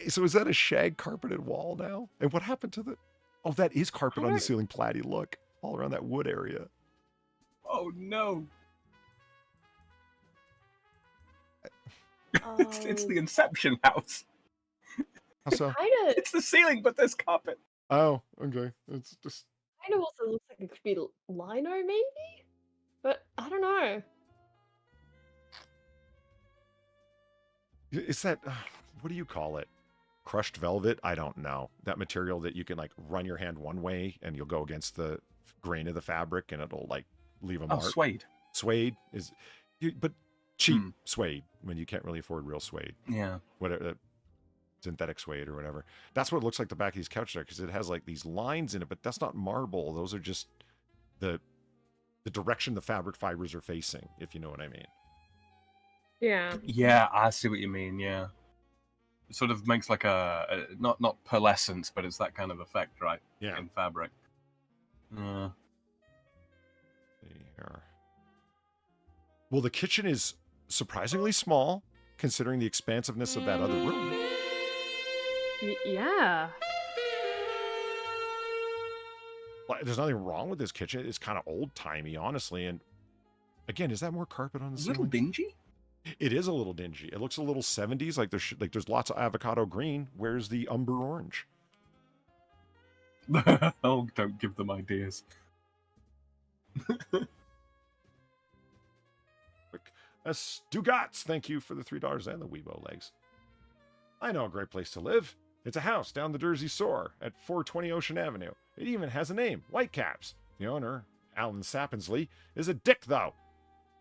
So is that a shag carpeted wall now? And what happened to the... Oh, that is carpet on the ceiling, platy. Look, all around that wood area. Oh no! It's the Inception house. How so? Kinda, It's the ceiling, but there's carpet. Oh, okay. It's just... kind of also looks like it could be lino, maybe? But I don't know. Is that... what do you call it? Crushed velvet? I don't know. That material that you can like run your hand one way and you'll go against the grain of the fabric and it'll like leave a mark. Suede. Suede is... But cheap suede when you can't really afford real suede. Yeah. Whatever, synthetic suede or whatever. That's what it looks like the back of these couches are, because it has like these lines in it, but that's not marble. Those are just the direction the fabric fibers are facing, if you know what I mean. Yeah. Yeah, I see what you mean. Yeah. It sort of makes like a not pearlescence, but it's that kind of effect, right? Yeah. In fabric. Yeah. Here. Well, the kitchen is surprisingly small, considering the expansiveness of that other room. Yeah. Well, there's nothing wrong with this kitchen. It's kind of old-timey, honestly. And again, is that more carpet on the A ceiling? little dingy. It is a little dingy. It looks a little 70s, like there's lots of avocado green. Where's the umber orange? Oh, don't give them ideas. Stugats, thank you for the $3 and the Weibo legs. I know a great place to live. It's a house down the Jersey Shore at 420 Ocean Avenue. It even has a name, Whitecaps. The owner, Alan Sappensley, is a dick, though.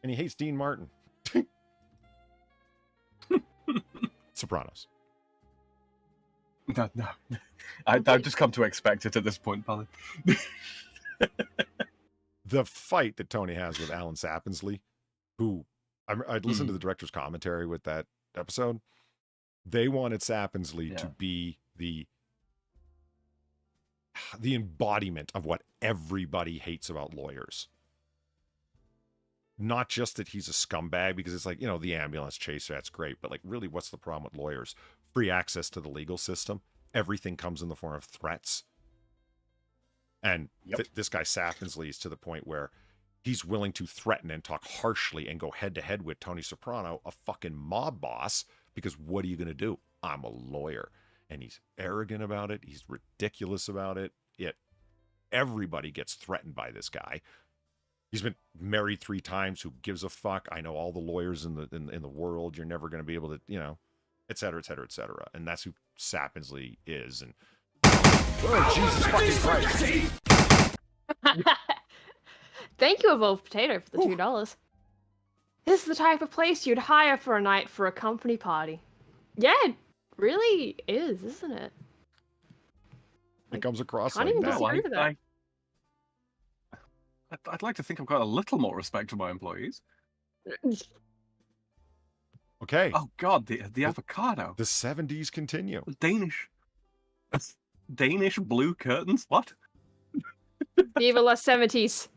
And he hates Dean Martin. Sopranos. No. I've just come to expect it at this point, Polly. The fight that Tony has with Alan Sappensley, who... I'd listened to the director's commentary with that episode. They wanted Sappensley to be the embodiment of what everybody hates about lawyers. Not just that he's a scumbag, because it's like, the ambulance chaser, that's great. But like, really, what's the problem with lawyers? Free access to the legal system. Everything comes in the form of threats. And this guy Sappensley is to the point where he's willing to threaten and talk harshly and go head-to-head with Tony Soprano, a fucking mob boss, because what are you going to do? I'm a lawyer. And he's arrogant about it. He's ridiculous about it. Everybody gets threatened by this guy. He's been married 3 times. Who gives a fuck? I know all the lawyers in the world. You're never going to be able to, et cetera, et cetera, et cetera. And that's who Sappensley is. And oh, Jesus fucking Christ. Thank you, Evolved Potato, for the $2. This is the type of place you'd hire for a night for a company party. Yeah, it really is, isn't it? It comes across can't like even that. disagree with that. I'd like to think I've got a little more respect for my employees. Okay. Oh God, the avocado. The 70s continue. Danish blue curtains. What? Viva la 70s.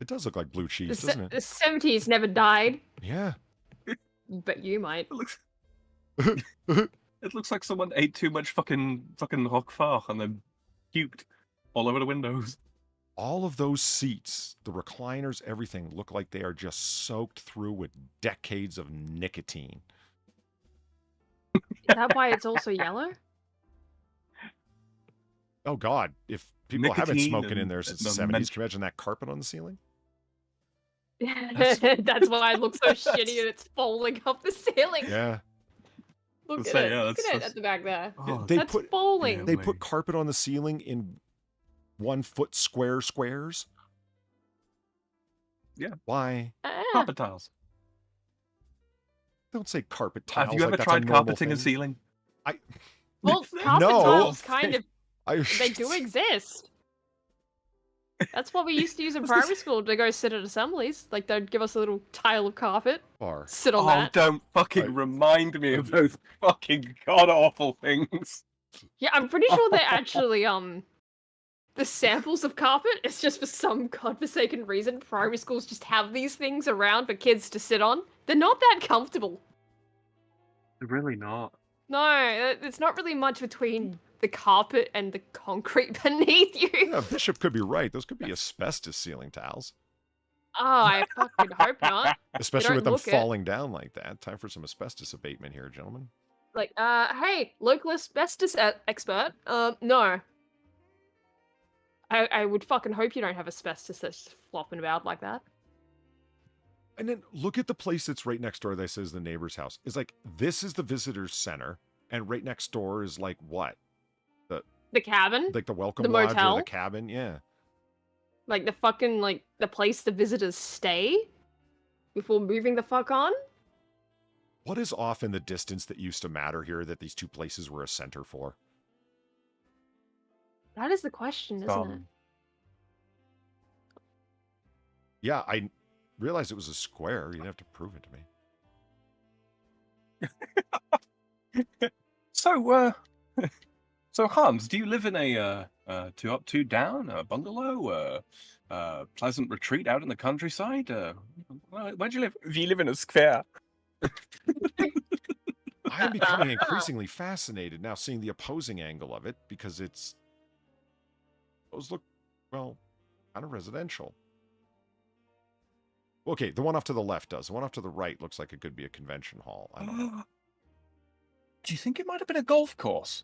It does look like blue cheese, doesn't it? The 70s never died. Yeah. But you might. It looks like someone ate too much fucking roquefort and then puked all over the windows. All of those seats, the recliners, everything look like they are just soaked through with decades of nicotine. Is that why it's also yellow? Oh God, if people have been smoking in there since the 70s, men- can you imagine that carpet on the ceiling? That's why it looks so shitty and it's falling off the ceiling. Yeah. Look Let's at say, it. yeah, Look that's- at it at the back there. Oh, That's falling. They put carpet on the ceiling in 1 foot square squares. Yeah. Why? Carpet tiles. Don't say carpet tiles. Have you ever like that's a tried normal carpeting a thing. ceiling? Well, carpet No. tiles kind of, I, they do exist. That's what we used to use in primary school to go sit at assemblies. Like, they'd give us a little tile of carpet, Bar. sit on Oh, that. don't fucking remind me of those fucking god-awful things. Yeah, I'm pretty sure they actually, the samples of carpet. It's just for some godforsaken reason, primary schools just have these things around for kids to sit on. They're not that comfortable. They're really not. No, it's not really much between the carpet and the concrete beneath you. Yeah, Bishop could be right. Those could be asbestos ceiling tiles. Oh, I fucking hope not. Especially with don't them look it. falling down like that. Time for some asbestos abatement here, gentlemen. Like, hey, local asbestos expert. No. I would fucking hope you don't have asbestos that's flopping about like that. And then look at the place that's right next door that says the neighbor's house. It's like, this is the visitor's center, and right next door is like what? The cabin? Like the welcome The lodge or motel? the cabin? Yeah. Like the fucking, like, the place the visitors stay? Before moving the fuck on? What is off in the distance that used to matter here that these two places were a center for? That is the question, isn't it? Yeah, I realized it was a square. You didn't have to prove it to me. So Hans, do you live in a 2 up, 2 down, a bungalow, pleasant retreat out in the countryside? Where'd you live? Do you live in a square? I am becoming increasingly fascinated now seeing the opposing angle of it because those look, well, kind of residential. Okay, the one off to the left does. The one off to the right looks like it could be a convention hall. I don't know. Do you think it might have been a golf course?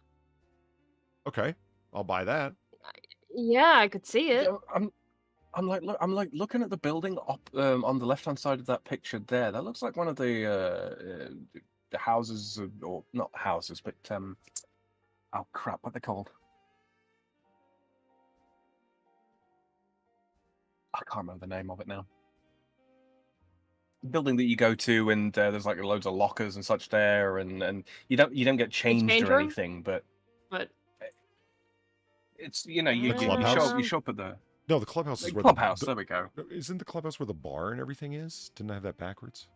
Okay, I'll buy that. Yeah, I could see it. Yeah, I'm like looking at the building up on the left hand side of that picture there. That looks like one of the houses, or not houses, but oh crap, what are they called? I can't remember the name of it now. Building that you go to, and there's like loads of lockers and such there, and you don't get changed change or room? anything, but it's you clubhouse? show up at the No, the clubhouse is where clubhouse. There we go. Isn't the clubhouse where the bar and everything is? Didn't I have that backwards?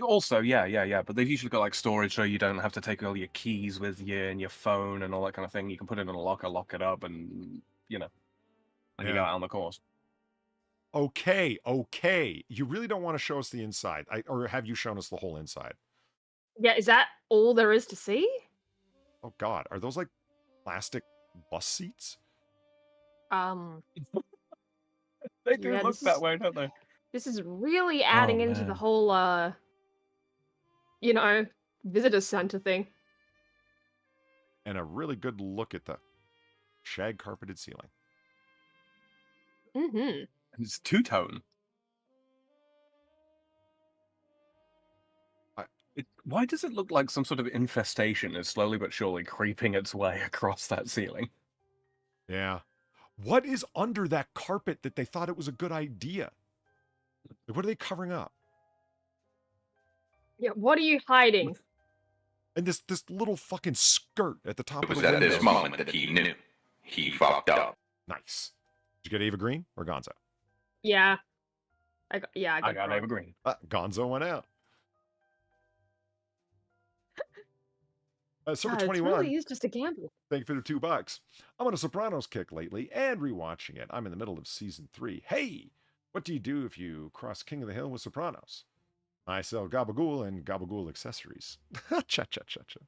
Also, yeah. But they've usually got like storage, so you don't have to take all your keys with you and your phone and all that kind of thing. You can put it in a locker, lock it up, and you go out on the course. Okay. You really don't want to show us the inside, or have you shown us the whole inside? Yeah, is that all there is to see? Oh God, are those like plastic bus seats? They do Yeah, look that way, don't they? This is really adding into the whole, visitor center thing. And a really good look at the shag carpeted ceiling. Mm-hmm. And it's two-tone. Why does it look like some sort of infestation is slowly but surely creeping its way across that ceiling? Yeah. What is under that carpet that they thought it was a good idea? Like, what are they covering up? Yeah, what are you hiding? And this little fucking skirt at the top It of was the at window. this moment that he knew. He fucked up. Nice. Did you get Eva Green or Gonzo? Yeah. I got Eva Green. Gonzo went out. Silver it 21. really is just a gamble. Thank you for the $2. I'm on a Sopranos kick lately and rewatching it. I'm in the middle of season 3. Hey, what do you do if you cross King of the Hill with Sopranos? I sell gabagool and gabagool accessories. Cha cha cha cha.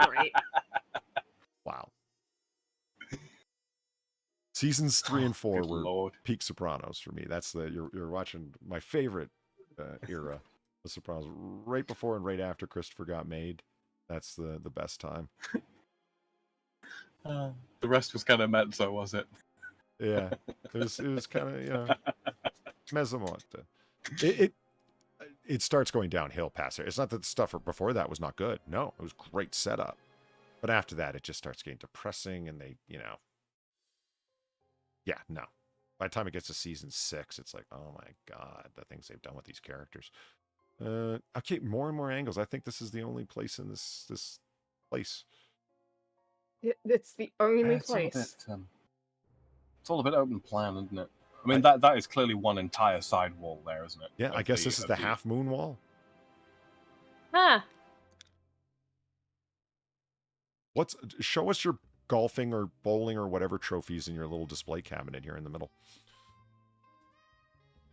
Great. Wow. Seasons 3 and 4 Good were Lord. peak Sopranos for me. That's you're watching my favorite era of Sopranos. Right before and right after Christoper got made. That's the best time. The rest was kind of mezzo, was it? Yeah, it was kind of mezzo morte. It starts going downhill past there. It's not that the stuff before that was not good. No, it was great setup. But after that, it just starts getting depressing, and they, yeah, no. By the time it gets to season 6, it's like, oh my God, the things they've done with these characters. Okay, more and more angles. I think this is the only place in this place. It's the only It's place. It's all a bit open plan, isn't it? I mean, that is clearly one entire side wall there, isn't it? Yeah, I guess this is the half moon wall. Huh. Show us your golfing or bowling or whatever trophies in your little display cabinet here in the middle.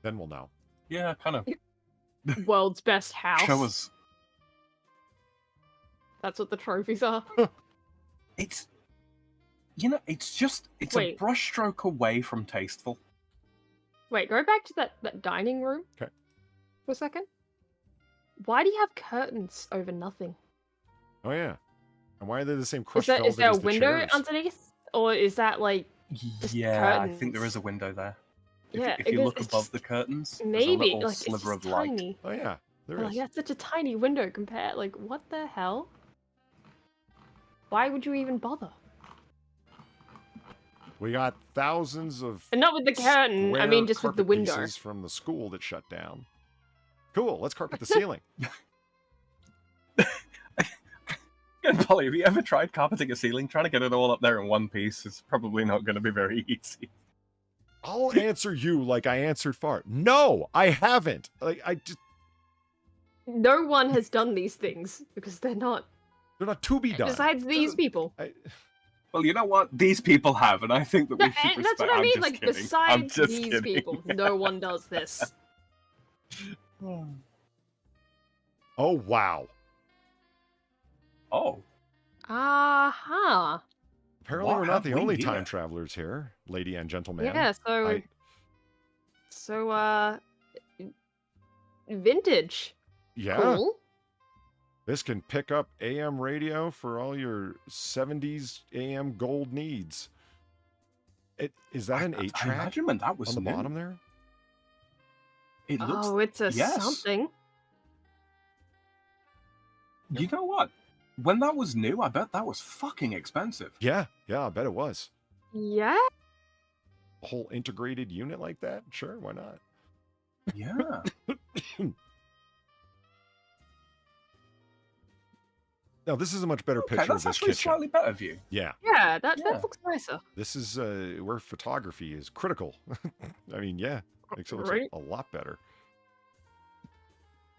Then we'll know. Yeah, kind of. World's best house. Show us. That's what the trophies are. It's, you know, it's a Wait. brushstroke away from tasteful. Wait, go back to that dining room. Okay. For a second. Why do you have curtains over nothing? Oh yeah. And why are they the same crushed Is velvet there a as the window chairs? underneath, or is that like? Just Yeah, I think there curtains. is a window there. Yeah, If you because look it's above just- the curtains, Maybe there's a little like it's sliver just of light. tiny. Oh yeah, there But, is. like, that's such a tiny window compared. Like, what the hell? Why would you even bother? We got thousands of And not with the curtain. I mean, square just with the carpet window. pieces from the school that shut down. Cool. Let's carpet the ceiling. Polly, have you ever tried carpeting a ceiling? Trying to get it all up there in one piece is probably not going to be very easy. I'll answer you like I answered Fart. No, I haven't. Like I just No one has done these things because they're not. they're not to be done. Besides these people. Well, you know what? These people have, and I think that we should And respect. that's what I I'm mean. just Like, kidding. I'm besides just these kidding. people, no one does this. Oh wow. Oh, Uh-huh. Apparently What we're not have the we only here? time travelers here, lady and gentleman. Yeah, so... I- So, vintage. Yeah. Cool. This can pick up AM radio for all your 70s AM gold needs. Is that an I 8-track imagine when that was on the new, bottom there? It looks. Oh, it's a yes. something. You know what? When that was new, I bet that was fucking expensive. Yeah, I bet it was. Yeah? A whole integrated unit like that? Sure, why not? Yeah. Now, this is a much better Okay, picture of that's this actually a kitchen. slightly better view. Yeah, Yeah, Yeah. that looks nicer. this is where photography is critical. I mean, yeah, makes it look Right. a lot better.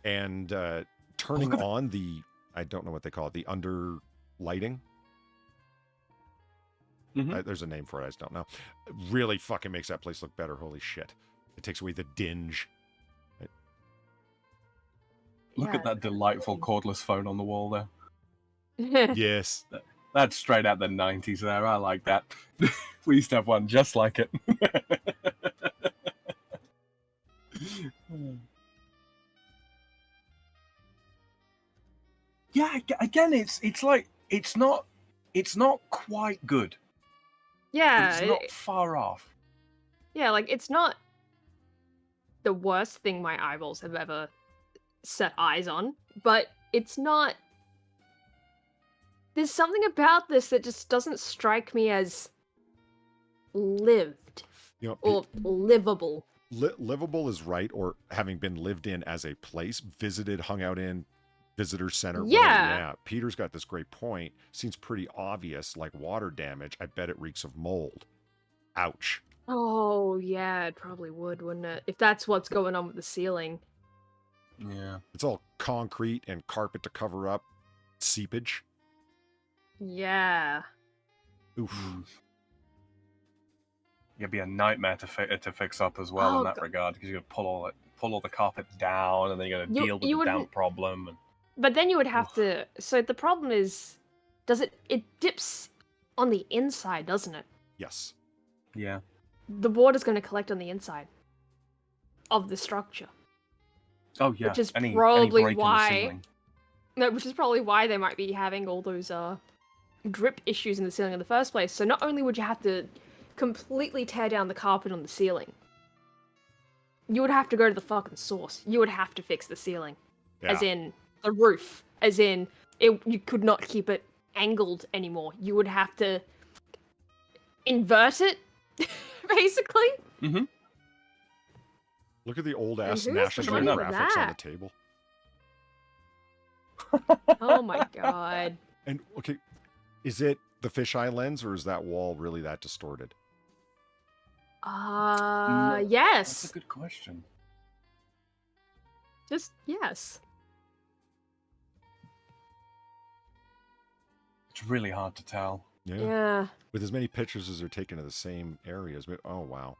And turning Look at on the, I don't know what they call it, the under lighting. Mhm. There's a name for it, I just don't know. It really fucking makes that place look better. Holy shit. It takes away the dinge. Look Yeah, at that delightful cordless phone on the wall there. Yes. That's straight out the 90s there. I like that. We used to have one just like it. Yeah, again, it's like it's not quite good. But Yeah, it's not far off. yeah, like it's not the worst thing my eyeballs have ever set eyes on, but it's not. There's something about this that just doesn't strike me as lived You know, or livable. livable is right, or having been lived in as a place, visited, hung out in, visitor center. whatever. Yeah. Yeah. Peter's got this great point. Seems pretty obvious, like water damage. I bet it reeks of mold. Ouch. Oh yeah, it probably would, wouldn't it? If that's what's going on with the ceiling. Yeah. It's all concrete and carpet to cover up seepage. Yeah. Oof. Mm. It'd be a nightmare to fix up as well Oh, in that God. regard, because you got to pull all the carpet down, and then you got to You- deal with you the damp wouldn't- problem. And But then you would have Oof. to. So the problem is, it dips on the inside, doesn't it? Yes. yeah, The water's going to collect on the inside of the structure. oh yeah, Which is any probably break in the why- ceiling. No, which is probably why they might be having all those drip issues in the ceiling in the first place. So not only would you have to completely tear down the carpet on the ceiling, you would have to go to the fucking source. You would have to fix the ceiling, as Yeah. in the roof, as in you could not keep it angled anymore. You would have to invert it, basically. Mm-hmm. Look at the old ass who's National the money Geographics for on the that? table. Oh my god. And okay, is it the fisheye lens, or is that wall really that distorted? That's Yes. a good question. Just yes. It's really hard to tell. Yeah. With as many pictures as are taken of the same areas. Oh, wow.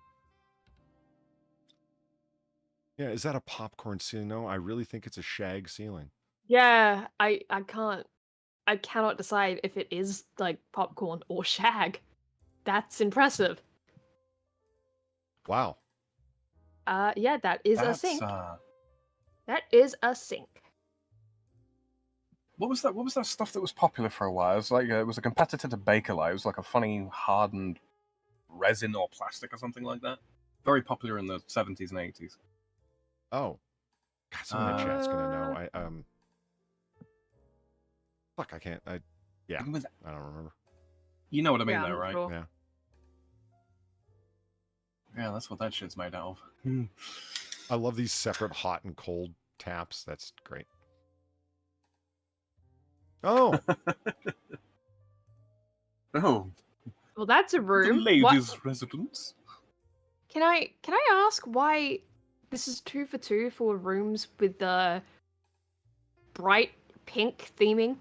Yeah, is that a popcorn ceiling? No, I really think it's a shag ceiling. Yeah, I cannot decide if it is like popcorn or shag. That's impressive. Wow. Yeah, that is a That's sink. That is a sink. what was that? What was that stuff that was popular for a while? It was like it was a competitor to Bakelite. It was like a funny hardened resin or plastic or something like that. Very popular in the 70s and 80s. Oh. God, someone in chat's gonna know. Fuck, I can't. Yeah, I don't remember. You know what I mean, Yeah, though, I'm right? sure. Yeah. Yeah, that's what that shit's made out of. I love these separate hot and cold taps. That's great. Oh, Oh, Well, that's a the room. ladies' residence. Can I ask why this is 2 for 2 for rooms with the bright pink theming?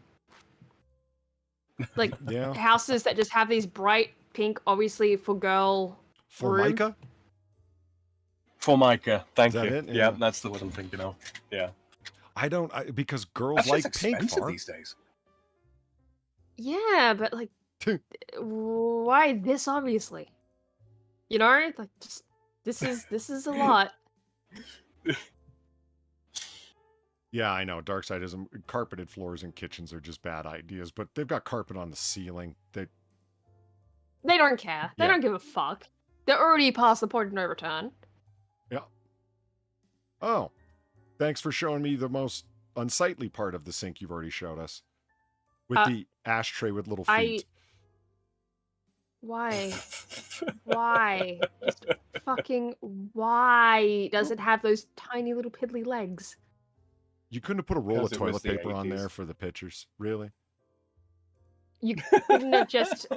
Like yeah. houses that just have these bright pink, obviously for girl. Formica? Formica, thank Is that you. it? Yeah, Yeah. that's the one I'm thinking of. Yeah, Because girls that's like just pink. expensive Bar. these days. Yeah, but like, why this? Obviously, you know, like just this is a lot. Yeah, I know. Darksidism. Carpeted floors in kitchens are just bad ideas, but they've got carpet on the ceiling. They don't care. They Yeah. don't give a fuck. They're already past the point of no return. Oh, thanks for showing me the most unsightly part of the sink you've already showed us. With the ashtray with little feet. Why? Why? Just fucking why does it have those tiny little piddly legs? You couldn't have put a roll of Because it was toilet the paper on 80s. there for the pictures, really? You couldn't have just,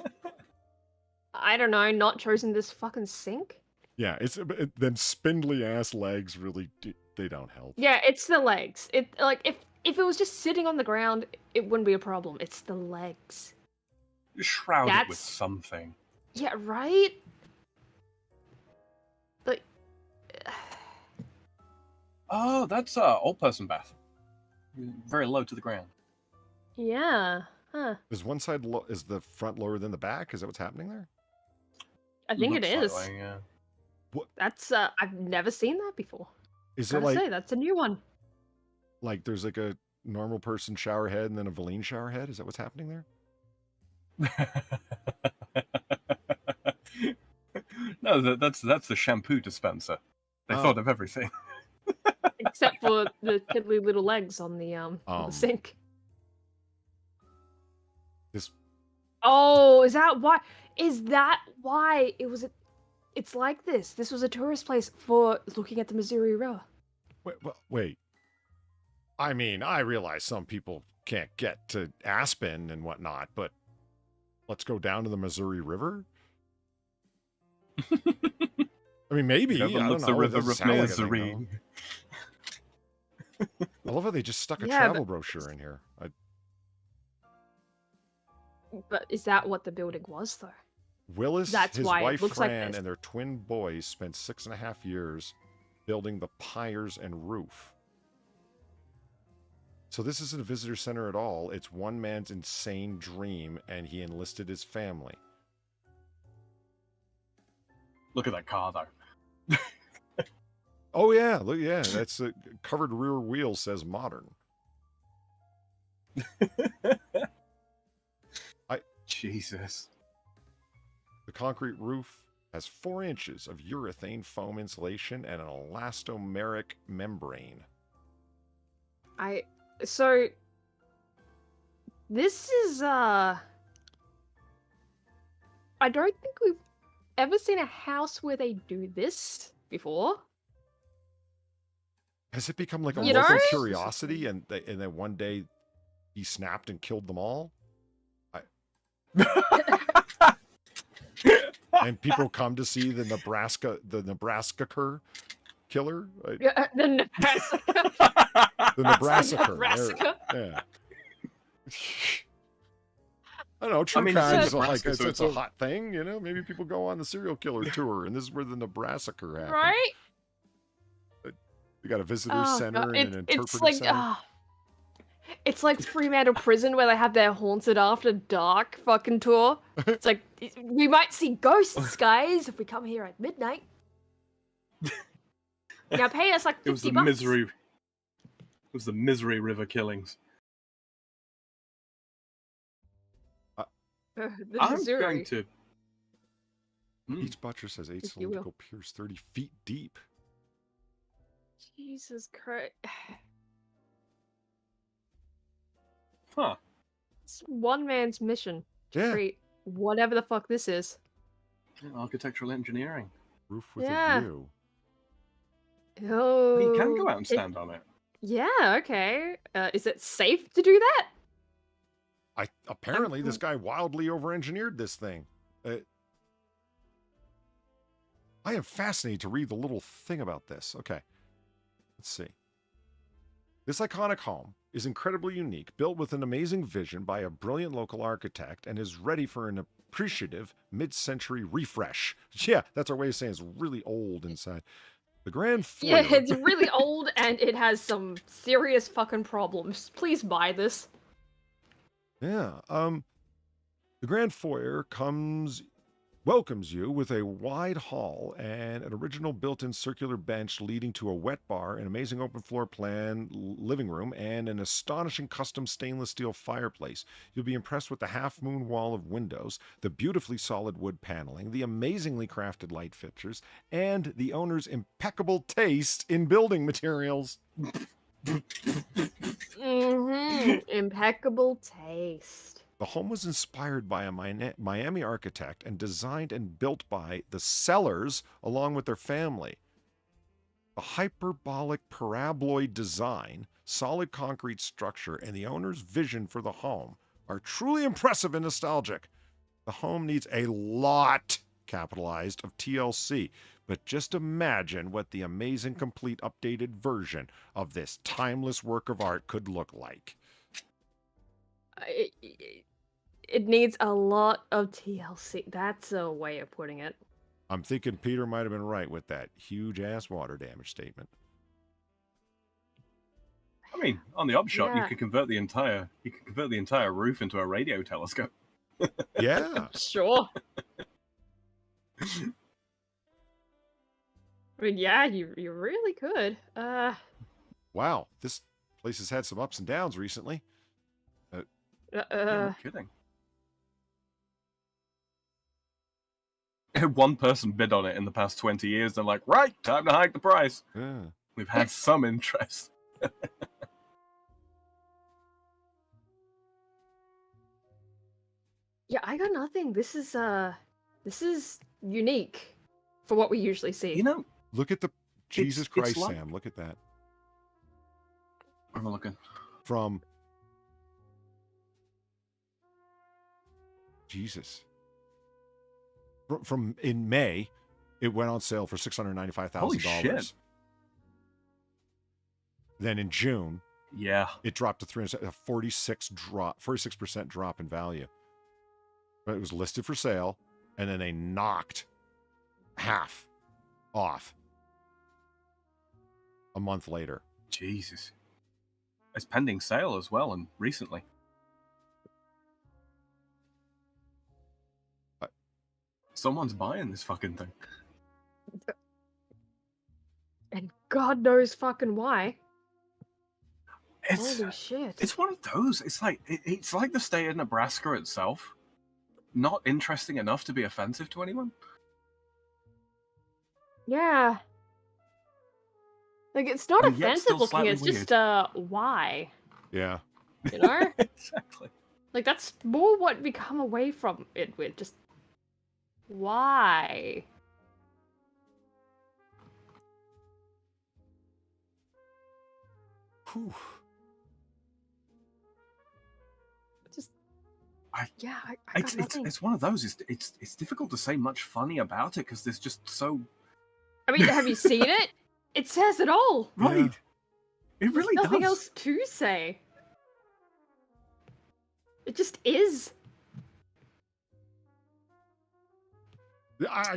I don't know, not chosen this fucking sink? Yeah, then spindly ass legs really they don't help. Yeah, it's the legs. It like if it was just sitting on the ground, it wouldn't be a problem. It's the legs. Shroud it with That's- something. Yeah, right? Like Oh, that's old person bath. Very low to the ground. yeah. Huh. Is one side is the front lower than the back? Is that what's happening there? I think it Looks that is. way, yeah. That's I've never seen that before. Is it Gotta like say, that's a new one. like there's like a normal person shower head and then a Valine shower head? Is that what's happening there? No, that's the shampoo dispenser. They Oh. thought of everything. Except for the piddly little legs on the sink. This Oh, is that why? Is that why it was? It's like this. This was a tourist place for looking at the Missouri River. wait. I mean, I realize some people can't get to Aspen and whatnot, but let's go down to the Missouri River? I mean, maybe. I don't the know. It river doesn't of sound like a thing, Missouri. though. I love how they just stuck a Yeah, travel but- brochure in here. But is that what the building was, though? Willis, That's his why it wife looks like Fran, this. and their twin boys spent 6.5 years building the piers and roof. So this isn't a visitor center at all. It's one man's insane dream, and he enlisted his family. Look at that car, though. Oh yeah, look, yeah, that's a covered rear wheel says modern. Jesus. The concrete roof has 4 inches of urethane foam insulation and an elastomeric membrane. So this is I don't think we've ever seen a house where they do this before. Has it become like a You local know? curiosity, and then one day he snapped and killed them all? And people come to see the Nebraska killer? Yeah, the Nebraska. The Nebraska. Nebraska. Yeah. I don't know, true I mean, crime's it's like Nebraska, so it's it's a all- hot thing, you know. Maybe people go on the serial killer tour, and this is where the Nebraska happened. Right? We got a visitor Oh, center God. and an It's interpretive like center. it's like Fremantle Prison where they have their Haunted After Dark fucking tour. It's like we might see ghosts, guys, if we come here at midnight. Now pay us like $50. It was the misery. It was the Misery River killings. The I'm Missouri. going to. Each buttress has 8 If you will. cylindrical piers 30 feet deep. Jesus Christ. Huh. It's one man's mission to Yeah. create whatever the fuck this is. Architectural engineering. Roof with Yeah. a view. Oh. You can go out and stand on it. Yeah, okay. Is it safe to do that? Apparently this guy wildly over-engineered this thing. I am fascinated to read the little thing about this. Okay, let's see. This iconic home is incredibly unique, built with an amazing vision by a brilliant local architect, and is ready for an appreciative mid-century refresh. Yeah, that's our way of saying it's really old inside. The grand foyer. Yeah, it's really old and it has some serious fucking problems. Please buy this. Yeah. The grand foyer welcomes you with a wide hall and an original built-in circular bench leading to a wet bar, an amazing open floor plan living room, and an astonishing custom stainless steel fireplace. You'll be impressed with the half-moon wall of windows, the beautifully solid wood paneling, the amazingly crafted light fixtures, and the owner's impeccable taste in building materials. Impeccable taste. The home was inspired by a Miami architect and designed and built by the Sellers along with their family. The hyperbolic paraboloid design, solid concrete structure, and the owner's vision for the home are truly impressive and nostalgic. The home needs a lot, capitalized, of TLC, but just imagine what the amazing, complete, updated version of this timeless work of art could look like. It needs a lot of TLC. That's a way of putting it. I'm thinking Peter might have been right with that huge-ass water damage statement. I mean, on the upshot, Yeah. you could convert the entire roof into a radio telescope. Yeah. Sure. I mean, yeah, you really could. Wow, this place has had some ups and downs recently. Yeah, no kidding. One person bid on it in the past 20 years. They're like, right, time to hike the price. Yeah. We've had some interest. Yeah, I got nothing. This is unique for what we usually see. You know, Look at the Jesus it's Christ, like- Sam. Look at that. I'm looking. From Jesus. From in May, it went on sale for $695,000. Holy shit. Then in June, Yeah. it dropped to 46% drop in value. But it was listed for sale, and then they knocked half off a month later. Jesus. It's pending sale as well, and recently. Someone's buying this fucking thing. And God knows fucking why. It's Holy shit. it's one of those. It's like it's like the state of Nebraska itself. Not interesting enough to be offensive to anyone. Yeah. Like, it's not And yet offensive still looking, slightly it's just, why? Yeah. You know? Exactly. Like, that's more what we come away from it with. Just, why? Whew. Just, I- yeah, I got nothing. It's one of those. It's difficult to say much funny about it because there's just so I mean, have you seen it? It says it all. right. It really There's nothing does. else to say. It just is. I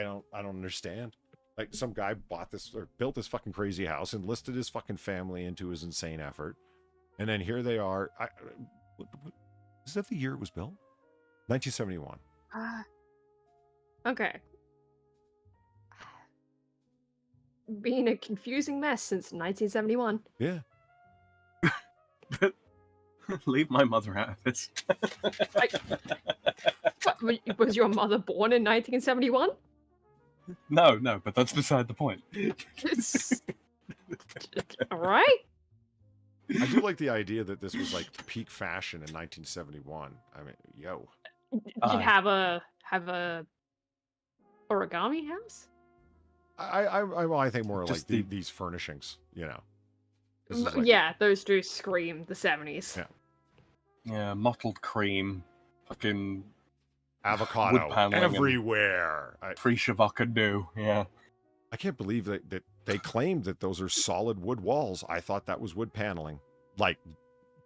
don't understand. Like, some guy bought this or built this fucking crazy house, enlisted his fucking family into his insane effort, and then here they are. Is that the year it was built? 1971. Okay. Being a confusing mess since 1971. Yeah. Leave my mother out of this. What, was your mother born in 1971? No, but that's beside the point. All right. I do like the idea that this was like peak fashion in 1971. I mean, yo. You have a origami house? I think more Just like these furnishings, you know. This is like, Yeah, those do scream the 70s. Yeah. Yeah, mottled cream, fucking avocado wood paneling and everywhere. pre-shavakadu, yeah. I can't believe that they claimed that those are solid wood walls. I thought that was wood paneling, like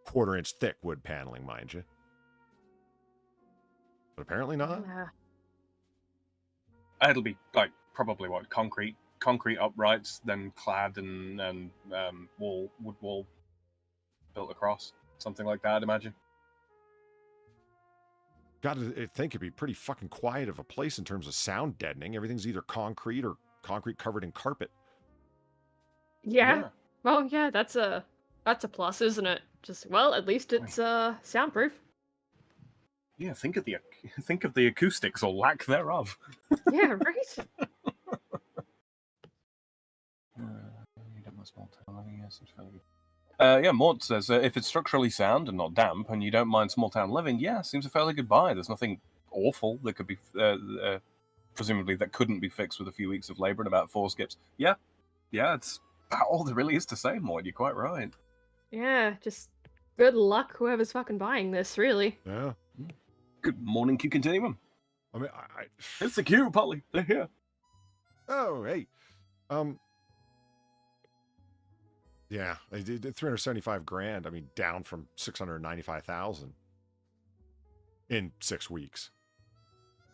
1/4 inch thick wood paneling, mind you. But apparently not. Yeah. It'll be like probably what concrete uprights, then clad and wood wall built across, something like that. I'd imagine. Gotta think it'd be pretty fucking quiet of a place in terms of sound deadening. Everything's either concrete or concrete covered in carpet. Yeah. Well, yeah, that's a plus, isn't it? Just, well, at least it's soundproof. Yeah, think of the acoustics or lack thereof. Yeah, right. Yeah, Mort says, if it's structurally sound and not damp, and you don't mind small town living, yeah, seems a fairly good buy. There's nothing awful that could be, presumably, that couldn't be fixed with a few weeks of labor and about 4 skips. Yeah, it's about all there really is to say, Mort. You're quite right. Yeah, just good luck whoever's fucking buying this, really. Yeah. Good morning, Q Continuum. I mean, It's the Q, Polly. They're here. Oh, hey. Yeah, they did 375 grand. I mean, down from 695,000 in 6 weeks.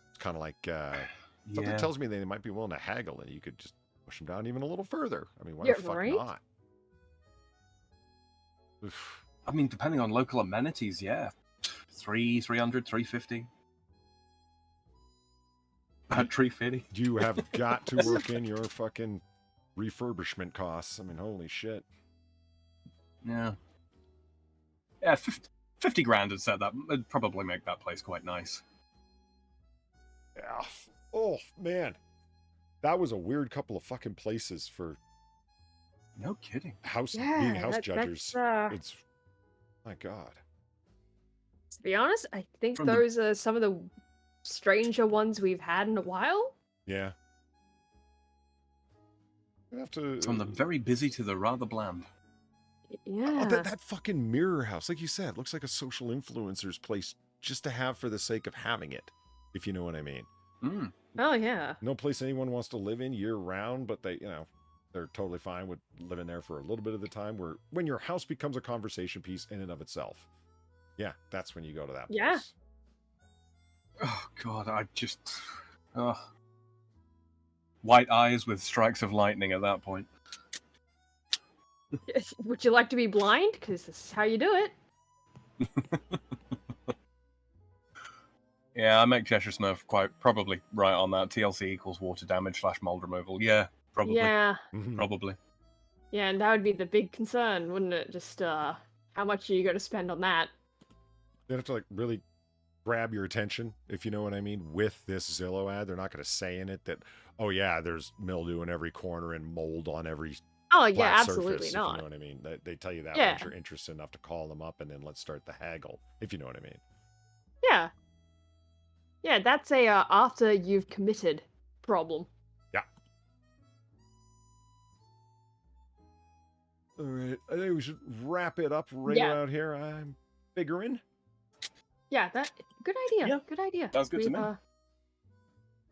It's kind of like something tells me they might be willing to haggle, and you could just push them down even a little further. I mean, why the fuck not? Oof. I mean, depending on local amenities, yeah, 300, 350. About 350. You have got to work in your fucking refurbishment costs. I mean, holy shit. Yeah, 50 grand had said that. It'd probably make that place quite nice. Yeah. Oh, man. That was a weird couple of fucking places for... No kidding. Being house judges. It's... My God. To be honest, I think those are some of the stranger ones we've had in a while. Yeah. You have to... From the very busy to the rather bland. Yeah. That fucking mirror house, like you said, looks like a social influencer's place just to have for the sake of having it, if you know what I mean. Mm. Oh, yeah. No place anyone wants to live in year round, but they, they're totally fine with living there for a little bit of the time, where when your house becomes a conversation piece in and of itself. Yeah, that's when you go to that place. Yeah. Oh, God, I just... White eyes with strikes of lightning at that point. Would you like to be blind? Because this is how you do it. Yeah, I make Cheshire Smurf quite probably right on that. TLC equals water damage / mold removal. Yeah, probably. Yeah. Probably. Yeah, and that would be the big concern, wouldn't it? Just, how much are you going to spend on that? They have to, like, really grab your attention, if you know what I mean, with this Zillow ad. They're not going to say in it that, oh, yeah, there's mildew in every corner and mold on every yeah, absolutely surface, not. If you know what I mean. They tell you that once you're interested enough to call them up, and then let's start the haggle, if you know what I mean. Yeah. Yeah, that's a after you've committed problem. Yeah. All right, I think we should wrap it up around here. I'm figuring. Yeah, good idea. Yeah. Good idea. Sounds good to me.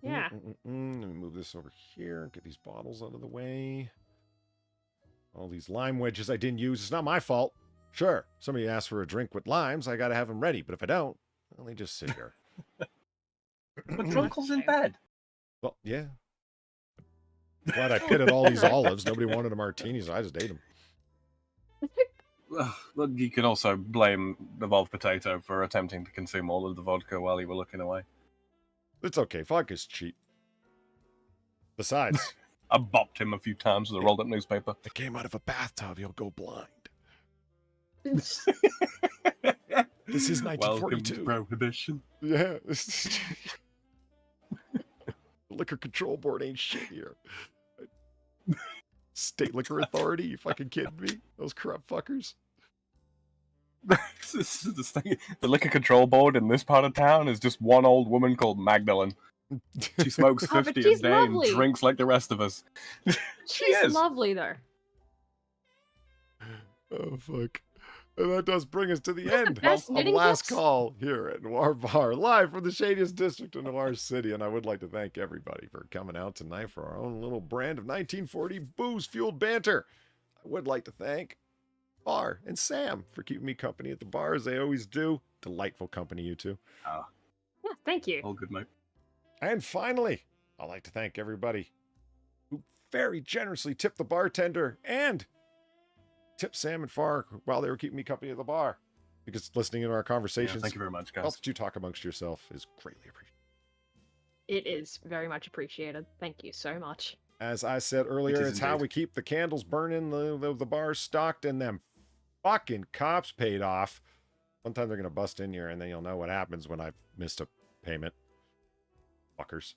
Yeah. Let me move this over here. Get these bottles out of the way. All these lime wedges I didn't use. It's not my fault. Sure, somebody asked for a drink with limes. I got to have them ready. But if I don't, well, they just sit here. Your uncle's in bed. Well, yeah. Glad I pitted all these olives. Nobody wanted a martini, so I just ate them. Well, you can also blame the Evolved Potato for attempting to consume all of the vodka while you were looking away. It's okay. Vodka's cheap. Besides, I bopped him a few times with a rolled up newspaper. it came out of a bathtub. You'll go blind. This is 1942. Welcome to Prohibition. Yeah. The Liquor Control Board ain't shit here. State Liquor Authority, you fucking kidding me? Those corrupt fuckers. This is the thing. The Liquor Control Board in this part of town is just one old woman called Magdalene. She smokes 50 a day and drinks like the rest of us. She's lovely, though. Oh, fuck. And that does bring us to the end of knitting Last tips? Call here at Noir Bar, live from the shadiest district of Noir City. And I would like to thank everybody for coming out tonight for our own little brand of 1940 booze-fueled banter. I would like to thank Bar and Sam for keeping me company at the bar, as they always do. Delightful company, you two. Yeah, thank you. All good, mate. And finally, I'd like to thank everybody who very generously tipped the bartender and tipped Sam and Far while they were keeping me company at the bar. Because listening to our conversations, Thank you very much, guys. helps you talk amongst yourself is greatly appreciated. It is very much appreciated. Thank you so much. As I said earlier, is it's how indeed. we keep the candles burning, the bar stocked, and them fucking cops paid off. One time they're going to bust in here, and then you'll know what happens when I've missed a payment. Fuckers.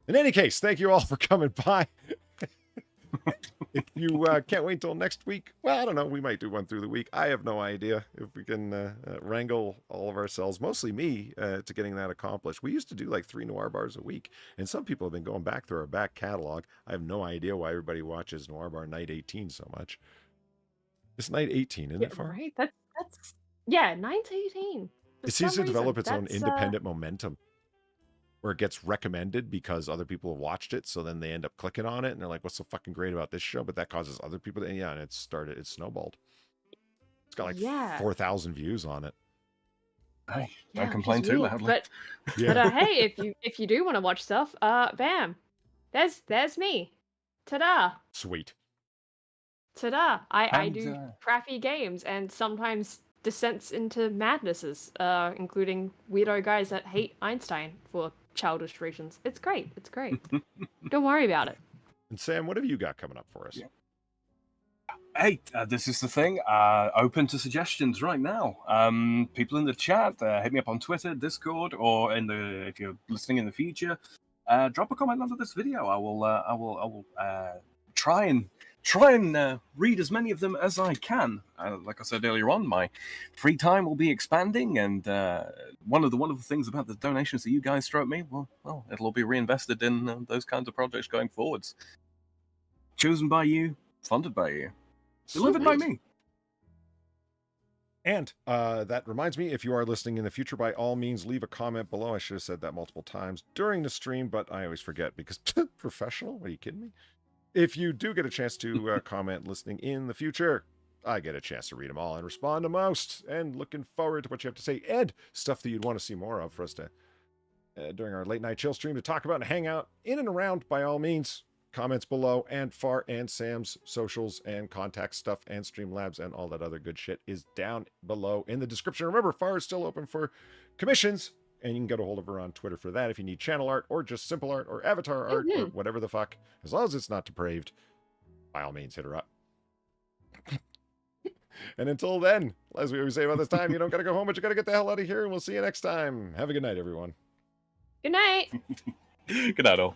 In any case, thank you all for coming by. If you can't wait till next week, well, I don't know. We might do one through the week. I have no idea if we can wrangle all of ourselves, mostly me, to getting that accomplished. We used to do like 3 Noir Bars a week, and some people have been going back through our back catalog. I have no idea why everybody watches Noir Bar Night 18 so much. It's Night 18, isn't it, Far? Right? That's yeah, 9 to 18. It seems to develop its own independent momentum, where it gets recommended because other people have watched it, so then they end up clicking on it and they're like, what's so fucking great about this show? But that causes other people to, and it snowballed. It's got like 4,000 views on it. Hey, don't complain too loudly. But hey, if you do want to watch stuff, bam, there's me. Ta-da. Sweet. Ta-da. I do crappy games and sometimes descents into madnesses, including weirdo guys that hate Einstein for childish reasons. It's great. It's great. Don't worry about it. And Sam, what have you got coming up for us? Yeah. Hey, this is the thing. Open to suggestions right now. People in the chat, hit me up on Twitter, Discord, or if you're listening in the future, drop a comment under this video. I will try and read as many of them as I can. Like I said earlier on, my free time will be expanding, and one of the wonderful things about the donations that you guys throw at me, well, it'll all be reinvested in those kinds of projects going forwards. Chosen by you, funded by you, delivered by me. And that reminds me, if you are listening in the future, by all means, leave a comment below. I should have said that multiple times during the stream, but I always forget because professional? What, are you kidding me? If you do get a chance to comment listening in the future, I get a chance to read them all and respond to most. And looking forward to what you have to say, and stuff that you'd want to see more of for us to, during our late night chill stream, to talk about and hang out in and around. By all means, comments below, and Far and Sam's socials and contact stuff and Streamlabs and all that other good shit is down below in the description. Remember, Far is still open for commissions, and you can get a hold of her on Twitter for that if you need channel art or just simple art or avatar art or whatever the fuck. As long as it's not depraved, by all means, hit her up. And until then, as we always say about this time, you don't gotta go home, but you gotta get the hell out of here, and we'll see you next time. Have a good night, everyone. Good night. Good night, all.